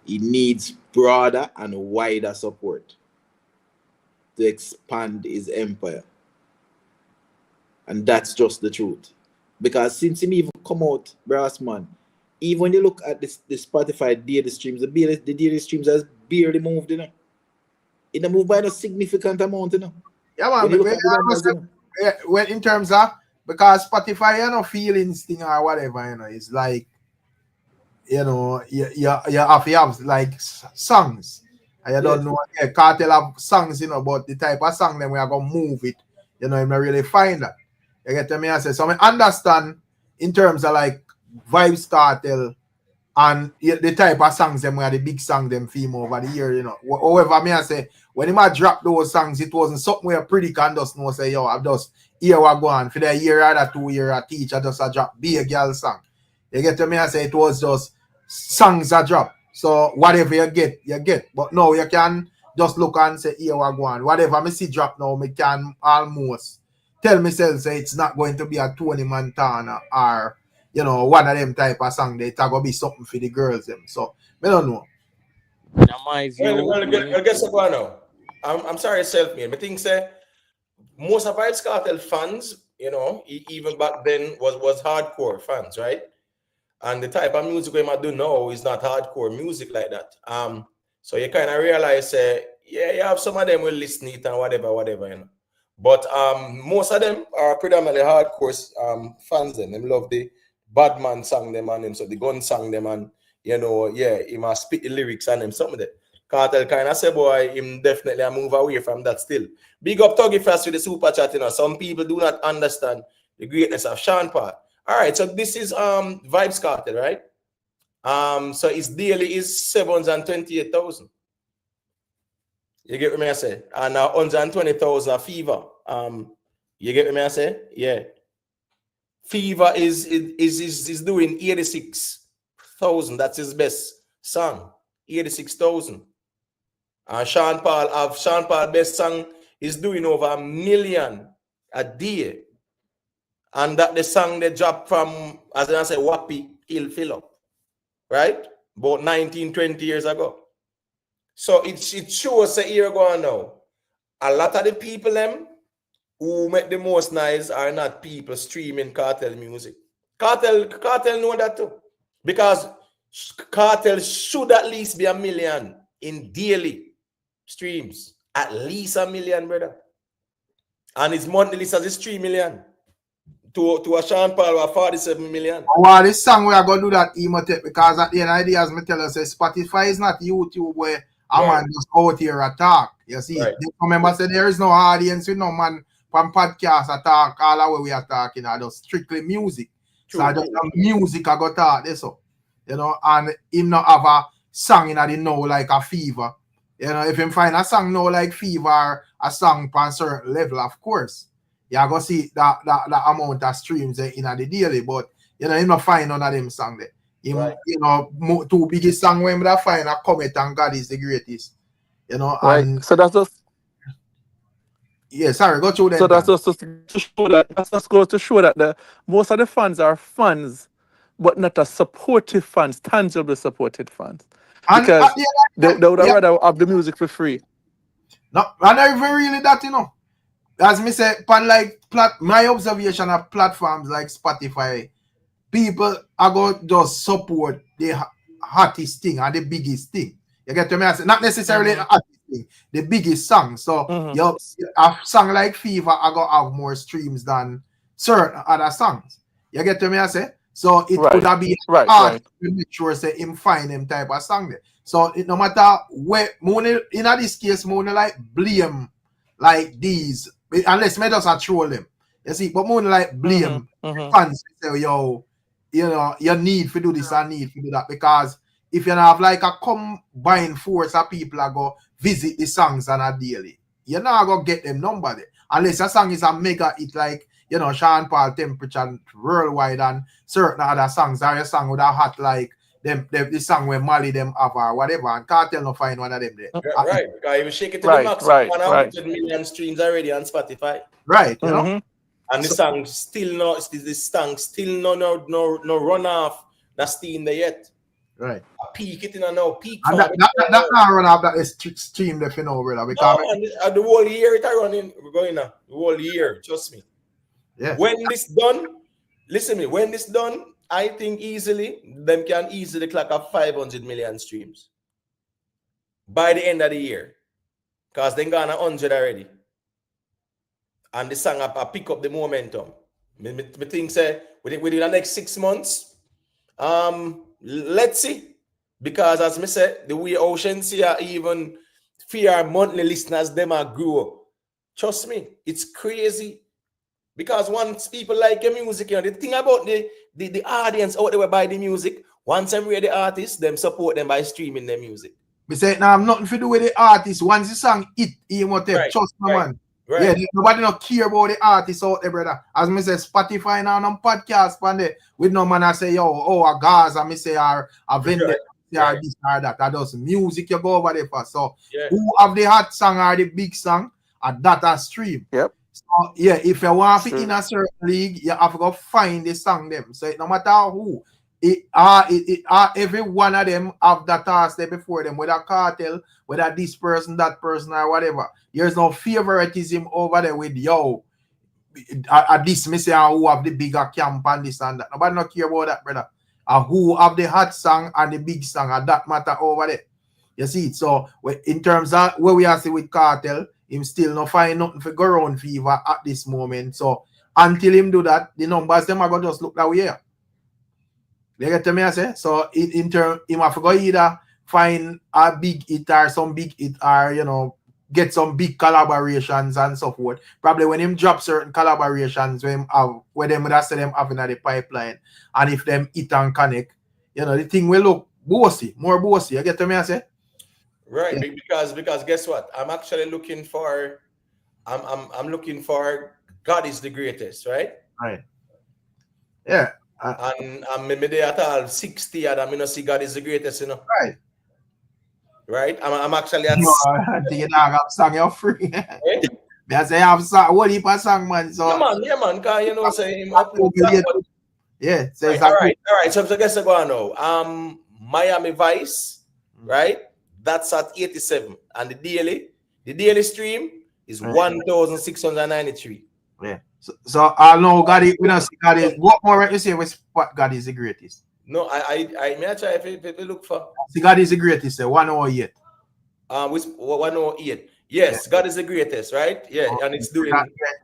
He needs broader and wider support to expand his empire. And that's just the truth. Because since him even come out, brass man, even when you look at the Spotify daily streams, the daily streams has barely moved, you know. It moved by a significant amount, you know. Yeah, man. When you look at the numbers, you know. Well, in terms of, because Spotify, you know, feelings thing or whatever, you know, it's like, you know, you have to have like songs. And you don't know, Cartel have songs, you know, but the type of song then we are going to move it, you know, you may really find that. You get me? I say, so I understand in terms of like Vybz Kartel and the type of songs them where the big song them theme over the year, you know. However, me I say, when him a drop those songs, it wasn't something where pretty can just know say, yo, I've just here what go on for the year or the 2 year a teacher just a drop be a girl song. You get me? I say it was just songs a drop. So whatever you get, you get. But no, you can just look and say, here what go on. Whatever me see drop now, me can almost tell myself say it's not going to be a Tony Montana or, you know, one of them type of song. It's going to be something for the girls them. So I don't know. Well, guess what now? I'm sorry, self-made. I think say most of Vybz Kartel fans, you know, even back then was hardcore fans, right? And the type of music we might do now is not hardcore music like that. So you kind of realize, yeah, you have some of them will listen it and whatever, you know. But most of them are predominantly hardcore fans. Them love the Badman song them and them, so the Gun song them and, you know, yeah, he must spit the lyrics and them, something that Kartel kind of say, boy, him definitely move away from that still. Big up Tuggy Fast with the super chat, you know. Some people do not understand the greatness of Sean Paul. All right, so this is Vybz Kartel, right? So his daily is 728,000. You get what I say? And 120,000 Fever. You get what I say? Yeah. Fever is doing 86,000. That's his best song. 86,000. And Sean Paul best song is doing over 1 million a day. And that the song they dropped from, as I say, Wappy, Hill Fill Up. Right? About 19, 20 years ago. So it shows a year ago now. A lot of the people them who make the most noise are not people streaming Kartel music. Kartel know that too. Because Kartel should at least be 1 million in daily streams. At least 1 million, brother. And his monthly list is 3 million. To a Sean Paul or 47 million. Well, this song we are going to do that emotet because at the end of the day, as me tell us, Spotify is not YouTube where a man just out here attack. You see, remember, say there is no audience, you know, man, from podcast attack, all the way we are talking, are just strictly music. True. So just music I got talk this up. You know, and him not have a song in the know like a Fever. You know, if him find a song know like Fever, a song on a certain level, of course. You go see that amount of streams in the daily, but you know, you not find none of them songs there. You know, two biggest songs when I find a Comet and God is the greatest. You know, and so that's just sorry, go through that. So that's just to show that the most of the fans are fans, but not a supportive fans, tangibly supported fans. Because they would rather have the music for free. No, and not even really that, you know. As me say, my observation of platforms like Spotify, people are going to just support the hottest thing and the biggest thing. You get to me? I say, not necessarily the hottest thing, the biggest song. So a song like Fever are going to have more streams than certain other songs. You get to me? I say? So it could have been hard to make sure say him find them type of song there. So it no matter where, in this case, more like blame like these. Unless me just troll them. You see, but more like blame fans say, yo, you know, you need to do this and need to do that. Because if you have like a combined force of people that go visit the songs on a daily, you're not going to get them number there. Unless a song is a mega hit like, you know, Sean Paul Temperature worldwide and certain other songs, or a song with a hot like the song where Mali them have or whatever, and Kartel no find one of them there. Right. Because you shake it to the max, 100 million streams already on Spotify. Right, you know. And the song still no run off the steam there yet. Right. A peak it in and now, peak And farm. that now run off that stream there, you know, brother. No, man, the whole year it are running. We're going now. The whole year, trust me. Yeah. When this done, listen me. When this done, I think easily them can easily clock up 500 million streams by the end of the year, because they gone 100 already, and the song I pick up the momentum. Me think say within the next 6 months, let's see, because as me say, the way Ocean see even fear monthly listeners them are grow. Trust me, it's crazy. Because once people like your music, you know, the thing about the audience out there will buy the music, once them read the artists, them support them by streaming their music. Me say now I'm nothing to do with the artist. Once the song hit, he must have trust me, man. Right. Yeah, nobody not care about the artist out there, brother. As me say, Spotify now on podcast on there with no man I say, yo, a Gaza, me say or a vendor, or this or that. That does music you go over there for. So who have the hot song or the big song at that a stream? Yep. So yeah, if you want to in a certain league, you have to go find the song them. So no matter who, every one of them have that task there before them, whether Kartel, whether this person, that person, or whatever. There's no favoritism over there with yo. At this me say who have the bigger camp and this and that. Nobody not care about that, brother. Who have the hot song and the big song, and that matter over there. You see it. So in terms of where we are see with Kartel, him still not find nothing for go round fever at this moment. So until him do that, the numbers them are gonna just look that way. You get to me I say? So in turn, him have to go either find a big hit or some big hit or you know get some big collaborations and so forth. Probably when him drop certain collaborations where them would say them having at the pipeline, and if them hit and connect, you know the thing will look bossy, more bossy. You get to me I say? Right, because guess what? I'm actually looking for I'm looking for God is the greatest, right? Right. Yeah. And maybe at all 60 and I'm see God is the greatest, you know. Right. Right? I'm actually at I think you have song you're free. I say I have song, what heap of song, man. So yeah, man, because you know say him yeah, so right, all right. So guess I go now. Miami Vice, right? That's at 87. And the daily stream is 1,693. Yeah. So I know God is, we don't see God is. What more you say with what God is the greatest? No, I may try if you look for. See, God is the greatest, 108. With 108. Yes, God is the greatest, right? Yeah, and it's doing.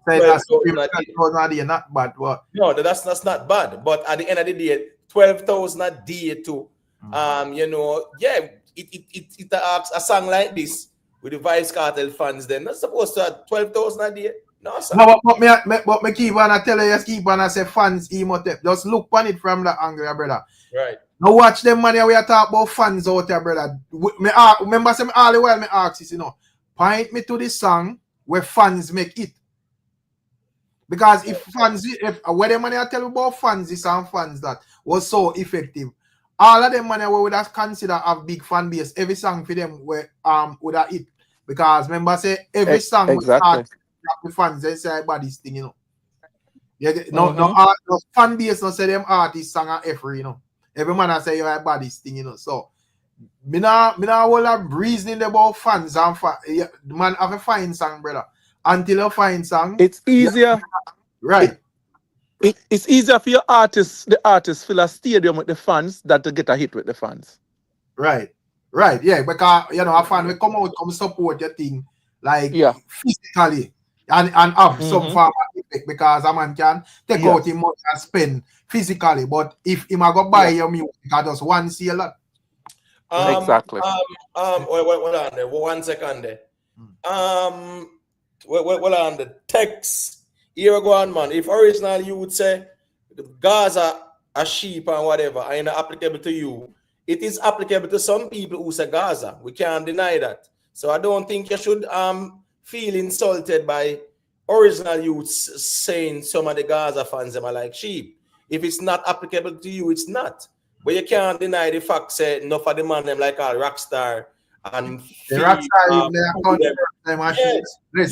That's not bad. What? No, that's not bad. But at the end of the day, 12,000 a day too. You know, yeah. It asks a song like this with the Vybz Kartel fans, then not supposed to have 12,000 a day. No, sir. No, but me keep on tell you, keep on say fans just look on it from that angle, brother. Right. Now watch them money we are talking about fans out there, brother. Remember some all the while me ask this, you know, point me to the song where fans make it. Because if where the money I tell you about fans, this and fans that was so effective. All of them money we would have consider have big fan base. Every song for them would have hit. Because remember say every song exactly. The fans they say about this thing, you know. Yeah, no fan base no say them artists song are every, you know. Every man I say you have about this thing, you know. So me now will have reasoning about fans and the man have a fine song, brother. Until you find song, it's easier. Right. It's easier for the artists fill a stadium with the fans than to get a hit with the fans. Right, yeah, because you know a fan will come out, come support your thing, like physically and have some form of effect, because a man can take out him money and spend physically, but if him a go buy your music, I just one see a lot. Exactly. Hold on there, 1 second there. Well on the text. Here we go on, man. If original you would say Gaza a sheep and whatever are not applicable to you, it is applicable to some people who say Gaza. We can't deny that. So I don't think you should feel insulted by original youths saying some of the Gaza fans them are like sheep. If it's not applicable to you, it's not. But you can't deny the fact say enough of the man them like a Rockstar and the Rockstar they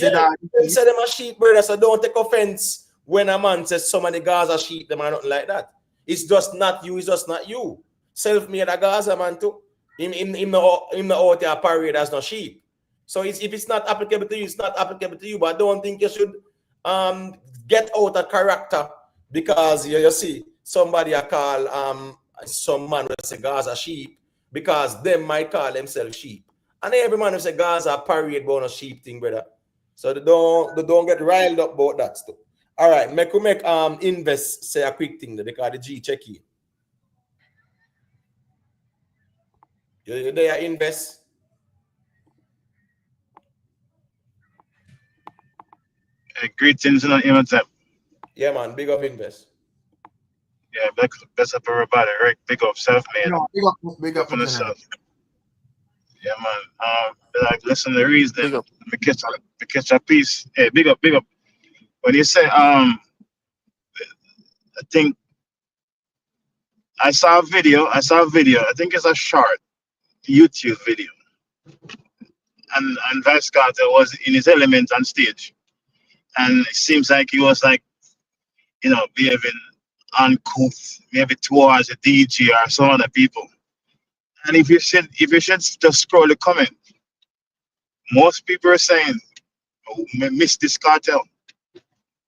say them a sheep, brother. So don't take offense when a man says some of the Gaza sheep them are nothing like that. It's just not you. It's just not you. self-made a Gaza man too. Him no out there parade as no sheep. So if it's not applicable to you, it's not applicable to you. But I don't think you should get out of character because you see somebody I call some man will say Gaza sheep because them might call themselves sheep. And every man will say Gaza parade about a sheep thing, brother. So they don't get riled up about that stuff. All right, make invest say a quick thing because the G check in. You there invest? Greetings and time. Yeah, man, big up invest. Yeah, best up everybody, right? Big up self-made. Big up on yourself. Yeah, man. Like listen to the reason. We catch a piece. Hey, big up. When you say I think I saw a video. I think it's a short YouTube video. And Vybz Kartel was in his element on stage. And it seems like he was like, behaving uncouth, maybe towards the DJ or some other people. And if you should just scroll the comment, most people are saying, "Oh, I miss this cartel.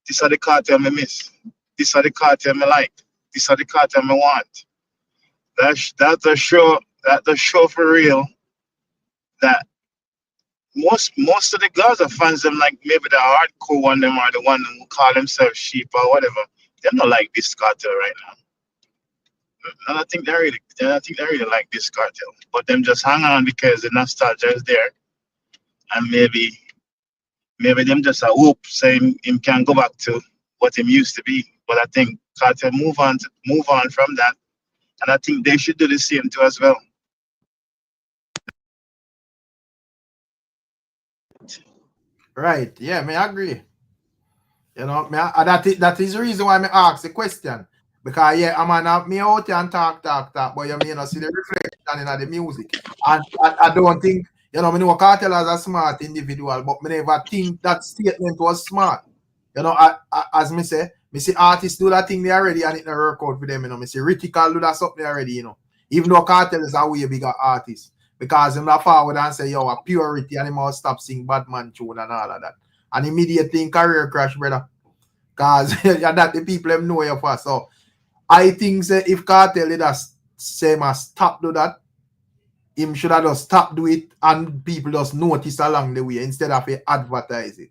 These are the cartel I miss. These are the cartel I like. These are the cartel I want." That the show for real that most of the Gaza fans, them like maybe the hardcore one, them are the one who call themselves sheep or whatever. They're not like this cartel right now. And I think they really like this cartel. But them just hang on because the nostalgia is there. And maybe them just a hope saying him can go back to what him used to be. But I think cartel move on from that. And I think they should do the same too as well. Right. Yeah, I agree. That is the reason why I ask the question. Because I'm out here and talk, but you may not see the reflection in the music. And I don't think, I know Kartel as a smart individual, but I never think that statement was smart. As me say artists do that thing they already and it not work out for them, Me say Ritical do that something already, Even though Kartel is a way bigger artist. Because him not forward and say, a purity and he must stop singing bad man tune and all of that. And immediately in career crash, brother. Because that the people them know you for. So I think if Kartel just say stop do that, him should have just stop do it and people just notice along the way instead of advertise it.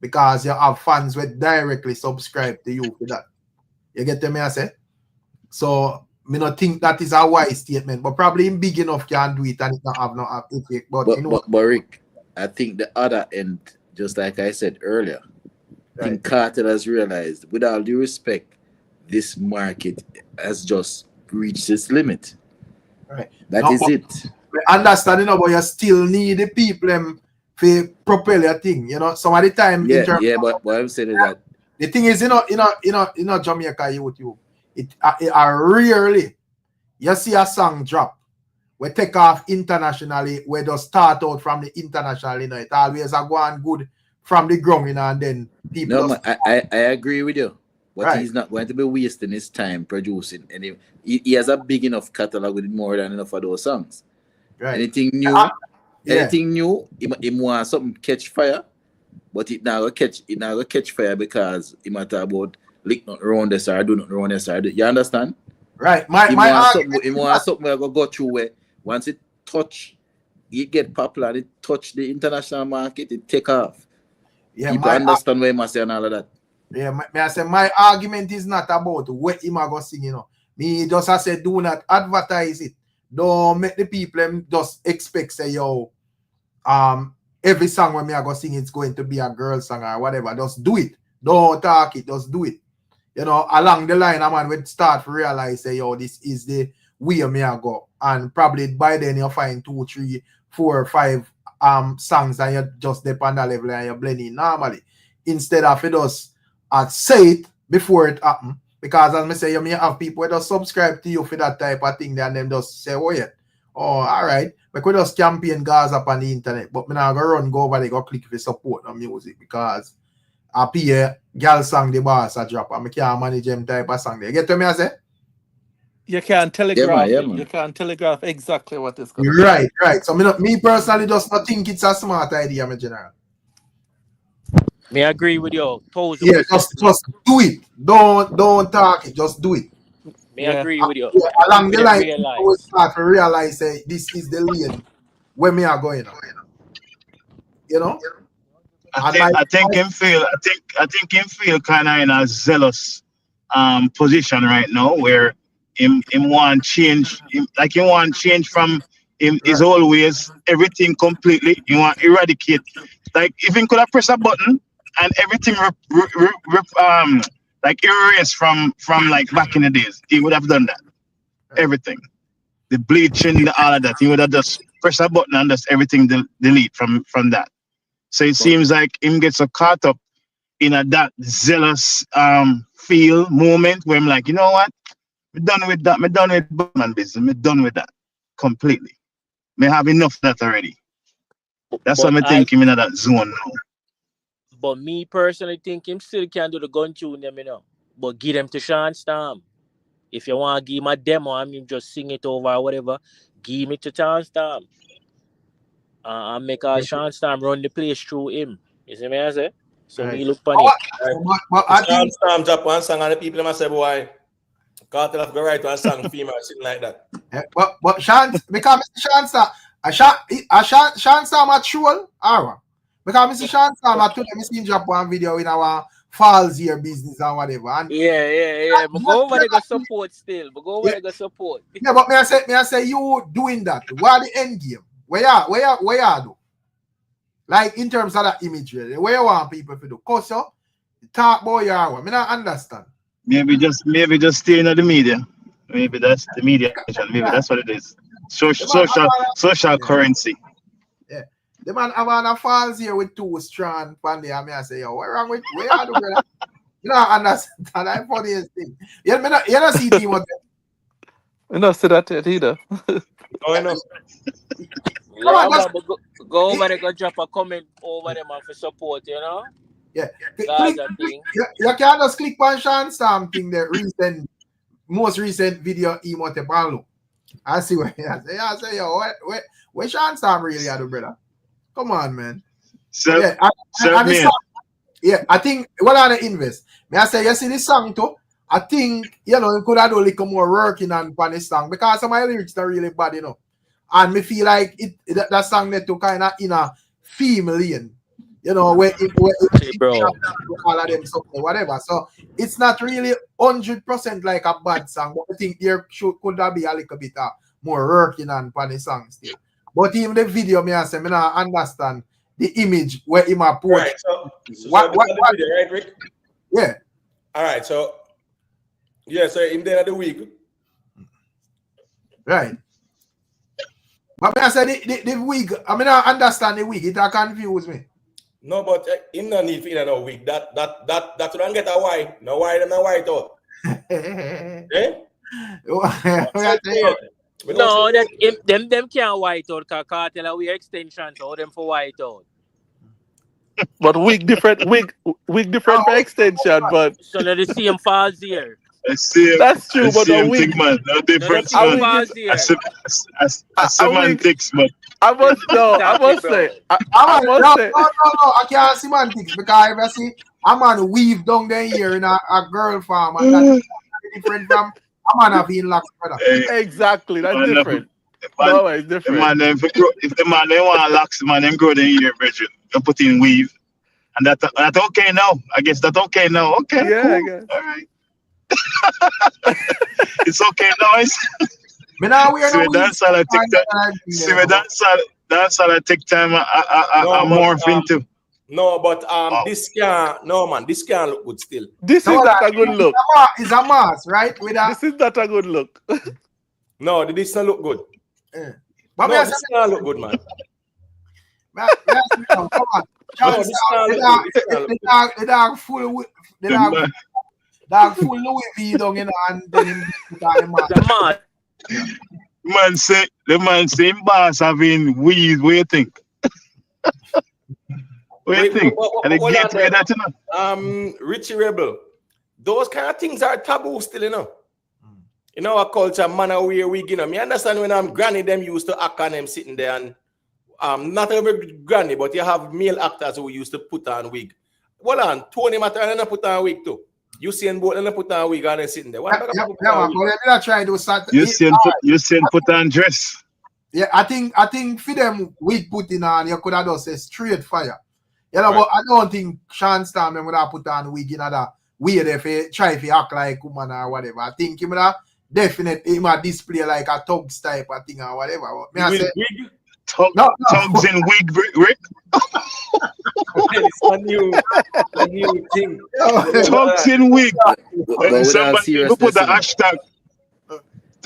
Because you have fans who directly subscribe to you for that. You get me I say? So me not think that is a wise statement, but probably him big enough can do it and it not have no effect. But Rick, I think the other end, just like I said earlier, I think Kartel has realized, with all due respect, this market has just reached its limit. Right. That is it. I understand, but you still need the people to propel your thing. Some of the time. But what I'm saying is that the thing is, Jamaica YouTube. It rarely you see a song drop we take off internationally, we just start out from the international, it always go on good from the ground, and then people. No, I agree with you. But he's not going to be wasting his time producing, and he has a big enough catalog with more than enough of those songs. Right. Anything new, he wants something catch fire, but it now catch fire because he might talk about lick not around this or do not around this or you understand? Right. He wants something where go through where once it get popular, it touch the international market, it take off. Yeah, people understand where he must say and all of that. Yeah, I say my argument is not about what him are going to sing, Me just I say do not advertise it. Don't make the people just expect say every song when me are going to sing it's going to be a girl song or whatever. Just do it. Don't talk it, just do it. Along the line, a man would start to realize say this is the way me I go. And probably by then you find 2, 3, 4, 5 songs and you just depend on the level and you blend in normally. Instead of it just say it before it happen. Because as I say, you may have people who just subscribe to you for that type of thing and then just say, oh all right. We could just campaign Gaza up on the internet, but I'm not going to go over there go click for support on music because I pay girl song the boss a drop and I can't manage them type of song there. You get to me I say? You can't Yeah, man. telegraph Yeah, it. You man. can't telegraph exactly what it's gonna be. Right, right. So me personally just not think it's a smart idea, my general. Me agree with you 1000%. Yeah, just do it. Don't talk it. Just do it. Me Yeah. agree with you. Yeah, And the along the people line, them people will realize. start to realize this is the lane where me are going on. You know, I and think I think him feel kind of in a zealous position right now where him want change like he want change from him his right, old ways, everything completely. He want eradicate. Like if he could have pressed a button and everything like erased from like back in the days, he would have done that. right. Everything. The bleaching, all of that. He would have just press a button and just everything delete from that. So it seems like him gets so caught up in that zealous feel moment where I'm like, you know what? I'm done with that. I'm done with Batman business. I'm done with that completely. I have enough of that already. That's what But I'm thinking in that zone now. but me personally think him still can do the gun tune them, you know. But give them to Sean Storm. If you want to give him a demo and him just sing it over or whatever, give it to Sean Storm. And make Sean Storm run the place through him. You see me I say? So Right. me look on it. But I Sean think Storm drop one song and the people must say, boy, Cartel have to write one song female something like that. but Sean because Mr. Sean Storm, Sean Storm a troll, or because Mr. Sean Storm I told him he drop one video in our falls here business and whatever. And Yeah. But go over there go support still. But go over there go support. yeah, but may I say you doing that? What are the end game? Where you do? Like in terms of that imagery, where you want people to do? Cause you talk about your hour. I don't understand. Maybe just stay in the media. Maybe that's the media. Maybe that's what it is. Social currency. Yeah. The man Havana falls here with 2 strand pandy and me I say, yo, what wrong with where you do, brother? You don't understand. That's funniest thing. You don't see team what We don't see that yet either. Oh, I know. Come on, that's, go over there, go drop a comment over them and for support, you know? yeah. That's a thing. You can just click on Sean Storm thing, the most recent video emote panel. I see what I say, yo, where Sean Storm really are, brother? Come on, man. So, yeah, I think what are the invest? May I say, you see this song too? I think, you know, you could have done a little more working on this song because some of my lyrics are really bad, you know. And me feel like that song that to kind of in a female lane, you know, where all of them something, whatever. So it's not really 100% like a bad song, but I think there could have be a little bit more working on the song still. But even the video, me I say, me not understand the image where he might put. Right, so what video, right, Rick? Yeah. All right, so in the end of the week. Right. But I said the wig, I mean I understand the wig, it confuse me. No, but in no need for no wig. That don't get a white. No white and no white out. Eh? No, that them can't white out because Cartel we extensions or them for white out. But wig different by extension, but so now the same falls here. That's true, but the wig, man, no difference, man. Semantics, man. I must say. No, I can't semantics because if I see a man weave down there here in a girl farm and that's different from a man having locks, brother. Exactly, that's different. No, it's different. If the man they want locks, man, them grow in here, brethren. You put in weave. And that's okay now. I guess that's okay now. Okay. Yeah, cool. I guess. All right. It's okay now. Dancehall take time. I morph into. No, but this can't look good still. This is not a good look. It's a mask, right? This is not a good look. No, this not look good. Yeah. But no, this can't look good, man. Come on. The dog full Louis V down in and then him the man say the man same boss having weed. What do you think? What do you think? And the gateway that, you know? Richie Rebel. Those kind of things are taboo still, you know. in our culture, man, wear wig, you know. Me understand when granny them used to act on them sitting there and not every granny, but you have male actors who used to put on wig. Well on, Tony Matana put on wig too. You seen both and put on wig and then sitting there. What Yeah, man, but let me not try to start. You seen put on dress. Yeah, I think for them wig putting on, you could have just say straight fire. You know, Right. but I don't think Sean Storm would have put on wig in other weird if he try to act like woman or whatever. I think he would have definitely display like a thugs type of thing or whatever. But me I say, wig? Tugs in wig, Rick. It's a new thing. Tugs in wig. But And with all somebody you put seriousness, the you know, hashtag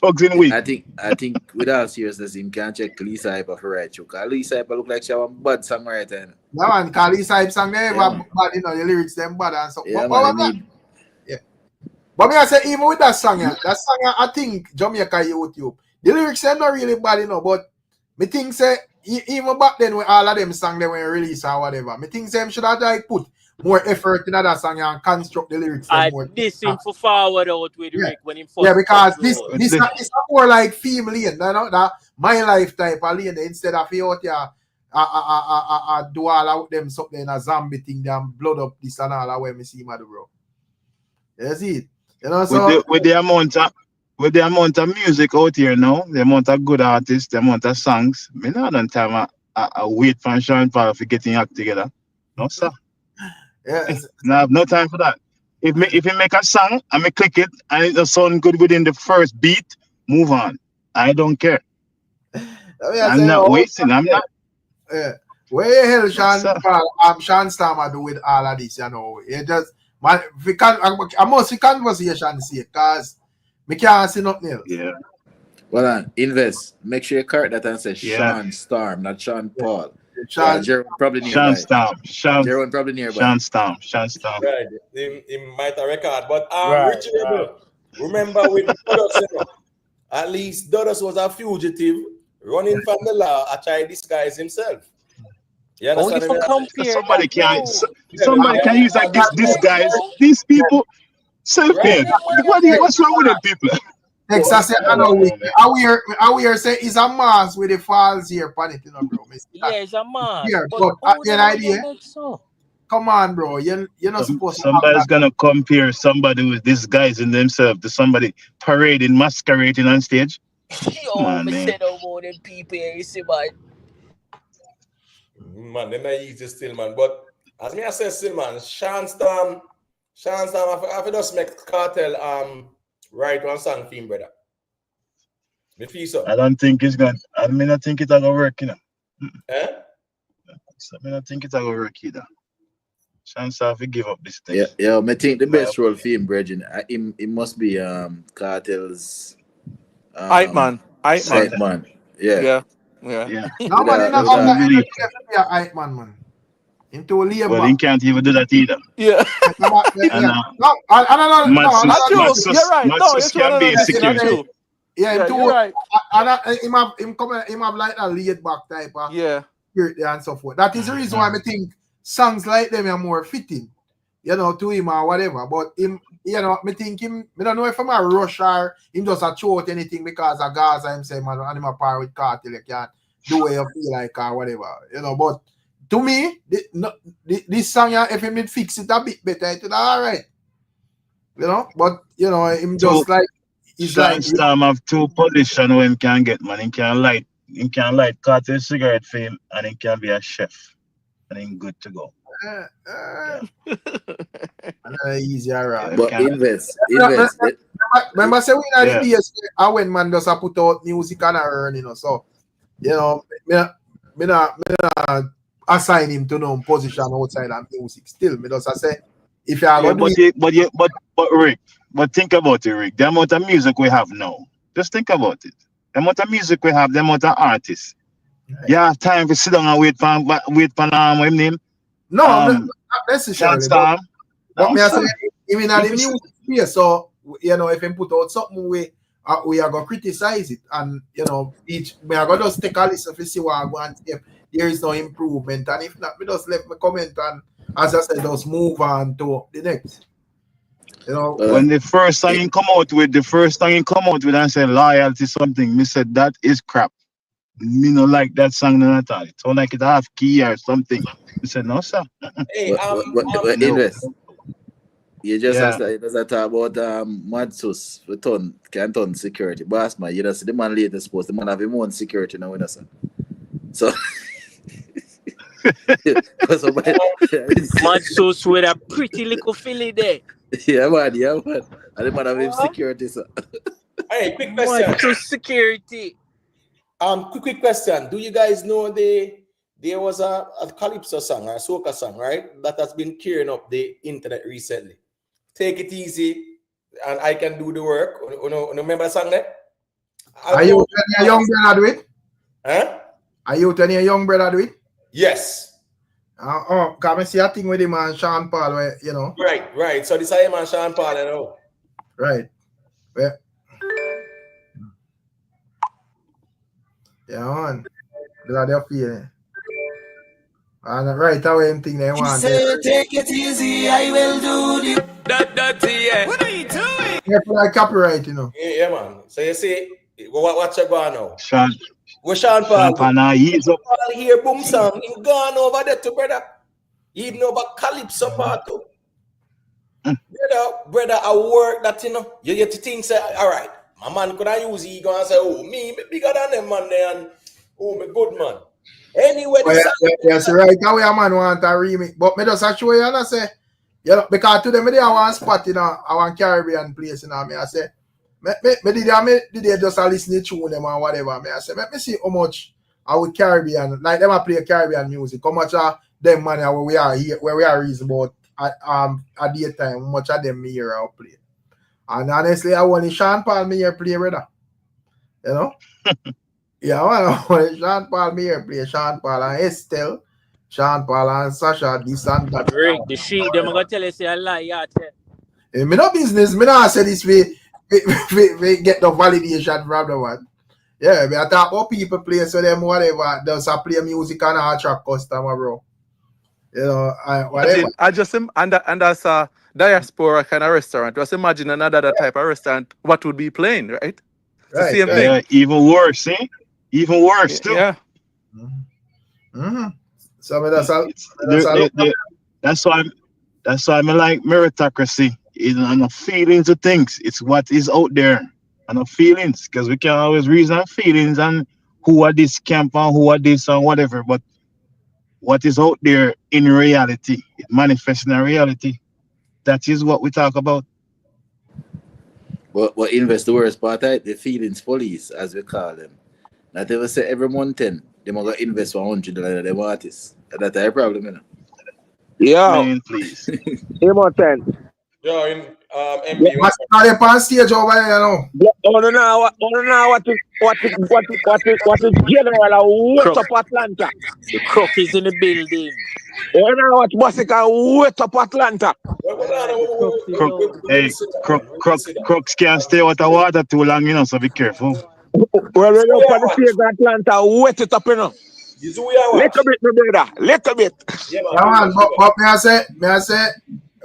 tugs in wig. I think with all seriousness, him can't check Lisa Hyper for right. Because Lisa Hyper look like she have a bad songwriter. no man, because these type song they Yeah, ever man. bad, you know, the lyrics them bad and so. Yeah, But man. But me I say even with that song, I think Jamaica YouTube, the lyrics them not really bad, you know, but me think say even back then when all of them songs they were released or whatever, me think them should have like put more effort in that song and construct the lyrics them more. This him for forward out with Yeah. Rick when him first Yeah, because comes out. this is more like theme lane, you know, that my life type of lane instead of you out here do all out them something in a zombie thing, them blood up this and all that way me see my do, bro. You see it? You know, so With the amount of music out here now, the amount of good artists, the amount of songs, me not on time I wait for Sean Paul for getting act together. No sir. yeah, No, I have no time for that. If you make a song and me click it and it does sound good within the first beat, move on. I don't care. I'm not wasting. I'm not. Yeah. Where the hell Sean Sir. Paul, Sean Starmer do with all of this, you know? It just man, we can't. I must see conversation see because me can't see nothing else. Yeah. Well, invest. Make sure you correct that and say Yeah. Sean Storm, not Sean Paul. Sean, Jerome probably Sean nearby. Storm. Jerome probably nearby. Sean Storm. Right. He might have record. But Right, Richie, right. remember with Dodos, you know, at least Dodos was a fugitive running from the law. I tried disguise himself. You Only understand? for compare Somebody that, can no. somebody can use like this guys. These people self-made. What's wrong with them people? Texas say, I know we are say is a mask with the falls here, pan it, you know, bro. Me see that. Yeah, it's a man. Yeah, But but how the the hell idea, they make so? come on, bro. You're not supposed to have Somebody's that. gonna compare somebody with disguising themselves to somebody parading, masquerading on stage. Yo, on, me man. said about them people here, you see, man. Man, they're not easy still, man. But as me I say still, man, Sean Storm, I just make Cartel write one song for him, brother. Me feel so. I don't think it's gonna. I mean, I think it's gonna work, you know. Eh? So, I mean, I think it's gonna work either. Chance have to give up this thing. Yeah, I think the best role for him, Bridget, it must be Cartel's Hype man. Hype man. Yeah. Yeah. No, man, Without- you're not believe. be a hype man. Into a labor. Well, he can't even do that either. Yeah. No, That's true. You're right. No, you're true. can be That's insecure. true. yeah, Yeah, into you're right. him have like a laid back type of Yeah. spirit there and so forth. That is the reason why I think songs like them are more fitting, you know, to him or whatever. But him, you know, me think him, I don't know if I'm a rush or him just a throw out anything because of Gaza him say, man, and him a par with Cartel, you can't do what you feel like or whatever, you know. But to me, this song, if him did fix it a bit better, it would all right, you know. But you know, him just like he's Sean like Storm have two positions where him can get, man. He can light Cartel cigarette for him, and he can be a chef, and him good to go. easy, alright. But invest. Remember, say we in Yeah. the days when man does put out music and earn, you know. So, you know, me not assign him to no position outside of music. Still, me just say if you are Yeah, going to do it, but Rick, but think about it, Rick. The amount of music we have now. Just think about it. The amount of music we have, the amount of artists. You have time to sit down and wait for him name. no, not Sean necessarily. Storm. But me No, I say sir. even at the music space, so you know, if him put out something we are gonna criticize it, and you know, we are gonna just take a listen to see what I want. If there is no improvement, and if not, we just let me comment and as I said, just move on to the next. You know, When the first song he come out with, and said loyalty something, me said that is crap. Me no like that song none at all. It sound like it have key or something. He said, no, sir. Hey, But No. invest. You just Yeah. asked that, does that talk about Madsus for can turn security. Boss man, you know, see the man latest post, the man have him own security now, you know, sir. So Madsus with a pretty little filly there. yeah, man. And the man have him security, sir. Hey, quick question. Madsus security. Quick question. Do you guys know there was a calypso song or a soca song, right? That has been carrying up the internet recently. Take it easy, and I can do the work. You remember the song there? Are you a young brother do it? Huh? Are you a young brother do it? Yes. Can I see a thing with him and Sean Paul, where, you know? Right. So this is him and Sean Paul, you know. Right. Well, yeah, man. Glad you're feeling. And right away, him thing they want. Say, take it easy, I will do the yeah. What are you doing? Yeah, for like copyright, you know. Yeah, man. So you see, what you going now? Sean Sean Paul now he's up. Paul here, boom song. He gone over there to brother. He know about calypso part too. Brother, I work that, you know. You get to think, say, all right, my man could I use ego and say, oh, me bigger than them man there, and oh, me good man. Anyway, yes, right. That way a man want a remix. But me just show you and I say, you know, because today me I want spot in I want Caribbean place, you know. Me I say, me did just listen to tune them and whatever. Me I say, let me see how much I would Caribbean, like them I play Caribbean music, how much them money where we are here, where we are reason about at daytime, how much of them me here I play. And honestly, I want Sean Paul me here play, brother. You know? Yeah, I want Sean Paul me here play. Sean Paul and Estelle, Sean Paul and Sasha, this and that. Rick, the sheep, them gonna tell you say a lie, yeah. Hey, me no business, me no say this we get the validation from the one. Yeah, me I talk about people play so them whatever does I play music and I attract customer, bro. You know, whatever. I just and that's a diaspora kind of restaurant. Just imagine another type of restaurant. What would be playing, right? It's the same thing. Yeah, even worse, eh? Even worse too. Yeah. Mm-hmm. So that's why I like meritocracy. It's not feelings of things. It's what is out there. And no feelings. Because we can always reason on feelings and who are this camp and who are this and whatever. But what is out there in reality, it manifests in reality. That is what we talk about. What invest the worst part, right? The feelings police, as we call them. Not ever say every month, they're going to invest $100 in them artists. That's a problem, you know. Yeah. Man, please. Yo, in MB. What's on stage over there, you know? What is general wet up Atlanta? The crook is in the building. You know what Bossica wet up Atlanta? Crooks can't stay with the water too long, you know, so be careful. Well, we're up on the stage of Atlanta, wet it up, you know. Little bit, my brother, little bit. Yeah, man, but may I say,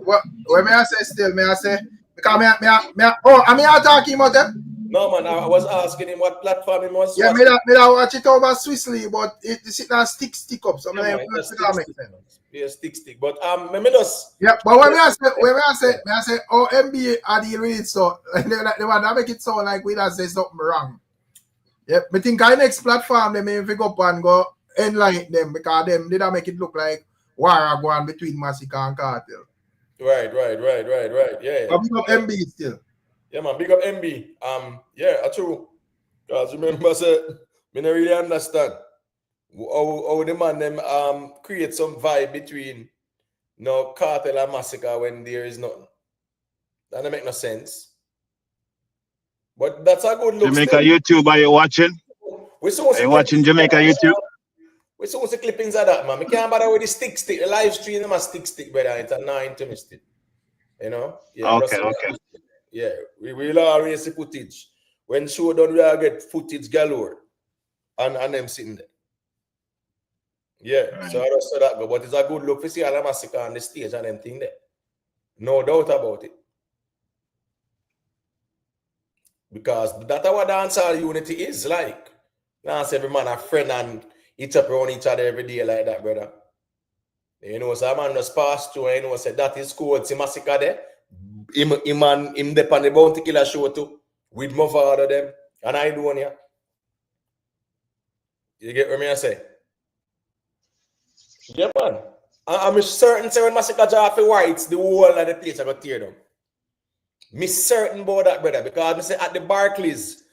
what may I say still, may I say, because I mean, I'm talking about them. No, man, I was asking him what platform he was. Yeah, me that watch it over Swissly, but it's not stick up. So yeah, stick. But me just. Yeah, but when I say, oh, NBA I deal with it, so they want to make it sound like we don't say something wrong. Yeah, I think our next platform they may pick up and go enlighten them because them they don't make it look like war going between Massacre and Cartel. Right. Yeah. But big up MB still. Yeah, man, big up MB. Yeah, true. Because remember, say, me don't really understand how the man them create some vibe between Cartel and Massacre when there is nothing. That don't make no sense. But that's a good look. Jamaica YouTube, are you watching? Are you watching Jamaica YouTube? We saw the clippings of that, man. We can't bother with the stick. The live stream, them a stick, brother. It's a 9 to mistake. You know? Yeah, okay. Yeah, we will always see footage. When show done, we will get footage galore. And them sitting there. Yeah, right. So I just saw that go. But it's a good look to see all the Massacre on the stage and them thing there. No doubt about it. Because that's what dancehall unity is like. Dance every man a friend and each up around each other every day like that, brother. You know, so a man just pass through and you know, say that is cool. It's a massacre there. Him dep on the Bounty Killer show too. With my father them. And I do one here. You get what I say? Yeah, man. I'm certain say when massacre draw for whites, the whole of the place I got tear down. Me certain about that, brother, because I say at the Barclays,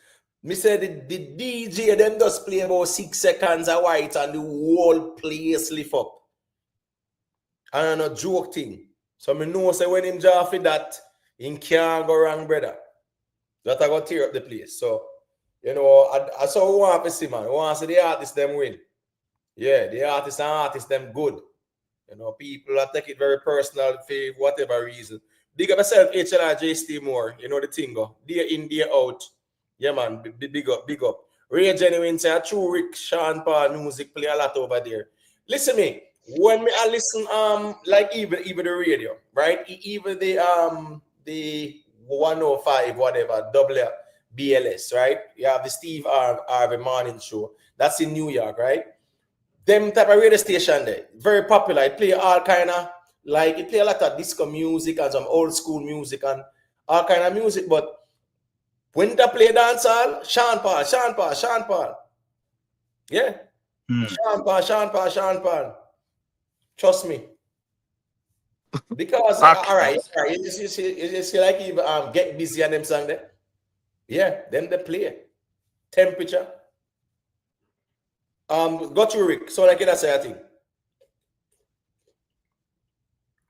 me say the DJ them just play about 6 seconds of white and the whole place lift up. And a joke thing. So me know say when him draw for that, him can't go wrong, brother. That I got tear up the place. So, you know, I saw who want to see, man. Who want to see the artists them win. Yeah, the artists them good. You know, people that take it very personal for whatever reason. Big up yourself, HLR, J. Moore. You know the thing go. Day in, day out. Yeah, man. Big up, big up. Ray Genuine say a true Rick, Sean Paul music play a lot over there. Listen me. When me I listen, like even the radio, right? Even the 105, whatever, WBLS, right? You have the Steve Harvey morning show. That's in New York, right? Them type of radio station there, very popular. It play all kind of, like, it play a lot of disco music and some old school music and all kind of music. But when they play dancehall, Sean Paul. Yeah. Sean Paul. Trust me. Because, all right. You see like even Get Busy and them song there. Yeah, them they play. Temperature. Got you, Rick. So like I say, I think.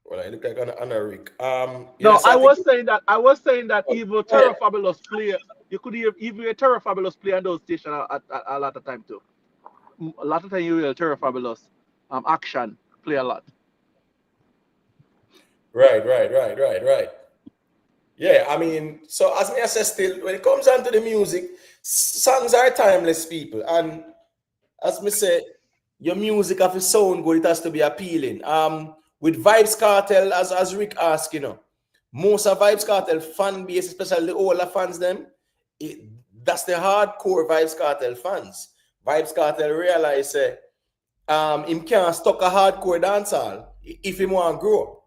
Well, I look like an Rick. No, I was saying that even Terror Fabulous play. You could even hear Terror Fabulous play on those stations at a lot of time too. A lot of time you hear Terror Fabulous action play a lot. Right. Yeah, I mean, so as I said, still when it comes down to the music, songs are timeless, people, and as me say, your music have to sound good, it has to be appealing. With Vybz Kartel, as Rick asked, you know, most of Vybz Kartel fan base, especially the older fans, that's the hardcore Vybz Kartel fans. Vybz Kartel realize him can't stuck a hardcore dancehall if he want to grow.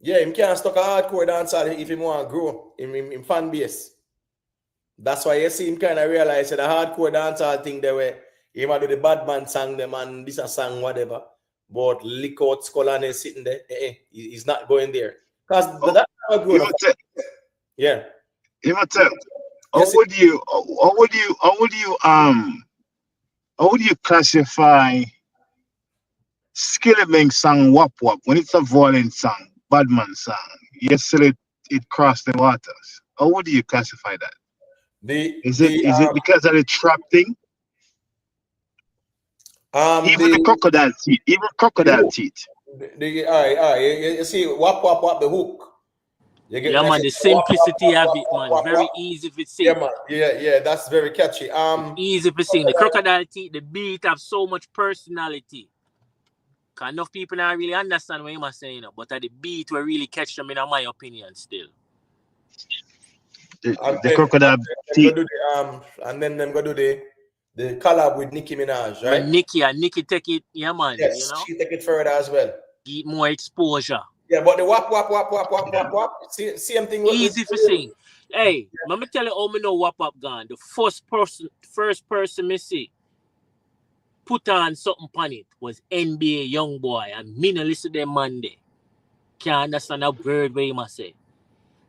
Yeah, him can't stuck a hardcore dancehall if he want to grow in fan base. That's why you see him kind of realize that the hardcore dancehall thing they were, he might do the bad man song them and this a song whatever, but lick out skull and he's sitting there, he's not going there. Because that's how I grew up. Yeah. How would you classify Skillibeng song Wap Wap when it's a violent song, Badman song? Yesterday it crossed the waters. How would you classify that? Is it because of the trap thing? Even the crocodile teeth. All right. You see, wap the hook. Yeah, man, the simplicity of it, man. Very easy to sing. Yeah, man. Yeah, that's very catchy. Easy to sing. The crocodile teeth, the beat have so much personality. Cause enough people don't really understand what you are saying, but the beat will really catch them in my opinion still. The crocodile teeth. And then them go do the collab with Nicki Minaj, right? And Nicki take it, yeah, man. Yes, you know? she take it further as well. Get more exposure. Yeah, but the wap, same thing. Easy for sing. Hey, let me tell you how me know Wap Wap gone. The first person me see put on something on it was NBA Youngboy, and me no listen to them Monday. Can't understand a word what you must say.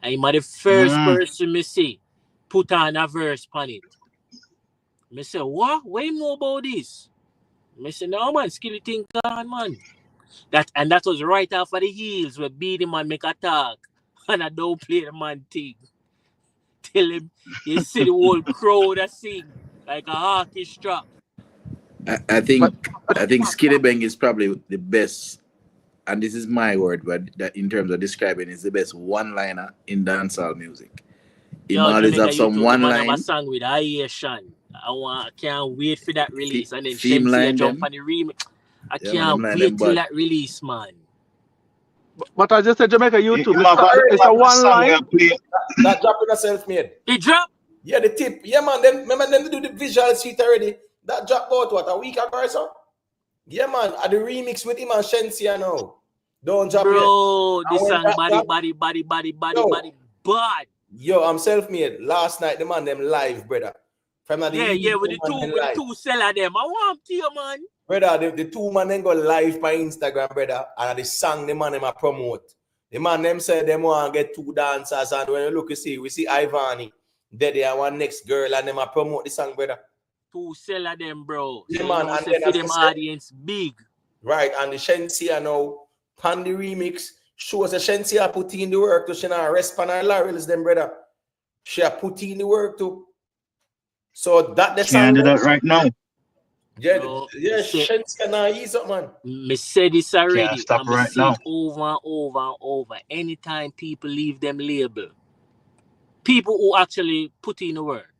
And him the first person me see put on a verse on it. Me say, what? What you know about this? Me say, no man, skilly thing gone, man. That was right after the heels where beat him and make a talk. And I don't play the man thing. Tell him you see the whole crowd that sing like a orchestra. I think Skillibeng is probably the best, and this is my word, but that in terms of describing, is the best one-liner in dancehall music. He always have some one-line. I song with Ayeshan. I can't wait for that release, and then Shensi jump on the remix. I can't wait till that release, man. But I just said Jamaica YouTube. It's a that one line. That drop in a self-made. It drop? Yeah, the tip. Yeah, man. Them, remember them do the visual suite already. That drop out what, a week ago or so? Yeah, man. At the remix with him and Shensia now. Don't drop Bro, yet. this And when song that drop- body, bad. Yo, I'm self-made. Last night, the man them live, brother. From the Yeah, with the two seller them. I want to you, man. Brother, the two man then go live by Instagram, brother, and the song the man them a promote. The man them said them want to get two dancers, and when you look, you see, we see Ivani, there one next girl, and them a promote the song, brother. Two seller them, bro. Yeah, So man, you know, and say then for as them I said- audience big. Right, and the Shensia now, pan the remix, shows the Shensia put in the work to she not rest pan her laurels, them, brother. She a put in the work too. So that the Can't do that right now. Yeah, Bro, yeah, Shensia now ease up, man. Me said this already. Can't stop and me right see now. it over and over and over. Anytime people leave them label, people who actually put in the work.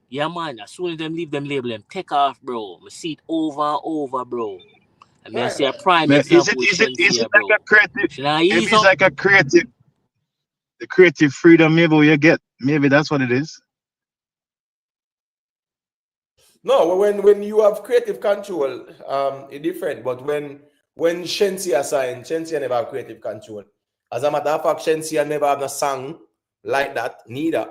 Yeah, man. As soon as them leave them label, them take off, bro. Me see it over and over, bro. And me I see a prime Man, example. is it bro. like a creative? Should I If ease it's up? like a creative, the creative freedom maybe you get, maybe that's what it is. No, when you have creative control, it's different. But when Shensia signed, Shensia never have creative control. As a matter of fact, Shensia never have a song like that, neither.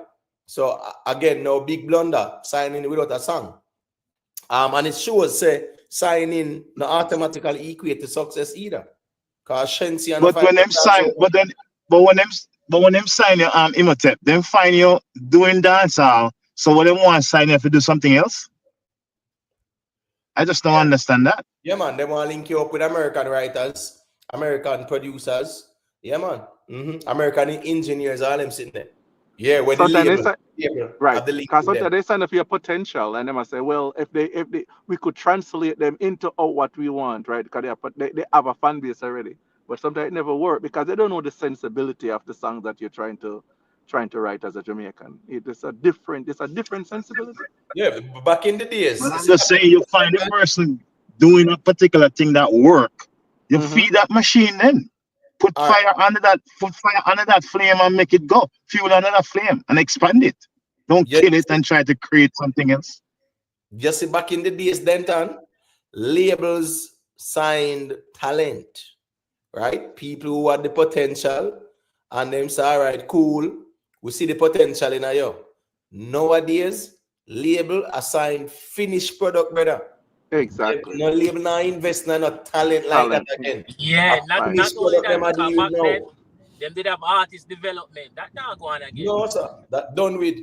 So again, no big blunder, signing without a song. And it shows say signing not automatically equate to success either. Cause Shensia But when them sign, but when them sign your Imhotep, them find you doing dancehall. So what they want to sign you to do something else? I just don't understand that. Yeah, man, they want to link you up with American writers, American producers. Yeah, man. American engineers, all them sitting there. Yeah, when Sometimes the they label, say, right, the link because with them. sometimes they sign up for your potential, and they must say, well, if we could translate them into what we want, right? Because they have a fan base already, but sometimes it never works because they don't know the sensibility of the song that you're trying to write as a Jamaican. It's a different sensibility. Yeah, back in the days. I'm just saying, you find a person doing a particular thing that work. You feed that machine then. Put fire under that flame and make it go. Fuel under that flame and expand it. Don't kill it and try to create something else. Just see, back in the days, Denton, labels signed talent, right? People who had the potential, and them say, all right, cool, we see the potential in you. Nowadays, label assign finished product, brother. Exactly. No label, no invest, no talent like that again. Yeah, not only that, them because back now. then, them did have artist development. That not going again. No, sir. That done with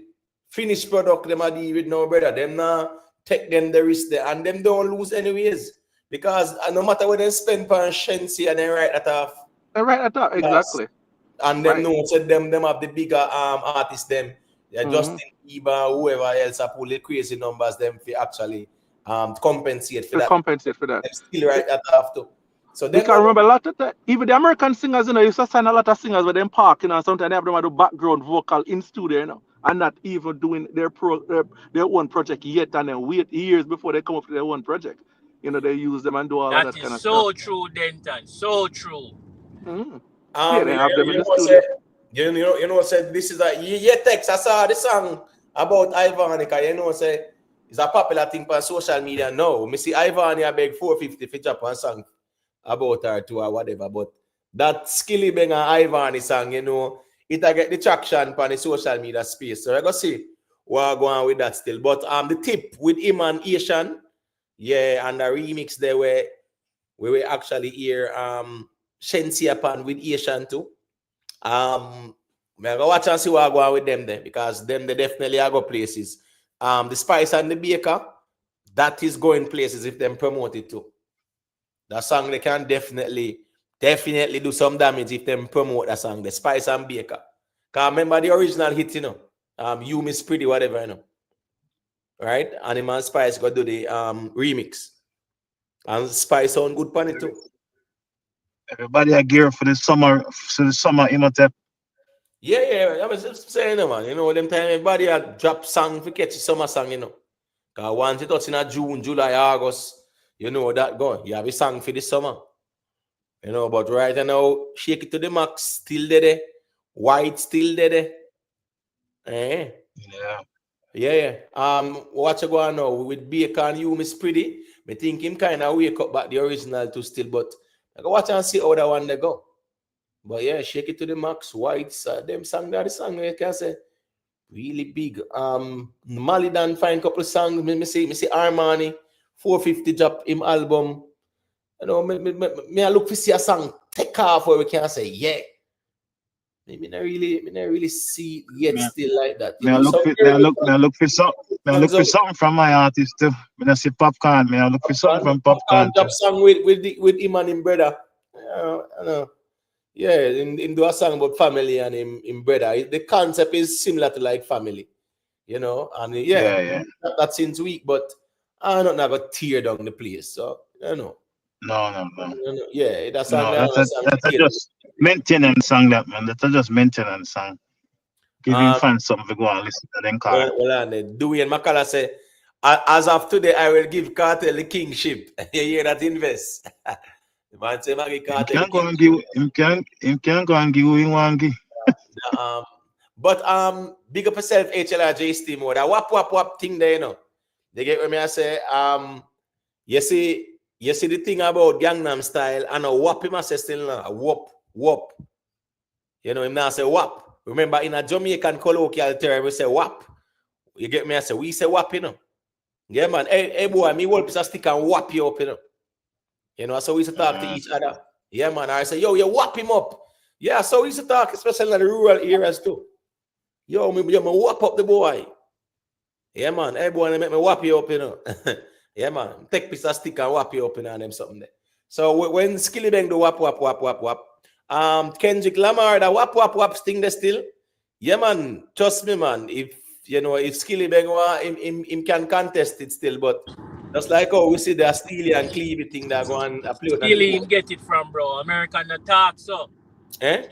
finished product, them are deal with no, brother. Them now take them the risk there, and them don't lose anyways. Because no matter what they spend per Shensi and they write that off. They write that off, exactly. And them know said them have the bigger artists, them. Justin Bieber, whoever else are pull the crazy numbers, them for actually compensate for that. Compensate for that. Them still write that off too. So you can remember a lot of that. Even the American singers, used to sign a lot of singers with them parking, and sometimes they have them do background vocal in studio, and not even doing their own project yet, and then wait years before they come up with their own project. They use them and do all of that kind of stuff. That is so true, Denton. So true. Yeah, they have them in the studio. Said this is a text. I saw the song about Ivanica. Say it's a popular thing on social media now. Me see Ivania beg $450 for Japan song about her too or whatever. But that Skilly Bang and Ivani song, it get the traction on the social media space. So I go see what going on with that still. But the tip with him and Asian, yeah, and the remix there where we actually hear Shensia Pan with Asian too. I'm gonna watch and see what I go on with them there, because them they definitely are go places. The Spice and the Baker, that is going places if them promote it too. That song they can definitely do some damage if them promote that song, the Spice and Baker. Cause remember the original hit, You Miss Pretty, whatever, right? And him and Spice go do the remix. And Spice sound good pon it too. Everybody are geared for the summer Imhotep. Yeah, I was just saying, man. Them time everybody drop song for catch summer song, Because once it touch in June, July, August, that go. You have a song for the summer. You know, but right now, Shake It to the Max still there. White still there. Eh? Yeah. Yeah. What you going now with Bacon, you Miss Pretty? I think him kind of wake up back the original too still, but I go watch and see how that one they go. But yeah, Shake It to the Max, Whites, them song that the song you can say really big. Mali done find couple songs. Me see Armani 450 drop him album. You know, me I look to see a song take off where we can say yeah. Me not really see yet Me, still like that. You me I know, look some for very good me I look for something from my artist too. Me I see Popcorn. Me I look for something from Popcorn too. drop song with him and him brother. I know. Yeah, in do a song about family and him brother. The concept is similar to like family, you know. And Yeah. that seems weak, but I'm not gonna tear down the place. So you know. No. Yeah, that song No, that that's a kill. just maintenance song that man. That's a just maintenance song. Giving fans something to go and listen to them car. Well, Dwayne McCullough say, as of today, I will give Kartel the kingship. You hear that invest? The man say, Maggie Him Kartel can't go and give him can't go and give who he want give. But big up yourself, HLRJ Steam mode. That wap thing there, you know. They get what me I say. You see the thing about Gangnam Style and a wap him I say still now. Wap. You know, him now say wap. Remember in a Jamaican colloquial term, we say wap. You get me? I say we say wap, you know. Yeah, man. Hey boy, me will piece of stick and wap you up, you know. You know, so we used to talk to each other. Yeah, man. I say, yo, you wap him up. Yeah, so we used to talk, especially in the rural areas too. Yo, me wap up the boy. Yeah, man. Hey boy, they make me wap you up, you know. Yeah, man. Take piece of stick and wap you up, you know, and them something there. So when Skilly Bang do wap. Kendrick Lamar, the wap sting there still. Yeah, man. Trust me, man. If Skilly Bang him can contest it still, but just like how we see the Steely and Clevey thing that go and play with Skilly him get it from, bro. American the talk so. Eh?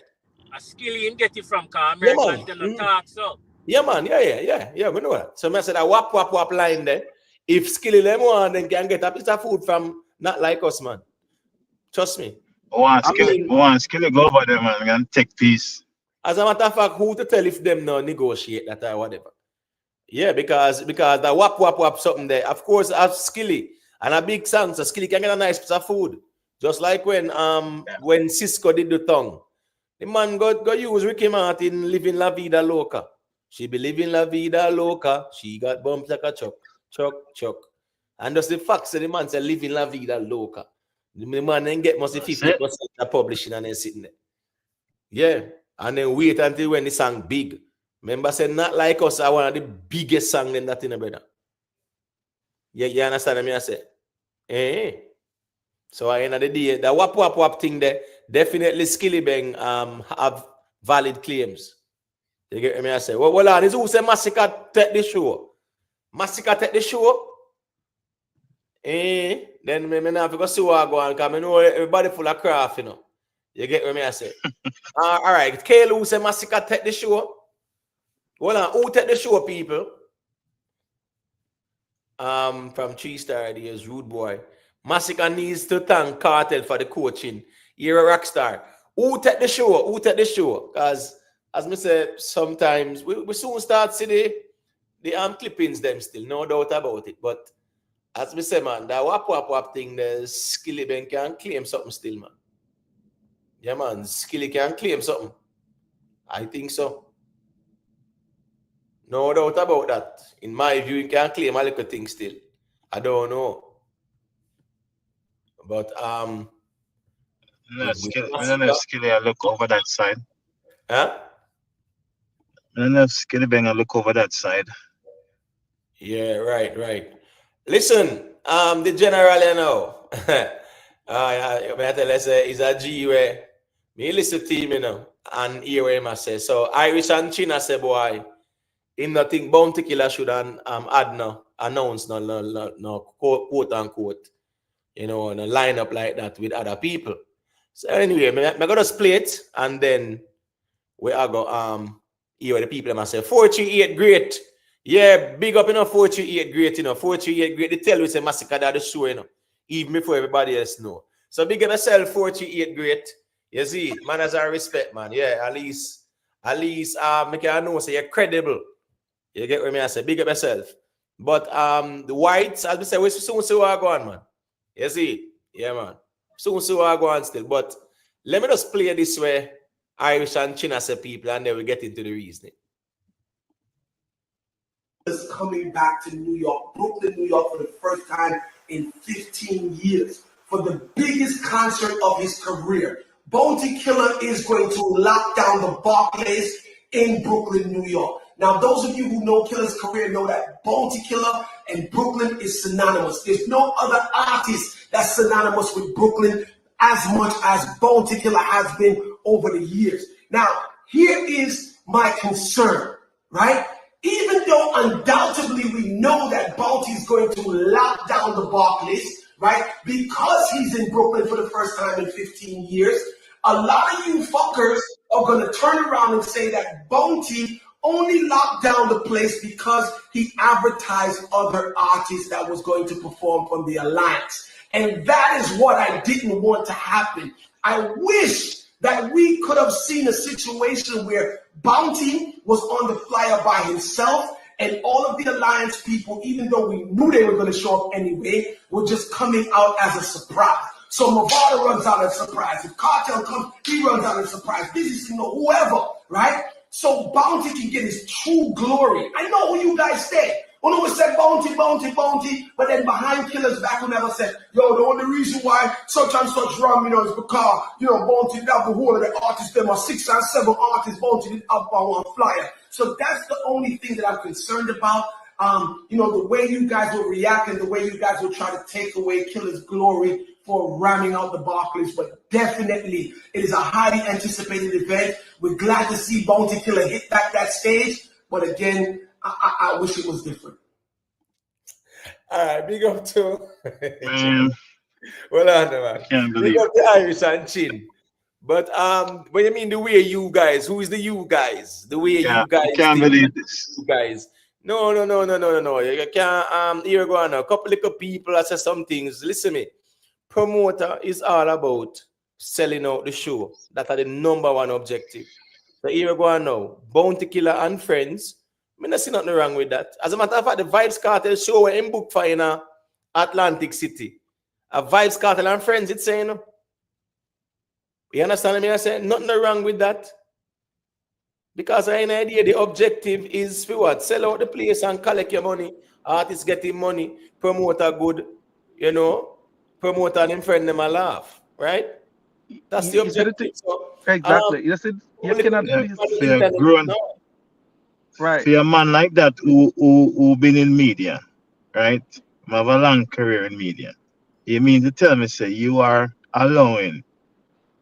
A Skilly him get it from, cause American the talk so. Yeah, man. Yeah, we know that. So I said that wap line there. If Skilly them want, then can get a piece of food from not like us, man. Trust me. Skilly go over there, man, and take peace. As a matter of fact, who to tell if them no negotiate that or whatever? Yeah, because the wap something there. Of course, as Skilly and a big song, so Skilly can get a nice piece of food. Just like when Cisco did the tongue. The man go use Ricky Martin living La Vida Loca. She be living La Vida Loca. She got bumped like a chuck. And just the fact that the man said living La Vida Loca. The man then get must 50% of publishing and then sitting there. Yeah. And then wait until when the song big. Remember said not like us are one of the biggest songs in that thing, brother. Yeah, you understand what I say? So at the end of the day, the wap thing there, definitely Skilly Bang have valid claims. You get me? I say, well, on, is who say Massacre take the show? Massacre take the show? Then me have to go see what I go on, because I know everybody full of craft, you know. You get what I say? All right, Kale who say Massacre take the show? Well, who take the show, people? From 3-star ideas, rude boy. Massacre needs to thank Kartel for the coaching. You're a rock star. Who take the show? Because as me say, sometimes we soon start see the clippings them still, no doubt about it. But as me say, man, that wap thing, the Skilly Bang can claim something still, man. Yeah, man, Skilly can claim something. I think so. No doubt about that. In my view, you can claim a little thing still. I don't know. But Skilly I look over that side. Huh? Skilly Bang I look over that side. Yeah, right. Listen, the general, you know. I tell you, say is a G where me listen to him, you know, and hear him I say. So Irish and China say, boy, in nothing Bounty Killer should add no announce no quote unquote, you know, in a lineup like that with other people. So anyway, I'm gonna split and then we are go hear the people them say 438 great. Yeah, big up, you know, 438 great, you know, 438 great. They tell you say Massacre that the show, you know, even before everybody else know. So big up yourself, 48 great. You see, man has a respect, man. Yeah, at least make you know say you're credible. You get what I say? Big up yourself. But the whites, as we say, we soon see what go on, man. You see? Yeah, man. Soon see what go on still. But let me just play this way, Irish and Chinese people, and then we get into the reasoning. Is coming back to New York, Brooklyn, New York, for the first time in 15 years for the biggest concert of his career. Bounty Killer is going to lock down the Barclays in Brooklyn, New York. Now, those of you who know Killer's career know that Bounty Killer and Brooklyn is synonymous. There's no other artist that's synonymous with Brooklyn as much as Bounty Killer has been over the years. Now, here is my concern, right? Even though undoubtedly we know that Bounty is going to lock down the Barclays, right? Because he's in Brooklyn for the first time in 15 years, a lot of you fuckers are going to turn around and say that Bounty only locked down the place because he advertised other artists that was going to perform from the Alliance. And that is what I didn't want to happen. I wish that we could have seen a situation where Bounty was on the flyer by himself and all of the Alliance people, even though we knew they were going to show up anyway, were just coming out as a surprise. So Mavado runs out as a surprise. If Kartel comes, he runs out as a surprise. This is, whoever, right? So Bounty can get his true glory. I know who you guys say. One always said Bounty, Bounty, Bounty, but then behind Killer's back who never said, yo, the only reason why such and such run, is because, Bounty did have the whole of the artists, there are 6 and 7 artists, Bounty did up on one flyer. So that's the only thing that I'm concerned about. The way you guys will react and the way you guys will try to take away Killer's glory for ramming out the Barclays, but definitely it is a highly anticipated event. We're glad to see Bounty Killer hit that stage, but again, I wish it was different. All right, big up to well on, man. Big up to Irish and Chin. But what you mean the way you guys? Who is the you guys? The way you guys? I can't believe this. You guys. No. You can't. Here go on. A couple of people that say some things. Listen to me. Promoter is all about selling out the show. That are the number one objective. So here we go on now. Bounty Killer and friends. I don't see nothing wrong with that. As a matter of fact, the Vybz Kartel show were in book for in Atlantic City. A Vybz Kartel and friends, it's saying. You understand me? I say nothing wrong with that. Because I have an idea the objective is for what? Sell out the place and collect your money. Artists getting money. Promoter good. Promoter and friend them a laugh. Right? That's the objective. Exactly. You cannot right. See a man like that who been in media, right? Have a long career in media. You mean to tell me, say you are allowing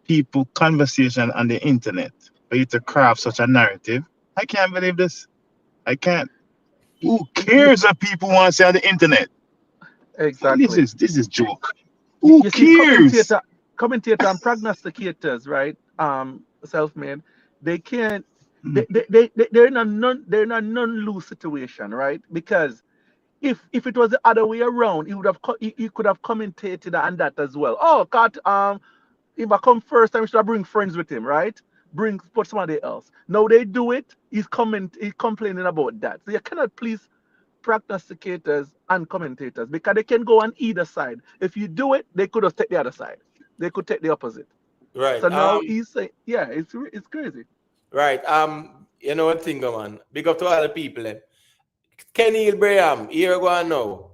people conversation on the internet for you to craft such a narrative? I can't believe this. I can't. Who cares what people want to say on the internet? Exactly. This is joke. Who cares? Commentator and prognosticators, right? Self-made. They can't. They're in a non-lose situation, right? Because if it was the other way around, he could have commentated on that as well. Oh, God, if I come first, I should bring friends with him, right? Put somebody else. Now they do it. He's complaining about that. So you cannot please prognosticators and commentators because they can go on either side. If you do it, they could have take the other side. They could take the opposite. Right. So now he's saying, yeah, it's crazy. Right. You know what thing, man? Big up to all the people. Kenny Ilbraham, here go on now.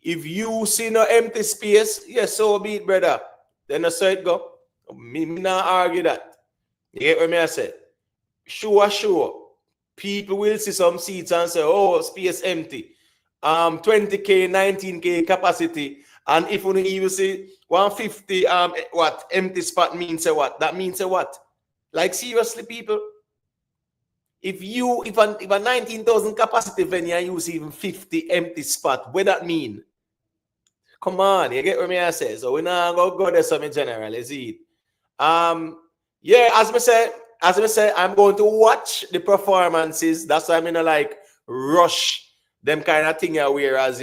If you see no empty space, yes, so be it, brother. Then I say it go. Me not argue that. You get what I say? Sure. People will see some seats and say, oh, space empty. 20K, 19K capacity. And if you even see 150 empty spot means what? That means what? Like seriously, people. If a 19,000 capacity venue and you use even 50 empty spot, what that mean? Come on, you get what I say. So we not go there some in general, you see it. Yeah, as I say, I'm going to watch the performances. That's why I'm gonna like rush them kind of thing. Whereas,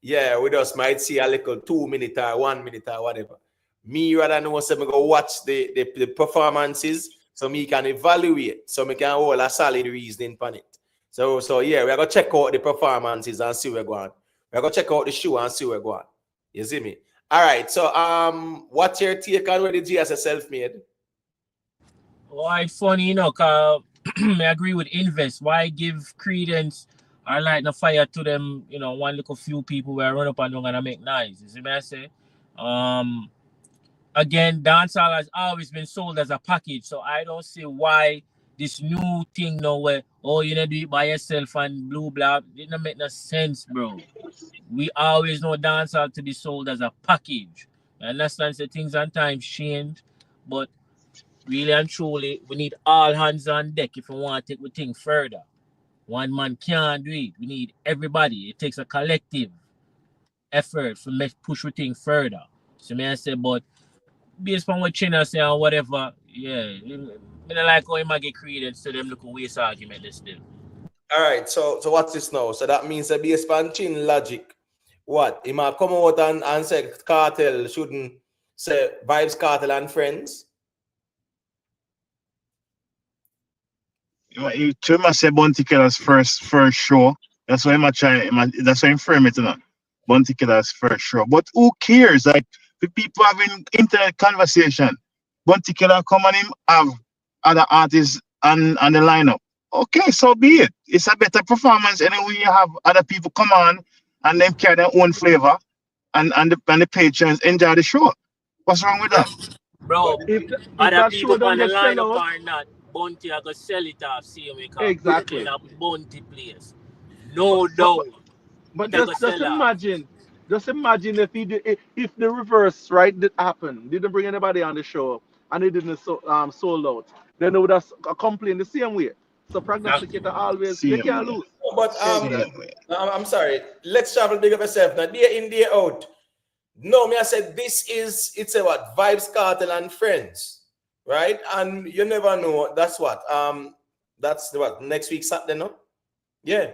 yeah, we just might see a little 2 minute or 1 minute or whatever. Me rather know say me go watch the performances so me can evaluate, so me can hold a solid reasoning on it. So yeah, we're gonna check out the performances and see where we're going. We're gonna check out the show and see where we're going. You see me? All right. So what's your take on what the GS self-made? Why funny, you know, cause I agree with Invest. Why give credence or light the fire to them, you know, one little few people where run up and down and make noise. You see me I say? Again, dancehall has always been sold as a package, so I don't see why this new thing now where, oh, you know, do it by yourself and blue blah, it don't make no sense, bro. We always know dancehall to be sold as a package. I understand that things and times change, but really and truly, we need all hands on deck if we want to take the thing further. One man can't do it. We need everybody. It takes a collective effort to push the thing further. So may I say, but based on what China say or whatever, yeah, I don't like how he might get credence to them little waste argument still. All right, so what's this now? So that means that based on Chin logic, what? He might come out and say Cartel shouldn't say Vybz Kartel and friends. You must say Bounty Killer's first show. That's why I'm trying. That's why I'm framing it now. Bounty Killer's first show. But who cares? Like the people having internet conversation. Bounty Killer come and him have other artists on the lineup. Okay, so be it. It's a better performance anyway. You have other people come on and them carry their own flavor and the patrons enjoy the show. What's wrong with that? Bro, If other that people show don't on the get sell lineup out, or not, Bounty are gonna sell it off, see me exactly. in a Bounty place. No doubt. But It a go just sell off. imagine if the reverse right did happen, didn't bring anybody on the show and it didn't sold out, then they would have complained the same way. So prognosticator always they Same can't way. lose. But Same way. I'm sorry. Let's travel big of yourself now. Day in, day out. No, me I said it's a what? Vybz Kartel and friends, right? And you never know. That's what. That's the what? Next week Saturday, no? Yeah,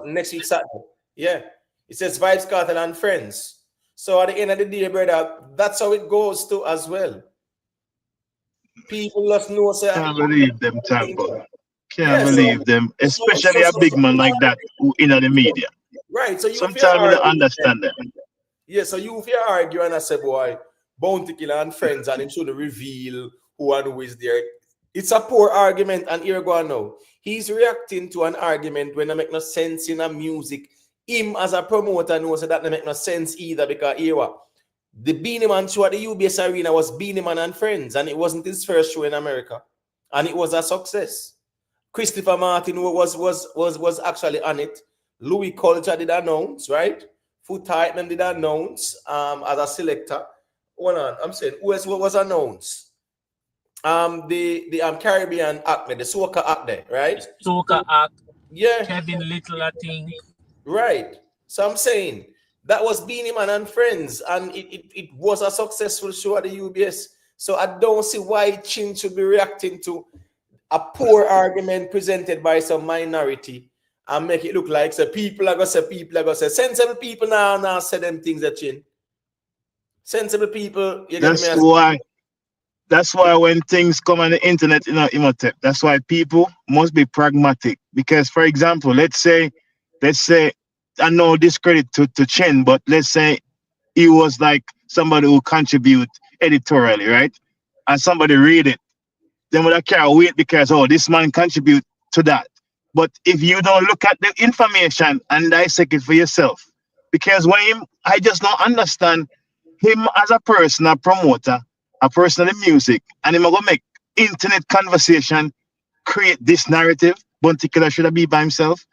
next week Saturday. Yeah, it says Vybz Kartel and friends. So at the end of the day, brother, that's how it goes too as well. People just know. Say, Can't believe them, Tampa. Can't yeah, believe them, especially a big man like that who in the media. right. So you Sometimes I don't understand them. Yeah, so you if you argue and I say, boy, Bounty Killer and friends, and him shouldn't reveal who and who is there. It's a poor argument, and here go now. He's reacting to an argument when it make no sense in a music. Him as a promoter knows that don't make no sense either because here the Beanie Man show at the UBS Arena was Beanie Man and friends, and it wasn't his first show in America, and it was a success. Christopher Martin was actually on it. Louis Culture did announce, right? Foot Titan did announce as a selector. Hold on, I'm saying who else was announced? The Caribbean act, the soca act there, right? Soca act. Yeah. Kevin Little, I think. Right. So I'm saying that was Beanie Man and friends, and it was a successful show at the UBS. So I don't see why Chin should be reacting to a poor argument presented by some minority and make it look like so people are gonna say sensible people now say them things that Chin. Sensible people, that's why when things come on the internet, that's why people must be pragmatic. Because for example, let's say I know discredit to Chen, but let's say he was like somebody who contribute editorially, right? And somebody read it. Then would I can't wait because this man contribute to that. But if you don't look at the information and dissect it for yourself, because I just don't understand him as a person, a promoter, a person of the music, and him gonna make internet conversation, create this narrative. Bounty Killer should be by himself.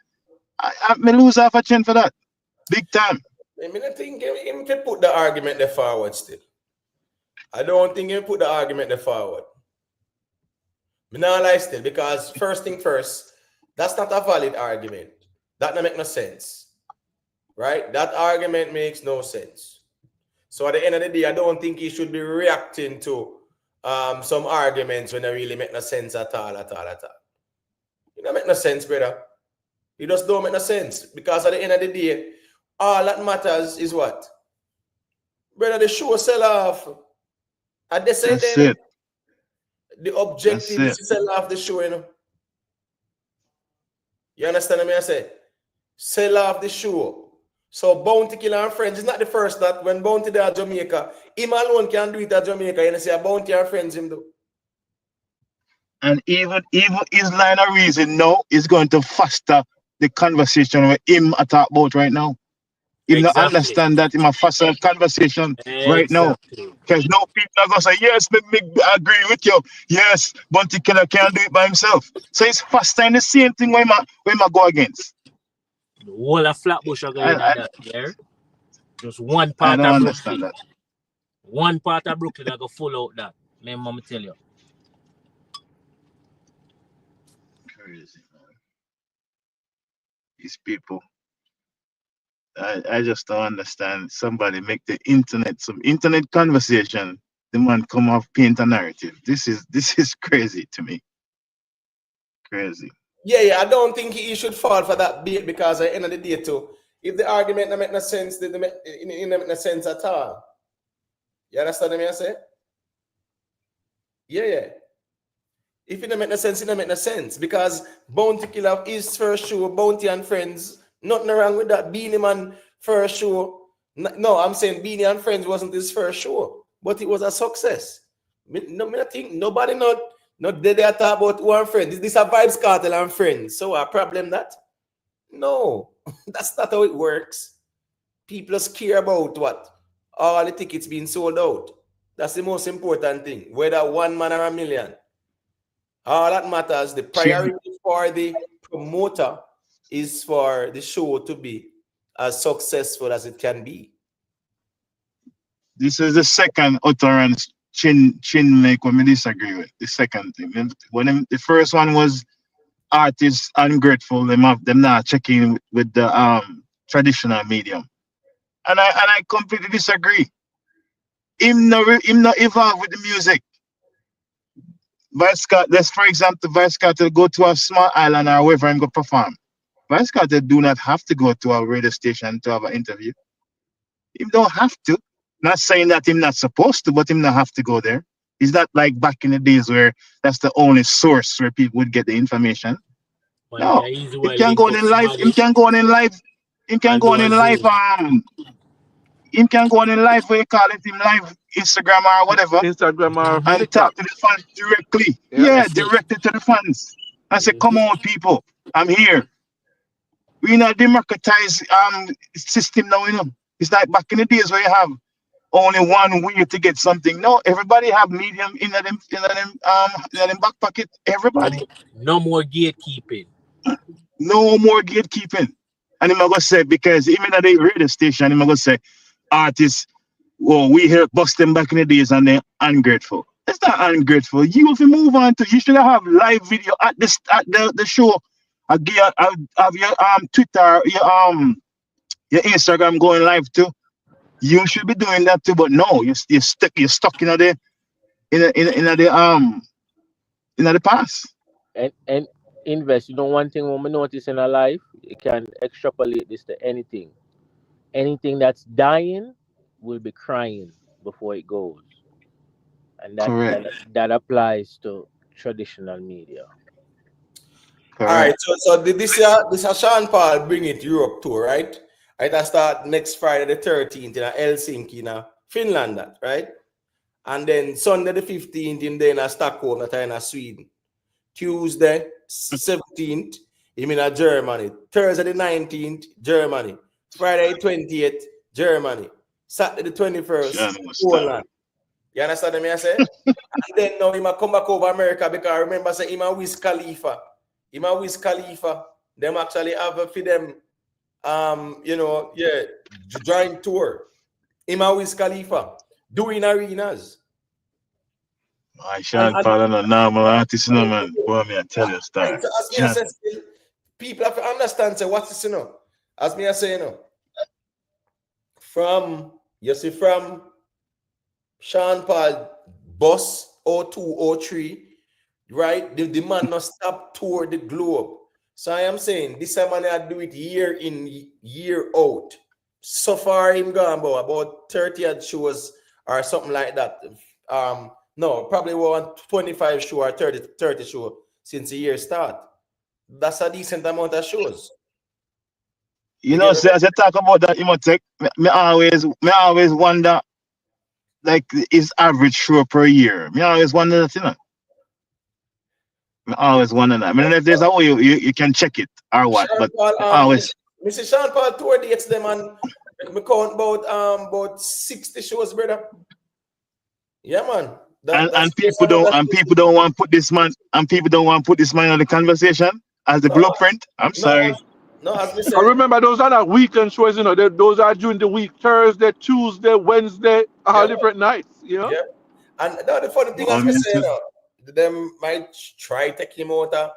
I may lose half a chin for that, big time. I mean, I think him can put the argument there forward still. I don't think he put the argument there forward. Me not lie still, because first thing first, that's not a valid argument. That don't make no sense. Right? That argument makes no sense. So at the end of the day, I don't think he should be reacting to some arguments when they really make no sense at all. It don't make no sense, brother. It just don't make no sense. Because at the end of the day, all that matters is what? Brother, the show sell off. And they say That's then it. the objective is That's it. to sell off the show, you know. You understand what I say? Sell off the show. So Bounty Killer and Friends is not the first that when Bounty there at Jamaica, him alone can do it at Jamaica. You say Bounty and Friends him do. And even his line of reason now is going to foster the conversation with him I talk about right now. Him not Exactly. understand that him a foster conversation right now. Exactly. Because now people are gonna say, yes, me agree with you. Yes, Bounty Killer can't do it by himself. So it's fostering the same thing when I go against. The whole of Flatbush are going at that there. Just one I part don't of understand Brooklyn. that. One part of Brooklyn I go full out that. My mama tell you. Crazy, man. These people. I just don't understand. Somebody make the internet some internet conversation. The man come off paint a narrative. This is crazy to me. Crazy. Yeah, I don't think he should fall for that bait because at the end of the day too, if the argument don't make no sense, it don't make no sense at all. You understand what I say? Yeah. If it don't make no sense, it don't make no sense. Because Bounty Killer is first show, Bounty and Friends, nothing wrong with that. Beanie Man first show. No, I'm saying Beanie and Friends wasn't his first show, but it was a success. I think nobody not they talk about one friend. This a Vybz Kartel and Friends. So a problem that? No, that's not how it works. People just care about what? All the tickets being sold out. That's the most important thing. Whether one man or a million. All that matters. The priority for the promoter is for the show to be as successful as it can be. This is the second utterance Chin make when we disagree with. The second thing. The first one was artists ungrateful, them not checking with the traditional medium. And I completely disagree. Him not evolve with the music. Vybz Kartel, let's for example, Vybz Kartel go to a small island or wherever and go perform. Vybz Kartel do not have to go to a radio station to have an interview. He don't have to. Not saying that him not supposed to, but him not have to go there. It's not like back in the days where that's the only source where people would get the information. No, he can go on in live. He can go on in live. He can go on in live. Him can go on in live where you call it him live Instagram or whatever. Instagram or and TikTok. talk to the fans directly. Yeah, directly to the fans. I say, come on, people, I'm here. We not democratize system now, you know. It's like back in the days where you have only one way to get something. No, everybody have medium in them back pocket. Everybody. No more gatekeeping. No more gatekeeping. And I'm gonna say because even at the radio station, I'm gonna say artists, well, we helped bust them back in the days and they're ungrateful. It's not ungrateful. You have to move on to. You should have live video at the show. I have your Twitter, your Instagram going live too. You should be doing that too, but no, you're stuck in the past. And invest. You know one thing when we notice in our life, you can extrapolate this to anything. Anything that's dying will be crying before it goes. And that applies to traditional media. Correct. All right, so this is Sean Paul bring it Europe tour, right? I start next Friday the 13th in Helsinki, in Finland, right? And then Sunday the 15th in Stockholm, that in Sweden. Tuesday 17th, in Germany. Thursday the 19th, Germany. Friday the 20th, Germany. Saturday the 21st, Poland. You understand what I say? And then now he might come back over America because remember say him and Wiz Khalifa. Them actually have for them joint tour. Him and Wiz Khalifa doing arenas. I Sean Paul and a normal artist, no man. Boy, me I tell you, star. People have to understand say what is as me I say, from Sean Paul bus 02, 03, right? The man not stop tour the globe. So I am saying this man I do it year in, year out. So far him gone about 30 odd shows or something like that. no, probably won 25 show or 30 show since the year start. That's a decent amount of shows. You know, so as you talk about that, me always wonder, like, is average show per year. Me always wonder that, you know. I always wonder that. I mean, if there's a way you can check it or what, Sean but Paul, always. Mr. Sean Paul tour dates them and me count about 60 shows, brother. Yeah, man. And people don't want to put this man on the conversation as the blueprint. I'm sorry. No, as we I remember those are not weekend shows, you know. Those are during the week, Thursday, Tuesday, Wednesday, all different nights, you know. Yeah. And the funny thing, as we say, them might try taking him out of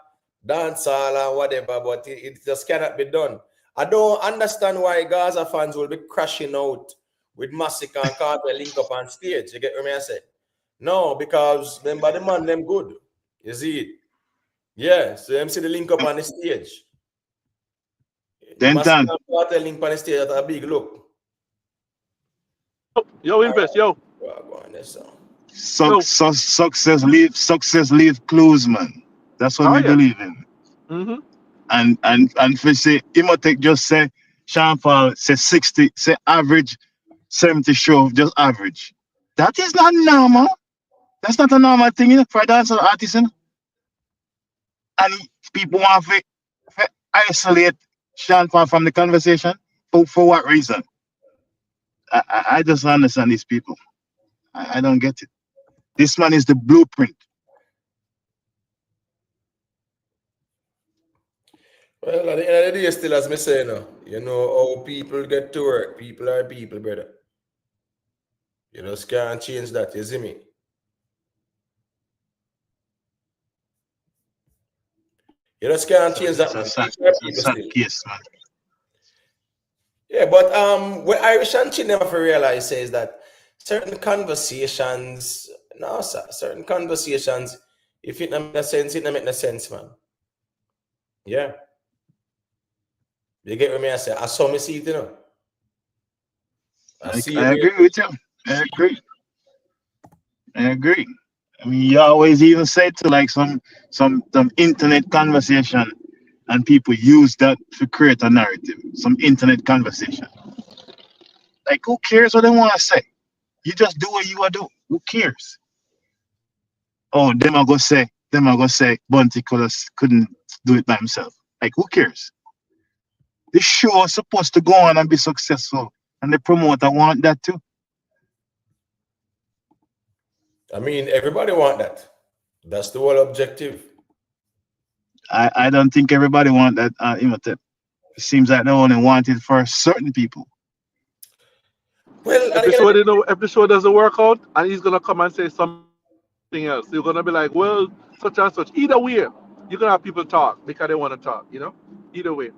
dancehall and whatever, but it just cannot be done. I don't understand why Gaza fans will be crashing out with Massacre and Kartel link up on stage. You get what I say? No, because remember the man them good. You see it? Yeah, so them see the link up on the stage. Then Massacre and Kartel link on the stage at a big look. Yo, invest, yo. Success leave clues, man. That's what we believe in. Mm-hmm. And for say Imotech just say Sean Paul say 60, say average 70 show, just average. That is not normal. That's not a normal thing, you know, for a dancer artist. You know? And people want to isolate Sean Paul from the conversation. For what reason? I just don't understand these people. I don't get it. This man is the blueprint. Well, at the end of the day, still as me say, you know how people get to work. People are people, brother. You just can't change that, you see me? You just can't change that. It's a sad case, man. Yeah, but what Irish and Chin never realize is that certain conversations, certain conversations, if it don't make sense, it don't make no sense, man. Yeah. You get what I say? I saw me see it, you know. I agree with you. I agree. I mean, you always even say to like some internet conversation, and people use that to create a narrative. Some internet conversation. Like, who cares what they want to say? You just do what you want to do. Who cares? Oh, them are gonna say Bunty couldn't do it by himself. Like, who cares? The show is supposed to go on and be successful, and the promoter want that too. I mean, everybody want that. That's the whole objective. I don't think everybody want that. It seems like they only want it for certain people. Well, if the show doesn't work out, and he's gonna come and say something else, you're gonna be like, well, such and such. Either way, you're gonna have people talk because they want to talk. You know, either way.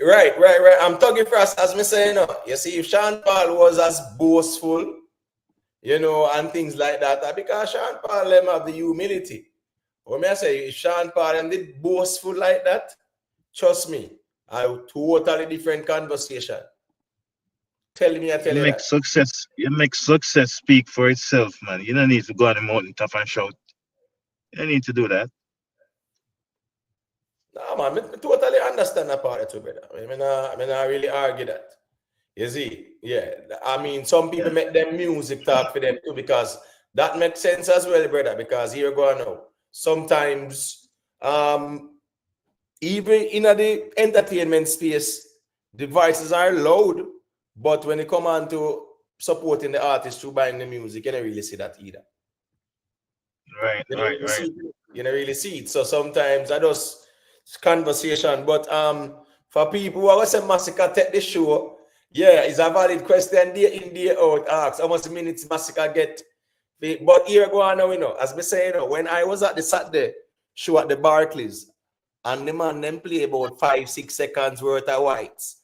Right. I'm talking for us, as me say, you see, if Sean Paul was as boastful, and things like that, because Sean Paul them have the humility. When I say, if Sean Paul them did boastful like that, trust me, I would totally different conversation. Tell me, You make success speak for itself, man. You don't need to go on the mountain top and shout. You don't need to do that. No, man, I totally understand that part too, brother. I mean, I really argue that. You see, yeah. I mean, some people make them music talk for them too, because that makes sense as well, brother. Because here go now. Sometimes, even in the entertainment space, devices are loud, but when it come on to supporting the artist through buying the music, you don't really see that either. Right. You don't really see it. So sometimes I just conversation, but for people who are say Massacre take the show, yeah, it's a valid question day in day out. Ask how much minutes Massacre get. But here go on now, as we say, when I was at the Saturday show at the Barclays, and the man them play about 5-6 seconds worth of whites,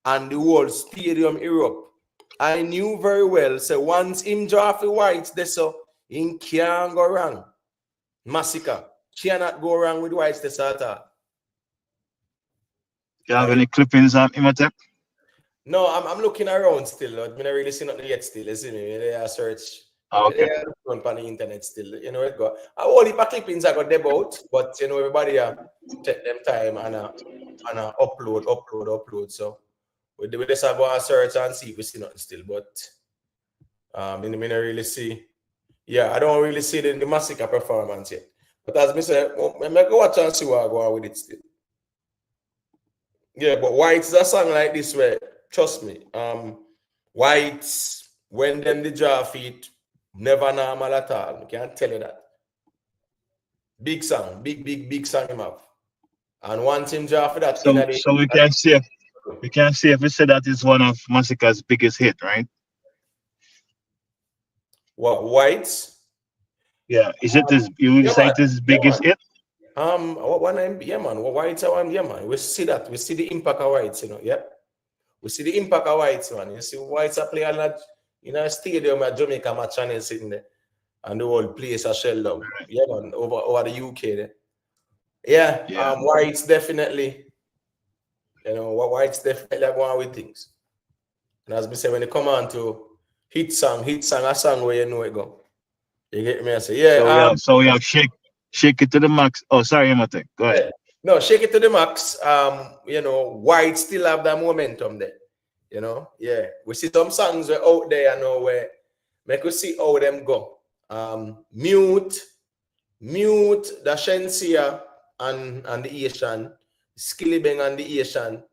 and the whole stadium erupt, I knew very well, so once him draw for whites, so him can't go wrong. Massacre cannot go wrong with whites this at all. You have any clippings on Imotep? No, I'm looking around still. I mean, I really see nothing yet still. You see me? I search Okay. They are on the internet still. You know, it go. I all the clippings I got them out, but you know, everybody take them time and upload. So we just have a search and see if we see nothing still. But I don't really see. Yeah, I don't really see the massacre performance yet. But as I said, I go watch and see what I go on with it still. Yeah, but White's a song like this where, trust me, White's when them the draw feet never normal at all. I can't tell you that. Big song, big song him have. And once him draw for that, So we can see if we say that is one of Massacre's biggest hit, right? What White's? Yeah, is it his? You would say it is his biggest hit? What one name? Yeah, man. What White's one? Yeah, man. We see that. We see the impact of White's, you know. Yeah, we see the impact of White's, man. You see White's are playing at a stadium at Jamaica match and sitting there, and the whole place are shell down. Yeah, man. Over the UK there. Yeah. White's definitely. You know what? White's definitely going with things. And as we say, when they come on to hit song, a song where you know it go. You get me? I say, yeah. So we have shake it to the max. Oh, sorry, Mate. Go ahead. Yeah. No, shake it to the max. You know, White still have that momentum there. You know, yeah. We see some songs were out there, you know, where make us see how them go. Mute, the Shensia and the Asian, Skillibeng and the Asian,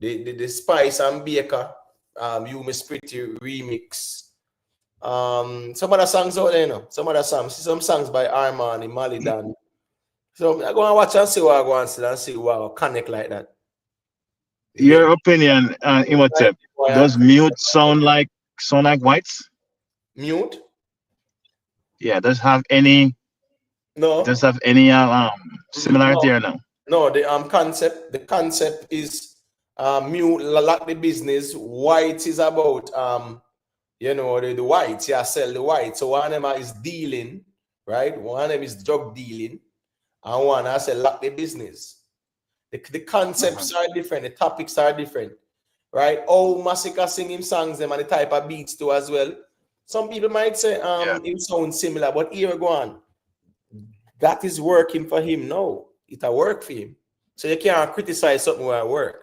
the Spice and Baker, You Miss Pretty remix. Some other songs out there, you know. Some songs by Armani, Malidan. So I go and watch and see what I go and see what I connect like that. Your opinion, Imhotep, does Mute sound like Whites? Mute? Yeah, does have any? No. Does have any similarity or no? No, the concept is Mute like the business. White is about you know, the whites, sell the whites. So one of them is dealing, right? One of them is drug dealing, and one has a lock the business. The concepts are different, the topics are different, right? Oh, Massacre singing songs, them and the type of beats too as well. Some people might say it sounds similar, but here go on. That is working for him. No, it'll work for him. So you can't criticize something where it work.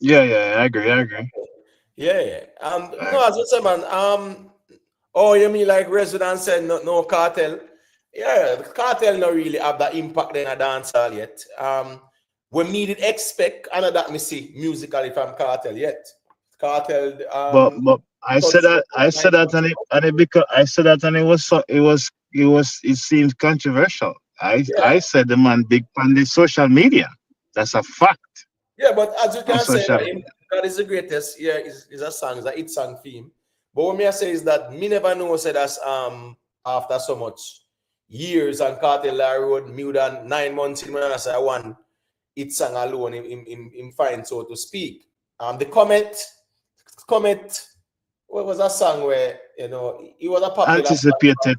Yeah, I agree. Yeah. No, as I said, man. Oh, you mean like Resident said, no Cartel? Yeah, the Cartel not really have that impact in a dancehall yet. We needed expect another that me see musically from Cartel yet. Cartel. But I said that it seems controversial. I said the man big on the social media. That's a fact. Yeah, but as you can say, God is the greatest. Yeah, is a song, it's a hit song theme. But what I say is that me never know say that's after so much years and Cartel Road, more than 9 months in when I say one hit song alone in fine, so to speak. The Comet, what was that song where it was a popular anticipated.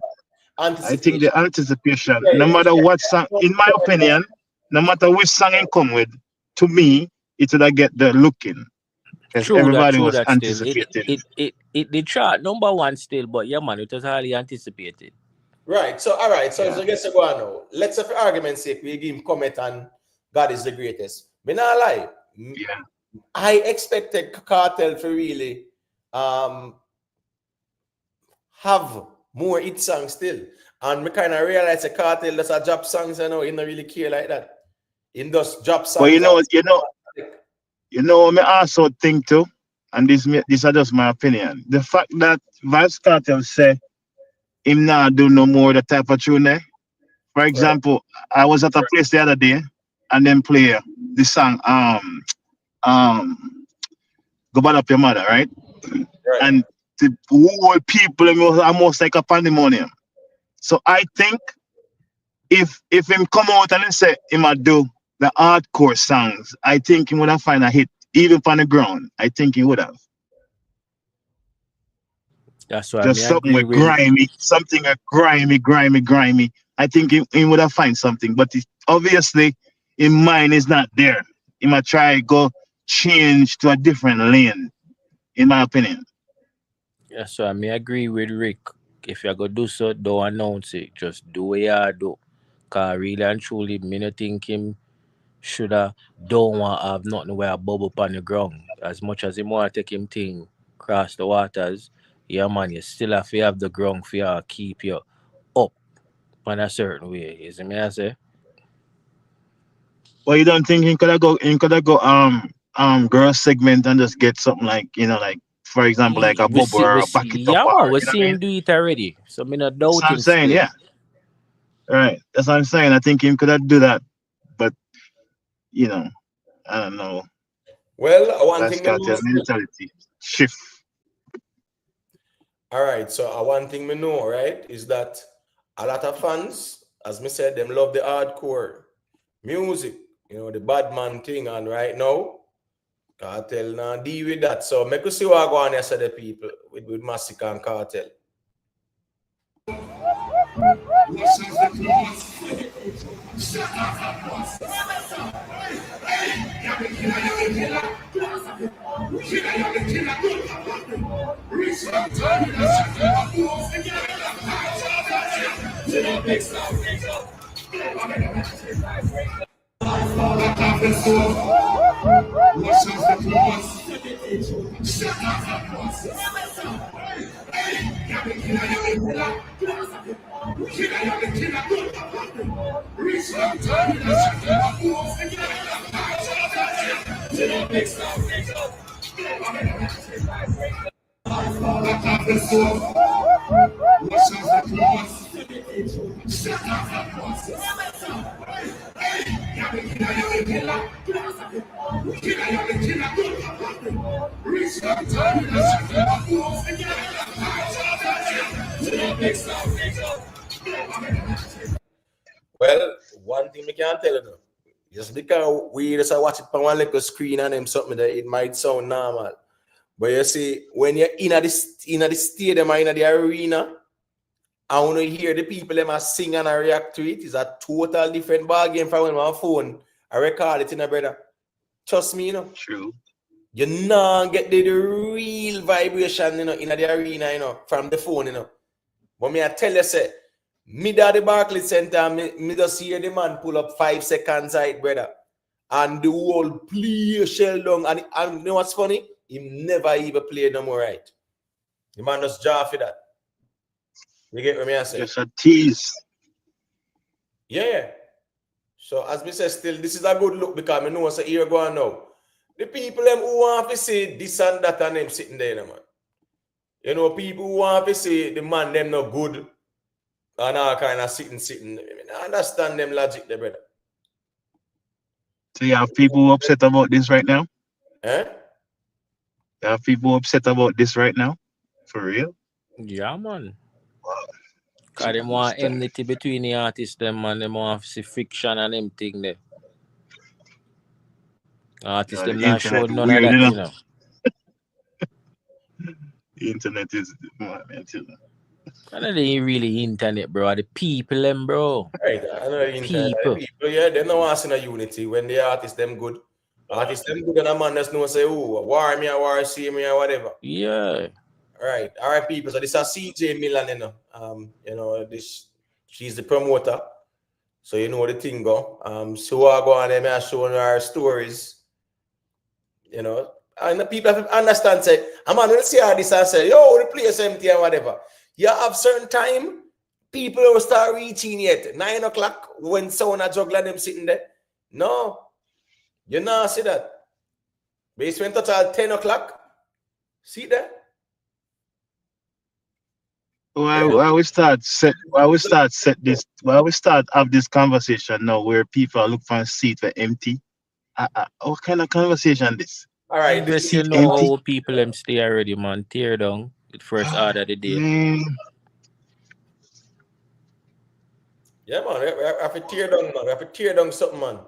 I think the anticipation, no matter what song, in my opinion, no matter which song it come with, to me, it would get the looking. Because everybody was anticipating. It the chart #1 still, but yeah, man, it was highly anticipated. Right. So all right. So I guess I go on now. Let's say for argument's sake, we give him Comet and God is the greatest. Me not lie. Yeah. I expected Cartel to really have more hit songs still. And me kind of realize a Cartel that's a job songs, you know, he don't really care like that. In those job songs. But you know, me also think too, and this is just my opinion. The fact that Vybz Kartel say him not do no more the type of tune there. For example, I was at a place the other day and then play the song Go Bad Up Your Mother, right? And the whole people was almost like a pandemonium. So I think if him come out and say him a do the hardcore songs, I think he would have find a hit even on the ground. I think he would have. That's why just something with grimy, something grimy. I think he would have find something, but obviously in mine is not there. He might try go change to a different lane, in my opinion. Yeah, so I may agree with Rick. If you're gonna do so, don't announce it. Just do what you do. Cause really and truly, me not think him shoulda don't want have nothing where a bubble on the ground. As much as him want to take him thing cross the waters, yeah man, you still have to have the ground for you keep you up on a certain way. You see me I say? Well, you don't think he could have go girl segment and just get something like, like, for example, like a bubble or a back it up, Yeah man, or we you know see what I him mean? do it already. So me not That's doubt what I'm him saying. still. Yeah, right. That's what I'm saying. I think him could have do that, but you know, I don't know. Well, one That's thing me know cartel still. mentality shift. All right, so one thing me know, right, is that a lot of fans, as me said, them love the hardcore music, the bad man thing, and right now, Cartel now deal with that. So make us see what go on here, say the people with Massacre and Cartel. Well, one thing we can tell you though, just because we just watch it on one little screen and them something that it might sound normal. But you see, when you're in the stadium or in the arena, and when you hear the people them a sing and a react to it, it's a total different ball game from when my phone I record it in a brother. Trust me, True. you not get the real vibration, in the arena, from the phone, But me I tell you, say, me at the Barclays Center, me just hear the man pull up 5 seconds side, brother. And the whole play shell down. And you know what's funny? He never even played no more right. The man just jaw for that. You get what me I say? Just a tease. Yeah. So as me say, still, this is a good look because I know what's here going now. The people them who want to see this and that and them sitting there, man. People who want to see the man them no good and all kind of sitting. I understand them logic there, brother. So you have people upset about this right now? Eh? You have people upset about this right now? For real? Yeah man. Wow. Cause them want enmity between the artists them and them want to see friction and them thing there. Artists The them not internet show none of weird, that, The internet is man, And it ain't really internet, bro. The people them, bro. Right. I know the internet. People. People, yeah, they don't want to see no unity when the artists them good. Artists them good and a man just know say, oh, war me or war see me or whatever. Yeah. Right. All right, people. So this is CJ Milan, she's the promoter. So you know the thing go. So I go on them and showing our stories. And the people have to understand, say, I'm going to see how this and say, yo, the place empty and whatever. You have certain time, people will start reaching yet. 9 o'clock when someone are juggling them sitting there. No. You not see that. Basement total 10 o'clock. See that? Why we start have this conversation now where people look for a seat for empty? What kind of conversation this? All right. Unless you know how people them stay already, man. Tear down. The first order of the day. Man. Yeah, man. We have to tear down, man. We have to tear down something, man.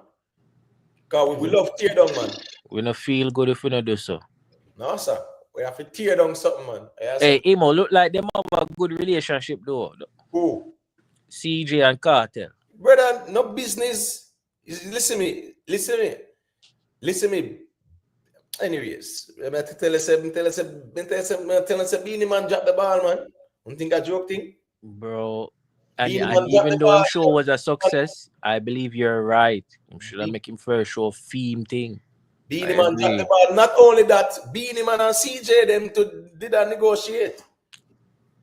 Because we love tear down, man. We don't feel good if we don't do so. No, sir. We have to tear down something, man. Hey, Imo, look like them have a good relationship, though. Who? CJ and Kartel. Brother, no business. Listen me. Anyways, I'm going to tell us, Beanie Man drop the ball, man. You think a joke thing? Bro. Beanie And Man drop even the though ball. him show was a success, I believe you're right. I should have make him first show theme thing. Beanie Man drop the ball. Not only that, Beanie Man and CJ them did a negotiate.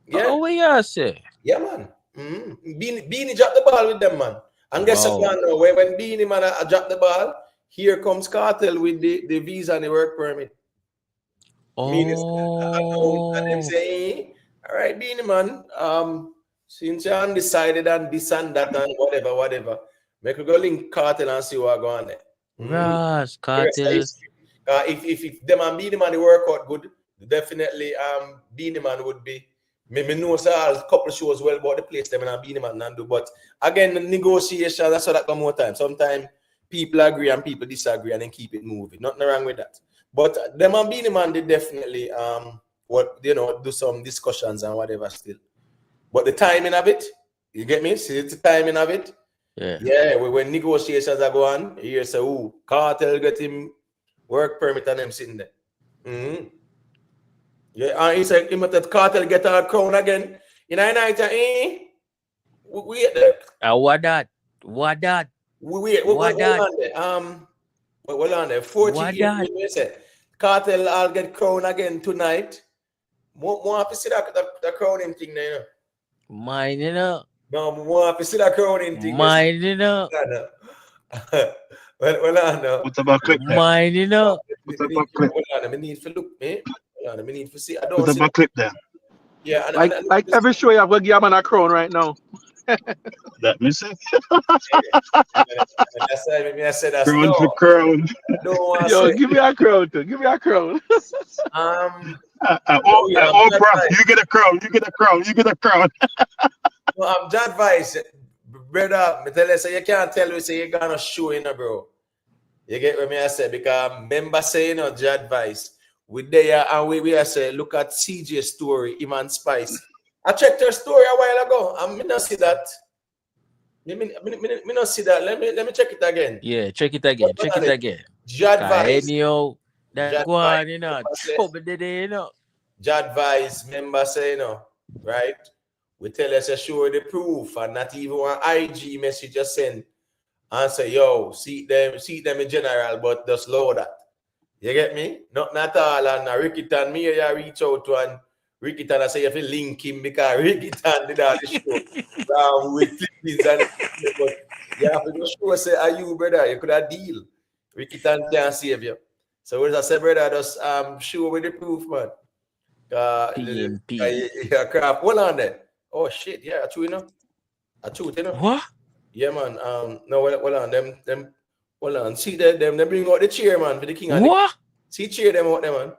Yeah. Oh, what you say? Yeah, man. Beanie drop the ball with them, man. And guess what, now, when Beanie Man drop the ball, here comes Kartel with the visa and the work permit. Oh. And them say, all right, Beanie Man, since you're undecided and this and that and whatever, make we go link Kartel and see what going on there. Ras, Kartel. If them and Beanie Man they work out good, definitely Beanie Man would be. Me know a couple shows well about the place them and Beanie Man and do, but again the negotiation that's how that come more time. Sometimes people agree and people disagree and then keep it moving. Nothing wrong with that. But them and Beanie Man they definitely do some discussions and whatever still. But the timing of it, you get me? See the timing of it? Yeah. When negotiations are going, you say, Kartel get him work permit and them sitting there. Yeah, and he said, Kartel get our crown again. In a night, we wait there. What that? We wait. What on there? 48 minutes. Kartel, I'll get crown again tonight. More have to see that crowning thing there, you know. Mine, you know. No, more have to see that crowning thing. Mine, you know. Well, I know. What about clip? Mine, you know. What about clip? I need to look, man. I need to see. I What about clip there? Yeah, like every show you have a give man a crown right now. That missing? I said that's crown for crown. Yo, give me a crown too. Give me a crown. Oprah, you get a crown. You get a crown. You get a crown. No, I'm Jad Vice, brother. Me tell you, so you can't tell me say you're gonna show in, bro. You get what me I say? Because member say, Jad Vice. We there and we say, look at CJ's story, Iman Spice. I checked her story a while ago. I not see that. Me not see that. Let me check it again. Yeah, check it again. Check it again. Jad Vice. That go on, you know. Trouble today, you know. Jad Vice, member say, right? We tell us to show the proof and not even one IG message just send and say, yo, see them in general, but just low that. You get me? Not at all. And Ricky Tan, me I reach out to and Ricky Tan, I say you have to link him because Ricky Tan did all the show with clippings and but you have to just show say, are you brother? You could have deal. Ricky Tan can't save you. So as I said, brother, just show with the proof, man. Yeah, crap. Hold on there. Oh shit, yeah, I true, I true, What? Yeah, man. No, hold on, them. Hold on, see them bring out the chair, man, for the king. What? See chair them out there, man.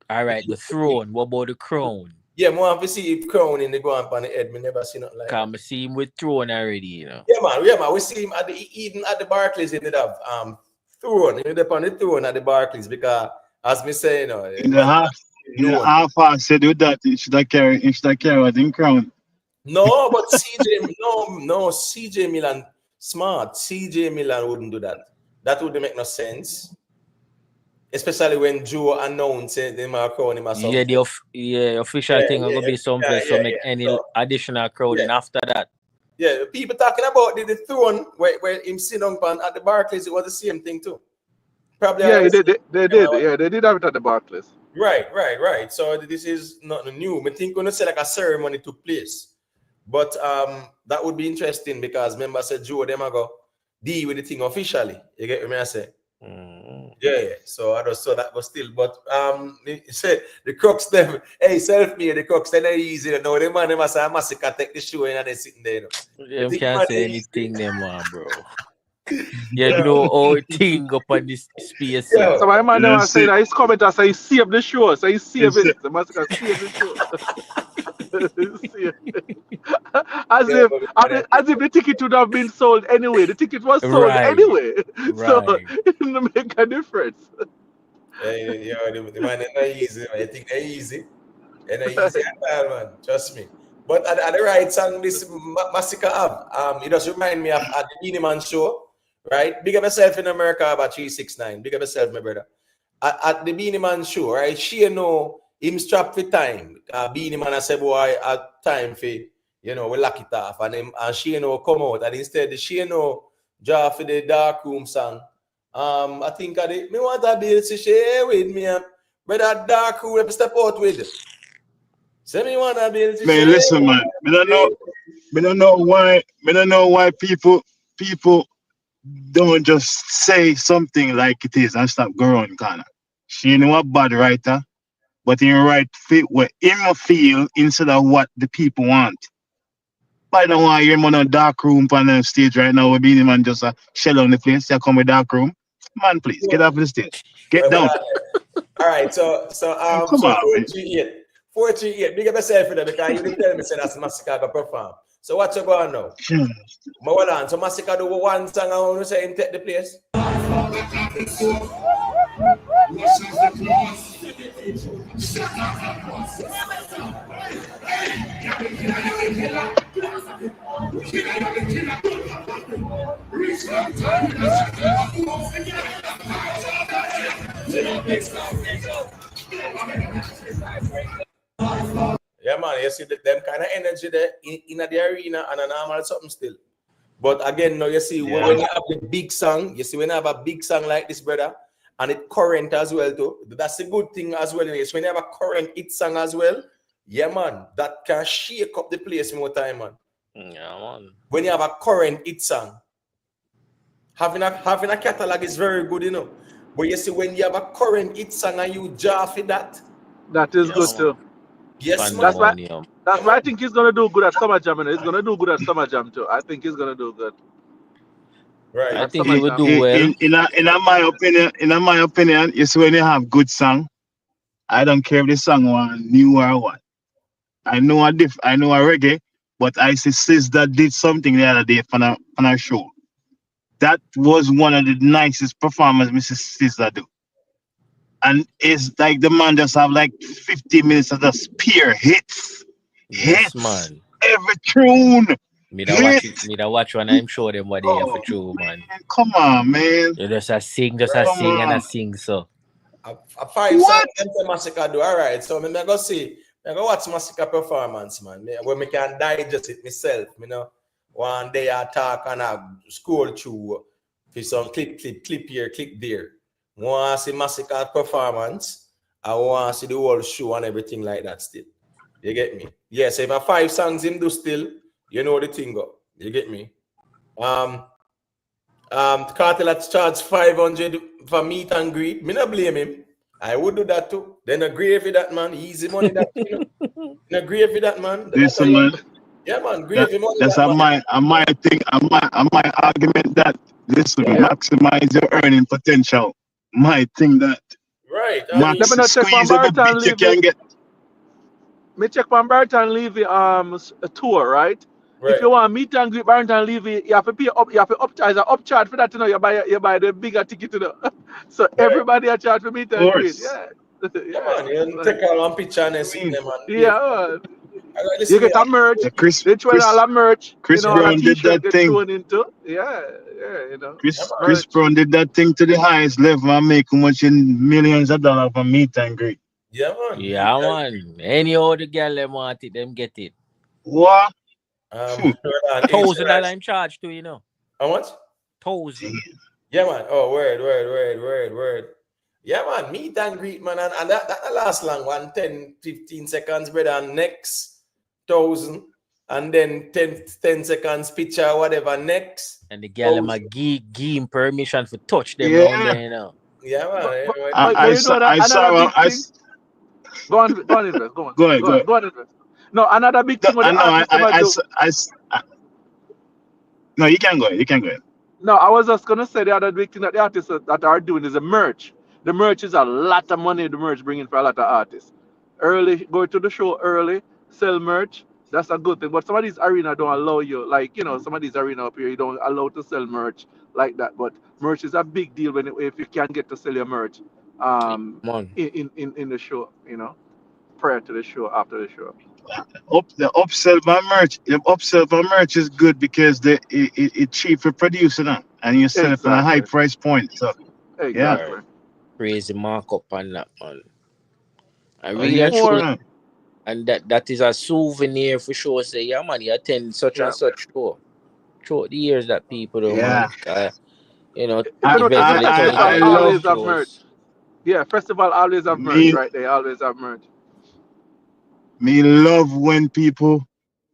All right, the throne. What about the crown? Yeah, more have to see if crown in the go on the head. Me never seen nothing like that. I see him with throne already, you know. Yeah, man. We see him even at the Barclays. He did have throne. He did on the throne at the Barclays because, as me say, in the half I said with that, he should have carried the crown. No, but CJ, no, CJ Milan smart. CJ Milan wouldn't do that. That wouldn't make no sense. Especially when Joe announced them are crowning him or something. Yeah, the official thing will be something so make any additional crowding after that. Yeah, people talking about the throne where him sit down at the Barclays, it was the same thing too. Probably. Yeah, they did. Yeah, they did have it at the Barclays. Right. So this is not new. I think when say like a ceremony took place. But that would be interesting because remember I said Joe them are go deal with the thing officially. You get what I say? Yeah. So I just saw that was still, but say the crooks them, hey, self-made the crooks, they're not easy. You know, the man them say massacre take the show and they're sitting there. You can't say anything them man, bro. You know all thing up on this space. Yeah. So my man never say that his commenter say he saved the show, so he saved it. The massacre saved the show. as if the ticket would have been sold anyway. The ticket was sold anyway. So it didn't make a difference. The man is not easy. I think they're easy. And they're easy at all, man. Trust me. But at the right song, this massacre have, it does remind me of the Beanie Man show, right? Big up yourself in America about 369. Big up yourself, my brother. at the Beanie Man show, right? She know him strap for time. Beanie Man I said, boy, at time for, we lock it off. And she come out. And instead, she draw for the dark room song. I think me want to be able to share with me. But that dark room, step out with it. So me want to be able to share. Man, listen, man. I don't know why people don't just say something like it is and stop growing, kind of. She a bad writer, but in right fit what him feel instead of what the people want. I don't want you in a dark room on the stage right now. We're being man just shell on the place. You come with dark room, man. Please get off the stage. Get down. All right, so come on, 438. Big up yourself for that because you didn't tell me say that's Massacre go perform. So what you going now? Hold on. So Massacre do one song I want to say him take the place. Yeah, man, you see them kind of energy there in the arena and a normal something still. But again, now you see when you have the big song, when you have a big song like this, brother, and it current as well too. That's a good thing as well. When you have a current hit song as well, yeah, man, that can shake up the place more time, man. Yeah, man. When you have a current hit song, having a catalog is very good, But you see, when you have a current hit song and you draw for that, that is good too. Yes, man. That's why I think he's gonna do good at Summer Jam. He's gonna do good at Summer Jam too. I think he's gonna do good. Right. I think he would do well. In my opinion, it's when you have good song. I don't care if the song was new or what. I know a reggae, but I see Sizzla did something the other day on a show. That was one of the nicest performances Mrs. Sizzla do. And it's like the man just have like 50 minutes of just pure hits. Yes, hits. Man. Every tune. Me da watch when I'm sure them what they have for true, man. Come on, man. You just a sing and a sing so. A 5 song Massacre do. All right, so I go see. I go watch Massacre performance, man. Where me can digest it myself, One day I talk and I scroll through for some clip here, clip there. Want to see Massacre performance. I want to see the whole show and everything like that still. You get me? Yes, if a 5 songs him do still, you know the thing go. You get me? Kartel had charged 500 for meet and greet. Me not blame him. I would do that too. Then agree with that, man. Easy money that agree with that, man. Listen, man. Yeah, man. Gravy money. That's my argument that listen, maximize your earning potential. My thing that right. Squeeze every bit you can get. Me check on Barton Levy a tour, right? If you want meet and greet Barton Levy, you have to pay up. You have to upcharge for that. You buy the bigger ticket. So everybody are charged for meet and greet. Yeah. Yeah, man. You take a long picture and see them, man. Yeah. You get a merch. They try all a merch. Chris Brown did that thing. Chris Brown did that thing to the highest level and make much in millions of dollars for meet and greet. Yeah, man. Yeah, man. Any other girl them want it, them get it. What? $1,000 I'm charged to, How much? 1,000. Yeah, man. Oh, word. Yeah, man. Meet and greet, man. And that last long 10, 15 seconds, brother. And next 1,000. And then 10 seconds picture, whatever. Next. And the girl them give him permission for touch them down there, Yeah, man. Go on, invest. Go on. No, another big thing. No, you can go ahead. No, I was just gonna say the other big thing that the artists that are doing is the merch. The merch is a lot of money. The merch bringing for a lot of artists. Go to the show early, sell merch. That's a good thing. But some of these arena don't allow you, some of these arena up here, you don't allow to sell merch like that. But merch is a big deal if you can get to sell your merch in the show, prior to the show, after the show. The upsell by merch is good because it's cheap for producing and you sell it at a high price point. So exactly. crazy markup on that, man. I Oh, really yeah, and truly, more. and that is a souvenir for sure. Say, yeah, man, you attend such Yeah. and such show throughout the years that people do, Yeah. man. You know, If you notice, the eventually turn into festival I a year love always have shows. merch. Yeah, festival always have merch, me right? They always have merch. me love when people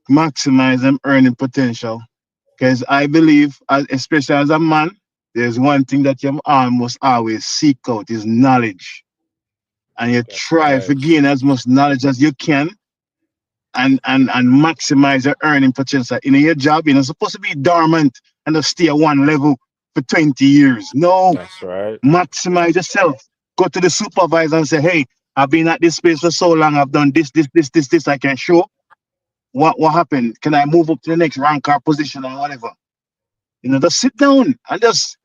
maximize them earning potential. Because I believe, especially as a man, there's one thing that you must always seek out is knowledge. And you That's try to right. gain as much knowledge as you can and maximize your earning potential. In your job, you're not supposed to be dormant and just stay at one level for 20 years. No, That's right. maximize yourself. Go to the supervisor and say, hey, I've been at this place for so long, I've done this, I can show. What happened? Can I move up to the next rank or position or whatever? Just sit down and just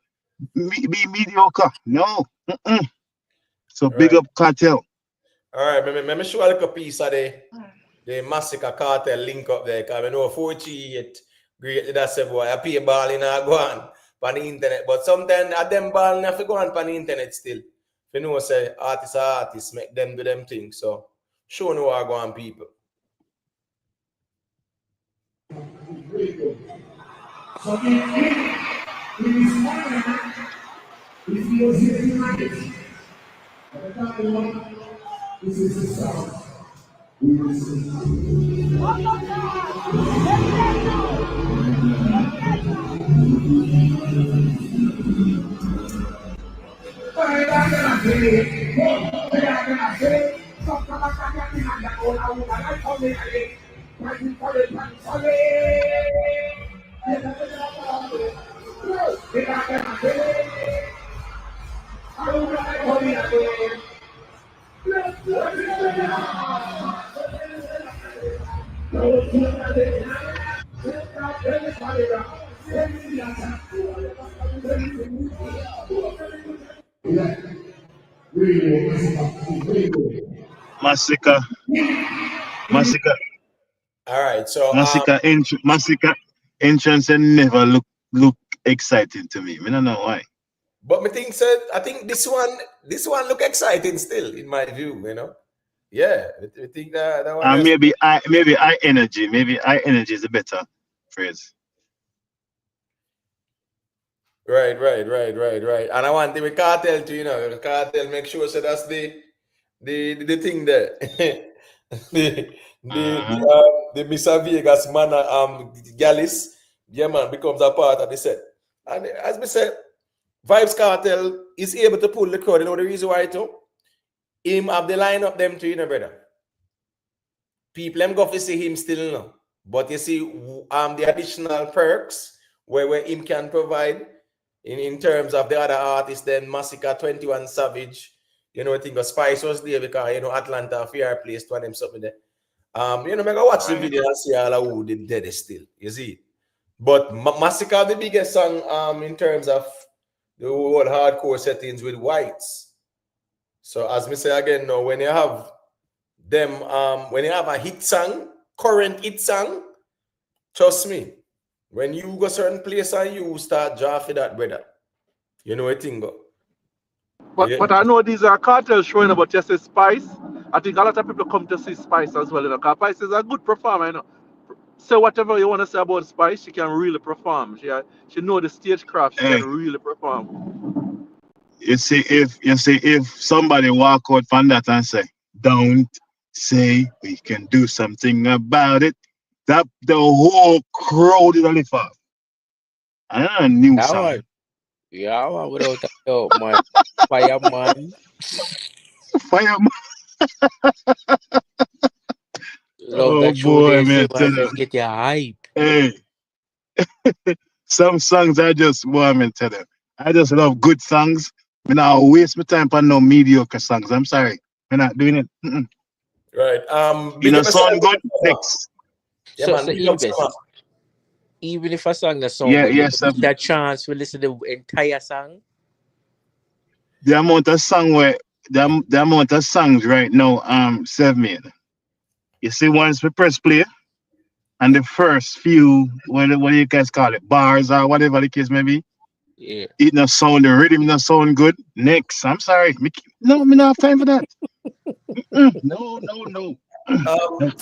be mediocre. No. Mm-mm. So big Right. up Cartel. All right. Let me show a little piece of the Massacre Cartel link up there. Because I know 4G great. That's a boy. I pay a ball in a go on the internet. But sometimes at them ball have to go on the internet still. You know, say artists, make them do them things. So show no I go on people. So in this moment, it feels here tonight. But the time one, this is the sound. We will sing. Massacre. All right. So Massacre entrance and never look exciting to me. I don't know why. but I think this one look exciting still, in my view, you know. Yeah, I think that one is Maybe I energy. Maybe I energy is a better phrase. right. And I want the cartel to, the cartel make sure so that's the thing there. Uh-huh. The Mr. Vegas man Gallus, yeah man, becomes a part of the set. And as we said, Vybz Kartel is able to pull the crowd. You know the reason why too? Him have the line up them too, brother. People them go to see him still now. But you see the additional perks where him can provide in terms of the other artists, then Massacre 21 Savage, I think of Spice was there because Atlanta fair place to them something there. I go watch the video and see all who did dead still. You see. But Massacre the biggest song in terms of the whole hardcore settings with whites. So as me say again now, when you have them when you have a hit song, current hit song, trust me, when you go certain place and you start draw for that, brother. You know what thing go. But I know these are cartels showing about just a Spice. I think a lot of people come to see Spice as well. Because Spice is a good performer. Say whatever you want to say about Spice, she can really perform. She know the stage craft. She Hey, can really perform. you see if somebody walk out from that and say, "Don't say we can do something about it," that the whole crowd is lift up. A new Yeah, song. man. Yeah, man, without a doubt, man. Fireman. Fireman. Love Oh that show boy, they say, man, tell man. you. Just get your hype. Hey, some songs I just want tell them. I just love good songs. I not waste my time on no mediocre songs. I'm sorry. I'm not doing it. Mm-mm. Right. You Big know, up yourself. sound good? Next. Yeah, So, man. so Big up invest. summer. Even if a song that sound Yeah, good, you yes. get a chance to listen to the entire song. The amount of the amount of songs right now, 7 You see, once we press play, and the first few, what do you guys call it, bars or whatever the case may be, Yeah. It not sound, the rhythm not sound good. Next, I'm sorry. Me not have time for that. No. No. Unless, Next.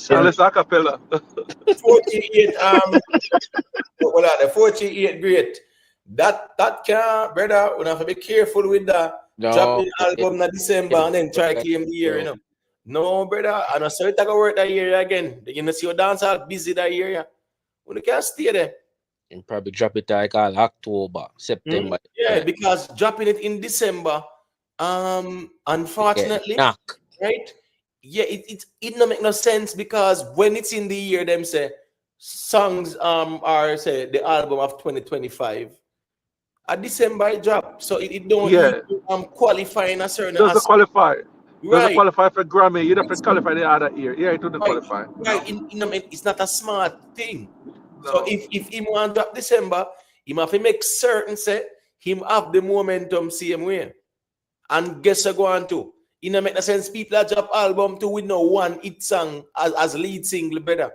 Sorry. unless a cappella. 48 well, the 48 great. That can, brother, we have to be careful with that. No, Dropping album in December and then try to claim the year, you know. No, brother, and I saw it going to work that year again. You know, see your dancehall busy that year, yeah. When you can't stay there. and probably drop it like all October, September. Yeah, because dropping it in December, unfortunately, Knock. right? Yeah, it don't make no sense because when it's in the year, them say songs are say the album of 2025. A December it drop, so it don't Yeah. even qualify in a certain Doesn't aspect. qualify. Doesn't Right, qualify for Grammy. You don't have to qualify the other year. Yeah, it wouldn't right, qualify. right. It's not a smart thing. So No. if him want drop December, him have to make certain say him have the momentum same way. And guess I go on to. It don't make no sense. People that drop album to with no one hit song as lead single better.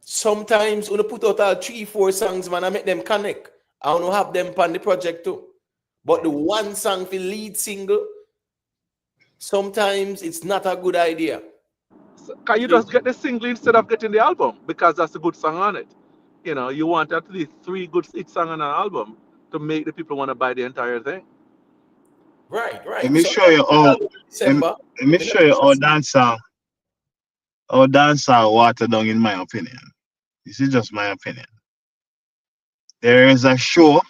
Sometimes when you put out all 3-4 songs, man, I make them connect. I want to have them on the project too. But the one song for lead single, sometimes it's not a good idea. Can you just get the single instead of getting the album? Because that's a good song on it. You know, you want at least 3 good hit songs on an album to make the people want to buy the entire thing. Right. Let me So show you how. December. Let me show you how dancehall water down in my opinion. This is just my opinion. There is a show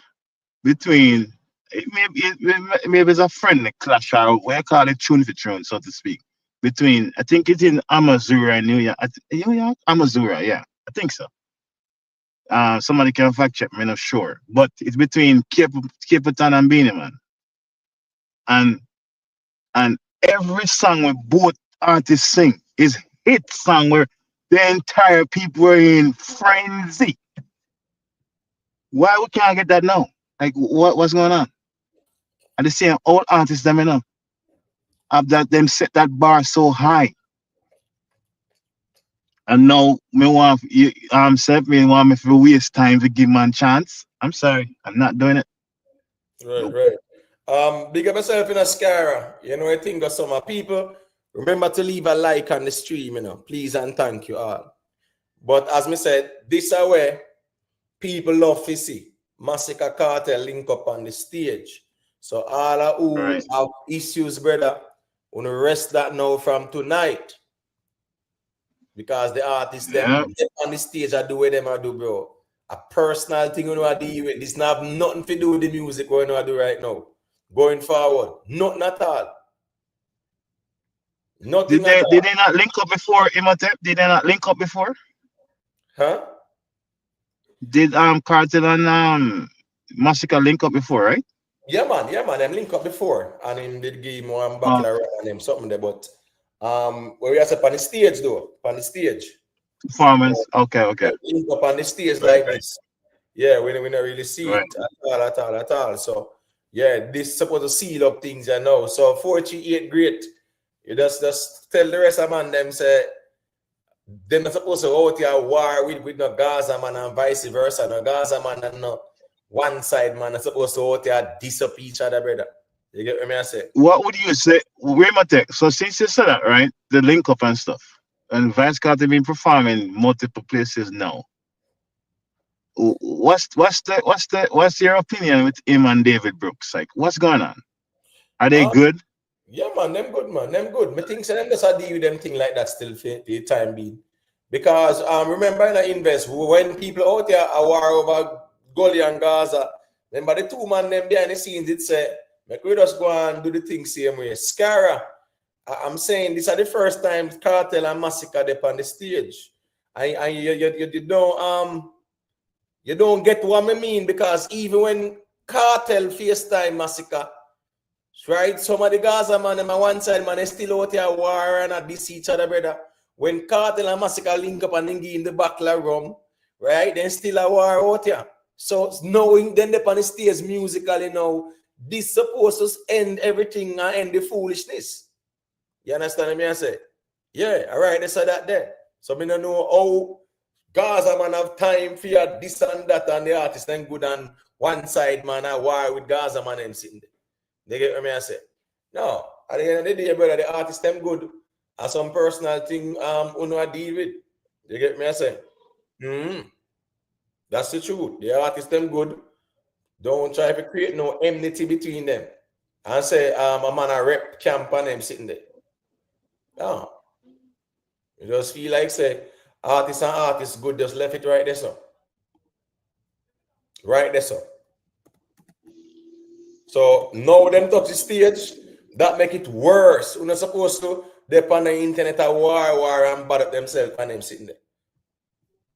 between maybe it's a friendly clash or what I call it tune for tune, so to speak. Between I think it's in Amazura in New York. New York? Amazura, yeah. I think so. Somebody can fact check me, I'm not sure. But it's between Capitan and Beanie Man. And every song where both artists sing is hit song where the entire people were in frenzy. Why we can't get that now? Like what's going on? And the same old artists them, you know, have that them set that bar so high. And now me want you me want me to waste time to give man chance. I'm sorry, I'm not doing it. Right. Big up yourself in a Scara. You know, I think of some people. Remember to leave a like on the stream, you know, please and thank you all. But as me said, this is where people love to see Massacre Cartel link up on the stage. So all who have issues, brother, want to rest that now from tonight. Because the artists them on the stage I do what them I do, bro. A personal thing you know I deal with. This not have nothing to do with the music what I do right now. Going forward. Nothing at all. Nothing Did they not link up before, Imhotep? Did they not link up before? Huh? Did Cartel and Massacre link up before, right? Yeah, man. Them link up before. And him did give him one back and him something there, but where we are on the stage though. On the stage. Performance. Okay. Link up on the stage like this. Yeah, we don't really see it at all. So yeah, this is supposed to seal up things, you know. So 48 great. You just tell the rest of man them say they're not supposed to go out here war with no Gaza man and vice versa. No Gaza man and no one side man are supposed to go out here diss up each other, brother. You get what I say? What would you say? So since you said that, right? The link up and stuff. And Vybz Kartel been performing multiple places now. What's your opinion with him and David Brooks? Like, what's going on? Are they good? Yeah, man, them good, man. Them good. Me think so them just deal with them thing like that still for the time being. Because remember in the invest when people out there are war over Gully and Gaza, remember the two man them behind the scenes it say, make we just go and do the thing same way. Scara, I'm saying this is the first time Cartel and Massacre they on the stage. And you don't get what I mean because even when Cartel FaceTime Massacre, right? Some of the Gaza man on one side, man, they still out here war and at this each other, brother. When Cartel and Massacre link up and in the back of the room, right? Then still a war out here. So knowing then they on the stage musically now, this supposed to end everything and end the foolishness. You understand me? I say, yeah, all right, they said that there. So I don't know how Gaza man have time for your this and that and the artist then good on one side, man, I war with Gaza man them sitting there. They get what me I say? No, at the end of the day, brother, the artist them good. And some personal thing uno I deal with. You get me I say? That's the truth. The artist them good. Don't try to create no enmity between them. And say a man a rep camp and them sitting there. No. You just feel like say artist and artist good, just left it right there, so. Right there, so. So now them touch the stage, that make it worse. You're not supposed to dep on the internet a war and bad up themselves and them sitting there.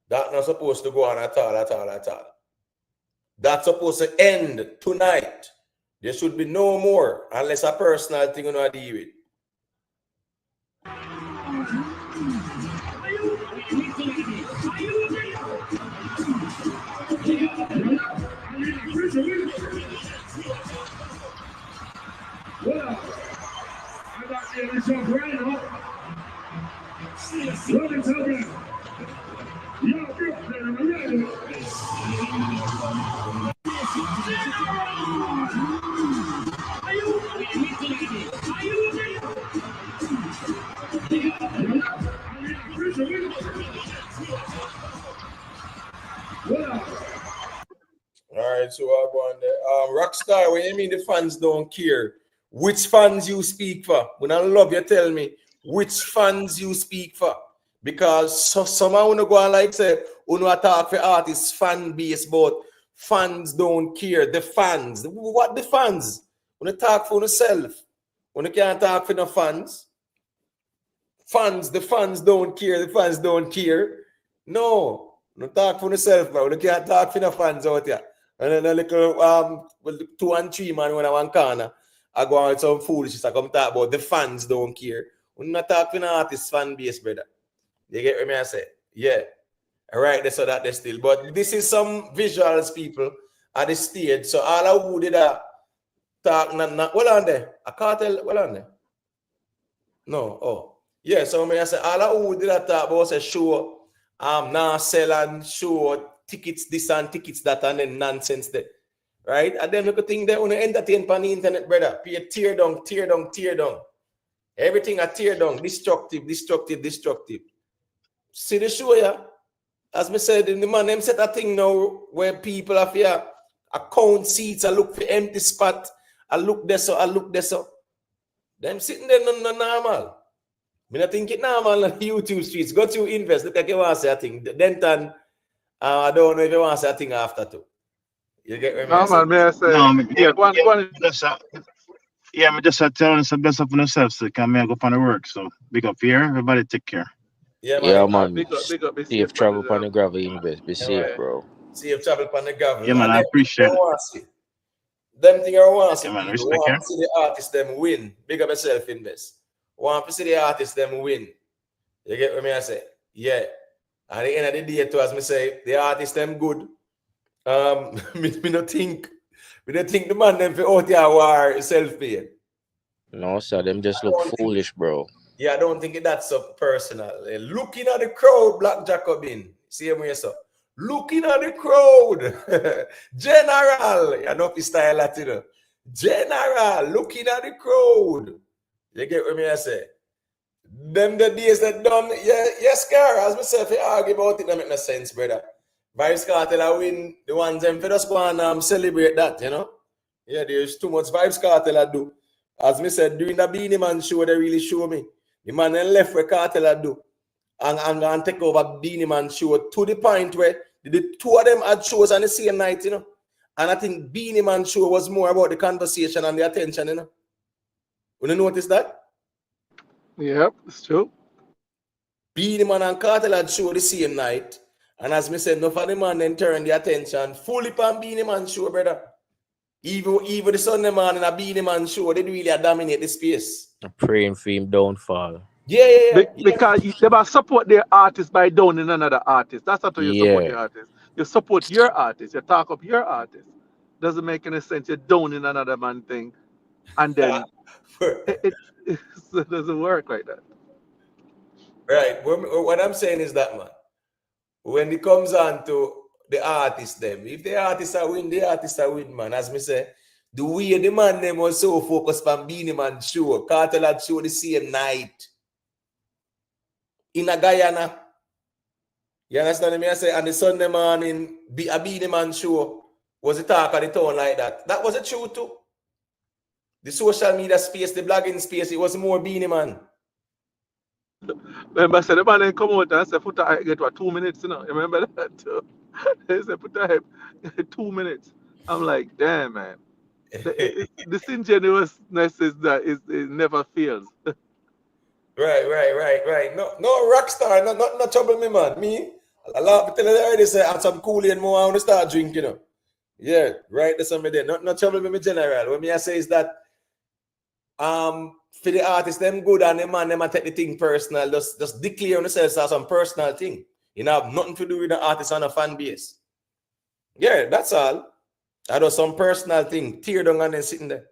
That's not supposed to go on at all. That's supposed to end tonight. There should be no more unless a personal thing you know deal with. Well, I got the initial right up. Welcome to the Yo, Brooklyn, I'm ready. All right, so I'll go on there. Rockstar, when you mean the fans don't care, which fans you speak for? When I love you, tell me which fans you speak for. Because somehow when you go on like say, when you talk for artists, fan base, but fans don't care. The fans, what the fans? When you talk for yourself, when you can't talk for the fans, the fans don't care. The fans don't care. No, you talk for yourself, bro. You can't talk for the fans out here. And then a little 2 and 3 man when I one corner, I go on with some foolishness. I come talk about the fans don't care. When you talk for the artist fan base, brother. You get what I say? Yeah. All right, so that they still. But this is some visuals, people, at the stage. So all I who did that talk, well on there. A cartel, well on there. No, oh. Yeah, so I say all I who did that talk about say show, now sell and show tickets this and tickets that and then nonsense there. Right? And then look at thing there, when you entertain on the internet, brother, be a tear down. Everything a tear down, destructive. See the show, yeah? As me said, in the man, them set a thing now where people have here account seats, I look for empty spot, I look there so. Them sitting there no normal. Me not think it normal on YouTube streets. Go to invest, look like you want to say a thing. Then I don't know if you want to say a thing after too. You get what I mean? May I say? No, Yeah, go on. I'm just telling us the best of yourself so can I go on the work. So big up here, everybody take care. Yeah, man. Big up, be Safe travel on the gravel, invest. Be safe, right. bro. Safe travel on the gravel. Yeah, man, I appreciate it. Them thing I want to see. Yeah, man, I respect want to see the artists them win. Big up yourself, invest. Want to see the artists them win. You get what I say? Yeah. And at the end of the day, too, as me say, the artists them good. Me don't think the man them for out here war self-made. No, sir, them just look foolish, bro. Yeah, I don't think that's so personal. Looking at the crowd, Black Jacobin. See him here, so. Looking at the crowd. General. You know, style Latino. General, looking at the crowd. You get what I say? Them the days that done, yes, Car, as myself, you argue about it, that make no sense, brother. Vybz Kartel win the ones them for just go and celebrate that, you know? Yeah, there's too much Vybz Kartel do. As me said, during the Beanie Man show, they really show me. The man then left where Kartel do. And take over Beanie Man show to the point where the two of them had shows on the same night, you know? And I think Beanie Man show was more about the conversation and the attention, you know? You notice that? Yep, it's true. Beanie Man and Kartel had show the same night. And as me said, enough of the man then turn the attention fully on Beanie Man show, brother. Even the Sunday man and a Beanie Man show, they really dominate the space. I'm praying for him downfall. Yeah. Because they must support their artist by downing another artist. That's not how you support the artist. You support your artist. You talk up your artist. Doesn't make any sense. You're downing another man thing. And then it doesn't work like that. Right. What I'm saying is that, man, when it comes on to the artists, them, if the artists are win, the artists are win, man. As me say, the way the man them was so focused on Beanie Man show, Kartel had show the same night in a Guyana. You understand me? I say, and the Sunday morning, a Beanie Man show was the talk of the town like that. That was a true too. The social media space, the blogging space, it was more Beanie Man. Remember, the man then come out and say, "Put I get what 2 minutes." You know, you remember that too? They say, "Put I 2 minutes." I'm like, damn, man. The disingenuousness is that it never fails. Right. No rock star, no trouble me, man. Me, a lot of people already say, "I'm some Kool-Aid more, I want to start drinking." You know? Yeah, right. That's something there. No trouble me, general. What me I say is that for the artists, them good and them man, them take the thing personal. Just declare on themselves as some personal thing. You know, have nothing to do with the artist and a fan base. Yeah, that's all. I do some personal thing. Tear down and then sitting there.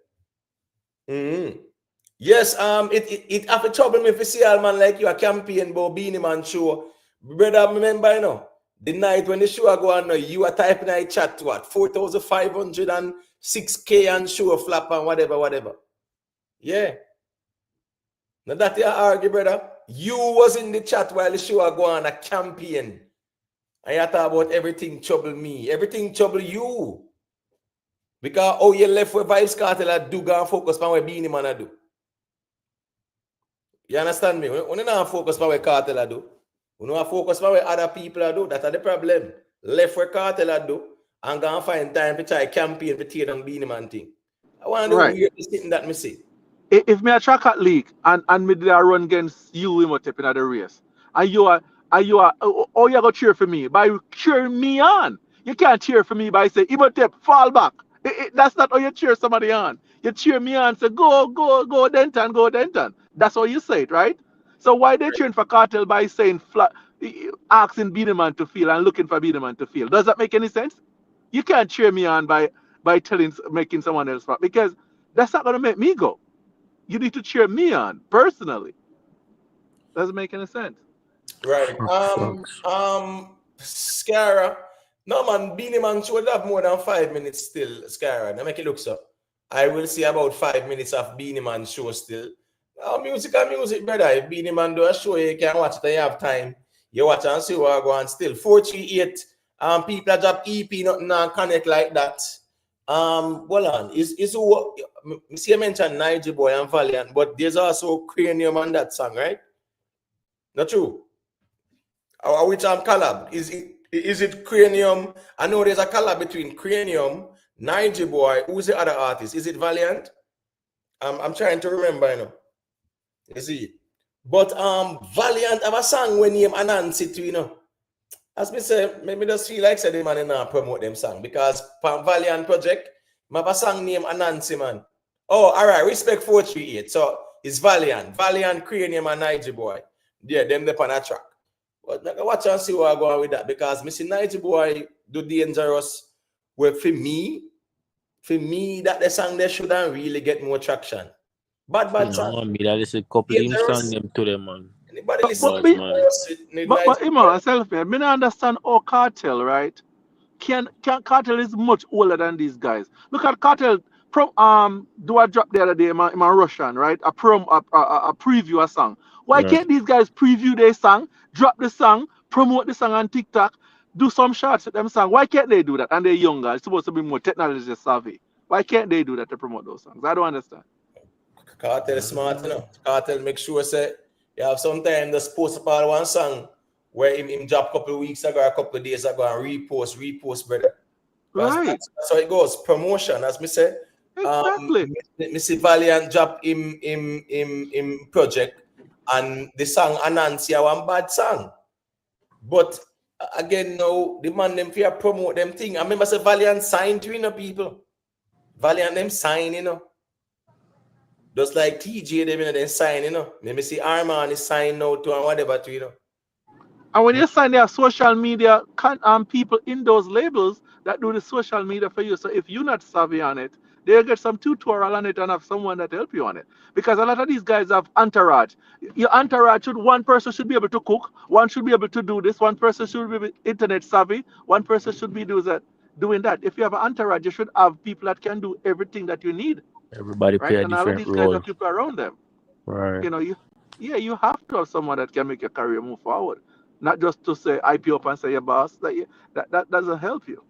Yes, it have to trouble me if you see all man like you a campaign about Beanie Man show. Brother, remember, you know, the night when the show go on, you are typing in chat what 4,506K and show flap and whatever. Yeah. Now that you argue, brother. You was in the chat while the show go on a campaign. And you talk about everything trouble me. Everything trouble you. Because you left with Vybz Kartel do go and focus on what Beanie Man do. You understand me? When you not focus on what Kartel do, when you focus on what other people do, that's the problem. Left with Kartel do and go and find time to try campaign to tear down Beanie Man thing. I want to know weird thing that me see. If me a track at league and me did a run against you in what in the race, and you are you gonna cheer for me by cheering me on. You can't cheer for me by saying Imhotep fall back. That's not how you cheer somebody on. You cheer me on, say go Denton. That's how you say it, right? So why they cheering for Kartel by saying asking Beanie Man to feel and looking for Beanie Man to feel? Does that make any sense? You can't cheer me on by making someone else fall, because that's not gonna make me go. You need to cheer me on personally. Doesn't make any sense. Right. Scara. No man, Beanie Man should have more than 5 minutes still, Scara. Now make it look so. I will see about 5 minutes of Beanie Man show still. Music, brother. If Beanie Man do a show, you can watch it and you have time. You watch and see what go on still. 438. People that drop EP, nothing connect like that. Well on. Is what see you mentioned Nigel Boy and Valiant, but there's also Cranium on that song, right? Not true. Which collab? Is it Cranium? I know there's a collab between Cranium, Nigel Boy. Who's the other artist? Is it Valiant? I'm trying to remember, you know. You see. But Valiant have a song when name Anansi too, you know. As me say, maybe just feel like say the man and promote them song because for Valiant project, I have a song named Anansi, man. Oh, all right, respect 438. So it's Valiant, Cranium and Nigel Boy. Yeah, them the on a track. But watch and see what I go on with that because me see Nigel Boy do Dangerous. Well, for me, that the song they shouldn't really get more traction. Bad song. Me that is a couple of song them to them, man. Anybody listen But myself, man, I don't understand all Kartel, right? Kartel is much older than these guys. Look at Kartel. Do a drop the other day in my Russian, right? A preview a song. Why can't these guys preview their song, drop the song, promote the song on TikTok, do some shots with them song? Why can't they do that? And they're younger. It's supposed to be more technology savvy. Why can't they do that to promote those songs? I don't understand. Kartel is smart, you know. Kartel make sure say you have some time just post about one song where him drop a couple of weeks ago, a couple of days ago, and repost, brother. Right. That's how it goes. Promotion, as me say. Exactly. Me see Valiant drop him project, and the song Anansi one bad song. But again, no, the man them fear promote them thing. I remember say Valiant signed to, you know, people. Valiant them sign, you know. Just like TJ, them, you know, they sign, you know. Let me see Arman is signed now to and whatever to, you know. And when you sign their social media people in those labels that do the social media for you. So if you're not savvy on it, They'll get some tutorial on it and have someone that help you on it. Because a lot of these guys have entourage. Your entourage one person should be able to cook, one should be able to do this, one person should be internet savvy, one person should be doing that. If you have an entourage, you should have people that can do everything that you need. Everybody play Right? a And all of different these guys role. have people around them. Right. You have to have someone that can make your career move forward. Not just to say hype you up and say your boss. That doesn't help you,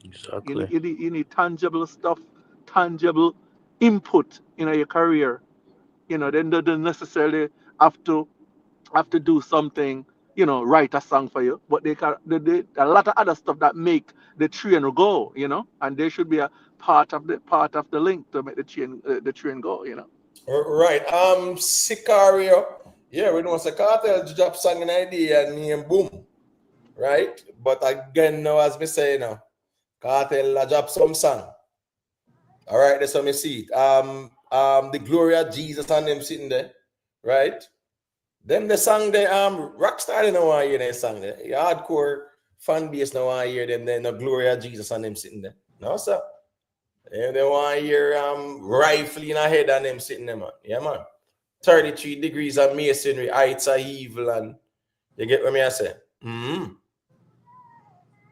Exactly. You need tangible stuff, tangible input in your career. They don't necessarily have to do something, write a song for you, but they a lot of other stuff that make the train go, and they should be a part of the link to make the train go, Right. Sicario. Yeah, we know it's a Cartel drop song in idea and name boom. Right? But again, now as me say now, Cartel drop some song. All right, that's how me see it. The Gloria Jesus and them sitting there, right? Them the song they Rockstar they don't want to hear that song there. Your hardcore fan base don't want to hear them there, no Gloria Jesus and them sitting there. No, sir. They want to hear rifle in a head and them sitting there, man. Yeah, man. 33 degrees of masonry, heights of evil, and you get what me I say? Mm-hmm.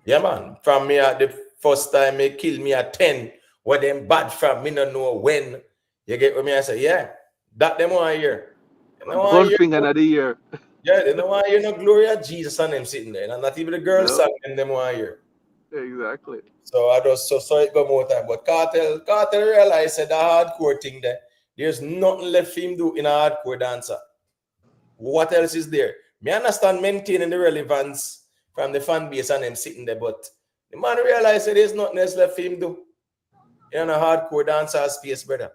Yeah, man. From me at the first time they kill me at 10. What them bad from me don't know when. You get what me I say? Yeah. That them want to hear. Gunfinger of the year. Yeah, they don't want to hear no Gloria Jesus and them sitting there. And not even the girls song them want to hear. Exactly. So I just so it go more time. But Cartel realized that the hardcore thing there, there's nothing left for him do in a hardcore dancer. What else is there? Me understand maintaining the relevance from the fan base and them sitting there, but the man realized that there's nothing else left for him do in a hardcore dancer space, brother.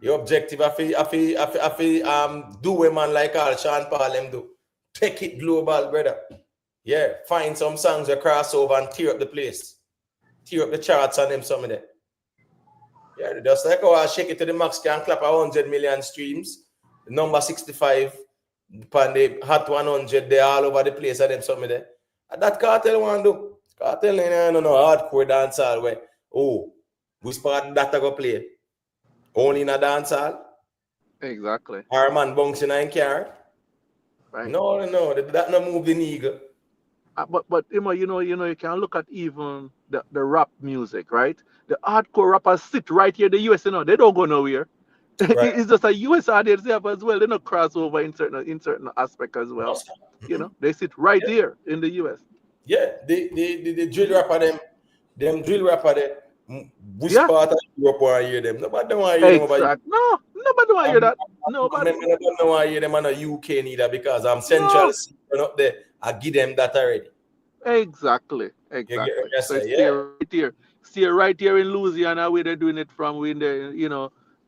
Your objective do a man like all Sean Paul them do. Take it global, brother. Yeah, find some songs that cross over and tear up the place. Tear up the charts on them, some of them. Yeah, just like I shake it to the max, can clap 100 million streams. The number 65 upon the hot 100, they're all over the place and them, some of them. And that Cartel want to do. Cartel, no, hardcore dancehall where, which part that I go play? Only in a dancehall? Exactly. Our man bouncing in car? Right. No, that no move the needle. But you can look at even the rap music, right? The hardcore rappers sit right here in the US, they don't go nowhere. Right. It's just a US audience there as well. They don't cross over in certain aspect as well. Mm-hmm. They sit right here in the US. Yeah, the drill rapper them drill rapper there. Which part of Europe want to hear them? Nobody want to hear them. No, nobody want to hear that. Nobody. I don't want to hear them on the UK neither because I'm central up there. I give them that already. Exactly. So stay right here in Louisiana where they're doing it from, when they,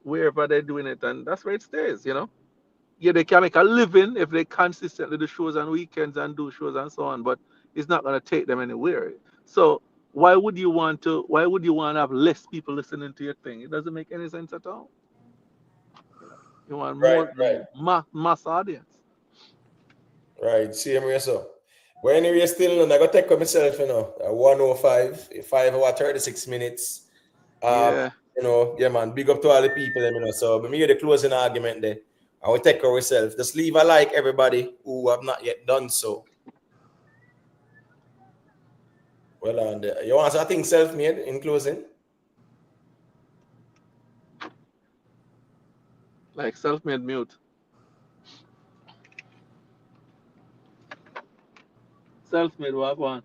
wherever they're doing it, and that's where it stays. Yeah, they can make a living if they consistently do shows on weekends and do shows and so on, but it's not going to take them anywhere. So why would you want to have less people listening to your thing? It doesn't make any sense at all. You want more mass audience. Right, same way so. But anyway, still, I got to take myself, 105, 5 hours, 36 minutes. Yeah, man, big up to all the people, So, when we get the closing argument there, I will take ourselves. Just leave a like, everybody who have not yet done so. Well, and you want to think self-made in closing? Like self-made mute. Self-made what one?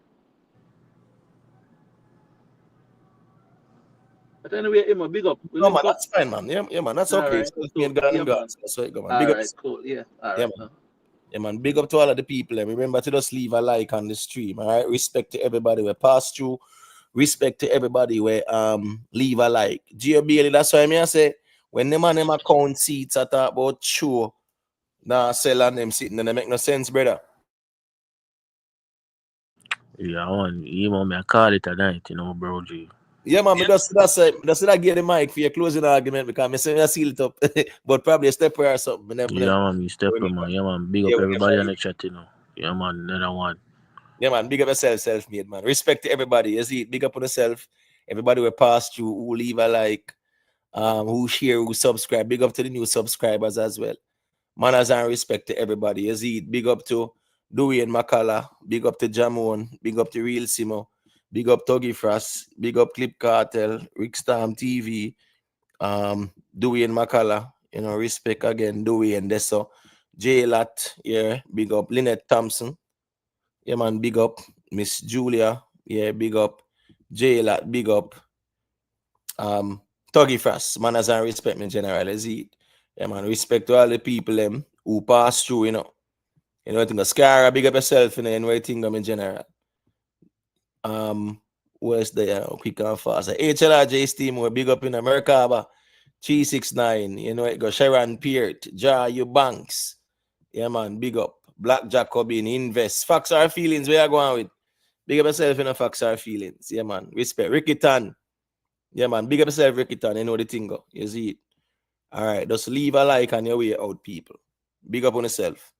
But anyway, Emma, big up. No, man, that's fine, man. Yeah, man, that's okay. Right, Self-made gone. So it go, man. All Big right, up. cool. Yeah, all Yeah, right. man. Yeah, man. Big up to all of the people. And remember to just leave a like on the stream. All right. Respect to everybody we pass through. Respect to everybody we leave a like. Gio Bailey, that's why I say when them and them account seats I talk about show, now sell on them sitting and they make no sense, brother. Yeah, you want me to call it a night, bro G. Yeah, man, that's I get the mic for your closing argument because I say I seal it up, but probably a step or something. Yeah, man, you step up, man. Yeah, man, big up everybody on the chat, Yeah, man, another one. Yeah, man, big up yourself, self-made, man. Respect to everybody. You see, big up on yourself. Everybody will pass through, who leave a like, who share, who subscribe. Big up to the new subscribers as well. Manners and respect to everybody. You see it. Big up to Dewey and Makala. Big up to Jamon. Big up to Real Simo. Big up Tuggy Frost. Big up Clip Cartel. Rick Storm TV. Dewey and Makala. You know, respect again. Dewey and Deso. J Lat. Yeah. Big up Lynette Thompson. Yeah, man. Big up Miss Julia. Yeah. Big up J Lat. Big up Tuggy Frost. Manners and respect me general. You see it. Yeah, man. Respect to all the people who pass through, you know. You know, I think a Scara, big up yourself, you know, and what think in general. Where's the quick and fast? HLRJ Steam, we're big up in America, 369, you know, it go Sharon Peart, Jar Banks. Yeah, man, big up. Black Jacobin, Invest. Facts are feelings, where you going with? Big up yourself in the facts are feelings. Yeah, man. Respect. Ricky Tan. Yeah, man. Big up yourself, Ricky Tan. You know the thing go. You see it. All right, just leave a like on your way out, people. Big up on yourself.